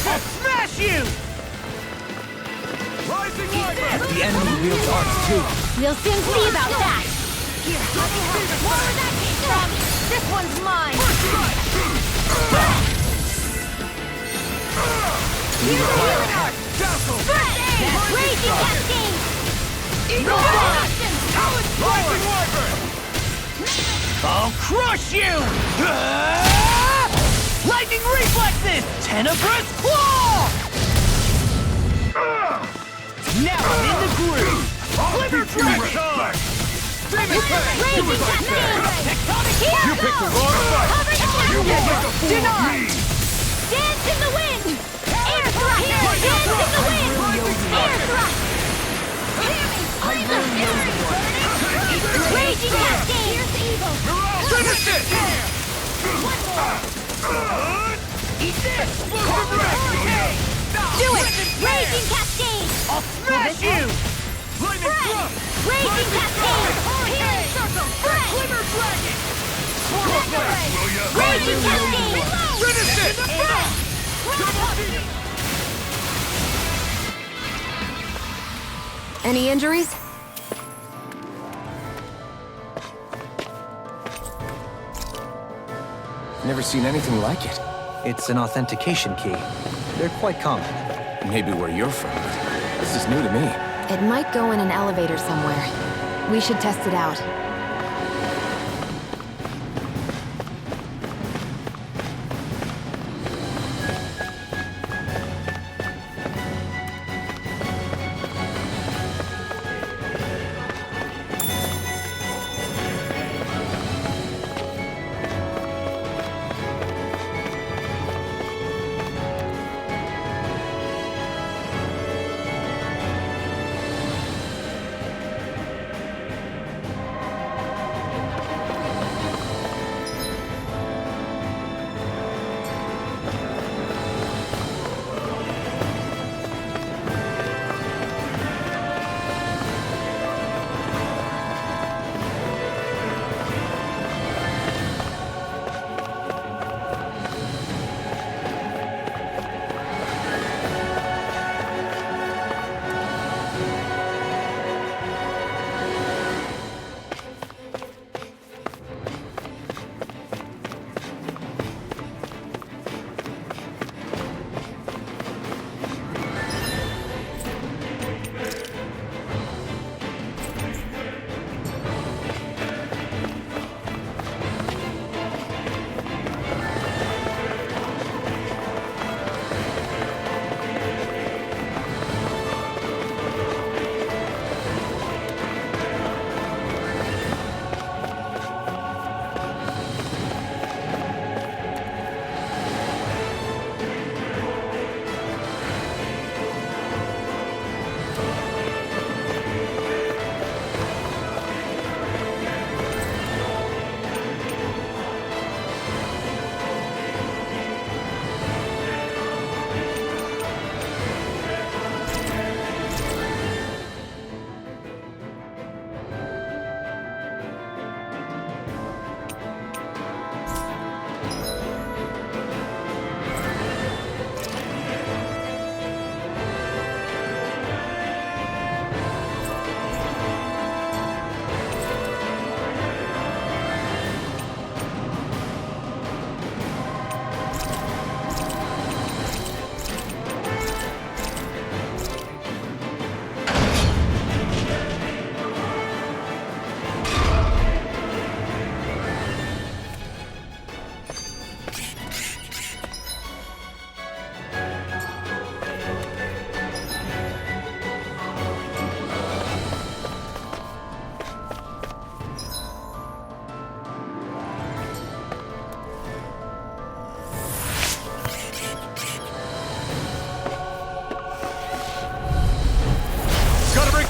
I'll smash you! Rising Wyvern. The enemy wields arts too. We'll soon see about that! Here, let me help! Where that came from? This one's mine! Here's a healing arc! Spread! Raging Cascade! Eagle Destruction! Rising Wyvern. I'll crush you! Lightning Reflexes! Tenebrous Claw! Now I'm in the groove! Sliver Track! Demon Fang. Raging Cascade! Tectonic Here You picked the wrong fight. Cover the You won't cascade! make a fool of me. Dance in the wind! Air thrust! Dance in the wind! Air thrust! Raging Cascade! Here's evil! Finish it! Eat this! Do it! Raging Cascade! I'll smash you! Lightning Fred! thrust! Raging Cascade! Healing Circle! Fred! Glimmer dragon! Raging Cascade! Finish it! Any injuries? Never seen anything like it. It's an authentication key. They're quite common. Maybe where you're from, but this is new to me. It might go in an elevator somewhere. We should test it out.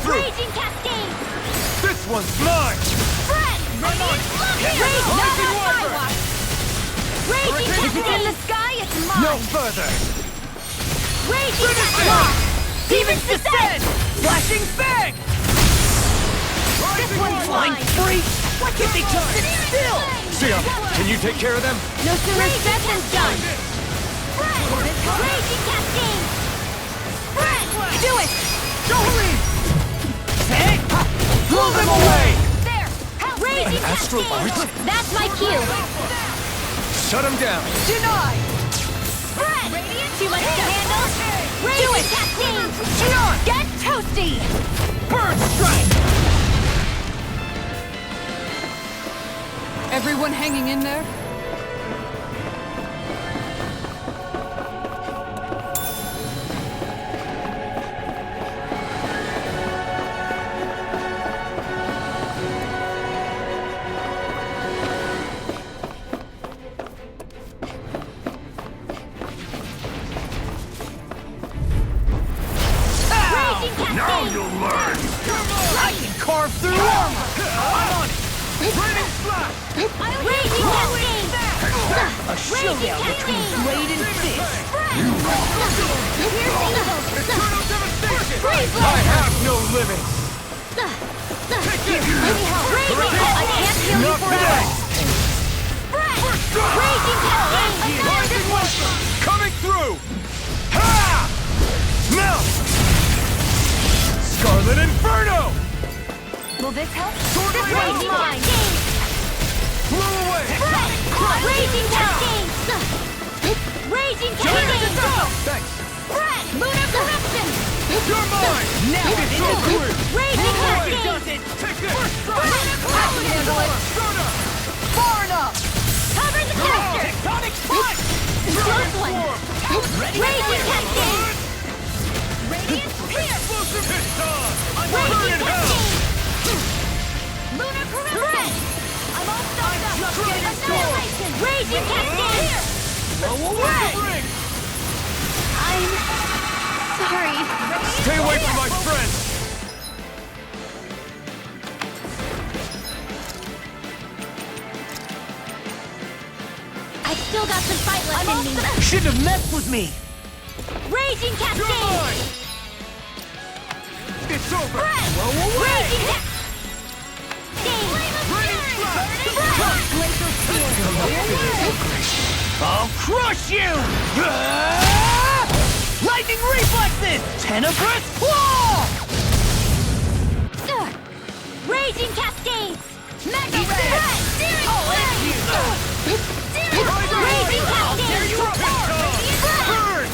Raging Cascade! This one's mine! Fred! Run on! Raging Cascade! Raging Cascade! If it's in the sky, it's mine! No further! Raging Cascade! Demons descend! Flashing fang! This one's mine! Freak! Why can't they just sit still? Xion, can you take care of them? No sooner said than done! Fred! Raging Cascade! Fred! Do it! Jolene! Hey! Blow them away! There! Raging Astral Cascade! Arts? That's my cue! Shut him down! Denied! Fred! Too much to handle? Do it! Cascade! Xion! Get toasty! Bird strike! Everyone hanging in there? Raging Cascade! Now you'll learn! I can carve through armor! I'm on it! A showdown between Blade and Fist. I have no limits! I can't heal you forever! Raging Cascade! Coming through! Ha! Now! Scarlet Inferno! Will this help? Totally This one's mine! Blow away! Raging Cascade! Raging Cascade! Thanks! Lunar Corruption! You're mine! Now I'm in the groove. Raging He Cascade! does it. Take this! Lunar Corruption! Soda! Far enough. Cover the caster! Tectonic Punch. This one! Raging Cascade! Explosive hit time! Raging Burn in hell! Cascade! Lunar Corruption! I'm all stuffed up! Annihilation! Raging Cascade! Blow away the ring! I'm sorry. Stay away from my friends! I've still got some fight left in me. Shouldn't have messed with me. Raging You're Cascade! mine! It's over! Raging Cascade! I'll crush you. Lightning reflexes. Tenebrous claw. Raging Cascades! Mega Red! Steering Raging Cascades! Burn!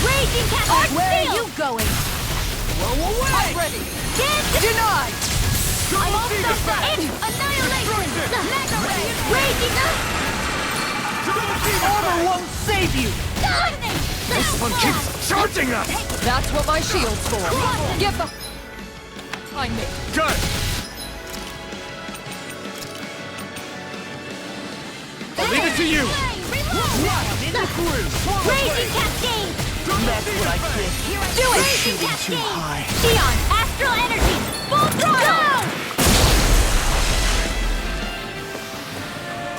Raging Cascades! Where are you going? Blow away. I'm ready. Denied. I'm all stuffed up! Annihilation! Mega Ray! Raging Armor won't save you. This one keeps charging us! That's what my shield's for. Give the... Find me. Got it! I'll leave it to you! I'm in the groove. Raging Cascade! That's what I think. Do it! We're shooting too high. Xeon, Astral Energy! Full throttle!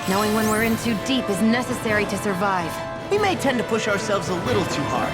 Knowing when we're in too deep is necessary to survive. We may tend to push ourselves a little too hard.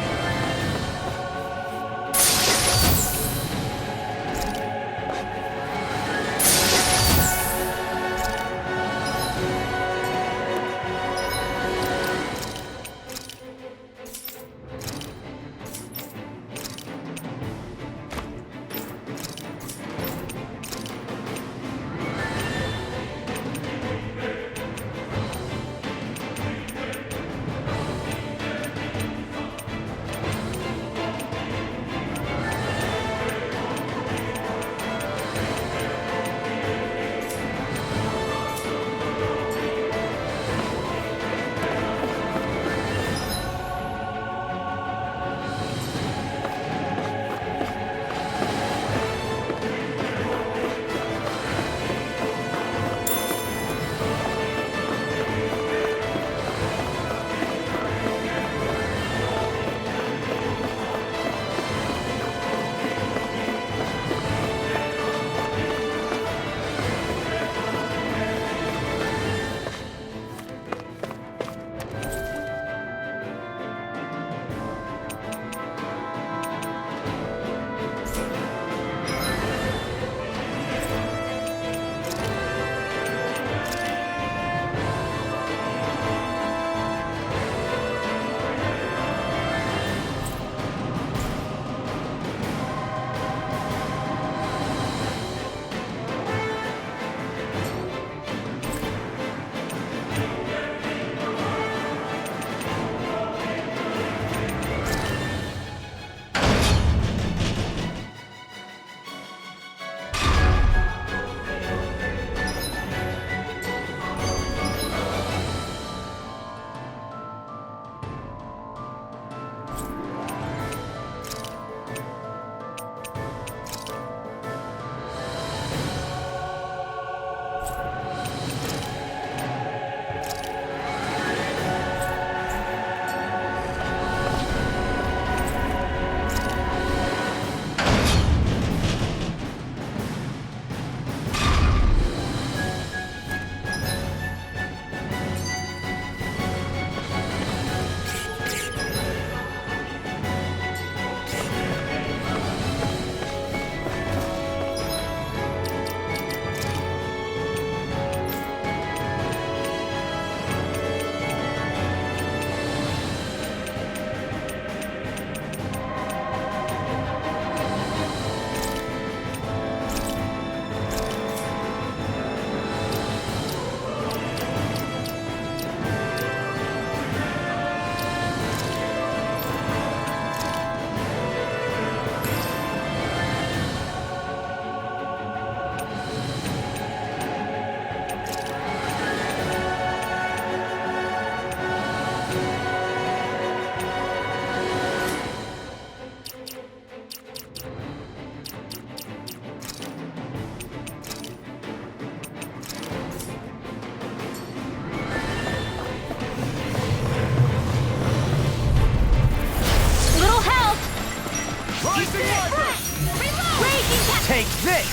Take this!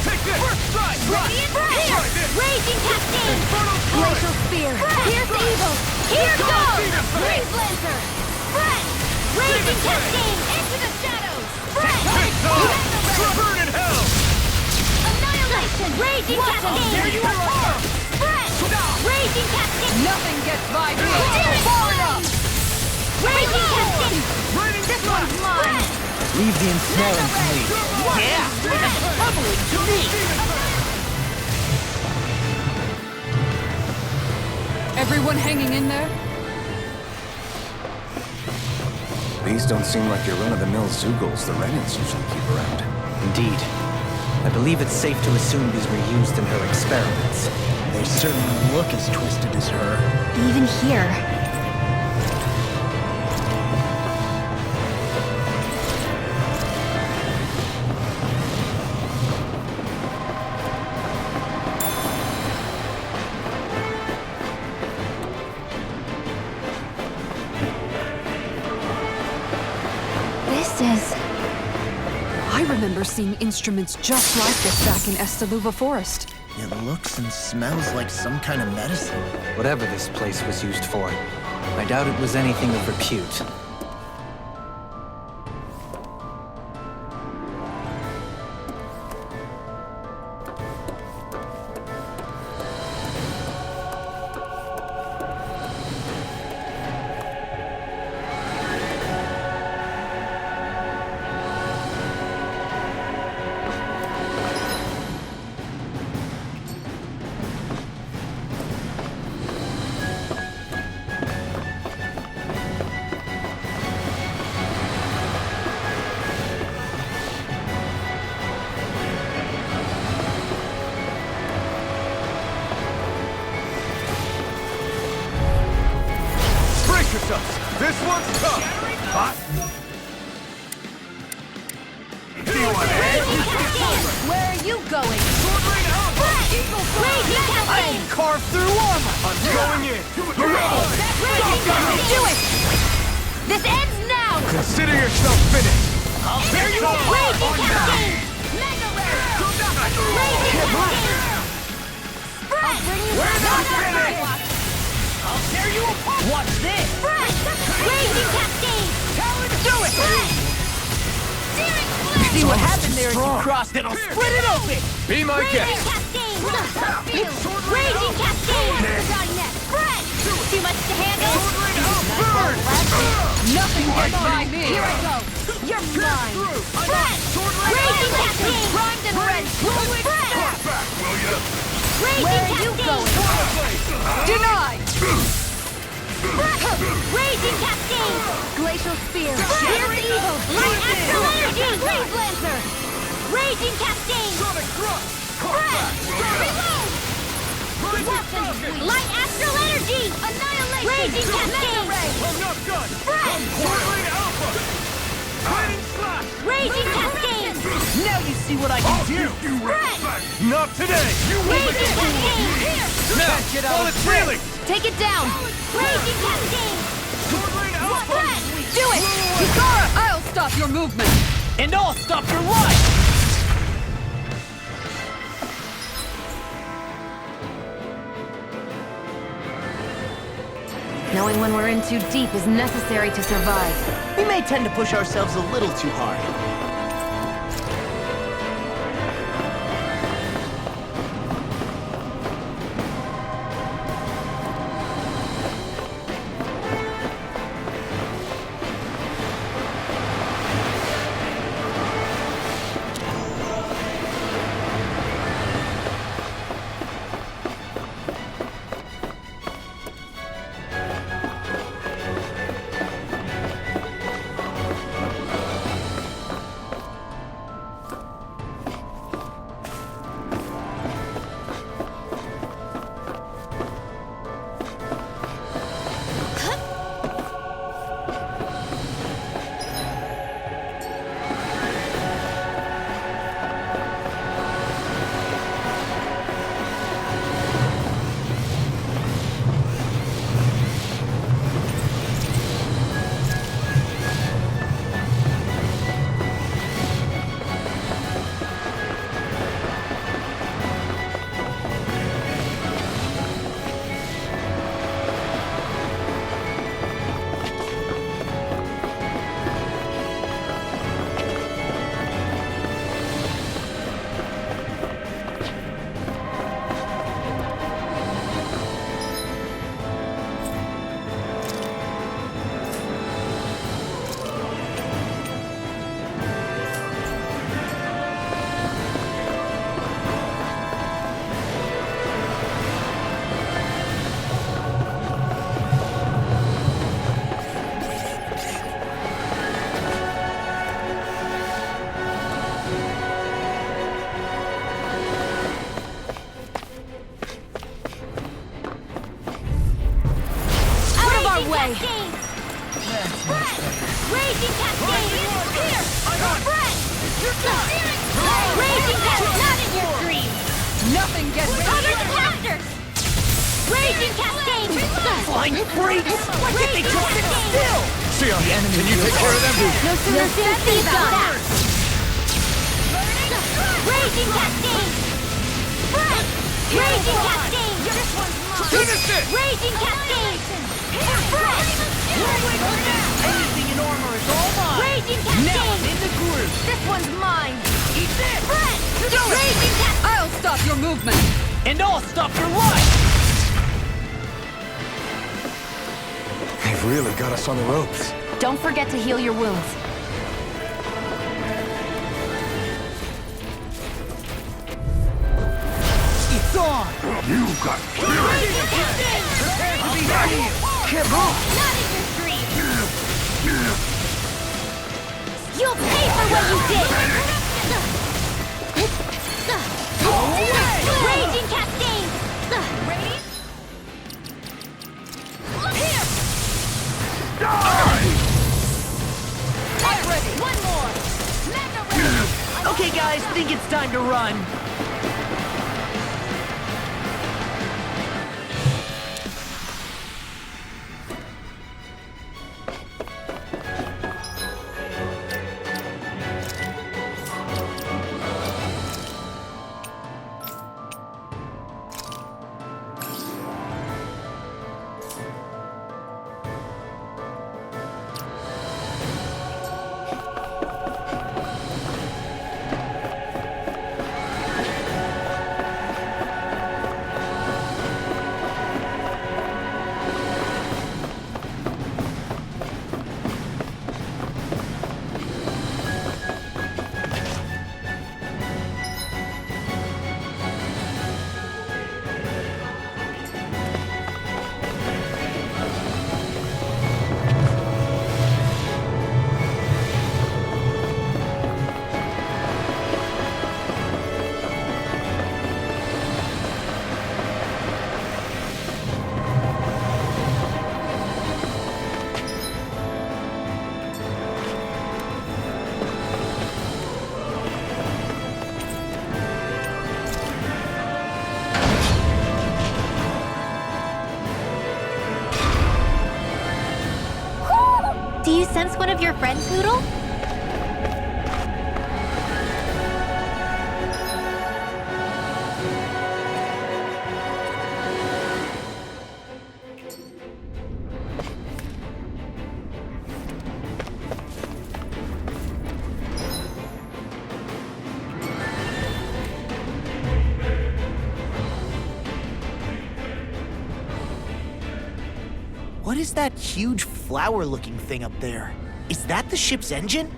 Take this! First strike! Radiant Prayer! Raging Cascade! Glacial Spear! Pierce Evil! Here goes! Freeze Lancer! Spread! Raging Cascade! Into the shadows! Spread! Burn in hell! Annihilation! Raging Cascade! There you are! Spread! Raging Cascade! Nothing gets by me! Spirit Far Flame! enough! Raging Cascade! This one's mine! Leave the ensnaring to me. Yeah! Bubbling to me! Everyone hanging in there? These don't seem like your run-of-the-mill Zoogles the Renans usually keep around. Indeed. I believe it's safe to assume these were used in her experiments. They certainly look as twisted as her. Even here. This is... I remember seeing instruments just like this back in Estaluva Forest. It looks and smells like some kind of medicine. Whatever this place was used for, I doubt it was anything of repute. This one's tough! Hot! Where are you going? Sword Rain Alpha! Raging Cascade! Carve through armor! I'm going in! Do it! This ends now! Consider yourself finished! I'll tear you apart! Raging Cascade! Mega Rare! Raging Cascade! Spread! Where's the finish? I'll tear you apart! Watch this! Spread! Raging Cascade! Do it! Searing Flame! See what happened there as you crossed it? I'll split it open! Be my Raging guest! Cascade! Raging Cascade! Spread! Too much to handle? Burn! Nothing gets by me! Here I go! You're mine! Spread! Raging Cascade! Primed and ready! Spread! Back, will ya? Where are you going? Denied! Raging Cascade! Glacial Spear! Pierce Evil! Light Astral Energy! Freeze Lancer! Raging Cascade! Sonic Thrust! Spread! Reload! Light Astral Energy! Annihilation! Raging Cascade! Enough gun! Spread! Sword Rain Alpha! Lightning Slash! Raging Cascade! Now you see what I can do! Spread! Not today! You will be Raging Cascade! now! While it's reeling! Take it down! Raging Cascade! Sword Rain Alpha! Do it! Kisara! I'll stop your movement! And I'll stop your life! Knowing when we're in too deep is necessary to survive. We may tend to push ourselves a little too hard. Raging Cascade! Here! Brett! You're done! Raging Cascade! Not in your dreams! Nothing gets Other blasters! Raging Cascade! Flying freaks! Why can't they just sit still? Sion, can you take care of them? No sooner said than done! Raging Cascade! Brett! Raging Cascade! This one's mine! Finish it! Raging Cascade! Brett! Anything in armor is all mine! Raging Cascade! Now I'm in the groove! This one's mine! Eat this! Brett! Raging Cascade! I'll stop your movement! And I'll stop your life! They've really got us on the ropes. Don't forget to heal your wounds. It's on! You got Raging Cascade! Not in your dreams! You'll pay for what you did! Raging Cascade! Here! I'm ready! One more! Mega ready! Okay, guys, think it's time to run. Do you sense one of your friends, Noodle? What is that huge flower-looking thing up there? Is that the ship's engine?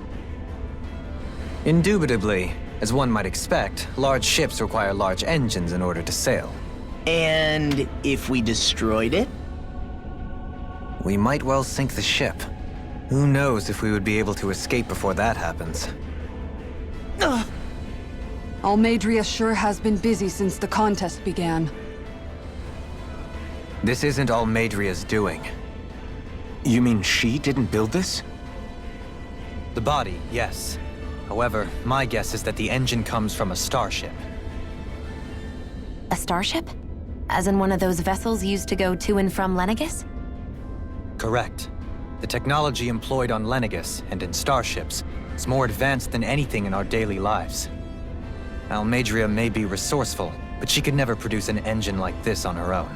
Indubitably. As one might expect, large ships require large engines in order to sail. And if we destroyed it? We might well sink the ship. Who knows if we would be able to escape before that happens. Almadria sure has been busy since the contest began. This isn't Almadria's doing. You mean she didn't build this? The body, yes. However, my guess is that the engine comes from a starship. A starship? As in one of those vessels used to go to and from Lenegis? Correct. The technology employed on Lenegis and in starships is more advanced than anything in our daily lives. Almadria may be resourceful, but she could never produce an engine like this on her own.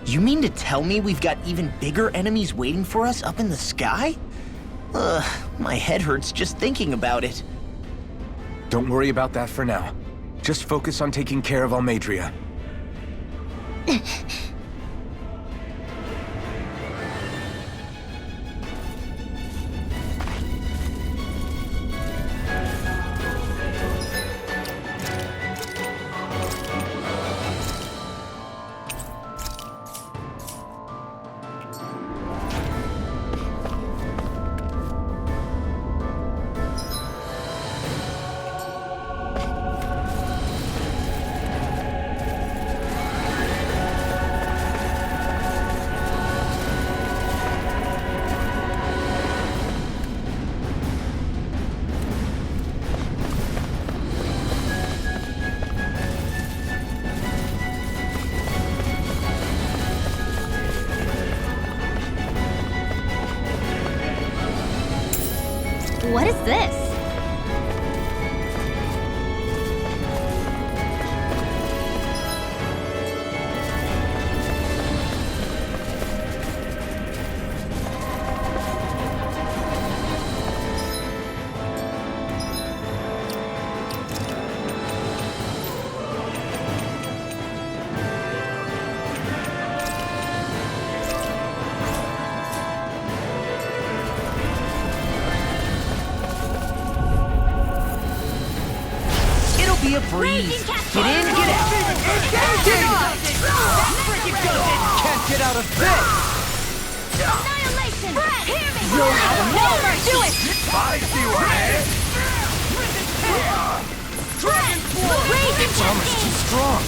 You mean to tell me we've got even bigger enemies waiting for us up in the sky? My head hurts just thinking about it. Don't worry about that for now. Just focus on taking care of Almadria. What is this? Be a breeze. Get in, get out. Can't get out of this. Annihilation! You'll have no mercy! Do it! I see what it is. Raging Armor's too strong.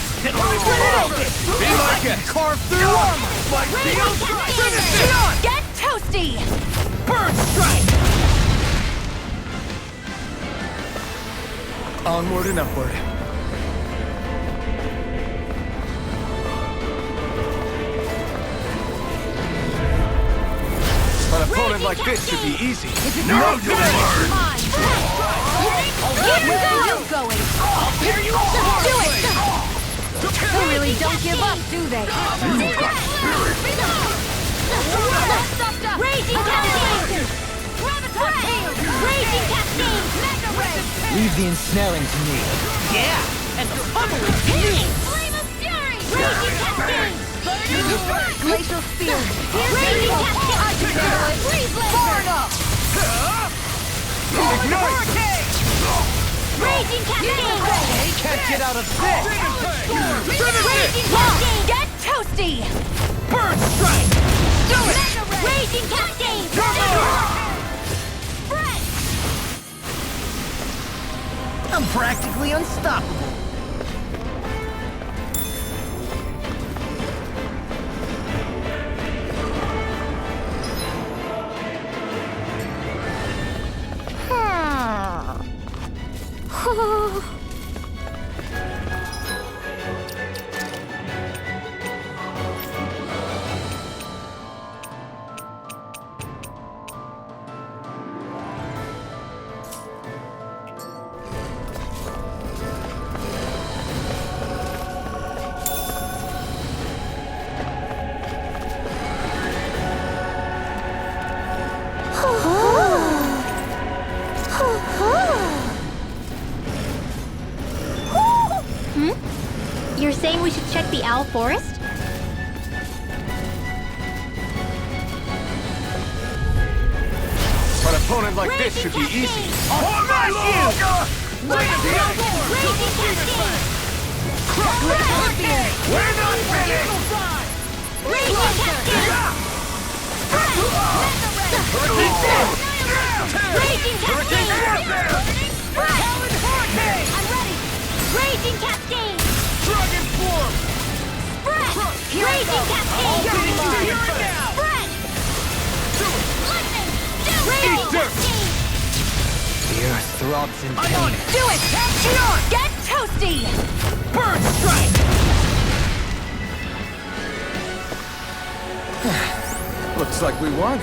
Be like it. Carve through armor. Like steel. Get toasty! Burn strike. Onward and upward. An opponent like this should be easy. No, you learn. You're going! Here you are. Do it! They really don't give up, do they? Raging Cascade! Raging Cascade! Mega Ray! Leave the ensnaring to me. Yeah, and pummeling to you. Flame of Fury! Raging Cascade! Glacial Field! Raging Cascade! I can do it! Freeze Laser! Far enough! Raging Cascade! They can't get out of this. Raging Cascade! Get toasty! Burn strike. Do it! Raging Cascade! I'm practically unstoppable. You're saying we should check the Owl Forest? An opponent like this should be easy. Hold my log. Raging Cascade! We're not finished. Raging Cascade! Raging Cascade! I'm ready! Raging Cascade! Dragon form. Spread! Raging Cascade! Spread! Lightning! Raging Cascade! The earth throbs in pain. Do it! Get toasty! Burn strike. Looks like we won.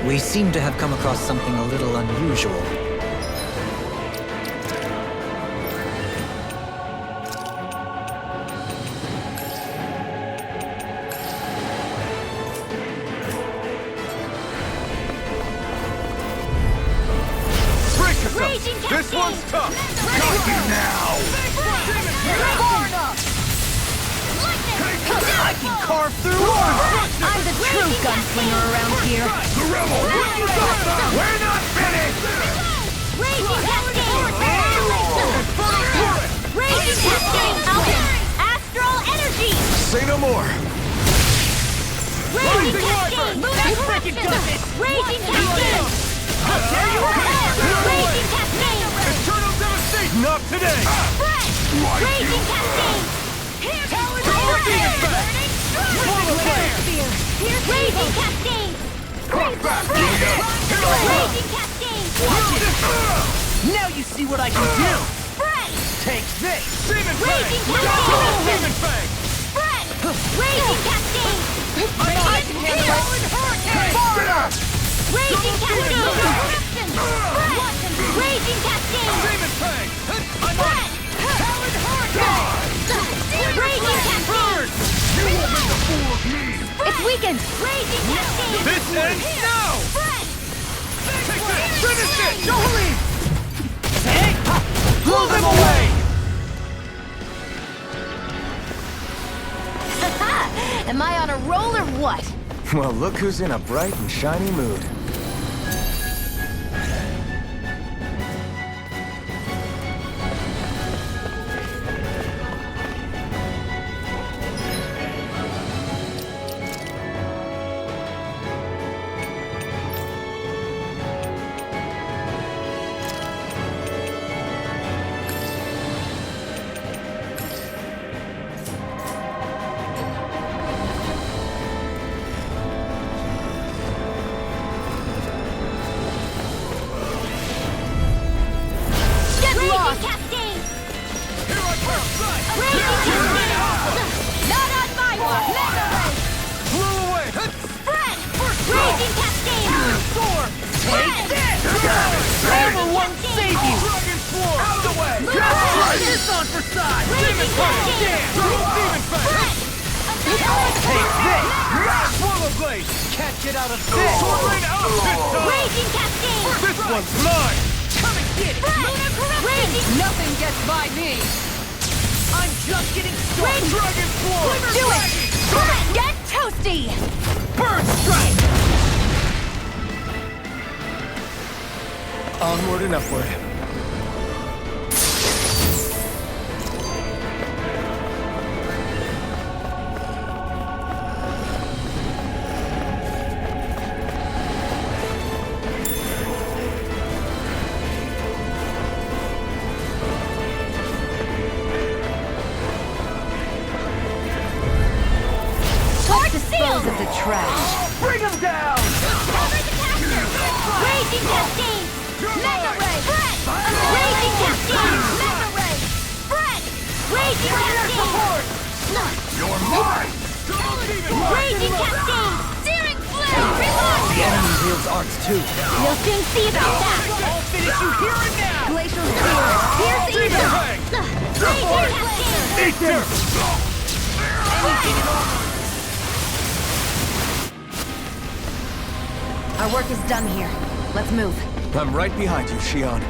We seem to have come across something a little unusual. Brace yourself! This one's tough! Got you now. I can carve through armor. I'm the true gunslinger around here. The rebel. We're not finished. Raging Cascade! Raging Cascade! Astral Energy! Say no more! Raging Cascade! Raging Cascade! Raging Cascade! Eternal devastation! Not today! Raging Cascade! Here, Talon Hurricane! Burning Spear! Here's Raging Cascade! Raging Cascade! Now you see what I can do! Spread! Take this! Raging Cascade! Spread! Raging Cascade! I can handle it! Far enough! Raging Cascade! Eruption! Spread! Raging Cascade! Spread! Raging Cascade! It's weakened! Raging Cascade! This ends now! Spread! Finish it! Don't leave! Hey! Blow them away! Am I on a roll or what? Well, look who's in a bright and shiny mood. Raging Cascade! Raging Cascade! Not on my watch! Mega Ray! Blow away! Spread! Raging Cascade! Storm! Take this! Armor won't save you! Dragon Floor! Out of the way! Try this on for size! Raging Cascade! Spread! Take this! Swallow Blade! Can't get out of this! Sword Rain out this time! Raging Cascade! This one's mine! Come and get it! Lunar Corruption! Nothing gets by me! I'm just getting started! Dragon Floor! Do it! Get toasty! Bird strike! Onward and upward. Dispose of the trash. Bring him down! Cover the caster! Raging Cascade! Mega Ray! Spread! Raging Cascade! Mega Ray! Spread! Raging Cascade! You're mine! Raging Cascade! Searing Flame! Reload! The enemy wields arts too. We'll soon see about that! I'll finish you here and now! Glacial Spear! Here's Ether! Raging Cascade! Anything at all! Our work is done here. Let's move. I'm right behind you, Shion.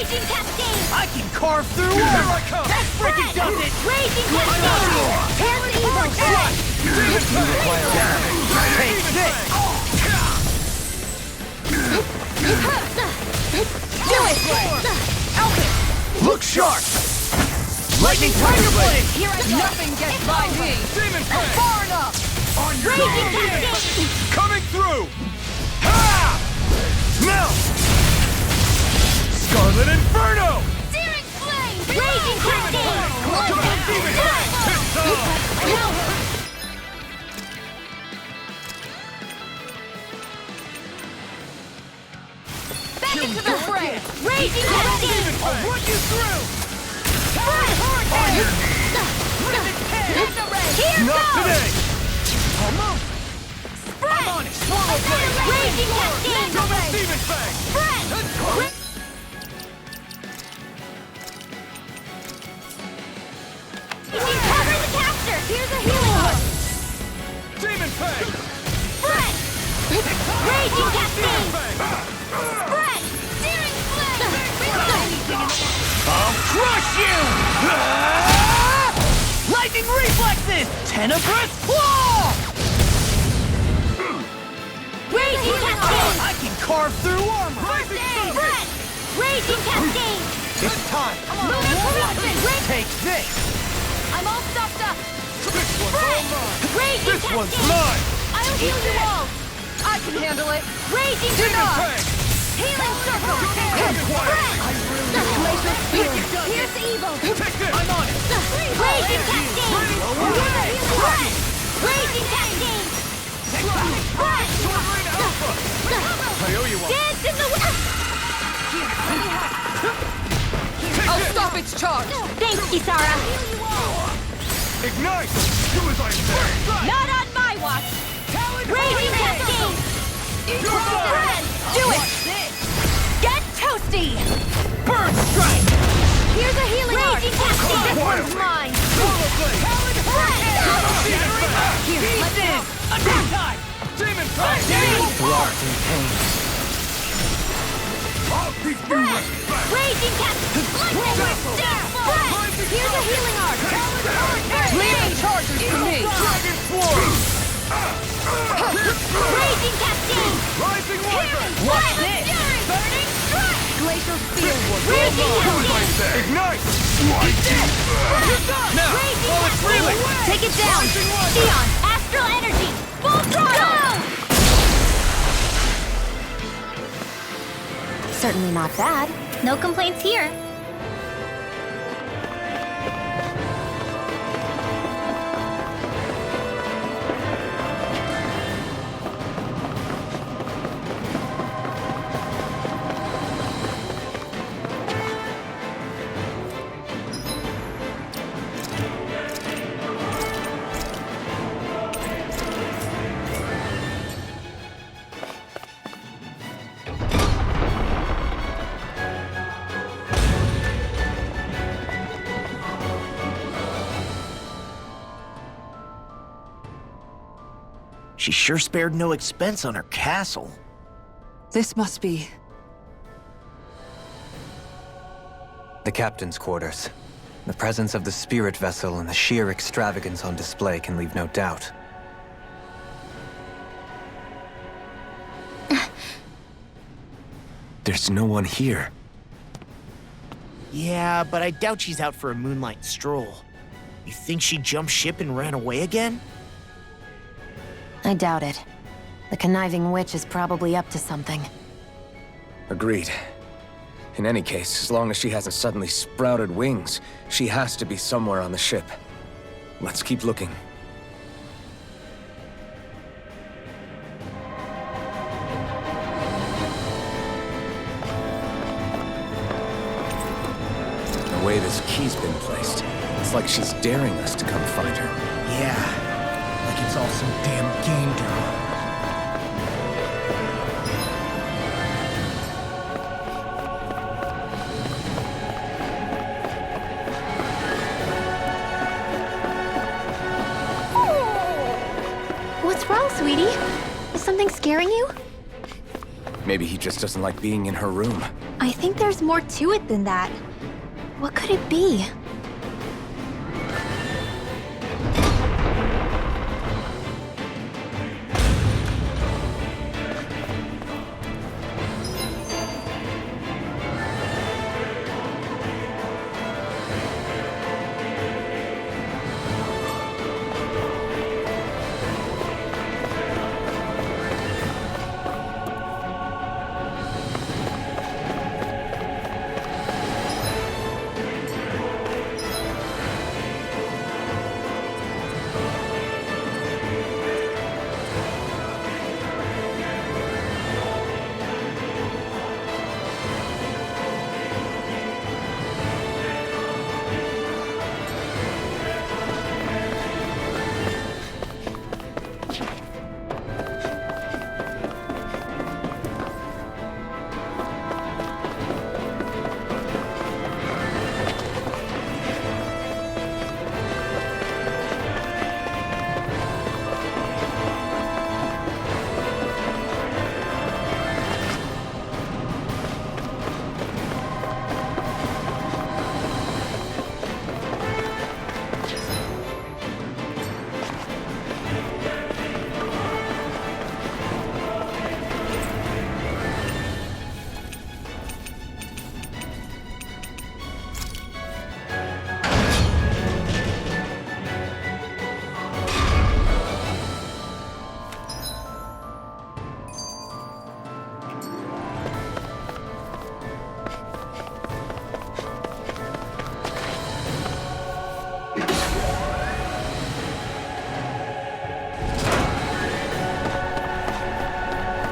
Raging Cascade! I can carve through Here armor! I come! That freaking does it! Raging Cascade! Tear the evil! Take this! Do it! Look sharp! Lightning Tiger Blade! Here I go! Nothing gets by me! Demon Fang! Far enough! On your Raging guard! Cascade! Coming through! Ha! Now! Scarlet Inferno! Searing Flame! Raging Cascade! Come on, Demon Fang! Back into the fray! Raging Cascade! I'll run you through! Here Not goes! today! Spread! Raging Cascade! Demon Fang! Spread! Cover the caster! Here's a healing heart! Demon Fang! Spread! Raging Cascade! Fang! Spread! Searing Flame! I'll crush you! Lightning reflexes! Tenebrous claw! Raging Cascade! I can carve through armor! Spread! Raging Cascade! It's time! Lunar Corruption! Take this! I'm all stuffed up! This one's all mine! Raging This Cascade! one's mine! I'll heal you all! I can handle it! Raging Demon Deny! Fang! Healing Circle! Spread! Glacial Spear! Here's the evil! Take this! I'm on it! Raging Cascade! Spread! Raging Cascade! Spread! I owe you one! Dance in the wind! I'll stop its charge! Thanks, Kisara! Ignite! Do as I say! Not on my watch! Raging Cascade! Spread! Do it! Get toasty! Bird strike! Here's a healing Raging Cascade! This one's mine! Spread! Here, let's go! Attack time! Demon Fang! Locked in pain. I'll keep you with back! Raging Cascade! Lightning! Spread! Here's a healing art! Leave the charges to me! Dragon Swarm! Raging Cascade! Rising Weapon! What's this? Burning Strike! Glacial Spear! Raging Cascade! Ignite! Now! While it's reeling! Take it down! Sion! Astral Energy! Full throttle! Certainly not bad. No complaints here. She sure spared no expense on her castle. This must be... The captain's quarters. The presence of the spirit vessel and the sheer extravagance on display can leave no doubt. There's no one here. Yeah, but I doubt she's out for a moonlight stroll. You think she jumped ship and ran away again? I doubt it. The conniving witch is probably up to something. Agreed. In any case, as long as she hasn't suddenly sprouted wings, she has to be somewhere on the ship. Let's keep looking. The way this key's been placed, it's like she's daring us to come find her. Yeah, like it's all some damn game drama. What's wrong, sweetie? Is something scaring you? Maybe he just doesn't like being in her room. I think there's more to it than that. What could it be?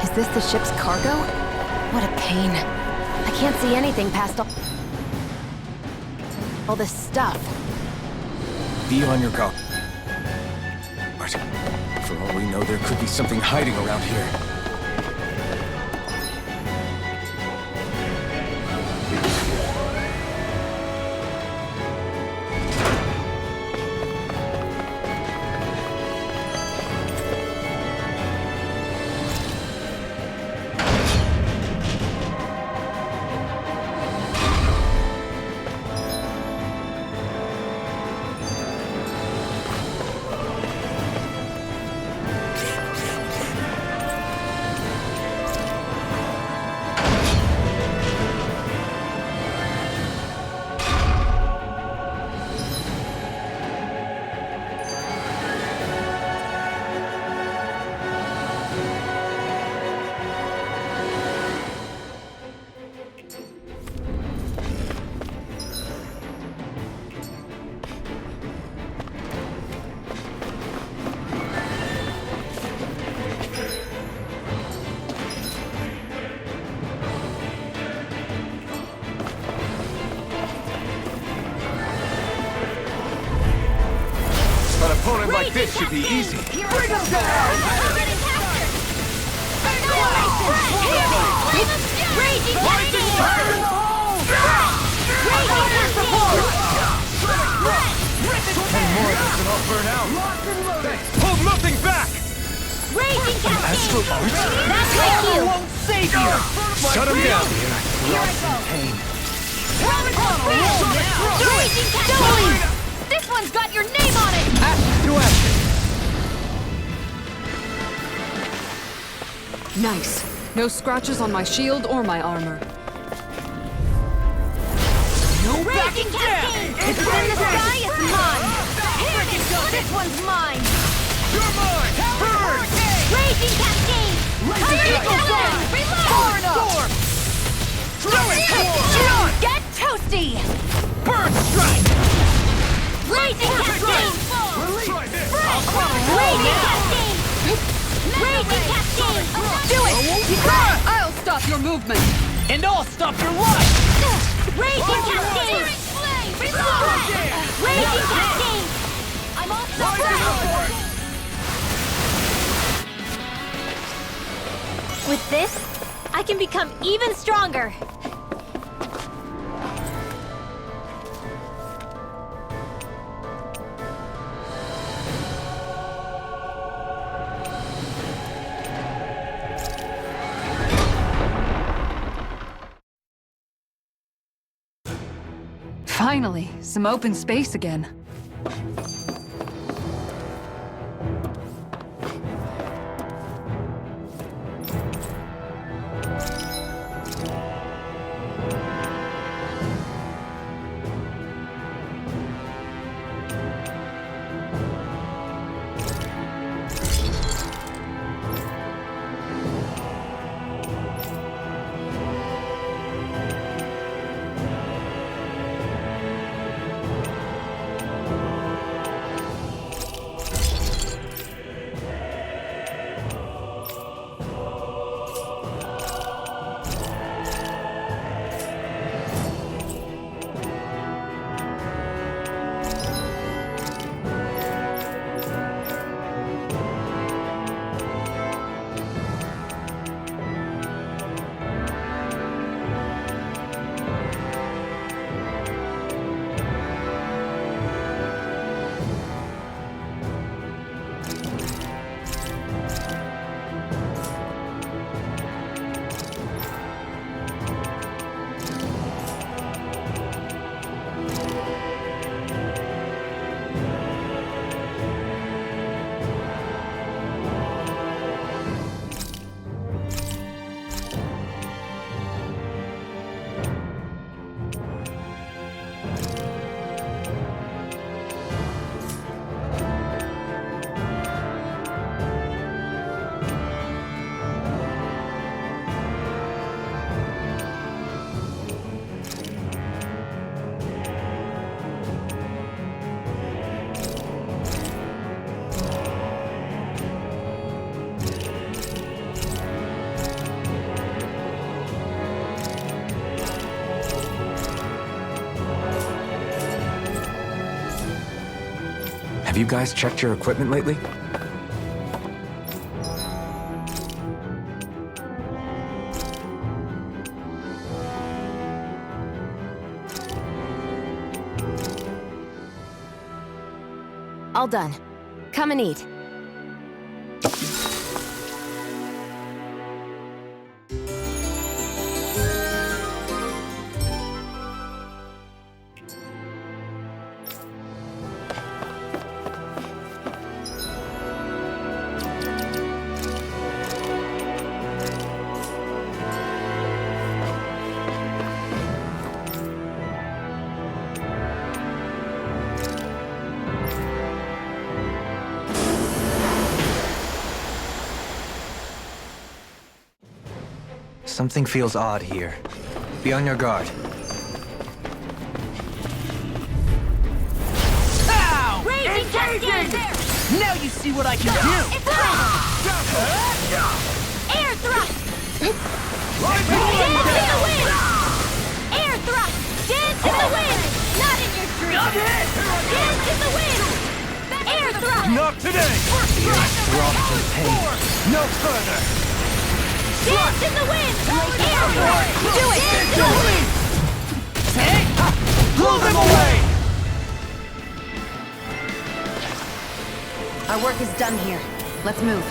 Is this the ship's cargo? What a pain. I can't see anything past all this stuff. Be on your guard. For all we know, there could be something hiding around here. An opponent like this should be easy. Bring him down! Raging Hold nothing back! Raging Astral Arts? That's my cue! Save you! Shut him down! Here I go! Raging Cascade! This one's got your name on it! To action! Nice. No scratches on my shield or my armor. Raging Cascade! If it's in the sky, it's mine! Here it is! This one's mine! You're mine! Burn! Raging Cascade! Reload! Get toasty! Burn strike! Raging Cascade! Raging Cascade! Raging Cascade! Do it! I'll stop your movement! And I'll stop your life! Raging Cascade! Raging Cascade! I'm all set! With this, I can become even stronger. Finally, some open space again. Have you guys checked your equipment lately? All done. Come and eat. Something feels odd here. Be on your guard. Ow! Raging Cascade! Now you see what I can do! It's ready! Air thrust! Dance in the wind! Air thrust! Dance in the wind! Not in your dreams! Dance in the wind! Air thrust! Not today! Throbbed in pain. No further! Dance in the wind! Air thrust! Do it! Dance in the wind! Blow them away! Our work is done here. Let's move.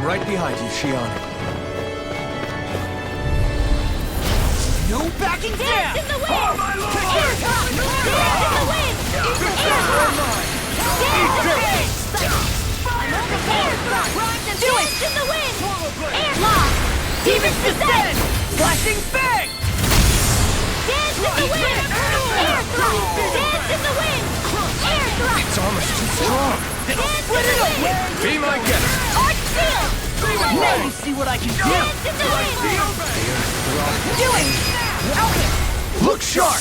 I'm right behind you, Shion. No backing Dance down! in the wind! Oh, my lord! Air drop! Dance in the wind! Air drop! Dance in the wind! Air drop! Dance in the wind! Air lock! Demon's descent! Flashing bang! Dance in the wind! Air drop! Dance in the wind! Air drop! Its armor's too strong. Dance in the wind! Be my guest. Arch shield! Now you see what I can do! Dance in the wind! Do it! Look sharp!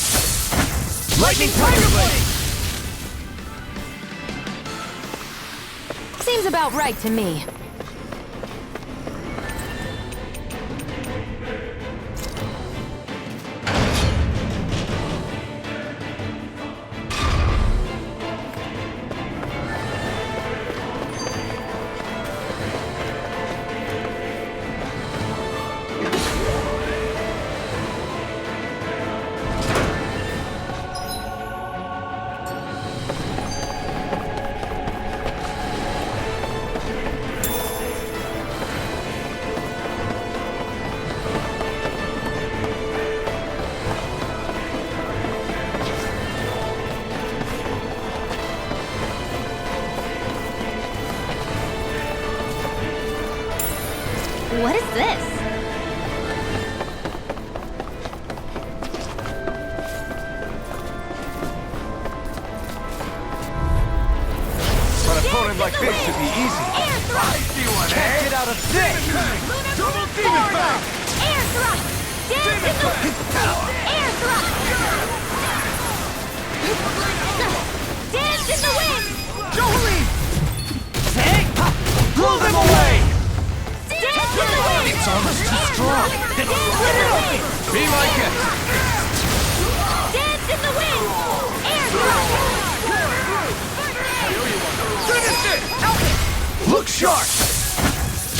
Lightning Tiger Blade! Seems about right to me. What is this? An opponent like this should be easy. Air thrust! Can't get out of this! Double demon bang! Air thrust! Dance in the air thrust! Dance in the wind! Jolie! Take! Blow them away! Dance in the wind! Its armor's too strong. Dance in the wind! Be my guest. Dance in the wind! Air thrust! Finish it! Look sharp!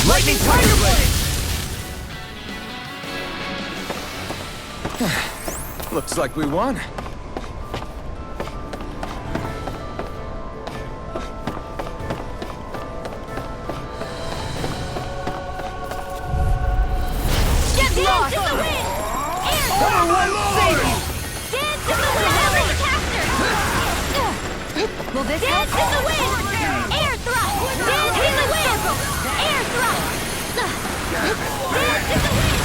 Lightning Tiger Blade! Looks like we won. Get lost! Dance in the wind! Air thrust! Save you! Dance in the wind! Helicopter! Will this dance in the wind! Air thrust! Dance in the wind! Air thrust! Dance in the wind!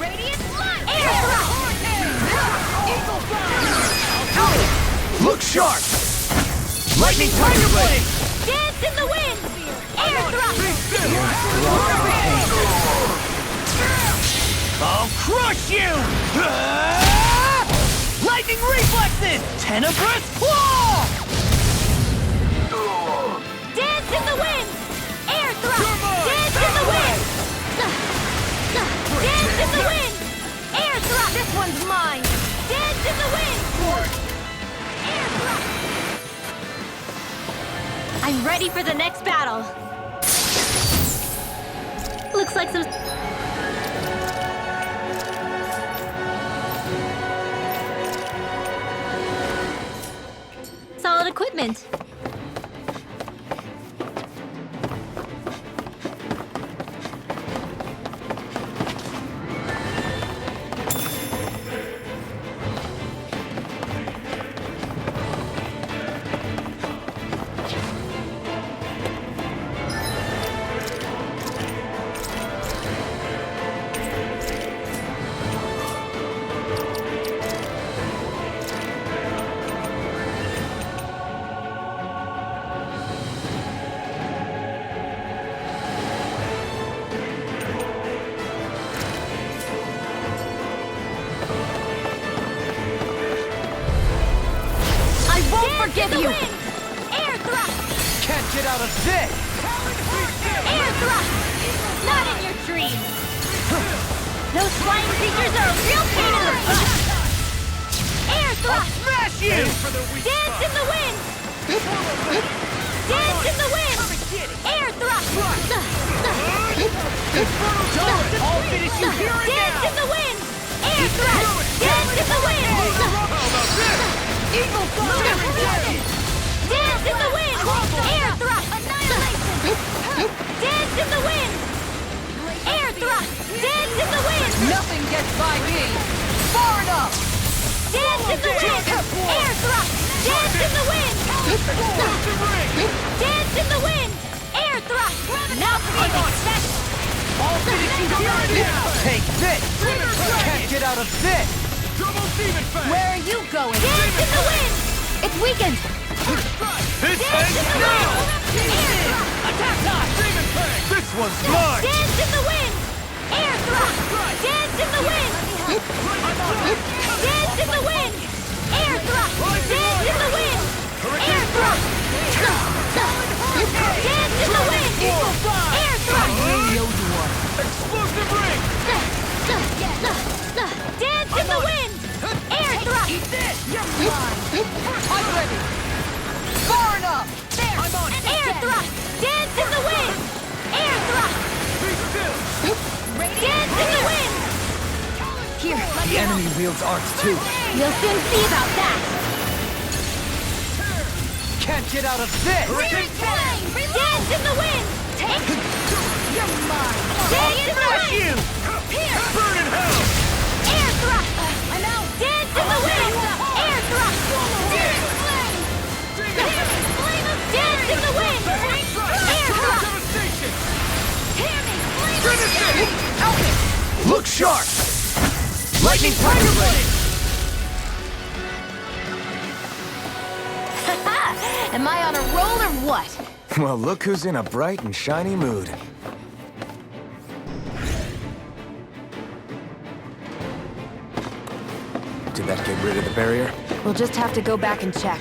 Radiant light! Air thrust! Eagle fly! Look sharp! Lightning Tiger Blade! Dance in the wind! Air thrust! I'll crush you! Lightning reflexes! Tenebrous claw! Dance in the wind! Air thrust! Dance in the wind! Dance in the wind! Air thrust! This one's mine! Dance in the wind! Air thrust! I'm ready for the next battle. Looks like some... solid equipment. Forgive you! Air thrust! Can't get out of this! Air thrust! Not in your dreams! Those flying creatures are a real pain in the butt! Air thrust! Smash you! Dance in the wind! Dance in the wind! Air thrust! I'll finish you here and Dance now! in the wind! Air thrust! Dance in the wind! Eagle fly! Dance in the wind! Air thrust! Annihilation! Dance in the wind! Air thrust! Dance in the wind! Nothing gets by me! Far enough! Dance in the wind! Air thrust! Dance in the wind! Dance in the wind! Air thrust! Now for the expect! All finishing here now! Take this! Can't get out of this! Double demon fang! Where are you going? Dance in the wind! It's weakened! This Dance in the wind! Air thrust! Attack time! Demon fang! This one's mine! Dance in the wind! Air thrust! Dance in the wind! Dance in the wind! Air thrust! Dance in the wind! Air thrust! Dance in the wind! Air thrust! Explosive ring! Dance in the wind! Air thrust! Eat this! You're mine! I'm ready! Far enough! There! I'm on it! Air thrust! Dance in the wind! Air thrust! Be still! Dance in the wind! Here, the enemy wields arts too. You'll soon see about that! Can't get out of this! Dance in the wind! Take! You're mine! Dance in the wind! Here! Burn in hell! Air thrust! I'm out! Dance in the wind! Air thrust! Dance in the wind! Air thrust! Devastation! Finish Look sharp! Lightning Tiger Blade! Am I on a roll or what? Well, look who's in a bright and shiny mood. Did that get rid of the barrier? We'll just have to go back and check.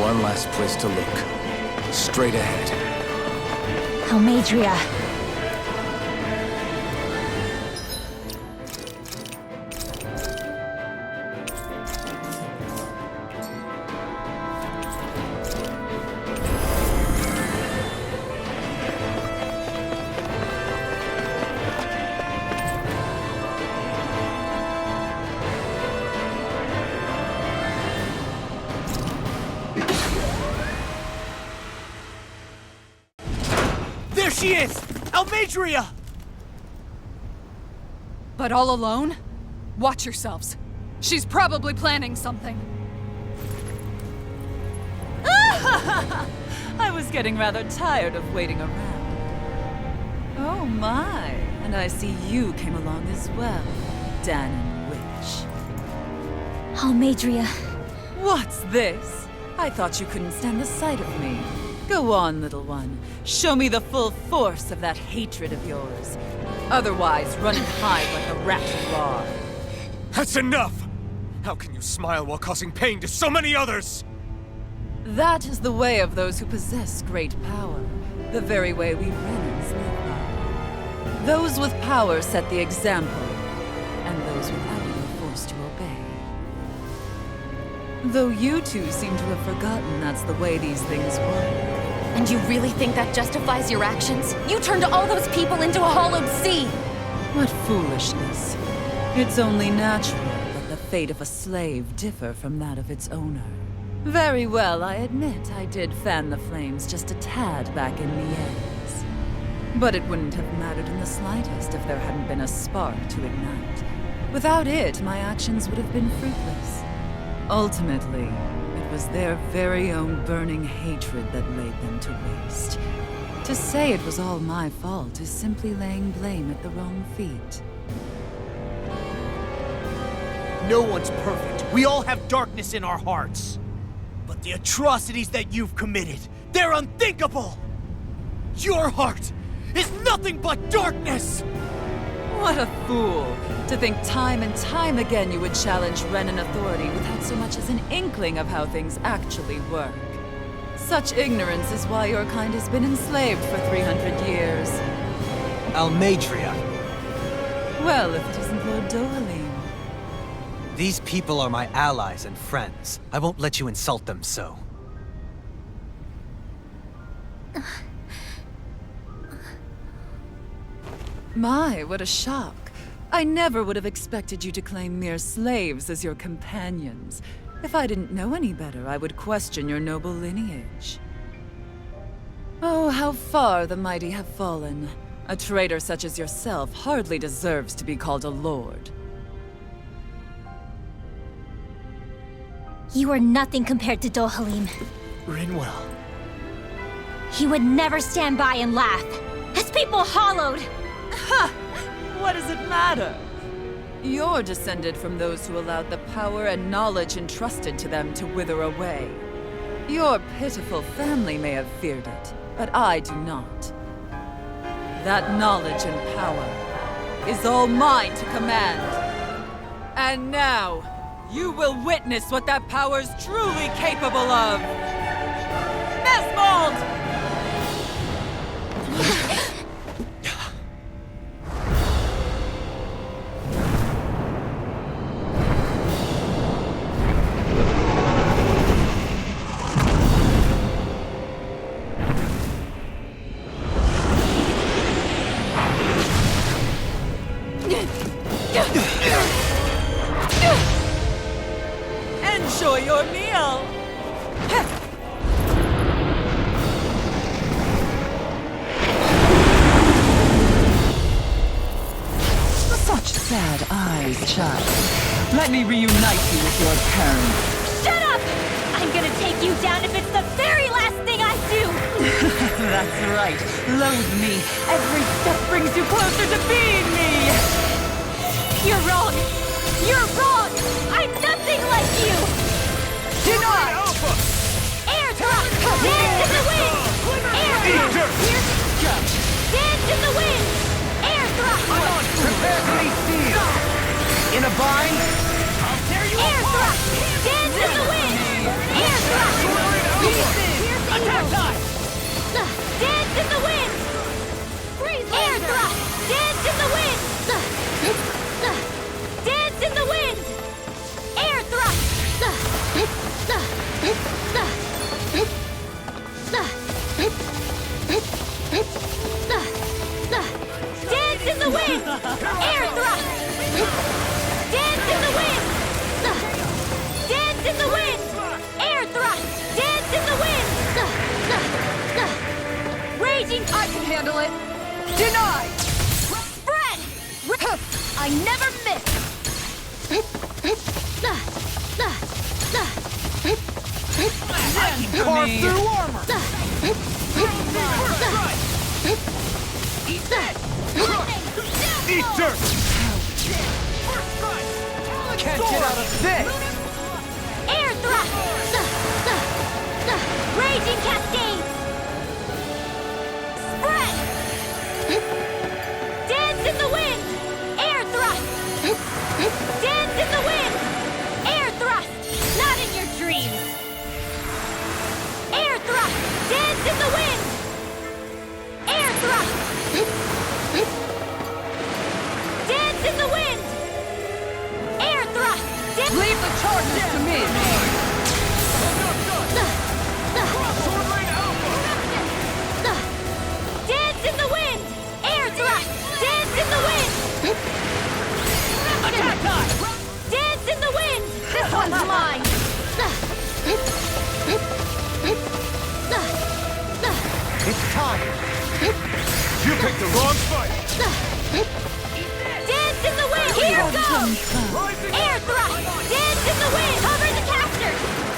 one last place to look. Straight ahead. Almadria. There she is! Almadria! But all alone? Watch yourselves. She's probably planning something. I was getting rather tired of waiting around. Oh my, and I see you came along as well, Danon Witch. Almadria. What's this? I thought you couldn't stand the sight of me. Go on, little one. Show me the full force of that hatred of yours. Otherwise, run and hide like a rat you are. That's enough! How can you smile while causing pain to so many others? That is the way of those who possess great power. The very way we Renans live by. Those with power set the example, and those without it are forced to obey. Though you two seem to have forgotten that's the way these things work. And you really think that justifies your actions? You turned all those people into a hollowed sea! What foolishness. It's only natural that the fate of a slave differ from that of its owner. Very well, I admit I did fan the flames just a tad back in Mies. But it wouldn't have mattered in the slightest if there hadn't been a spark to ignite. Without it, my actions would have been fruitless. Ultimately, it was their very own burning hatred that laid them to waste. To say it was all my fault is simply laying blame at the wrong feet. No one's perfect. We all have darkness in our hearts. But the atrocities that you've committed, they're unthinkable! Your heart is nothing but darkness! What a fool! To think time and time again you would challenge Renan authority without so much as an inkling of how things actually work. Such ignorance is why your kind has been enslaved for 300 years. Almadria. Well, if it isn't Lord Dohalim. These people are my allies and friends. I won't let you insult them so. My, what a shock. I never would have expected you to claim mere slaves as your companions. If I didn't know any better, I would question your noble lineage. Oh, how far the mighty have fallen. A traitor such as yourself hardly deserves to be called a lord. You are nothing compared to Dohalim. Rinwell. He would never stand by and laugh. His people hollowed! Ha! What does it matter? You're descended from those who allowed the power and knowledge entrusted to them to wither away. Your pitiful family may have feared it, but I do not. That knowledge and power is all mine to command. And now, you will witness what that power's truly capable of! Mesmold! Enjoy your meal! Such sad eyes, child. Let me reunite you with your parents. Shut up! I'm gonna take you down if it's the very last thing I do! That's right. Loathe me. Every step brings you closer to being me! You're wrong! You're wrong! I'm nothing like you! Deny! Air drop! Dance in the wind! Air drop! Dance in the wind! Air drop! Prepare to be sealed! In a bind? Air drop! Dance in the wind! Air drop! Denied! Spread! I never miss! Carve through armor! Eat dirt! Can't get out of this! Air thrust! Raging cascade! Spread! Dance in the wind! Air thrust! Dance in the wind! Air thrust! Not in your dreams! Air thrust! Dance in the wind! Air thrust! Dance in the wind! Air thrust! Leave the charges to me! Dance in the wind! Air thrust! Dance in the wind! Attack time! Dance in the wind! This one's mine! It's time! You picked the wrong fight! Dance in the wind! Here goes! Air thrust! Dance in the wind! Cover the caster!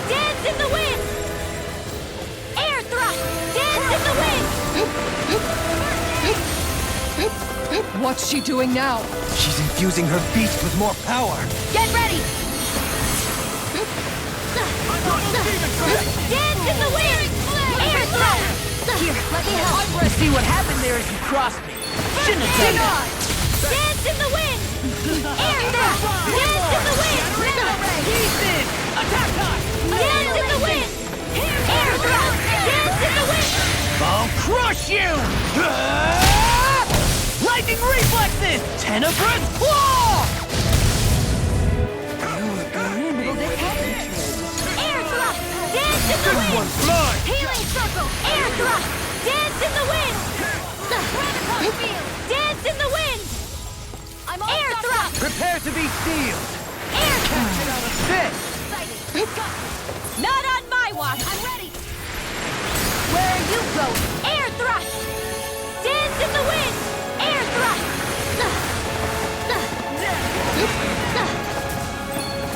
Dance in the wind! Air thrust! Dance in the wind! What's she doing now? She's infusing her beast with more power! Get ready! Dance in the wind! Air thrust! Here, let me help! I see what happened there as you crossed me! Shouldn't have done that! Dance in the wind! Air thrust! Dance in the wind! He's in! Attack time! Dance in the wind! Air thrust! Dance in the wind! I'll crush you! Lightning reflexes! Tenebrous claw! Air thrust! Dance in the wind! Healing circle! Air thrust! Dance in the wind! Dance in the wind! Air thrust! Prepare to be sealed! Air thrust! This! Not on my watch! I'm ready! Where are you going? Air thrust! Dance in the wind! Air thrust!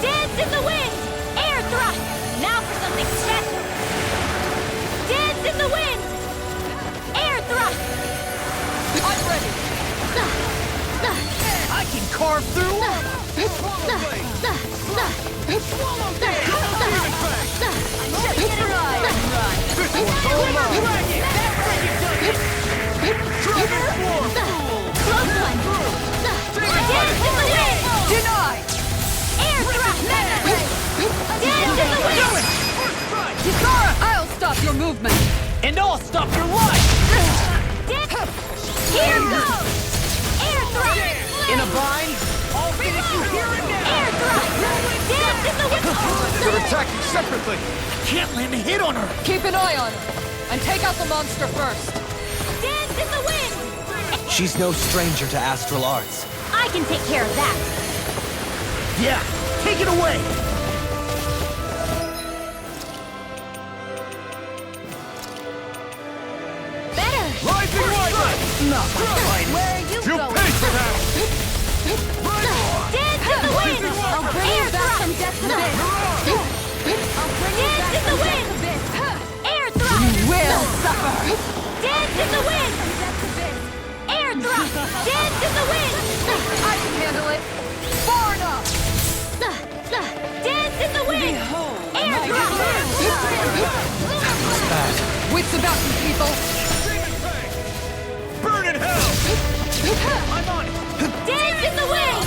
Dance in the wind! Air thrust! Now for something special! Dance in the wind! Air thrust! I'm ready! I can carve through armor! Denied! Air thrust! Dance in the wind! Kisara! I'll stop your movement! And I'll stop your life! Here goes! Air thrust! In a bind? I'll finish you here and now! Air thrust! Dance in the wind! They're attacking separately! Can't land a hit on her! Keep an eye on her, and take out the monster first. Dance in the wind! She's no stranger to astral arts. I can take care of that. Yeah, take it away! Better! Rising Rider! Not my fight! Where are you You going? pay for that! Dance in the wind! I'll bring you back from death to this! I'll bring you back from death to this! Air thrust! You will suffer! Dance in the wind! Air thrust! Dance in the wind! I can handle it! Far enough! Dance in the wind! Air thrust! Wits about you, people! Burn in hell! I'm on it! Dance in the wind!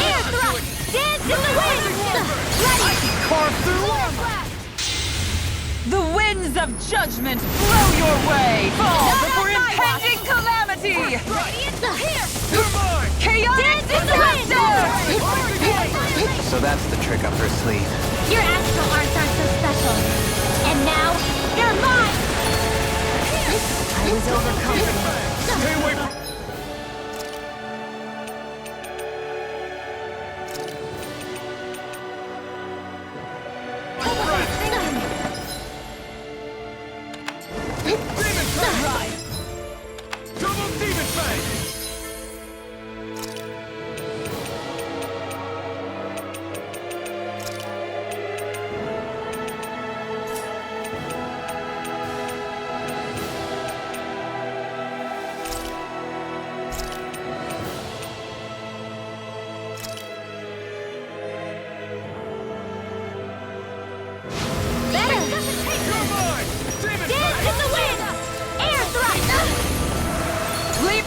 Air thrust! Dance in the wind! Ready! Carve through armor! The winds of judgment blow your way! Fall before impending calamity! You're mine! Chaotic disaster! So that's the trick up her sleeve. Your astral arts aren't so special. And now, they're mine! I was overconfident. Stay away from... Demon Fang! Double Demon Fang!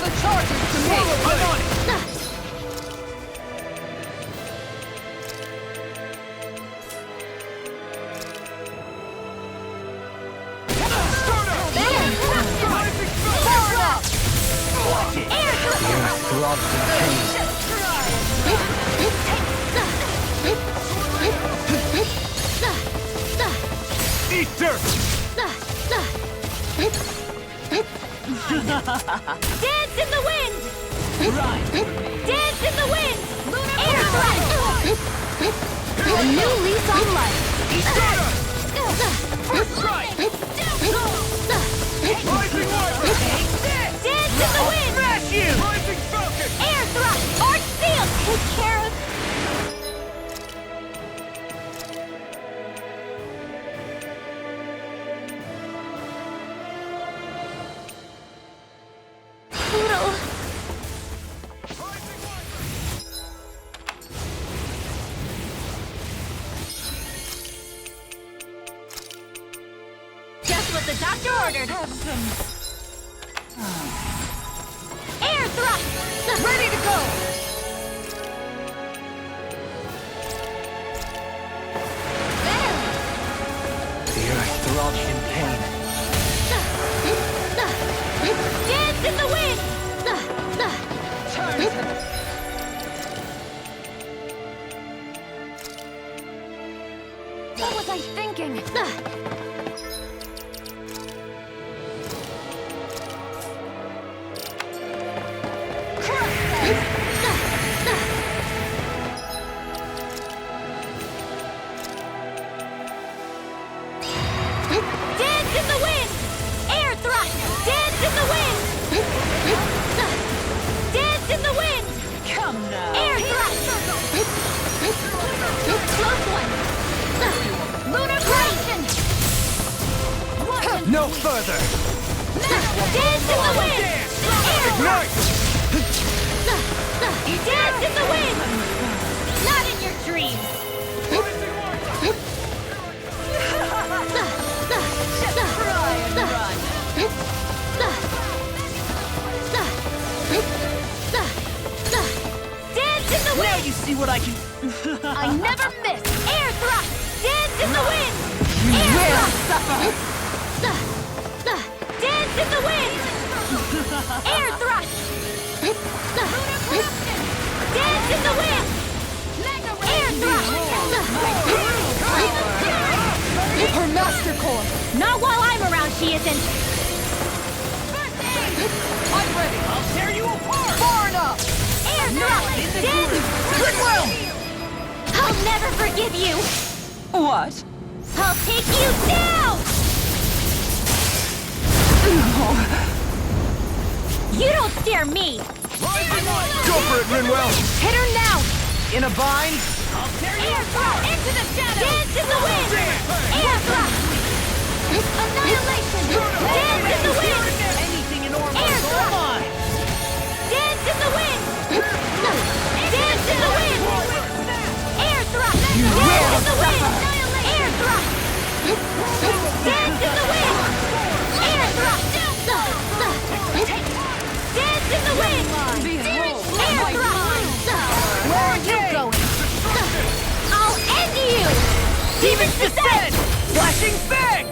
the charges to me! I'm on it! Eat dirt! Dance in the wind! Dance in the wind! Air thrust! A new lease on life! First strike! Rising Wyvern! Dance in the wind! Smash you! Rising Falcon! Air thrust! Arch seal! Take care of... Poodle! Just what the doctor ordered! Air thrust! Ready to go! The earth throbs in pain. Dance in the wind! What was I thinking? Dance in the wind! Air thrust! Dance in the wind! Dance in the wind! Come now! Air thrust! Close one! Lunar creation! No further! Dance in the wind! Air thrust! Dance in the wind! Not in your dreams! Dance in the wind! Now you see what I can... I never miss! Air thrust! Dance in the wind! You Air will thrust! suffer! Dance in the wind! Air thrust! Dance in the wind! Air thrust! Her master core! Not while I'm around, she isn't! I'm ready! I'll tear you apart! Far enough! Air thrust! Dance! Goodwill! I'll never forgive you! What? I'll take you down! You don't scare me! Go for it, Rinwell! Hit her now! In a bind? Air thrust! Into the shadows! Dance in the wind! Air thrust! Annihilation! Dance in the wind! Anything in order! Air thrust! Dance in the wind! Dance in the wind! Air thrust! Dance in the wind! Air thrust! Dance in the wind! Air thrust! Dance in the wind! Air thrust! Where are you going? I'll end you! Demon's Descent! Flashing Fang!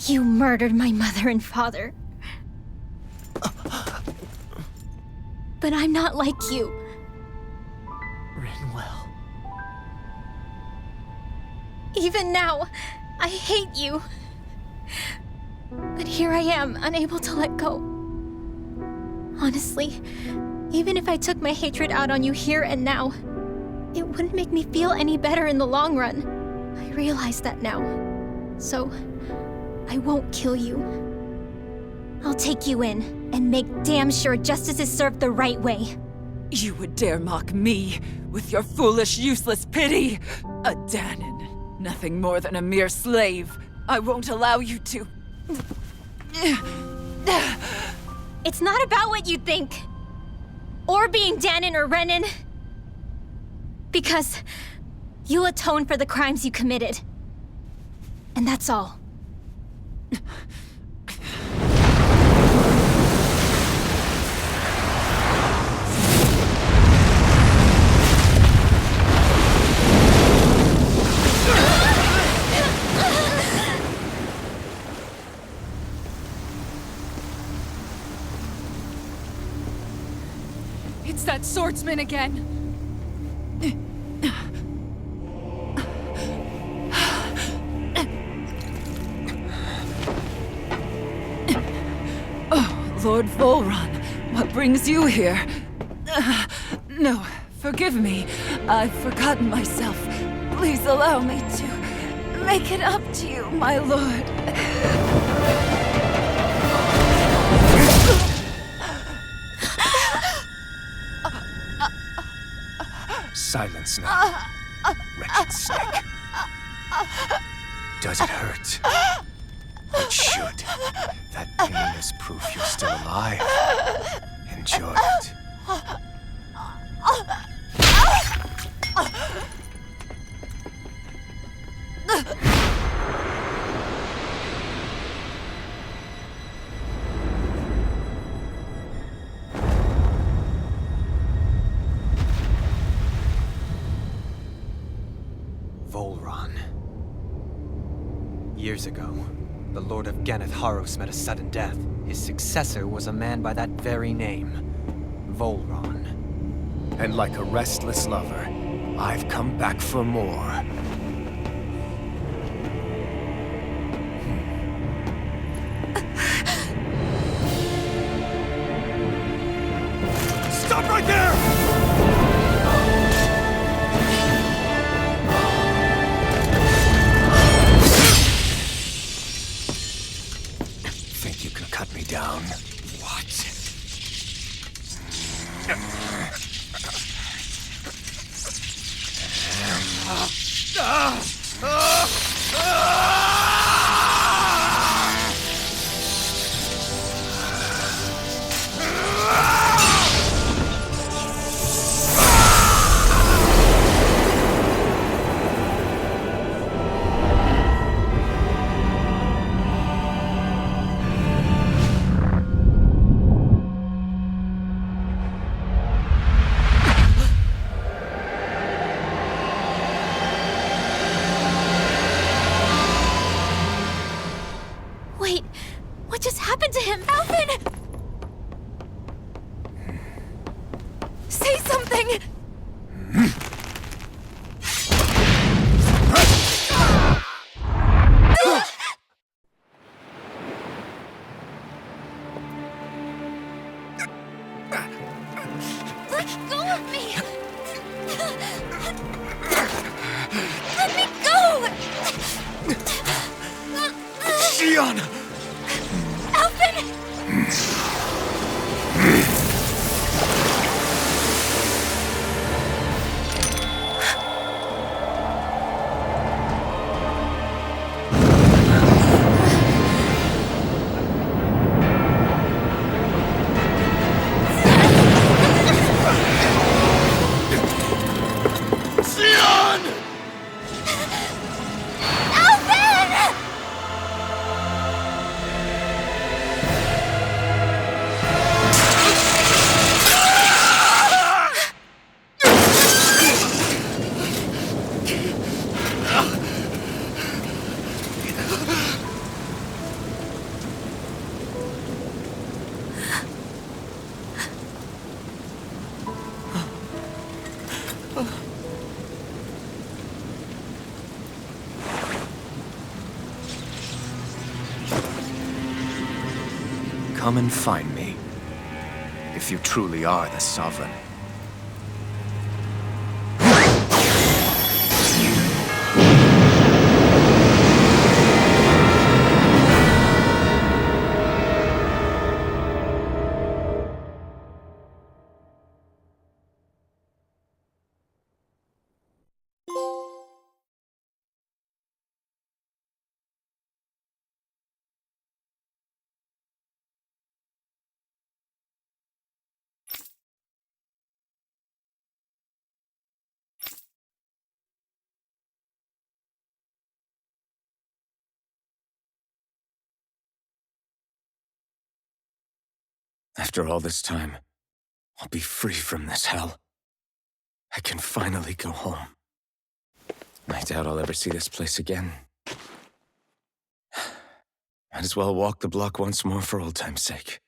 You murdered my mother and father. But I'm not like you. Rinwell. Even now, I hate you. But here I am, unable to let go. Honestly, even if I took my hatred out on you here and now, it wouldn't make me feel any better in the long run. I realize that now. So, I won't kill you. I'll take you in and make damn sure justice is served the right way. You would dare mock me with your foolish, useless pity? A Danon, nothing more than a mere slave. I won't allow you to... It's not about what you think. Or being Danon or Renan. Because you'll atone for the crimes you committed. And that's all. It's that swordsman again. Oh, Lord Volron, what brings you here? No, forgive me. I've forgotten myself. Please allow me to make it up to you, my lord. Silence now, wretched snake. Does it hurt? It should. That pain is proof you're still alive. Enjoy it. Volron. Years ago, the Lord of Ganeth Haros met a sudden death. His successor was a man by that very name, Volron. And like a restless lover, I've come back for more. Stop right there! Think you can cut me down? What? Wait, what just happened to him? Alvin! Say something! Let go of me! Let me go! Gianna! Alvin! Alvin! Come and find me, if you truly are the Sovereign. After all this time, I'll be free from this hell. I can finally go home. I doubt I'll ever see this place again. Might as well walk the block once more for old time's sake.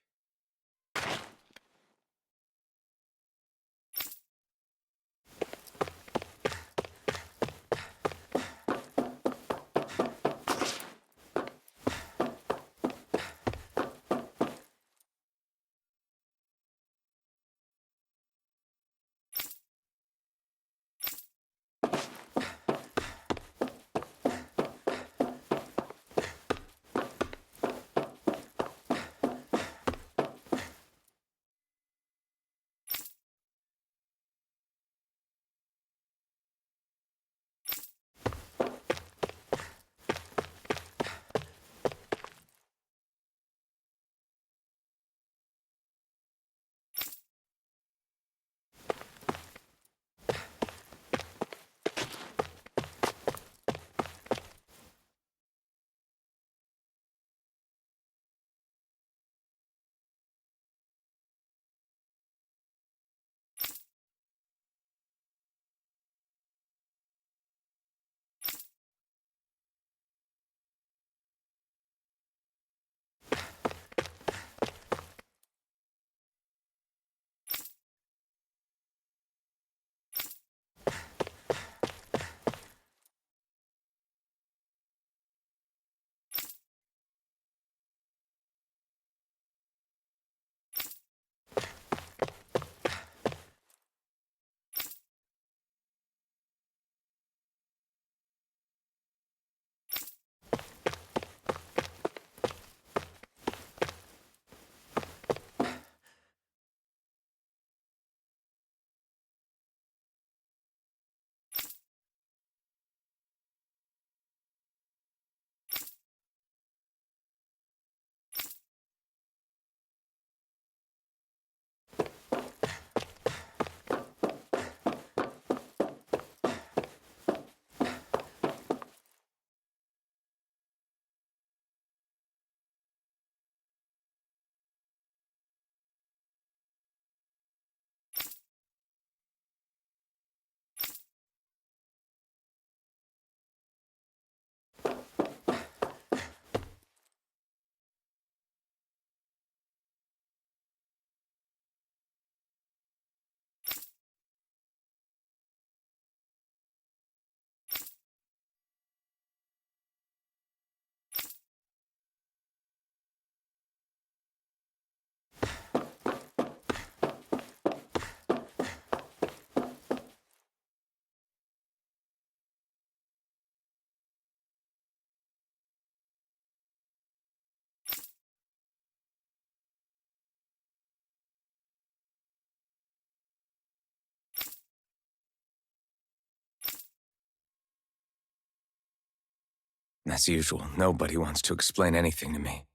As usual, nobody wants to explain anything to me.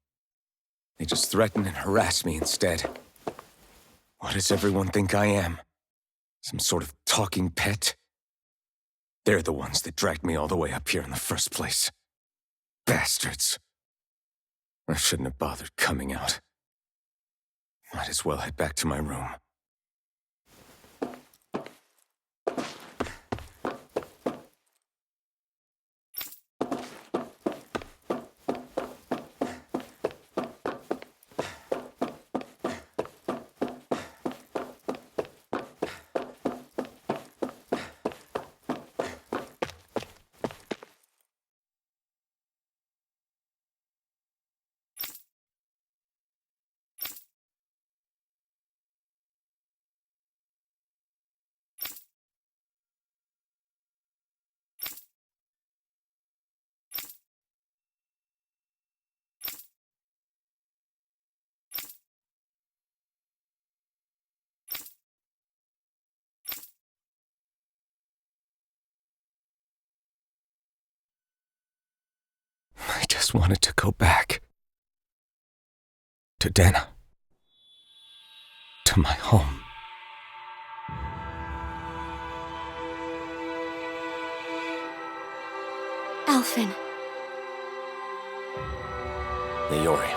They just threaten and harass me instead. What does everyone think I am? Some sort of talking pet? They're the ones that dragged me all the way up here in the first place. Bastards. I shouldn't have bothered coming out. Might as well head back to my room. I just wanted to go back. To Dana. To my home. Alphen. Leori.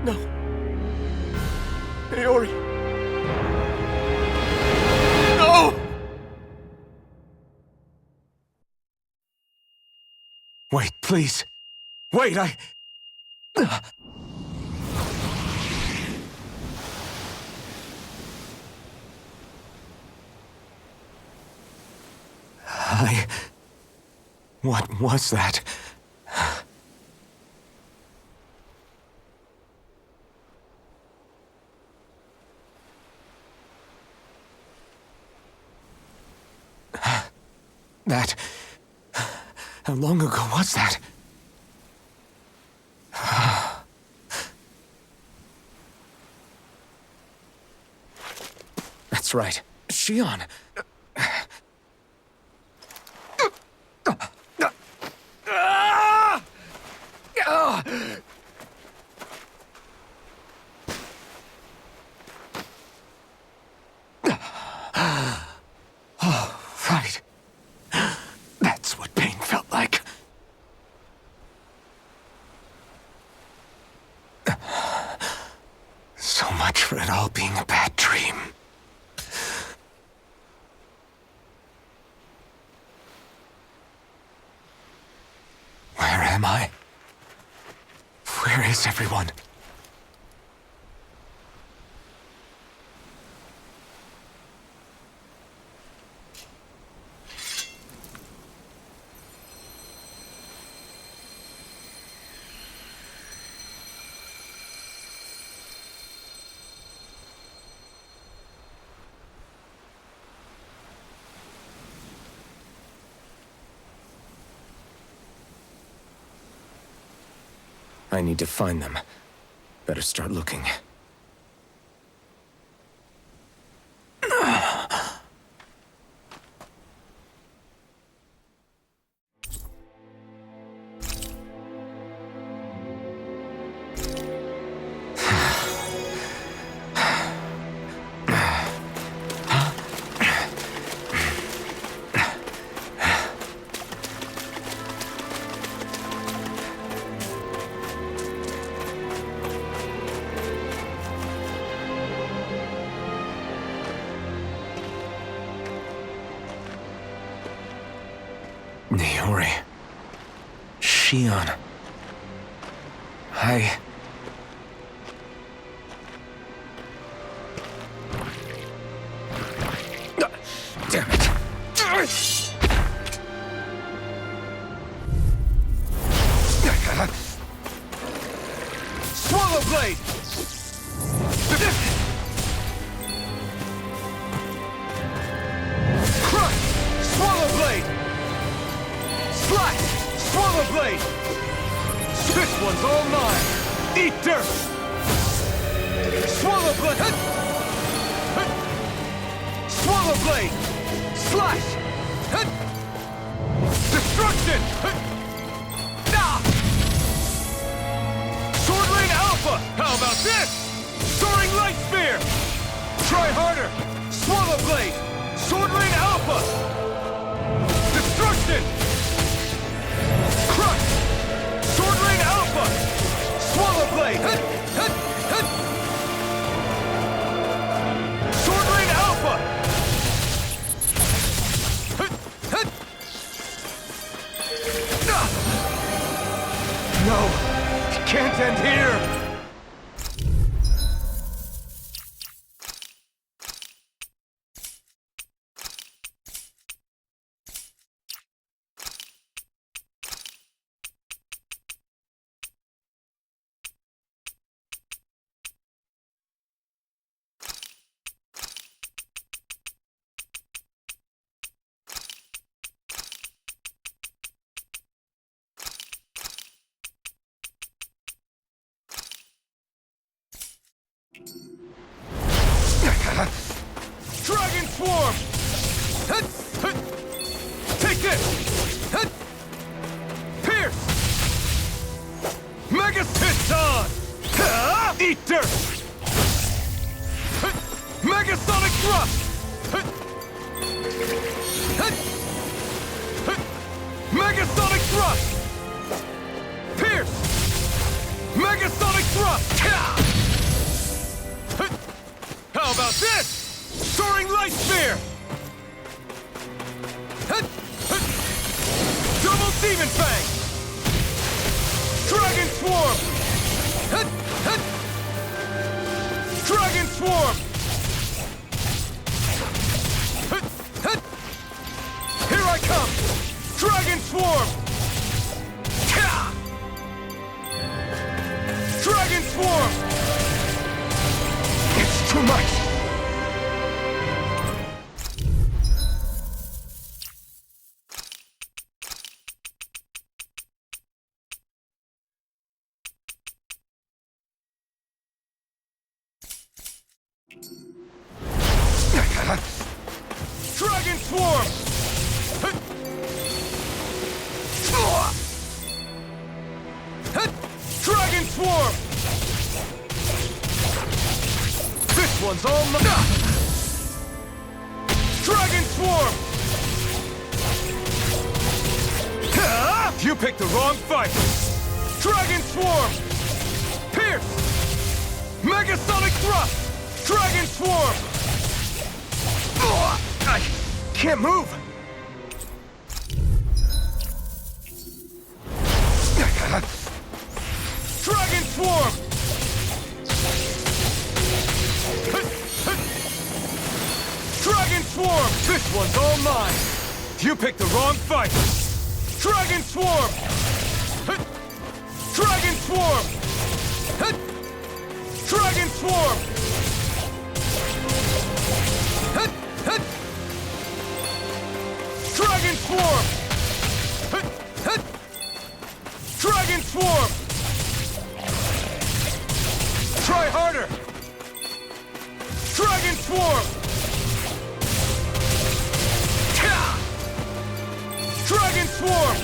No. Aori. No! Wait, please. Wait, I... What was that? That... How long ago was that? That's right. Shion. Oh, right. That's what pain felt like. So much for it all being a bad dream. Where am I? Where is everyone? I need to find them. Better start looking. Naori. Shion. Damn it. Swallow Blade! Crush! Swallow Blade! Slash! Swallow Blade! This one's all mine! Eat dirt! Swallow Blade! Swallow Blade! Slash! Destruction! Ah! Sword Lane Alpha! How about this? Soaring Light Spear! Try harder! Swallow Blade! Sword Lane Alpha! Destruction! Crush! Sword Lane Alpha! Swallow Blade! Sword Lane Alpha! No! It can't end here! Dragon Swarm! Take this! Pierce! Mega Piston! Eat dirt! Megasonic Thrust! Megasonic Thrust! Pierce! Megasonic thrust! How about this? Soaring light spear! Double demon fang! Dragon swarm! Dragon swarm! Here I come! Dragon swarm! Dragon swarm! It's too much! Dragon swarm! Dragon swarm! This one's all mine! Dragon swarm! You picked the wrong fight! Dragon swarm! Pierce! Megasonic thrust! Dragon swarm! I can't move! Dragon swarm! Dragon swarm! This one's all mine! You picked the wrong fight! Dragon swarm! Dragon swarm! Dragon swarm! Dragon swarm! Dragon swarm! Try harder! Dragon swarm! Dragon swarm!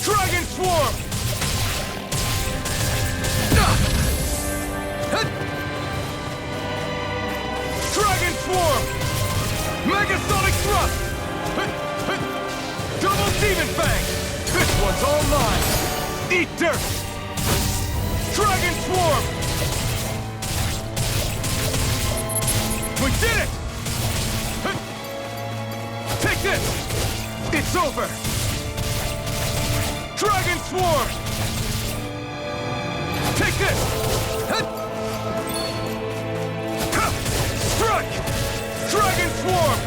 Dragon swarm! Dragon swarm! Megasonic thrust! Double demon fang! This one's all mine! Eat dirt! Dragon swarm! We did it! Take this! It's over! Dragon swarm! Take this! Strike! Dragon swarm!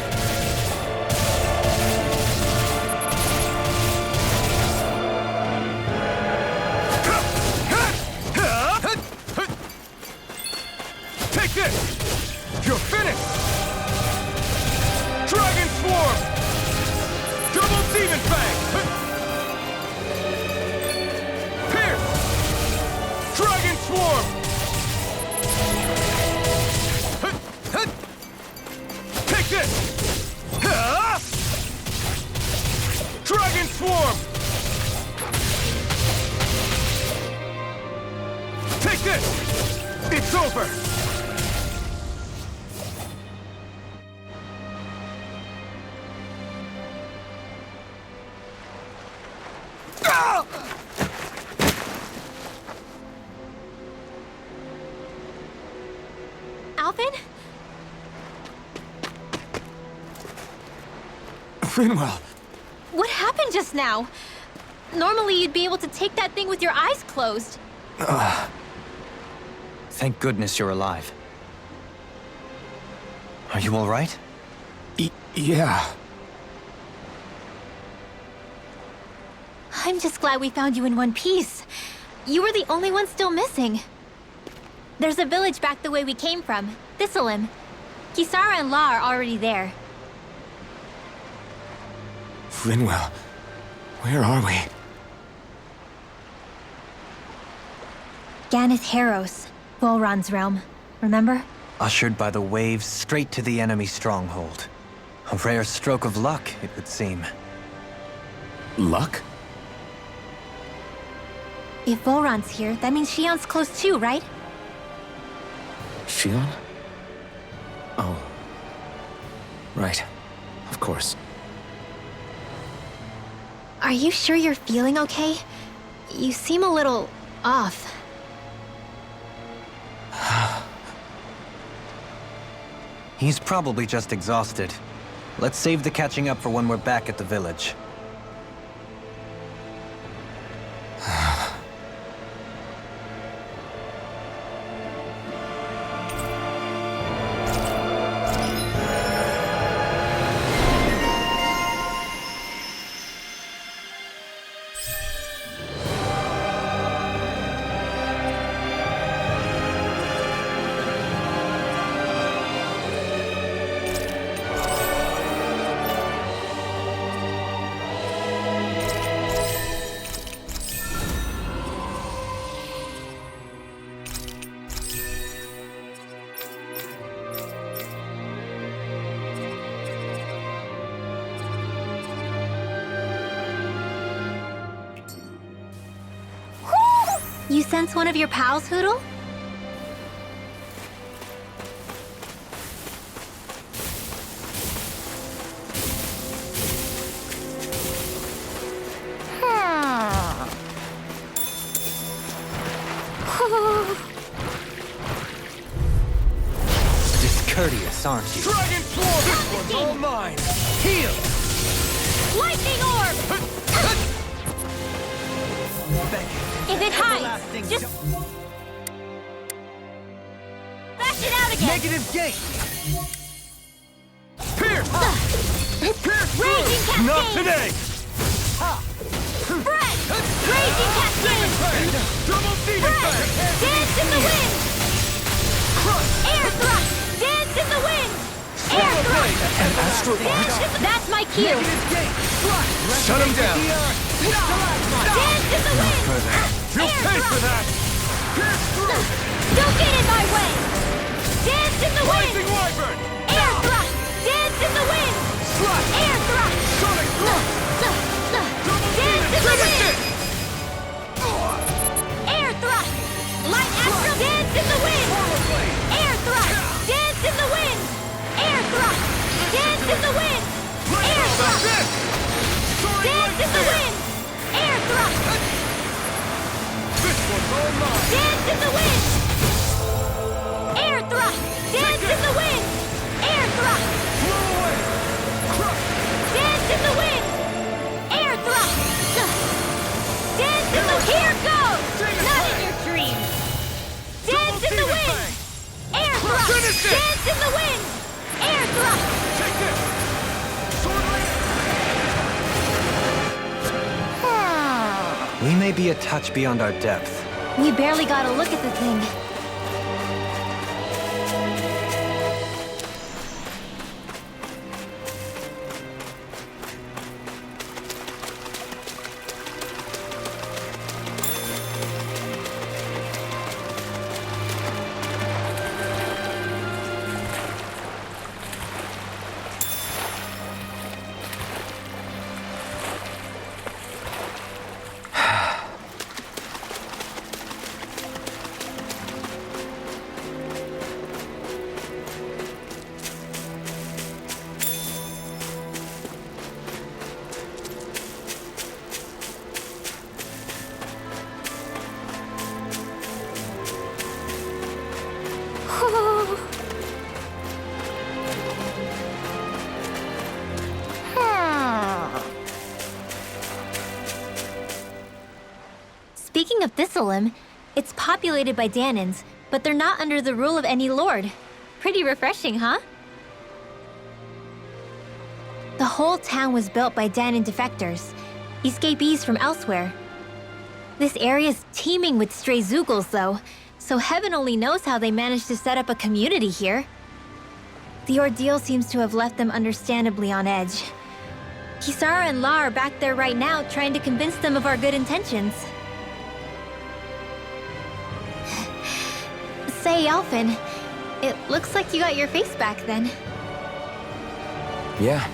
Take this! You're finished! Dragon swarm! Double demon fang! Pierce! Dragon swarm! Take this! Dragon swarm! Take this! It's over! Alvin? Finwell! What happened just now? Normally you'd be able to take that thing with your eyes closed. Thank goodness you're alive. Are you all right? Yeah. I'm just glad we found you in one piece. You were the only one still missing. There's a village back the way we came from, Thistleim. Kisara and La are already there. Finwell, where are we? Ganeth Haros, Volron's realm. Remember? Ushered by the waves straight to the enemy stronghold. A rare stroke of luck, it would seem. Luck? If Volron's here, that means Shion's close too, right? Shion? Oh. Right. Of course. Are you sure you're feeling okay? You seem a little off. He's probably just exhausted. Let's save the catching up for when we're back at the village. You sense one of your pals, Hoodle? Discourteous, aren't you? Dragon Claw! This one's all mine! Heal! Lightning Orb! If it hides, just... bash it out again! Negative gate! Pierce! Pierce! Raging Cascade! Not today! Spread! Raging Cascade! Double Demon Spread! Fang! Dance in the wind! Air Thrust! Dance in the wind! Air Thrust! Astral Arts? That's my cue! Shut him down! Dance in the wind! Further. You'll Air pay for Thrust! that! Pierce through! Don't get in my way! Dance in the wind! Rising Wyvern! Air Thrust! Dance in the wind! Slash! Air Thrust! Sonic Thrust! Dance in the wind! Air Thrust! Light Astral! Dance in the wind! Air Thrust! Dance in the wind! Air Thrust! Dance in the wind! Air Thrust! Dance in the wind! Air Thrust! This one's all mine! Dance in the wind! Air Thrust! Dance in the wind! Air Thrust! Blow away! Crush! Dance in the wind! Air Thrust! Dance in the... Here goes! Not in your dreams! Dance in the wind! Air Thrust! Finish it! Dance in the wind! Air Thrust! Take this! Sword Lance! We may be a touch beyond our depth. We barely got a look at the thing. Speaking of Thistleum, it's populated by Danans, but they're not under the rule of any lord. Pretty refreshing, huh? The whole town was built by Danan defectors, escapees from elsewhere. This area's teeming with stray Zoogles, though, so heaven only knows how they managed to set up a community here. The ordeal seems to have left them understandably on edge. Kisara and La are back there right now trying to convince them of our good intentions. Say, Alphen, it looks like you got your face back then. Yeah.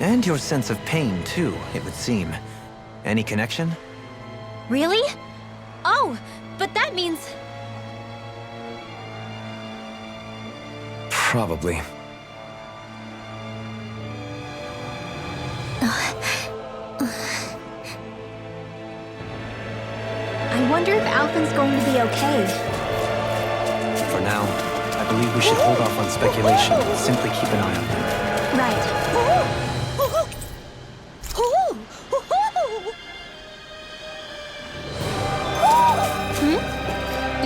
And your sense of pain, too, it would seem. Any connection? Really? Oh, but that means... Probably. wonder if Alphen's going to be okay. For now, I believe we should hold off on speculation and simply keep an eye on him. Right.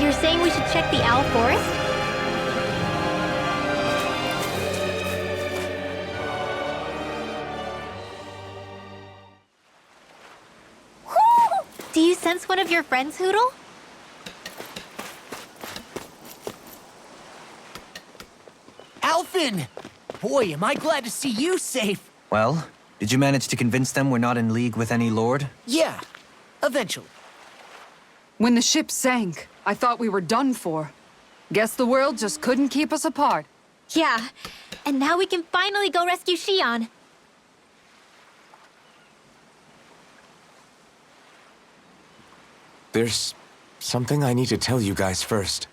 You're saying we should check the owl forest? Do you sense one of your friends, Hootle? Alphen! Boy, am I glad to see you safe. Well, did you manage to convince them we're not in league with any lord? Yeah, eventually. When the ship sank, I thought we were done for. Guess the world just couldn't keep us apart. Yeah, and now we can finally go rescue Shion. There's something I need to tell you guys first.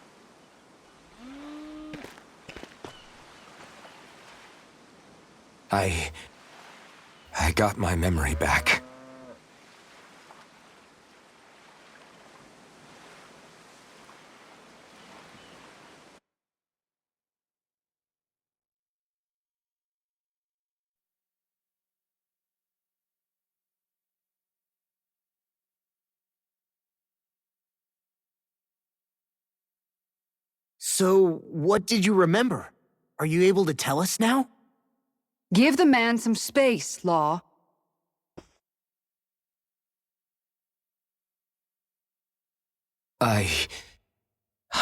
I got my memory back. So, what did you remember? Are you able to tell us now? Give the man some space, Law. I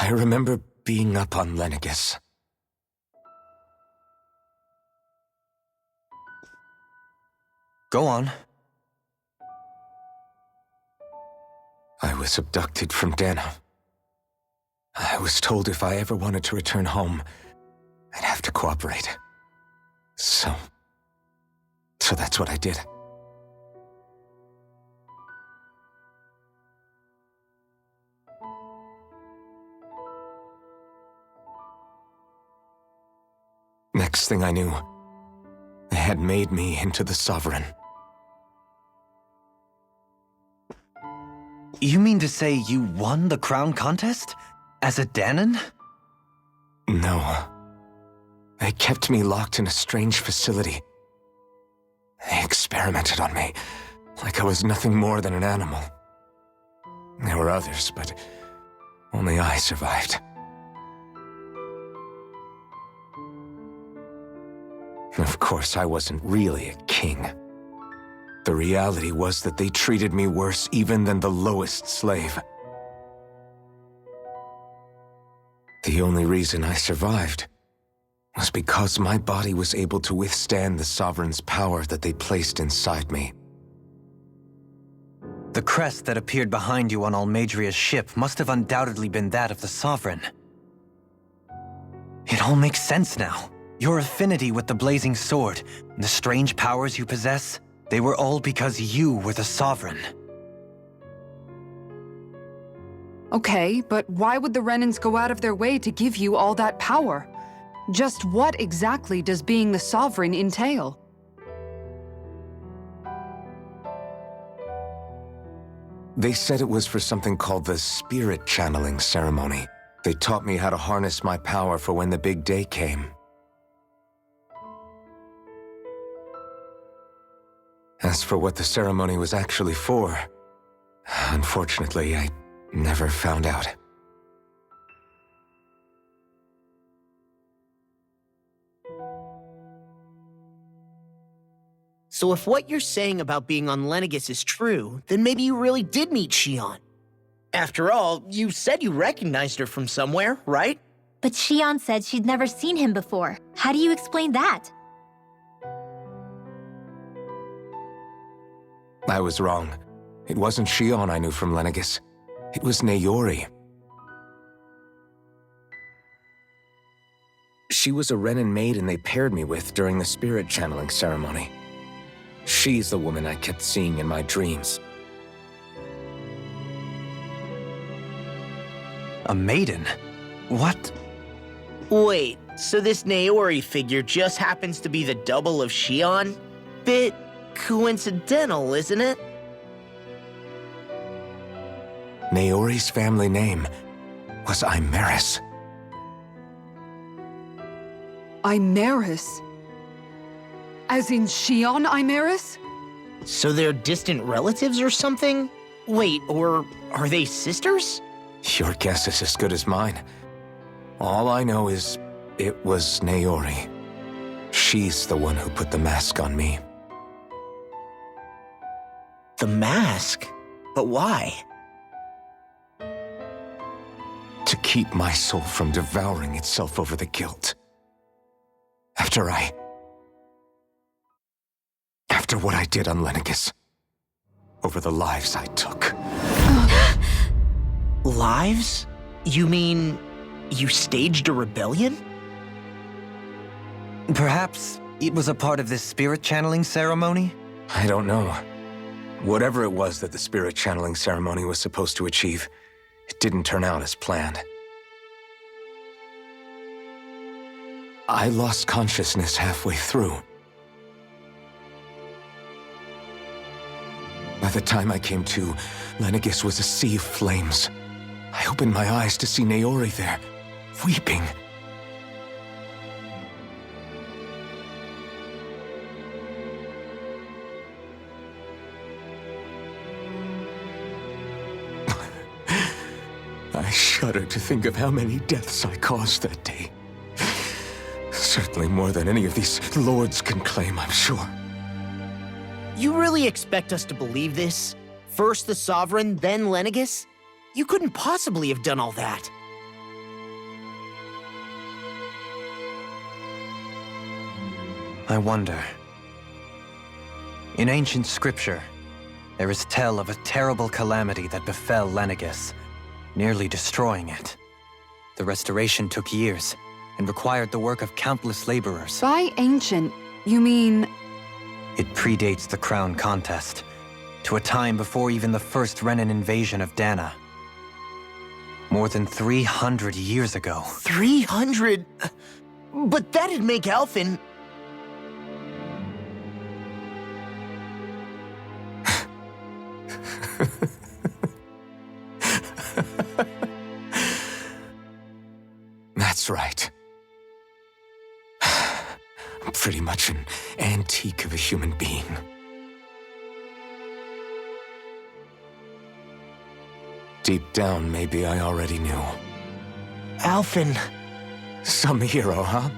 remember being up on Lenegus. Go on. I was abducted from Dana. I was told if I ever wanted to return home, I'd have to cooperate. So that's what I did. Next thing I knew, they had made me into the Sovereign. You mean to say you won the crown contest? As a Danon? No. They kept me locked in a strange facility. They experimented on me, like I was nothing more than an animal. There were others, but only I survived. Of course, I wasn't really a king. The reality was that they treated me worse even than the lowest slave. The only reason I survived was because my body was able to withstand the Sovereign's power that they placed inside me. The crest that appeared behind you on Almadria's ship must have undoubtedly been that of the Sovereign. It all makes sense now. Your affinity with the Blazing Sword, the strange powers you possess, they were all because you were the Sovereign. Okay, but why would the Renans go out of their way to give you all that power? Just what exactly does being the Sovereign entail? They said it was for something called the Spirit Channeling Ceremony. They taught me how to harness my power for when the big day came. As for what the ceremony was actually for, unfortunately, I never found out. So if what you're saying about being on Lenegus is true, then maybe you really did meet Shion. After all, you said you recognized her from somewhere, right? But Shion said she'd never seen him before. How do you explain that? I was wrong. It wasn't Shion I knew from Lenegus. It was Naori. She was a Renan maiden they paired me with during the spirit channeling ceremony. She's the woman I kept seeing in my dreams. A maiden? What? Wait, so this Naori figure just happens to be the double of Shion? Bit coincidental, isn't it? Naori's family name was Imeris. Imeris? As in Shion Imeris? So they're distant relatives or something? Wait, or are they sisters? Your guess is as good as mine. All I know is it was Naori. She's the one who put the mask on me. The mask? But why? To keep my soul from devouring itself over the guilt. After what I did on Lenegis. Over the lives I took. Lives? You mean you staged a rebellion? Perhaps it was a part of this spirit channeling ceremony? I don't know. Whatever it was that the spirit channeling ceremony was supposed to achieve, it didn't turn out as planned. I lost consciousness halfway through. By the time I came to, Lenegis was a sea of flames. I opened my eyes to see Naori there, weeping. I shudder to think of how many deaths I caused that day. Certainly more than any of these lords can claim, I'm sure. You really expect us to believe this? First the Sovereign, then Lenegis? You couldn't possibly have done all that. I wonder. In ancient scripture, there is tell of a terrible calamity that befell Lenegis, nearly destroying it. The restoration took years and required the work of countless laborers. By ancient, you mean... It predates the crown contest, to a time before even the first Renan invasion of Dana. More than 300 years ago. 300? But that'd make Alphen... That's right. I'm pretty much an antique of a human being. Deep down, maybe I already knew. Alphen... Some hero, huh?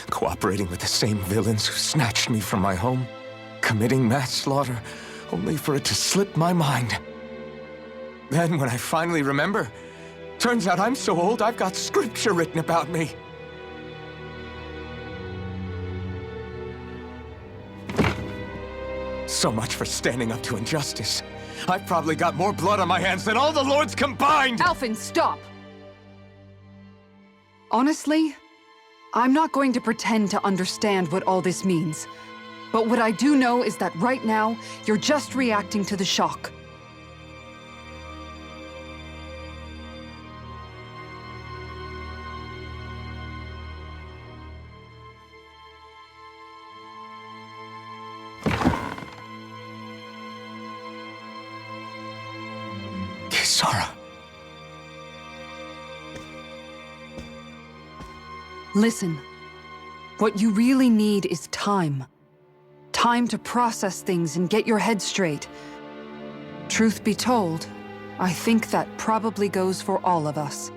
Cooperating with the same villains who snatched me from my home, committing mass slaughter, only for it to slip my mind. Then, when I finally remember, turns out I'm so old I've got scripture written about me. So much for standing up to injustice. I've probably got more blood on my hands than all the lords combined! Alphen, stop! Honestly, I'm not going to pretend to understand what all this means. But what I do know is that right now, you're just reacting to the shock. Kisara. Listen, what you really need is time. Time to process things and get your head straight. Truth be told, I think that probably goes for all of us.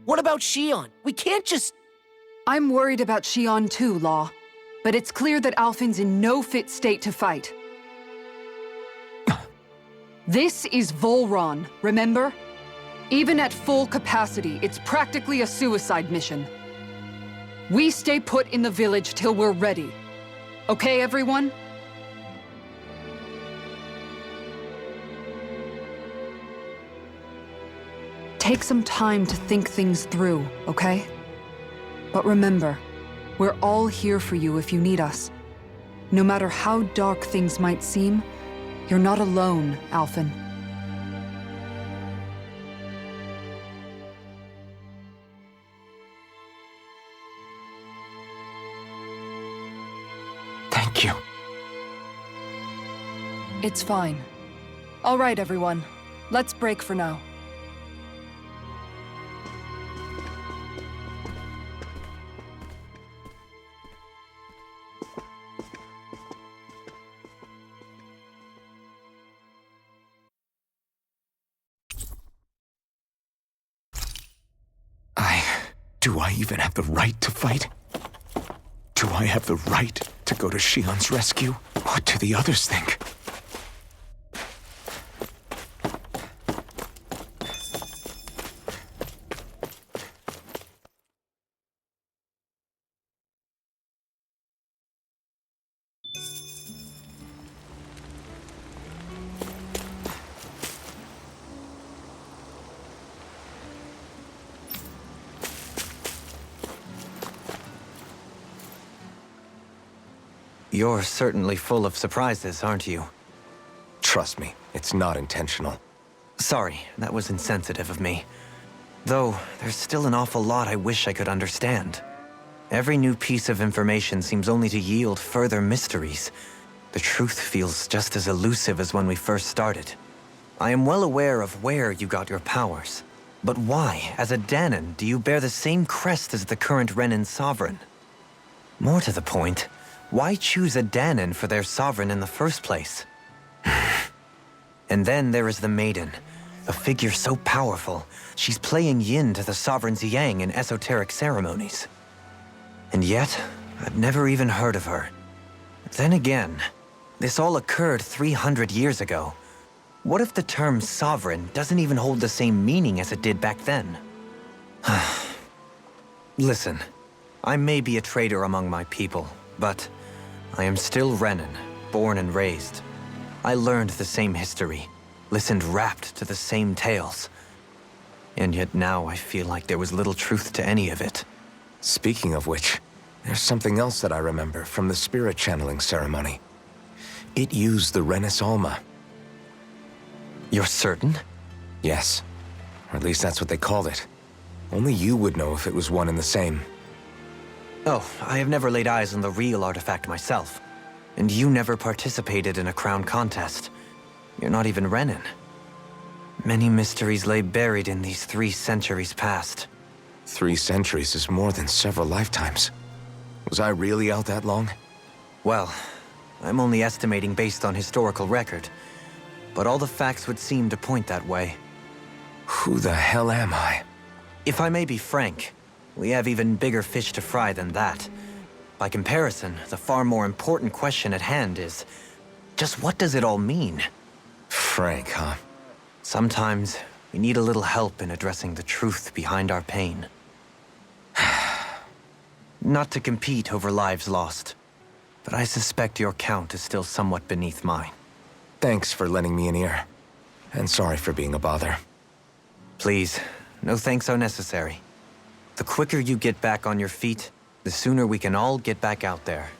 What about Shion? We can't just... I'm worried about Shion too, Law. But it's clear that Alphen's in no fit state to fight. This is Volron, remember? Even at full capacity, it's practically a suicide mission. We stay put in the village till we're ready. Okay, everyone? Take some time to think things through, okay? But remember, we're all here for you if you need us. No matter how dark things might seem, you're not alone, Alphen. Thank you. It's fine. All right, everyone. Let's break for now. Do I even have the right to fight? Do I have the right to go to Shion's rescue? What do the others think? You're certainly full of surprises, aren't you? Trust me, it's not intentional. Sorry, that was insensitive of me. Though, there's still an awful lot I wish I could understand. Every new piece of information seems only to yield further mysteries. The truth feels just as elusive as when we first started. I am well aware of where you got your powers. But why, as a Danon, do you bear the same crest as the current Renin sovereign? More to the point, why choose a Danon for their sovereign in the first place? And then there is the Maiden, a figure so powerful, she's playing yin to the sovereign's yang in esoteric ceremonies. And yet, I've never even heard of her. Then again, this all occurred 300 years ago. What if the term sovereign doesn't even hold the same meaning as it did back then? Listen, I may be a traitor among my people, but I am still Renin, born and raised. I learned the same history, listened rapt to the same tales. And yet now I feel like there was little truth to any of it. Speaking of which, there's something else that I remember from the spirit channeling ceremony. It used the Renis Alma. You're certain? Yes. Or at least that's what they called it. Only you would know if it was one and the same. Oh, I have never laid eyes on the real artifact myself. And you never participated in a crown contest. You're not even Renin. Many mysteries lay buried in these 3 centuries past. 3 centuries is more than several lifetimes. Was I really out that long? Well, I'm only estimating based on historical record. But all the facts would seem to point that way. Who the hell am I? If I may be frank, we have even bigger fish to fry than that. By comparison, the far more important question at hand is, just what does it all mean? Frank, huh? Sometimes, we need a little help in addressing the truth behind our pain. Not to compete over lives lost, but I suspect your count is still somewhat beneath mine. Thanks for lending me an ear. And sorry for being a bother. Please, no thanks are necessary. The quicker you get back on your feet, the sooner we can all get back out there.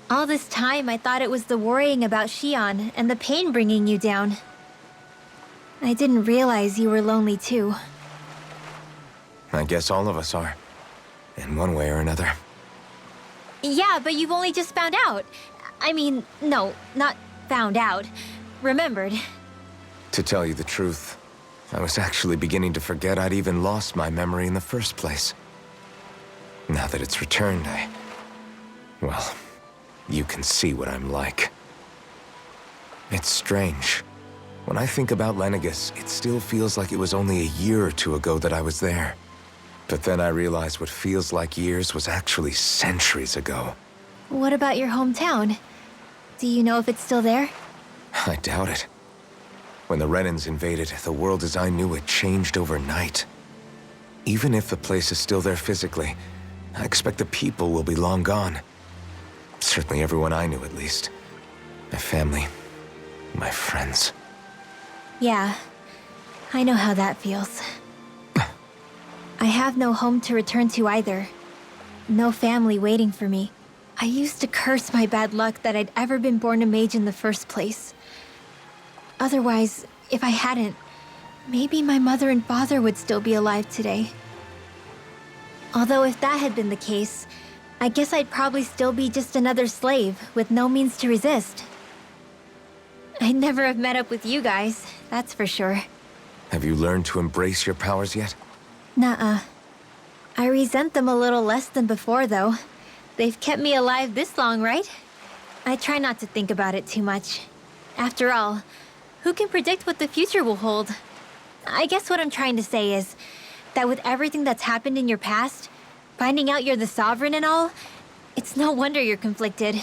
All this time, I thought it was the worrying about Shion and the pain bringing you down. I didn't realize you were lonely too. I guess all of us are. In one way or another. Yeah, but you've only just found out. I mean, no, not found out. Remembered. To tell you the truth, I was actually beginning to forget I'd even lost my memory in the first place. Now that it's returned, well, you can see what I'm like. It's strange. When I think about Lenegus, it still feels like it was only a year or 2 ago that I was there. But then I realized what feels like years was actually centuries ago. What about your hometown? Do you know if it's still there? I doubt it. When the Renins invaded, the world as I knew it changed overnight. Even if the place is still there physically, I expect the people will be long gone. Certainly everyone I knew, at least. My family, my friends. Yeah, I know how that feels. I have no home to return to either. no family waiting for me. I used to curse my bad luck that I'd ever been born a mage in the first place. Otherwise, if I hadn't, maybe my mother and father would still be alive today. Although if that had been the case, I guess I'd probably still be just another slave with no means to resist. I'd never have met up with you guys, that's for sure. Have you learned to embrace your powers yet? Nuh-uh. I resent them a little less than before, though. They've kept me alive this long, right? I try not to think about it too much. After all, who can predict what the future will hold? I guess what I'm trying to say is that with everything that's happened in your past, finding out you're the Sovereign and all, it's no wonder you're conflicted.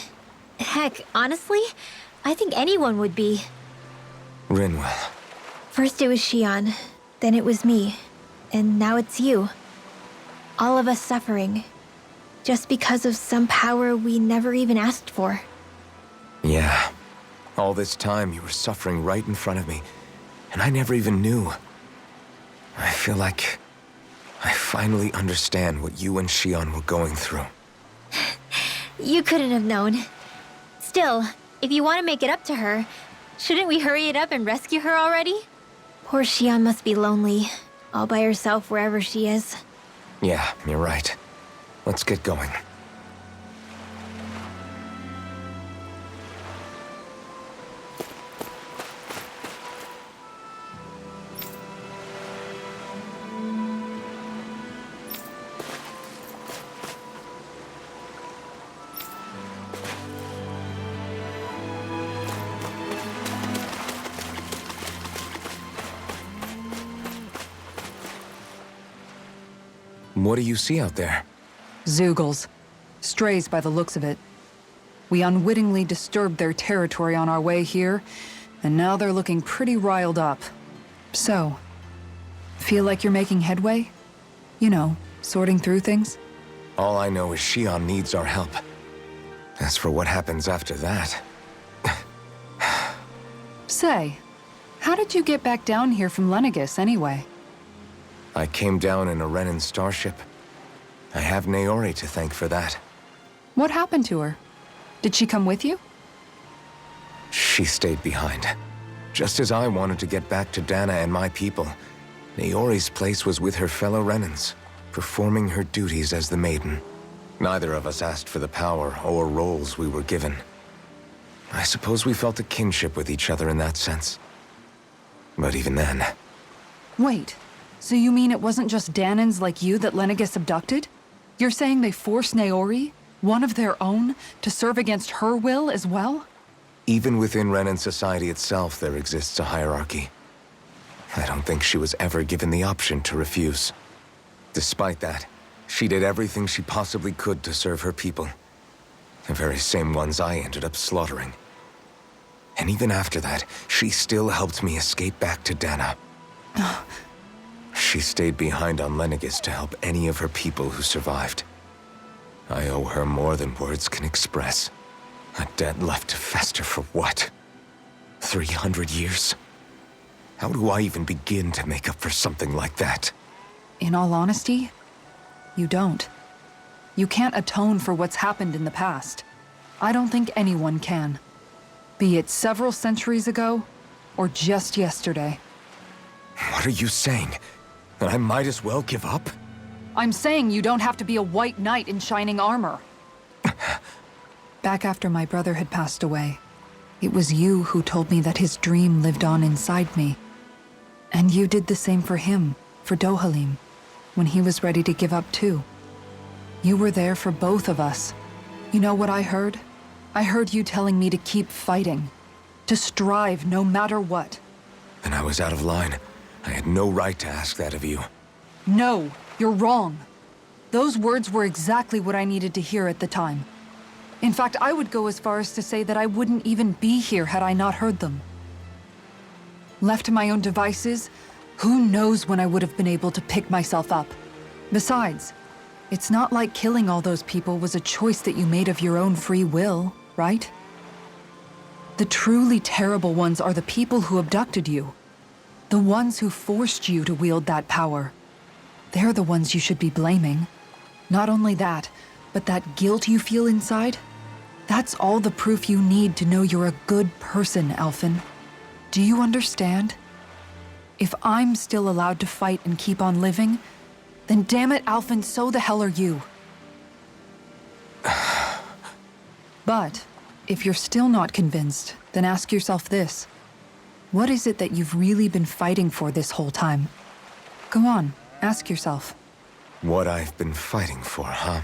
Heck, honestly, I think anyone would be. Rinwell. First it was Xion, then it was me, and now it's you. All of us suffering, just because of some power we never even asked for. Yeah. All this time you were suffering right in front of me, and I never even knew. I feel like I finally understand what you and Xion were going through. You couldn't have known. Still, if you want to make it up to her, shouldn't we hurry it up and rescue her already? Poor Xion must be lonely, all by herself wherever she is. Yeah, you're right. Let's get going. What do you see out there? Zeugles. Strays by the looks of it. We unwittingly disturbed their territory on our way here, and now they're looking pretty riled up. So, feel like you're making headway? You know, sorting through things? All I know is Xion needs our help. As for what happens after that... Say, how did you get back down here from Lenegis anyway? I came down in a Renan starship. I have Naori to thank for that. What happened to her? Did she come with you? She stayed behind. Just as I wanted to get back to Dana and my people, Naori's place was with her fellow Renans, performing her duties as the Maiden. Neither of us asked for the power or roles we were given. I suppose we felt a kinship with each other in that sense. But even then... Wait, so you mean it wasn't just Danans like you that Lenegis abducted? You're saying they forced Naori, one of their own, to serve against her will as well? Even within Renan society itself, there exists a hierarchy. I don't think she was ever given the option to refuse. Despite that, she did everything she possibly could to serve her people. The very same ones I ended up slaughtering. And even after that, she still helped me escape back to Dana. She stayed behind on Lenegis to help any of her people who survived. I owe her more than words can express. A debt left to fester for what? 300 years? How do I even begin to make up for something like that? In all honesty, you don't. You can't atone for what's happened in the past. I don't think anyone can. Be it several centuries ago, or just yesterday. What are you saying? That I might as well give up? I'm saying you don't have to be a white knight in shining armor. Back after my brother had passed away, it was you who told me that his dream lived on inside me. And you did the same for him, for Dohalim, when he was ready to give up too. You were there for both of us. You know what I heard? I heard you telling me to keep fighting, to strive no matter what. Then I was out of line. I had no right to ask that of you. No, you're wrong. Those words were exactly what I needed to hear at the time. In fact, I would go as far as to say that I wouldn't even be here had I not heard them. Left to my own devices, who knows when I would have been able to pick myself up. Besides, it's not like killing all those people was a choice that you made of your own free will, right? The truly terrible ones are the people who abducted you. The ones who forced you to wield that power. They're the ones you should be blaming. Not only that, But that guilt you feel inside, that's all the proof you need to know you're a good person, Alphen. Do you understand? If I'm still allowed to fight and keep on living, then damn it, Alphen, so the hell are you. But if you're still not convinced, then ask yourself this. What is it that you've really been fighting for this whole time? Go on, ask yourself. What I've been fighting for, huh?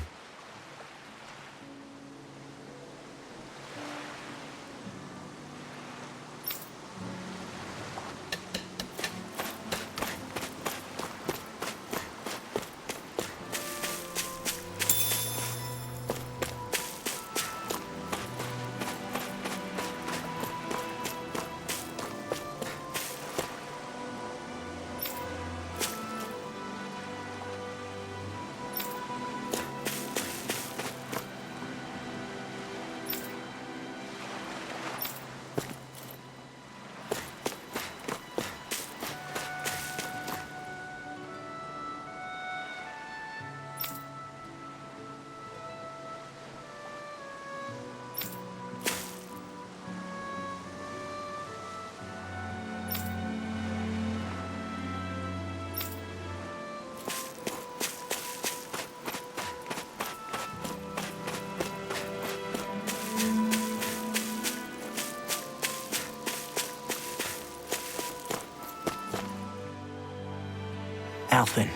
Alphen,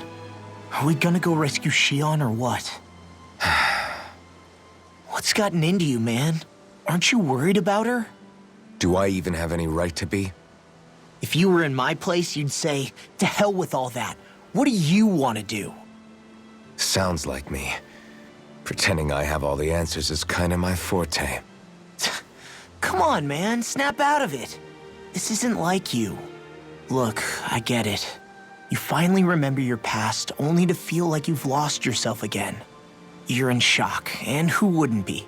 are we gonna go rescue Shion or what? What's gotten into you, man? Aren't you worried about her? Do I even have any right to be? If you were in my place, you'd say, to hell with all that. What do you want to do? Sounds like me. Pretending I have all the answers is kind of my forte. Come on, man, snap out of it. This isn't like you. Look, I get it. You finally remember your past, only to feel like you've lost yourself again. You're in shock, and who wouldn't be?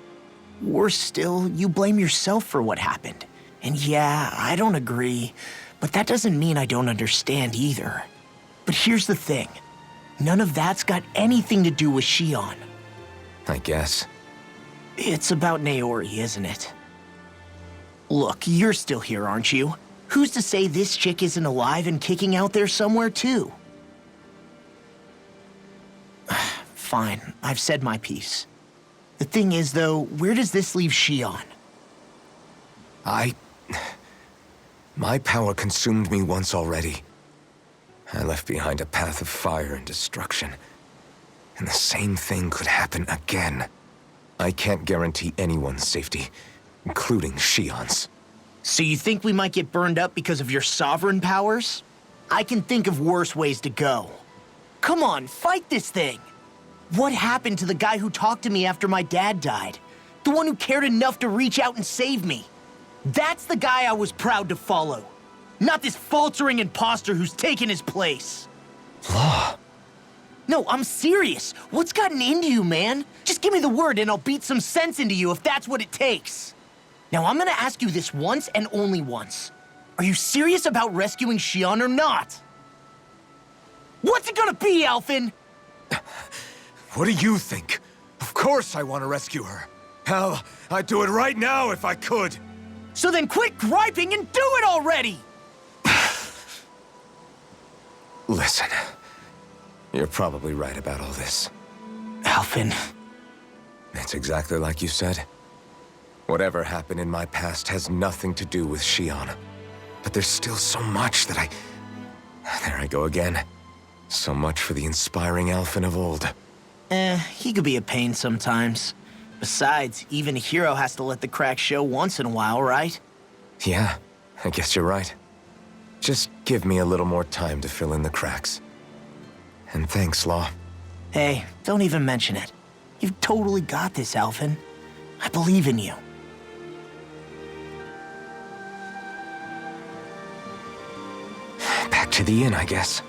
Worse still, you blame yourself for what happened. And yeah, I don't agree, but that doesn't mean I don't understand either. But here's the thing. None of that's got anything to do with Shion. I guess. It's about Naori, isn't it? Look, you're still here, aren't you? Who's to say this chick isn't alive and kicking out there somewhere, too? Fine, I've said my piece. The thing is, though, where does this leave Shion? My power consumed me once already. I left behind a path of fire and destruction. And the same thing could happen again. I can't guarantee anyone's safety, including Shion's. So you think we might get burned up because of your sovereign powers? I can think of worse ways to go. Come on, fight this thing! What happened to the guy who talked to me after my dad died? The one who cared enough to reach out and save me? That's the guy I was proud to follow. Not this faltering imposter who's taken his place. Law. No, I'm serious. What's gotten into you, man? Just give me the word and I'll beat some sense into you if that's what it takes. Now, I'm gonna ask you this once and only once. Are you serious about rescuing Shion or not? What's it gonna be, Alphen? What do you think? Of course I want to rescue her. Hell, I'd do it right now if I could. So then quit griping and do it already! Listen, you're probably right about all this. Alphen. It's exactly like you said. Whatever happened in my past has nothing to do with Shion. But there's still so much that There I go again. So much for the inspiring Alphen of old. He could be a pain sometimes. Besides, even a hero has to let the cracks show once in a while, right? Yeah, I guess you're right. Just give me a little more time to fill in the cracks. And thanks, Law. Hey, don't even mention it. You've totally got this, Alphen. I believe in you. Back to the inn, I guess.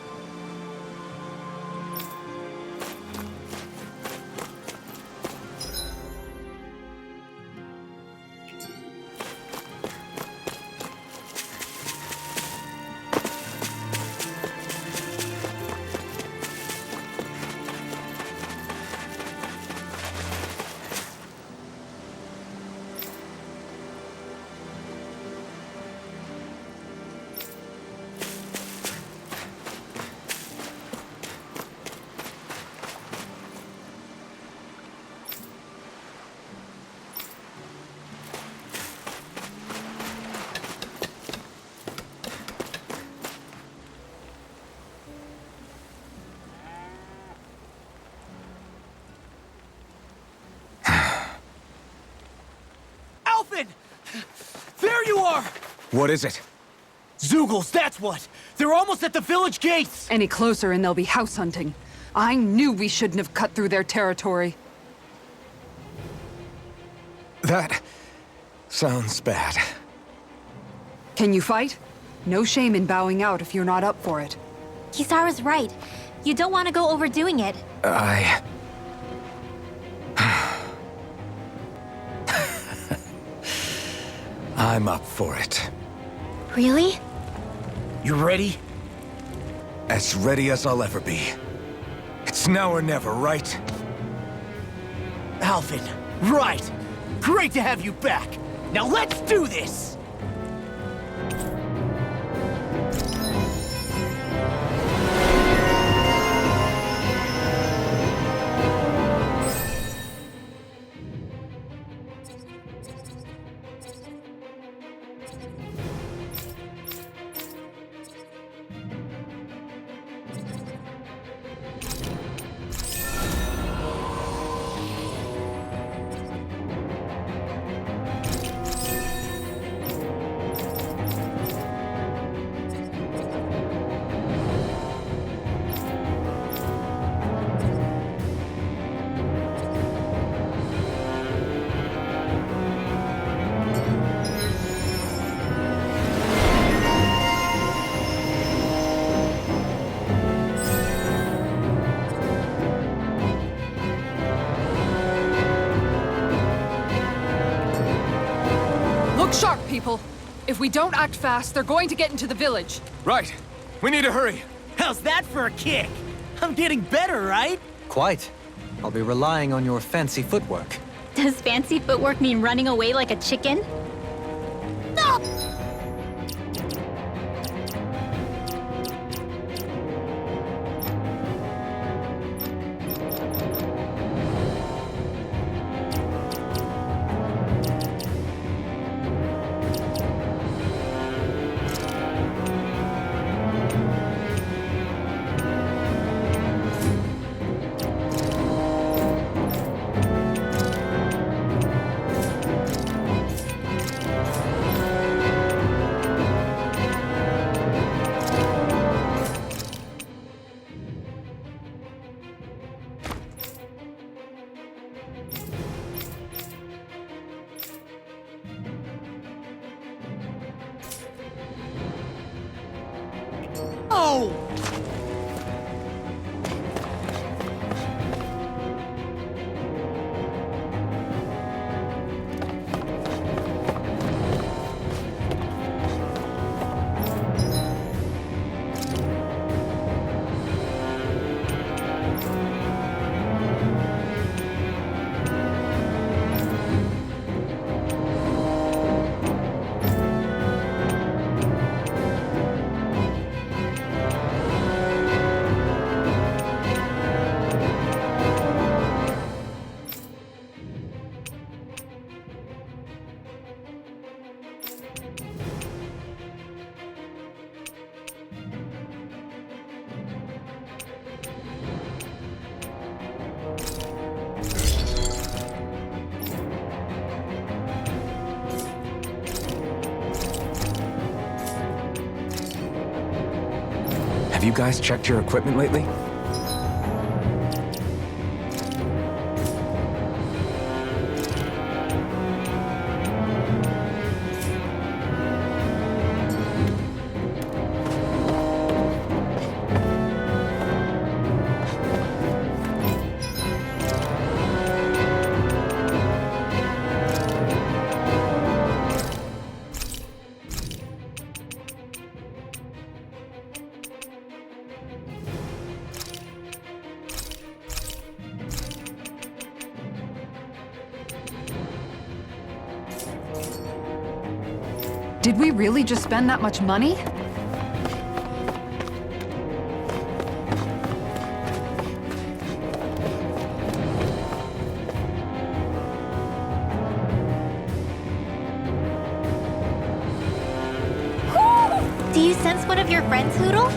are! What is it? Zoogles, that's what! They're almost at the village gates! Any closer and they'll be house hunting. I knew we shouldn't have cut through their territory. That sounds bad. Can you fight? No shame in bowing out if you're not up for it. Kisara's right. You don't want to go overdoing it. I'm up for it. Really? You ready? As ready as I'll ever be. It's now or never, right? Alvin, right! Great to have you back! Now let's do this! Sharp, people! If we don't act fast, they're going to get into the village. Right. We need to hurry. How's that for a kick? I'm getting better, right? Quite. I'll be relying on your fancy footwork. Does fancy footwork mean running away like a chicken? No! Oh! Have you guys checked your equipment lately? Did we really just spend that much money? Do you sense one of your friends, Hoodle?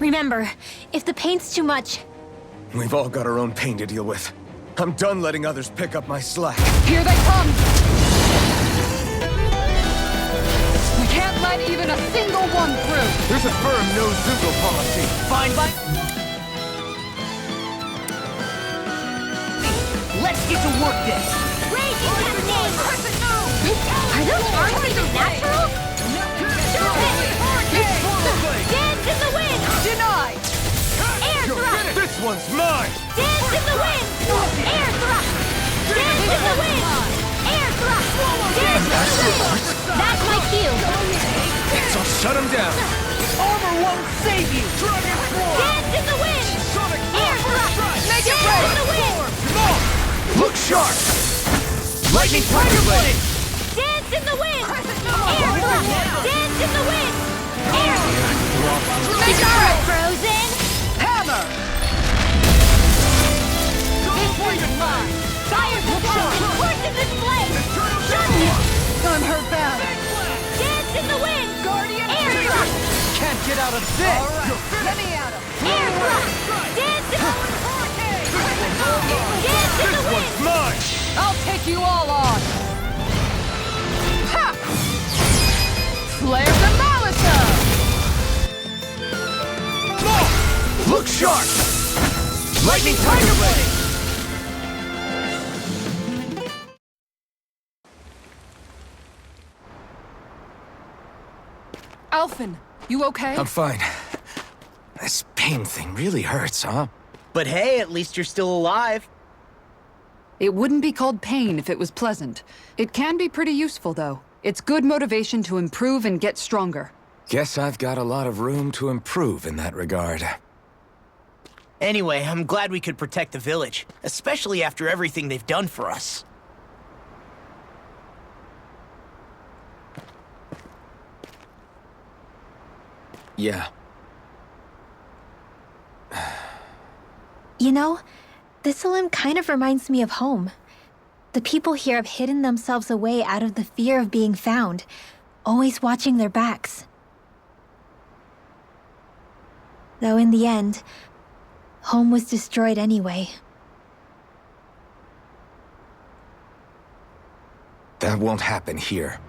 Remember, if the pain's too much... We've all got our own pain to deal with. I'm done letting others pick up my slack. Here they come! We can't let even a single one through! There's a firm no-Zugo policy. Fine, but... Let's get to work then! Raging Cascade! Are those arms even natural? Dance in the wind! Denied! Air thrust! This one's mine! Dance in the wind! Air thrust! Dance in the wind! Air thrust! Dance in the wind! That's my cue! So shut him down! Armor won't save you! Dance in the wind! Air thrust! Make it Dance in rain! the wind! Look sharp! Lightning Tiger Blade! Dance in the wind! Air thrust! Dance in the wind! Air thrust! Make it rain! Frozen! Hammer! This one is mine! Fire propulsion! Horses in flame! Shun! I'm hurt bad! Dance in the wind! Guardian Air thrust! Can't get out of this! Let me at him! Air thrust! Dance in the wind! Dance in the wind! Mine! I'll take you all on! Ha! Flare the Malisa! Look sharp! Lightning Tiger Blade! Alphen, you okay? I'm fine. This pain thing really hurts, huh? But hey, at least you're still alive. It wouldn't be called pain if it was pleasant. It can be pretty useful, though. It's good motivation to improve and get stronger. Guess I've got a lot of room to improve in that regard. Anyway, I'm glad we could protect the village, especially after everything they've done for us. Yeah. You know, Thistleum kind of reminds me of home. The people here have hidden themselves away out of the fear of being found, always watching their backs. Though in the end, home was destroyed anyway. That won't happen here.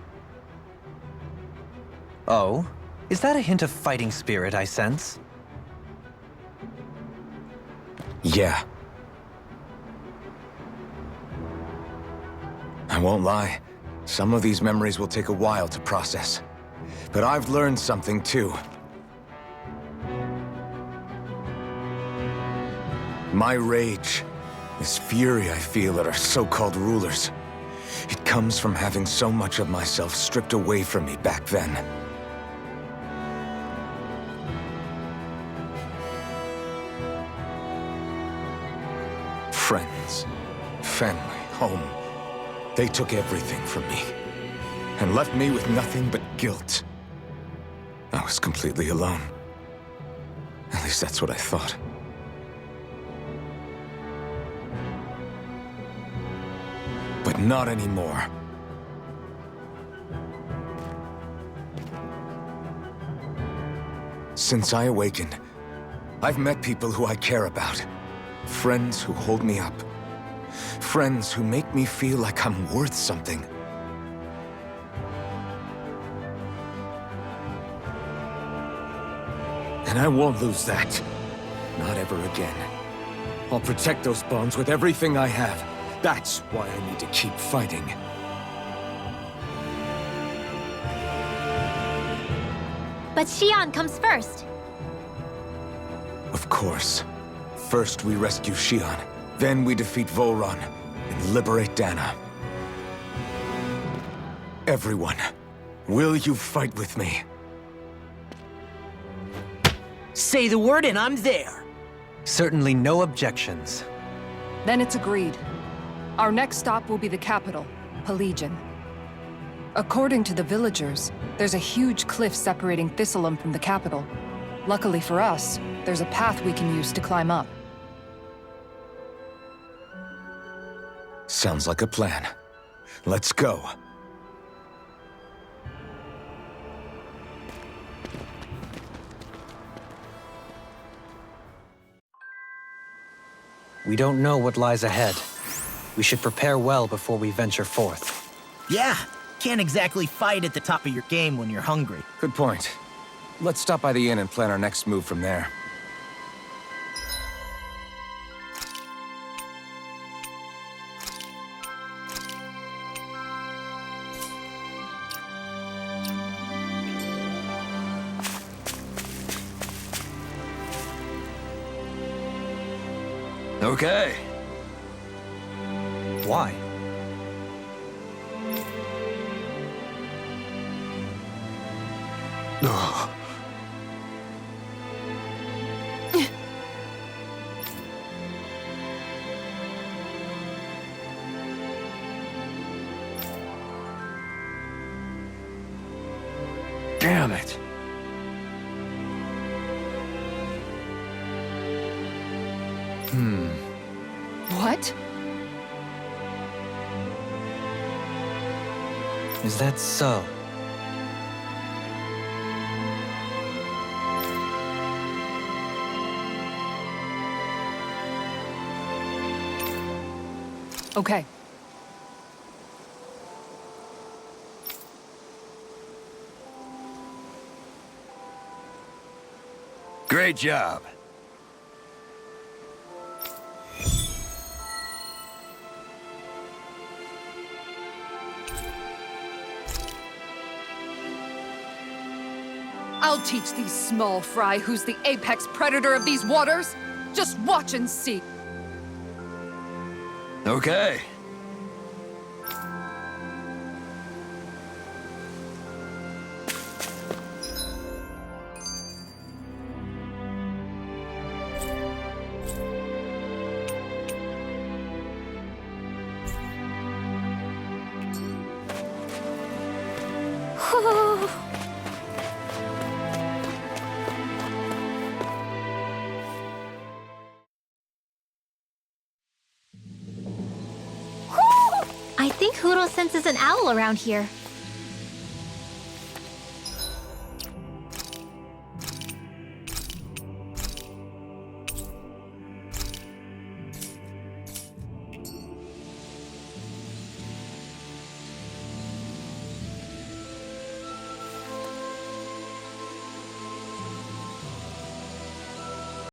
Oh? Is that a hint of fighting spirit I sense? Yeah. I won't lie. Some of these memories will take a while to process. But I've learned something too. My rage, this fury I feel at our so-called rulers, it comes from having so much of myself stripped away from me back then. Friends, family, home. They took everything from me and left me with nothing but guilt. I was completely alone. At least that's what I thought. But not anymore. Since I awakened, I've met people who I care about. Friends who hold me up. Friends who make me feel like I'm worth something. And I won't lose that. Not ever again. I'll protect those bonds with everything I have. That's why I need to keep fighting. But Xion comes first. Of course. First we rescue Xion, then we defeat Volron and liberate Dana. Everyone, will you fight with me? Say the word and I'm there. Certainly no objections. Then it's agreed. Our next stop will be the capital, Pelegion. According to the villagers, there's a huge cliff separating Thistleum from the capital. Luckily for us, there's a path we can use to climb up. Sounds like a plan. Let's go. We don't know what lies ahead. We should prepare well before we venture forth. Yeah, can't exactly fight at the top of your game when you're hungry. Good point. Let's stop by the inn and plan our next move from there. Okay. Why? Damn it. What? Is that so? Okay. Great job. I'll teach these small fry who's the apex predator of these waters. Just watch and see. Okay. I think Huro senses an owl around here.